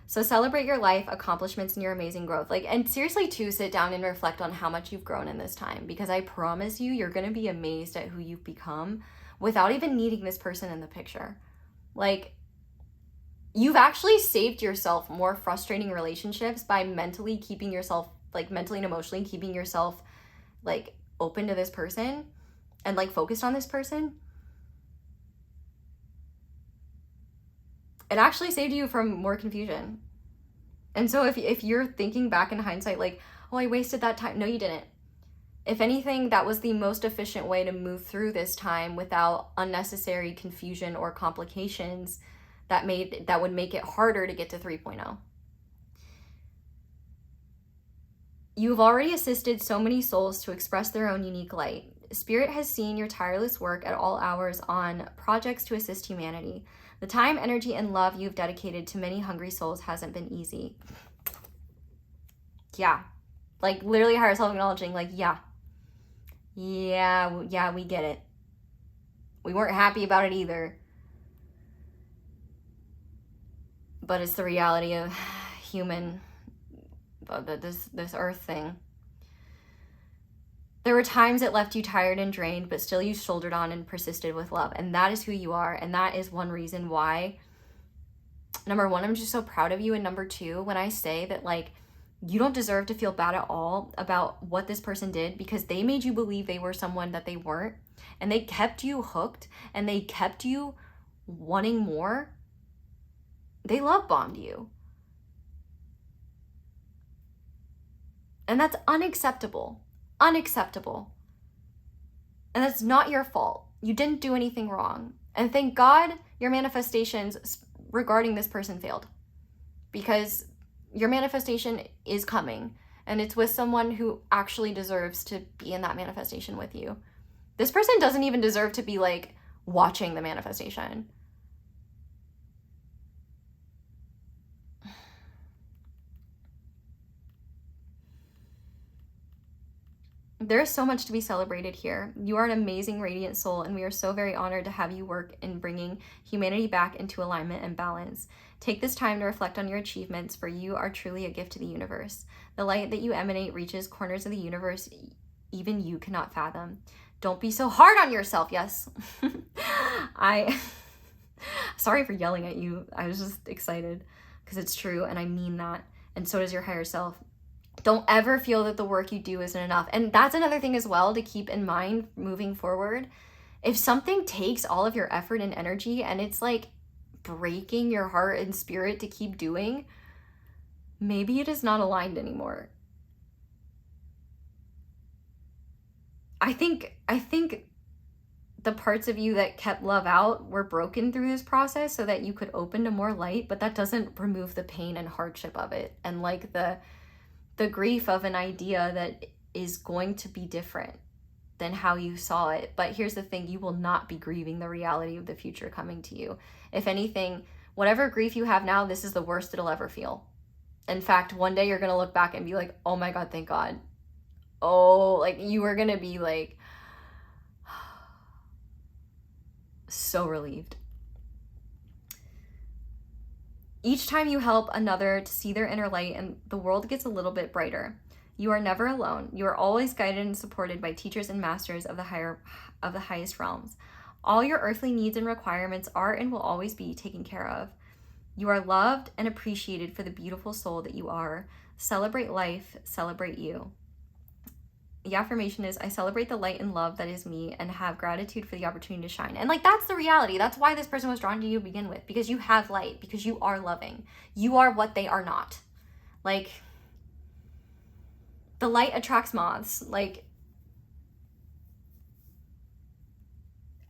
A: So celebrate your life, accomplishments, and your amazing growth. Like, and seriously too, sit down and reflect on how much you've grown in this time, because I promise you, you're going to be amazed at who you've become without even needing this person in the picture. Like, you've actually saved yourself more frustrating relationships by mentally keeping yourself, like, mentally and emotionally keeping yourself, like, open to this person and, like, focused on this person. It actually saved you from more confusion. And so if you're thinking back in hindsight, like, oh, I wasted that time. No, you didn't. If anything, that was the most efficient way to move through this time without unnecessary confusion or complications that would make it harder to get to 3.0. You've already assisted so many souls to express their own unique light. Spirit has seen your tireless work at all hours on projects to assist humanity. The time, energy, and love you've dedicated to many hungry souls hasn't been easy. Yeah. Like, literally higher self acknowledging, like, yeah, we get it. We weren't happy about it either. But it's the reality of this earth thing. There were times it left you tired and drained, but still you shouldered on and persisted with love. And that is who you are. And that is one reason why, number one, I'm just so proud of you. And number two, when I say that, like, you don't deserve to feel bad at all about what this person did, because they made you believe they were someone that they weren't. And they kept you hooked, and they kept you wanting more, they love bombed you. And that's unacceptable. Unacceptable. And that's not your fault. You didn't do anything wrong. And thank God your manifestations regarding this person failed. Because your manifestation is coming. And it's with someone who actually deserves to be in that manifestation with you. This person doesn't even deserve to be like watching the manifestation. There is so much to be celebrated here. You are an amazing, radiant soul, and we are so very honored to have you work in bringing humanity back into alignment and balance. Take this time to reflect on your achievements, for you are truly a gift to the universe. The light that you emanate reaches corners of the universe even you cannot fathom. Don't be so hard on yourself. Yes. Sorry for yelling at you. I was just excited because it's true, and I mean that. And so does your higher self. Don't ever feel that the work you do isn't enough. And that's another thing as well to keep in mind moving forward. If something takes all of your effort and energy and it's like breaking your heart and spirit to keep doing, maybe it is not aligned anymore. I think the parts of you that kept love out were broken through this process so that you could open to more light, but that doesn't remove the pain and hardship of it, and like the grief of an idea that is going to be different than how you saw it. But here's the thing, you will not be grieving the reality of the future coming to you. If anything, whatever grief you have now, this is the worst it'll ever feel. In fact, one day you're going to look back and be like, oh my God, thank God. Oh, like you are going to be like so relieved. Each time you help another to see their inner light, and the world gets a little bit brighter. You are never alone. You are always guided and supported by teachers and masters of the highest realms. All your earthly needs and requirements are and will always be taken care of. You are loved and appreciated for the beautiful soul that you are. Celebrate life, celebrate you. The affirmation is, I celebrate the light and love that is me and have gratitude for the opportunity to shine. And like, that's the reality. That's why this person was drawn to you to begin with, because you have light, because you are loving. You are what they are not. Like, the light attracts moths. Like,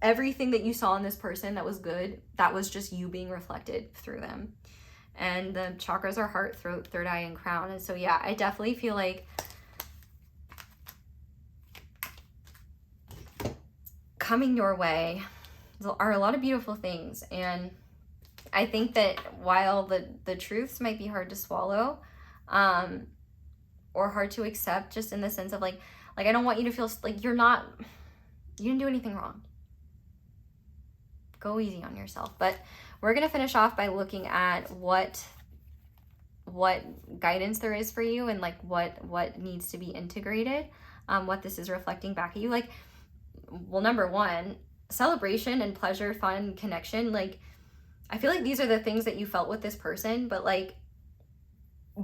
A: everything that you saw in this person that was good, that was just you being reflected through them. And the chakras are heart, throat, third eye, and crown. And so yeah, I definitely feel like coming your way are a lot of beautiful things. And I think that while the truths might be hard to swallow, or hard to accept, just in the sense of like I don't want you to feel like you didn't do anything wrong. Go easy on yourself. But we're going to finish off by looking at what guidance there is for you, and like what needs to be integrated, what this is reflecting back at you. Like, well, number one, celebration and pleasure, fun, connection. Like, I feel like these are the things that you felt with this person, but like,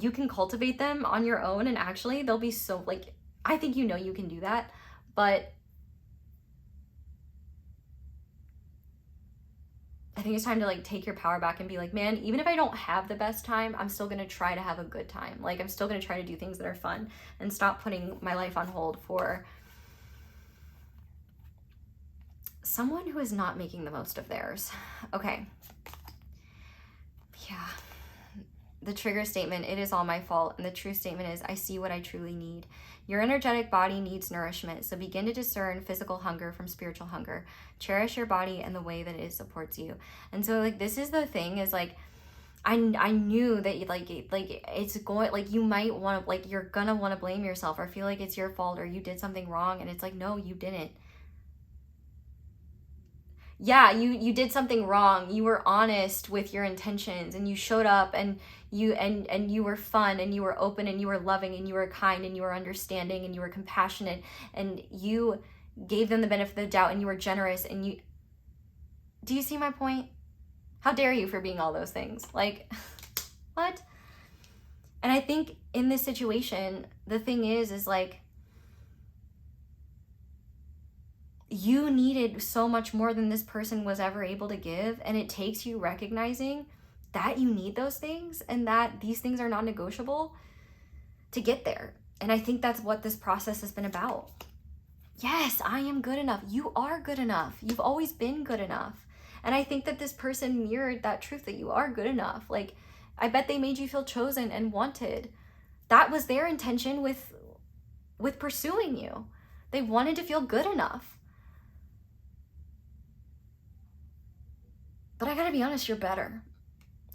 A: you can cultivate them on your own, and actually they'll be so, like, I think you know you can do that, but I think it's time to like take your power back and be like, man, even if I don't have the best time, I'm still going to try to have a good time. Like, I'm still going to try to do things that are fun, and stop putting my life on hold for someone who is not making the most of theirs. Okay. Yeah. The trigger statement, it is all my fault. And the true statement is, I see what I truly need. Your energetic body needs nourishment, so begin to discern physical hunger from spiritual hunger. Cherish your body and the way that it supports you. And so like, this is the thing, is like, I knew that like it's going, like, you might want to, like, you're gonna want to blame yourself or feel like it's your fault or you did something wrong. And it's like, no, you didn't. Yeah, you did something wrong. You were honest with your intentions, and you showed up, and you were fun, and you were open, and you were loving, and you were kind, and you were understanding, and you were compassionate, and you gave them the benefit of the doubt, and you were generous, and you, do you see my point? How dare you for being all those things? Like, what? And I think in this situation, the thing is like, you needed so much more than this person was ever able to give, and it takes you recognizing that you need those things and that these things are non-negotiable to get there. And I think that's what this process has been about. Yes, I am good enough. You are good enough. You've always been good enough. And I think that this person mirrored that truth, that you are good enough. Like, I bet they made you feel chosen and wanted. That was their intention with pursuing you. They wanted to feel good enough. But I gotta be honest, you're better.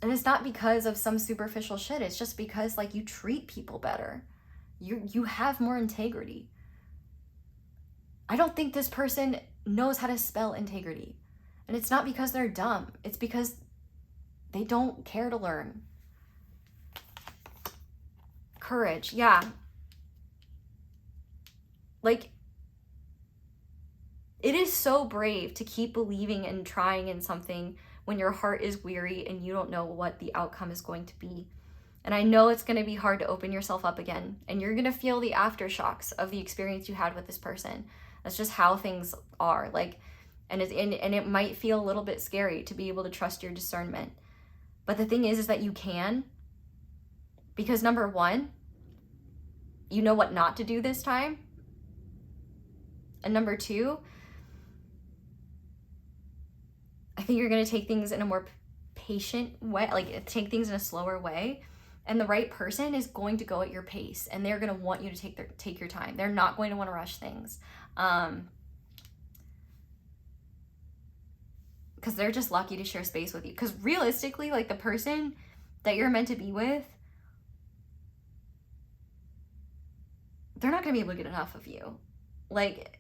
A: And it's not because of some superficial shit. It's just because, like, you treat people better. You have more integrity. I don't think this person knows how to spell integrity. And it's not because they're dumb. It's because they don't care to learn. Courage, yeah. Like, it is so brave to keep believing and trying in something when your heart is weary and you don't know what the outcome is going to be. And I know it's going to be hard to open yourself up again. And you're going to feel the aftershocks of the experience you had with this person. That's just how things are. Like, and it might feel a little bit scary to be able to trust your discernment. But the thing is that you can. Because number one, you know what not to do this time. And number two, I think you're going to take things in a more patient way, like take things in a slower way. And the right person is going to go at your pace, and they're going to want you to take your time. They're not going to want to rush things. Because they're just lucky to share space with you. Because realistically, like, the person that you're meant to be with, they're not going to be able to get enough of you. Like,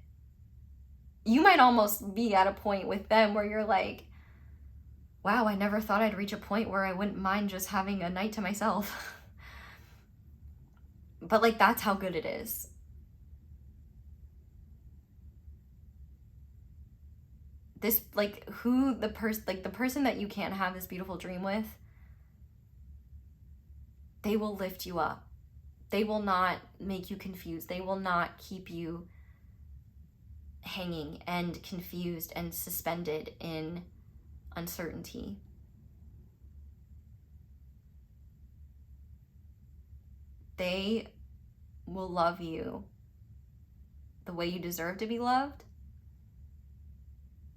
A: you might almost be at a point with them where you're like, wow, I never thought I'd reach a point where I wouldn't mind just having a night to myself. But, like, that's how good it is. This, like, the person that you can't have this beautiful dream with, they will lift you up. They will not make you confused. They will not keep you hanging and confused and suspended in uncertainty. They will love you the way you deserve to be loved,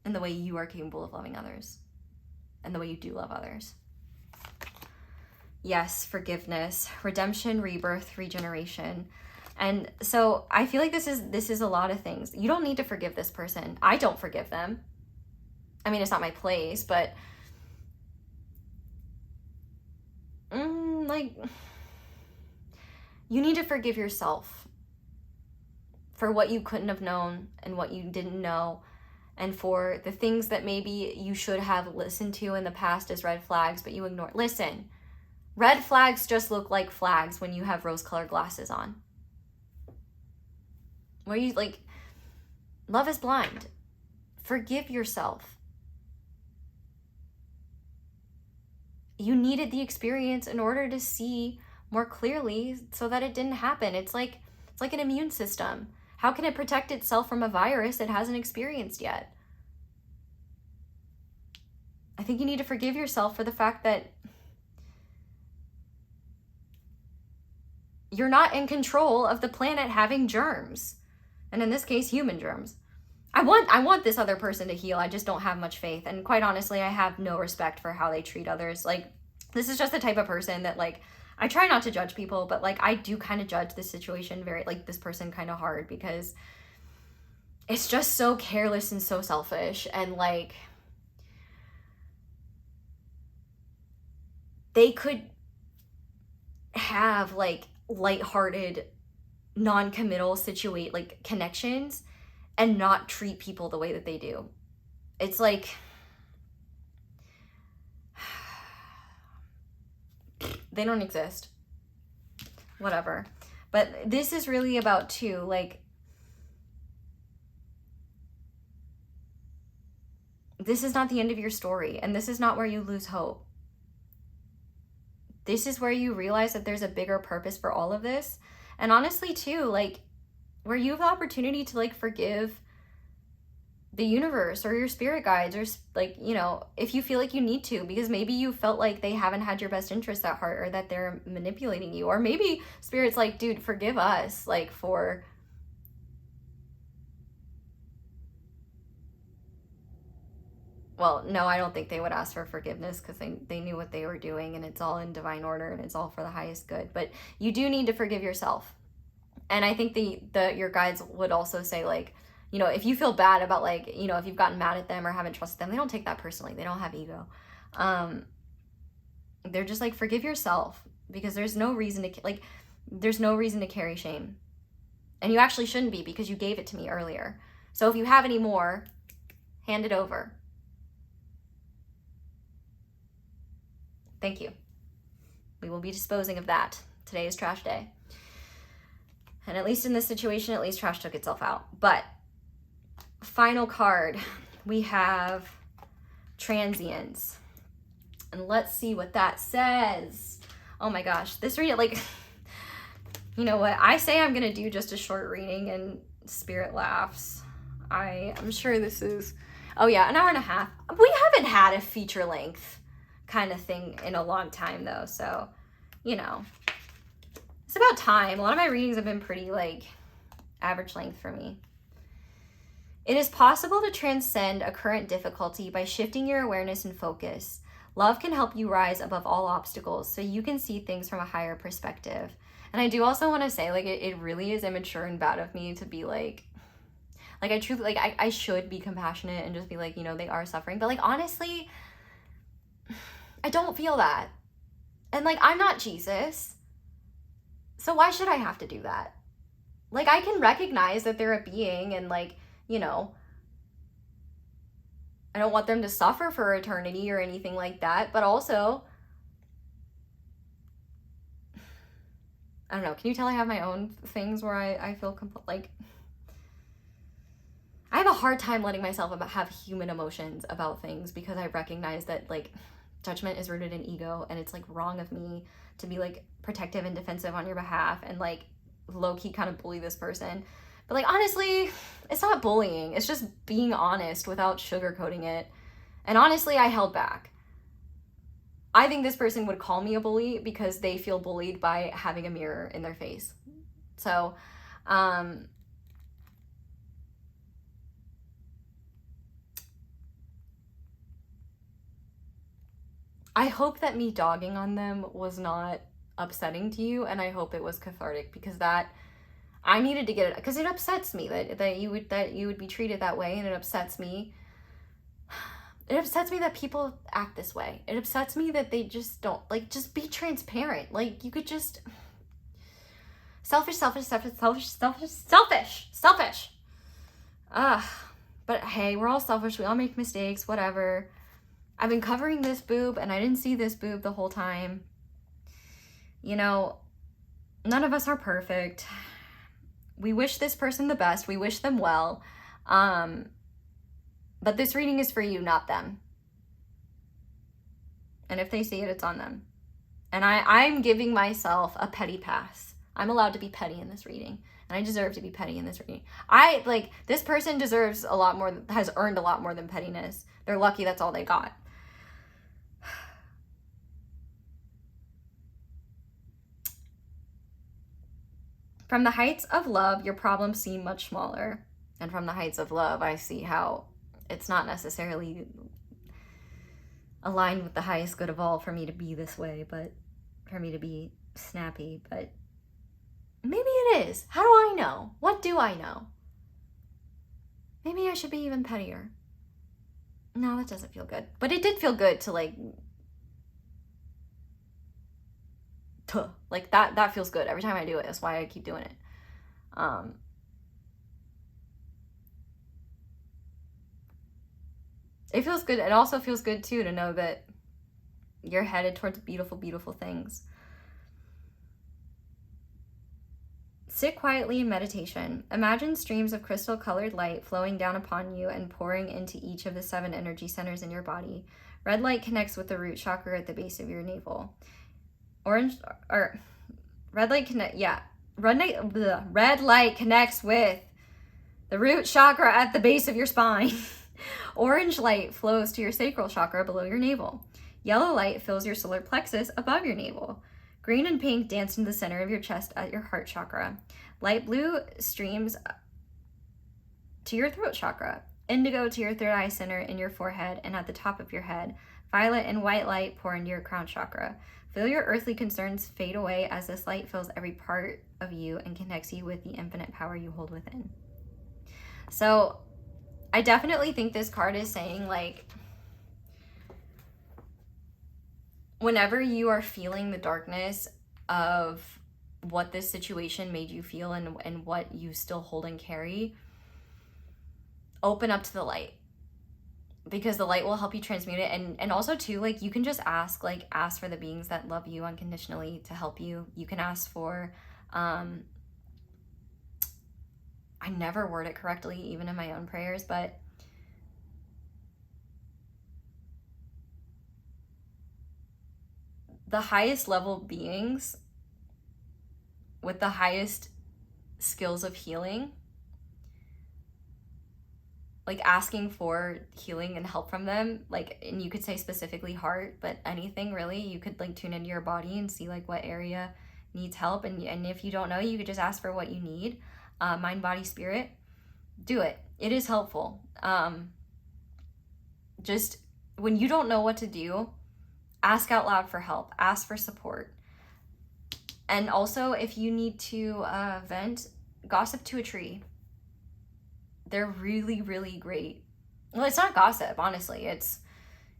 A: and the way you are capable of loving others, and the way you do love others. Yes, forgiveness, redemption, rebirth, regeneration. And so I feel like this is a lot of things. You don't need to forgive this person. I don't forgive them. I mean, it's not my place, but like, you need to forgive yourself for what you couldn't have known and what you didn't know, and for the things that maybe you should have listened to in the past as red flags, but you ignored. Listen, red flags just look like flags when you have rose-colored glasses on. Where you, like, love is blind. Forgive yourself. You needed the experience in order to see more clearly so that it didn't happen. It's like an immune system. How can it protect itself from a virus it hasn't experienced yet? I think you need to forgive yourself for the fact that you're not in control of the planet having germs. And in this case, human germs. I want this other person to heal. I just don't have much faith. And quite honestly, I have no respect for how they treat others. Like, this is just the type of person that, like, I try not to judge people, but, like, I do kind of judge this situation this person kind of hard, because it's just so careless and so selfish. And, like, they could have, like, lighthearted, non-committal connections and not treat people the way that they do. It's like, they don't exist. Whatever. But this is really about, too, like, this is not the end of your story, and this is not where you lose hope. This is where you realize that there's a bigger purpose for all of this. And honestly, too, like, where you have the opportunity to, like, forgive the universe or your spirit guides, or like, you know, if you feel like you need to, because maybe you felt like they haven't had your best interest at heart, or that they're manipulating you, or maybe spirit's like, dude, forgive us, like, for well, no, I don't think they would ask for forgiveness, because they knew what they were doing, and it's all in divine order, and it's all for the highest good. But you do need to forgive yourself. And I think your guides would also say, like, you know, if you feel bad about, like, you know, if you've gotten mad at them or haven't trusted them, they don't take that personally. They don't have ego. They're just like, forgive yourself, because there's no reason to carry shame. And you actually shouldn't be, because you gave it to me earlier. So if you have any more, hand it over. Thank you. We will be disposing of that. Today is trash day. And at least in this situation, at least trash took itself out. But final card, we have transience. And let's see what that says. Oh my gosh, this reading, like, you know what? I say I'm going to do just a short reading, and spirit laughs. I'm sure this is, oh yeah, an hour and a half. We haven't had a feature length kind of thing in a long time though. So, you know, it's about time. A lot of my readings have been pretty, like, average length for me. It is possible to transcend a current difficulty by shifting your awareness and focus. Love can help you rise above all obstacles, so you can see things from a higher perspective. And I do also want to say, like, it really is immature and bad of me to be like I truly, like, I should be compassionate and just be like, you know, they are suffering. But, like, honestly, I don't feel that. And, like, I'm not Jesus. So why should I have to do that? Like, I can recognize that they're a being, and, like, you know, I don't want them to suffer for eternity or anything like that. But also, I don't know. Can you tell I have my own things where I feel like, I have a hard time letting myself have human emotions about things, because I recognize that, like, judgment is rooted in ego, and it's, like, wrong of me to be, like, protective and defensive on your behalf and, like, low-key kind of bully this person. But, like, honestly, it's not bullying. It's just being honest without sugarcoating it. And honestly, I held back. I think this person would call me a bully because they feel bullied by having a mirror in their face. So, I hope that me dogging on them was not upsetting to you, and I hope it was cathartic, because that I needed to get it, because it upsets me that you would be treated that way, and it upsets me. It upsets me that people act this way. It upsets me that they just don't, like, just be transparent. Like, you could just selfish. But hey, we're all selfish. We all make mistakes, whatever. I've been covering this boob, and I didn't see this boob the whole time. You know, none of us are perfect. We wish this person the best. We wish them well. But this reading is for you, not them. And if they see it, it's on them. And I'm giving myself a petty pass. I'm allowed to be petty in this reading. And I deserve to be petty in this reading. This person deserves a lot more, has earned a lot more than pettiness. They're lucky that's all they got. From the heights of love, your problems seem much smaller. And from the heights of love, I see how it's not necessarily aligned with the highest good of all for me to be this way, but for me to be snappy. But maybe it is. How do I know? What do I know? Maybe I should be even pettier. No, that doesn't feel good. But it did feel good to, like that feels good every time I do it. That's why I keep doing it. It feels good. It also feels good too to know that you're headed towards beautiful, beautiful things. Sit quietly in meditation. Imagine streams of crystal-colored light flowing down upon you and pouring into each of the 7 energy centers in your body. Red light connects with the root chakra at the base of your navel. Red light connects with the the root chakra at the base of your spine. Orange light flows to your sacral chakra below your navel. Yellow light fills your solar plexus above your navel. Green and pink dance in the center of your chest at your heart chakra. Light blue streams to your throat chakra. Indigo to your third eye center in your forehead and at the top of your head. Violet and white light pour into your crown chakra. Feel your earthly concerns fade away as this light fills every part of you and connects you with the infinite power you hold within. So I definitely think this card is saying, like, whenever you are feeling the darkness of what this situation made you feel and what you still hold and carry, open up to the light, because the light will help you transmute it. And also too, like, you can just ask for the beings that love you unconditionally to help you. You can ask for, I never word it correctly, even in my own prayers, but the highest level beings with the highest skills of healing, like asking for healing and help from them, like, and you could say specifically heart, but anything really, you could like tune into your body and see like what area needs help. And if you don't know, you could just ask for what you need. Mind, body, spirit, do it. It is helpful. Just when you don't know what to do, ask out loud for help, ask for support. And also, if you need to vent, gossip to a tree. They're really, really great. Well, it's not gossip, honestly. It's,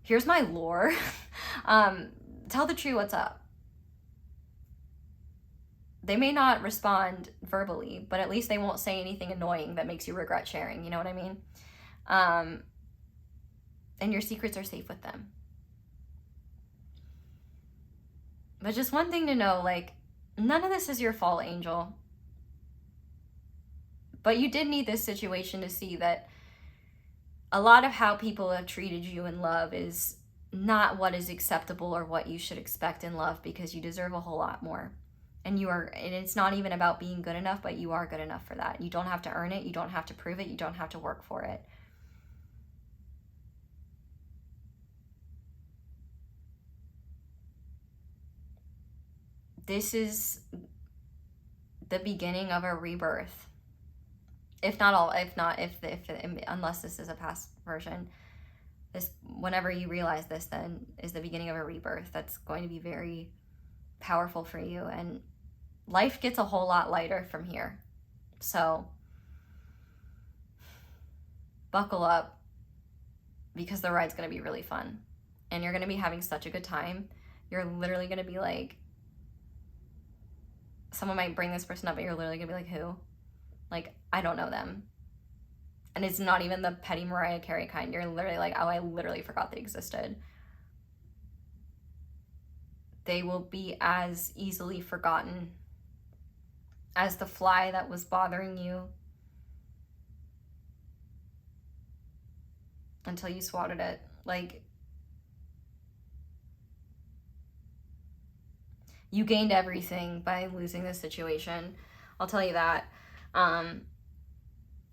A: here's my lore. Tell the tree what's up. They may not respond verbally, but at least they won't say anything annoying that makes you regret sharing. You know what I mean? And your secrets are safe with them. But just one thing to know, like, none of this is your fault, angel. But you did need this situation to see that a lot of how people have treated you in love is not what is acceptable or what you should expect in love, because you deserve a whole lot more. And it's not even about being good enough, but you are good enough for that. You don't have to earn it. You don't have to prove it. You don't have to work for it. This is the beginning of a rebirth. Unless this is a past version, this, whenever you realize this, then is the beginning of a rebirth that's going to be very powerful for you, and life gets a whole lot lighter from here. So buckle up, because the ride's going to be really fun, and you're going to be having such a good time. You're literally going to be like, someone might bring this person up, but you're literally going to be like, who? Like, I don't know them. And it's not even the petty Mariah Carey kind. You're literally like, oh, I literally forgot they existed. They will be as easily forgotten as the fly that was bothering you until you swatted it. Like, you gained everything by losing this situation. I'll tell you that.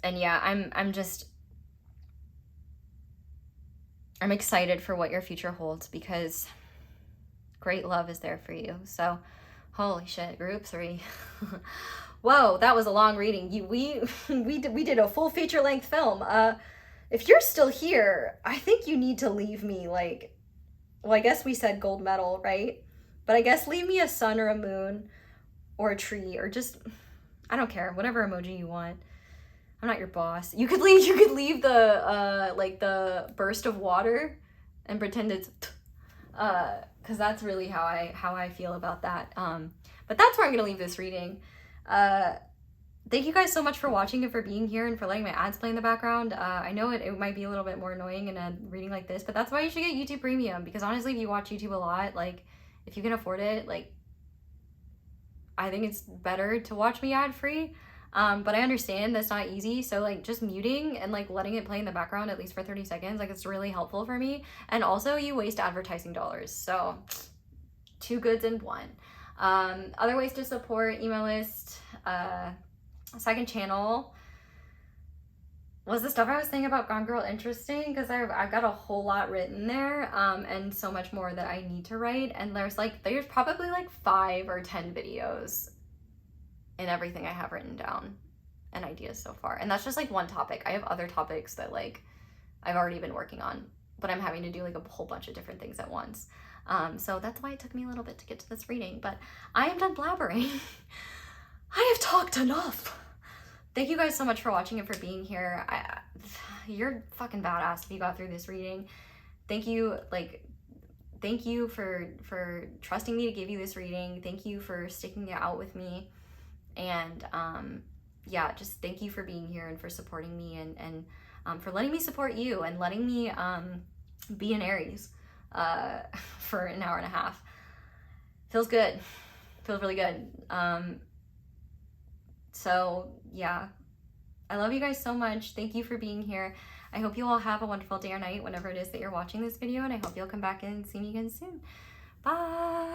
A: And yeah, I'm excited for what your future holds, because great love is there for you. So, holy shit, group 3. Whoa, that was a long reading. We did a full feature-length film. If you're still here, I think you need to leave me, like, well, I guess we said gold medal, right? But I guess leave me a sun or a moon or a tree, or just, I don't care, whatever emoji you want. I'm not your boss. You could leave the like the burst of water and pretend it's because that's really how I feel about that. But that's where I'm gonna leave this reading. Thank you guys so much for watching and for being here and for letting my ads play in the background. I know it might be a little bit more annoying in a reading like this, but that's why you should get YouTube Premium, because honestly, if you watch YouTube a lot, like, if you can afford it, like, I think it's better to watch me ad free. But I understand that's not easy, so like just muting and like letting it play in the background at least for 30 seconds, like, it's really helpful for me. And also, you waste advertising dollars, so 2 goods in 1. Other ways to support: email list, second channel, Was the stuff I was saying about Gone Girl interesting? Because I've got a whole lot written there, and so much more that I need to write. And there's probably like 5 or 10 videos in everything I have written down and ideas so far. And that's just like one topic. I have other topics that like I've already been working on, but I'm having to do like a whole bunch of different things at once. So that's why it took me a little bit to get to this reading, but I am done blabbering. I have talked enough. Thank you guys so much for watching and for being here. You're fucking badass if you got through this reading. Thank you, thank you for trusting me to give you this reading. Thank you for sticking it out with me. And yeah, just thank you for being here and for supporting me and for letting me support you and letting me be an Aries for an hour and a half. Feels good. Feels really good. So yeah, I love you guys so much. Thank you for being here. I hope you all have a wonderful day or night whenever it is that you're watching this video, and I hope you'll come back and see me again soon. Bye.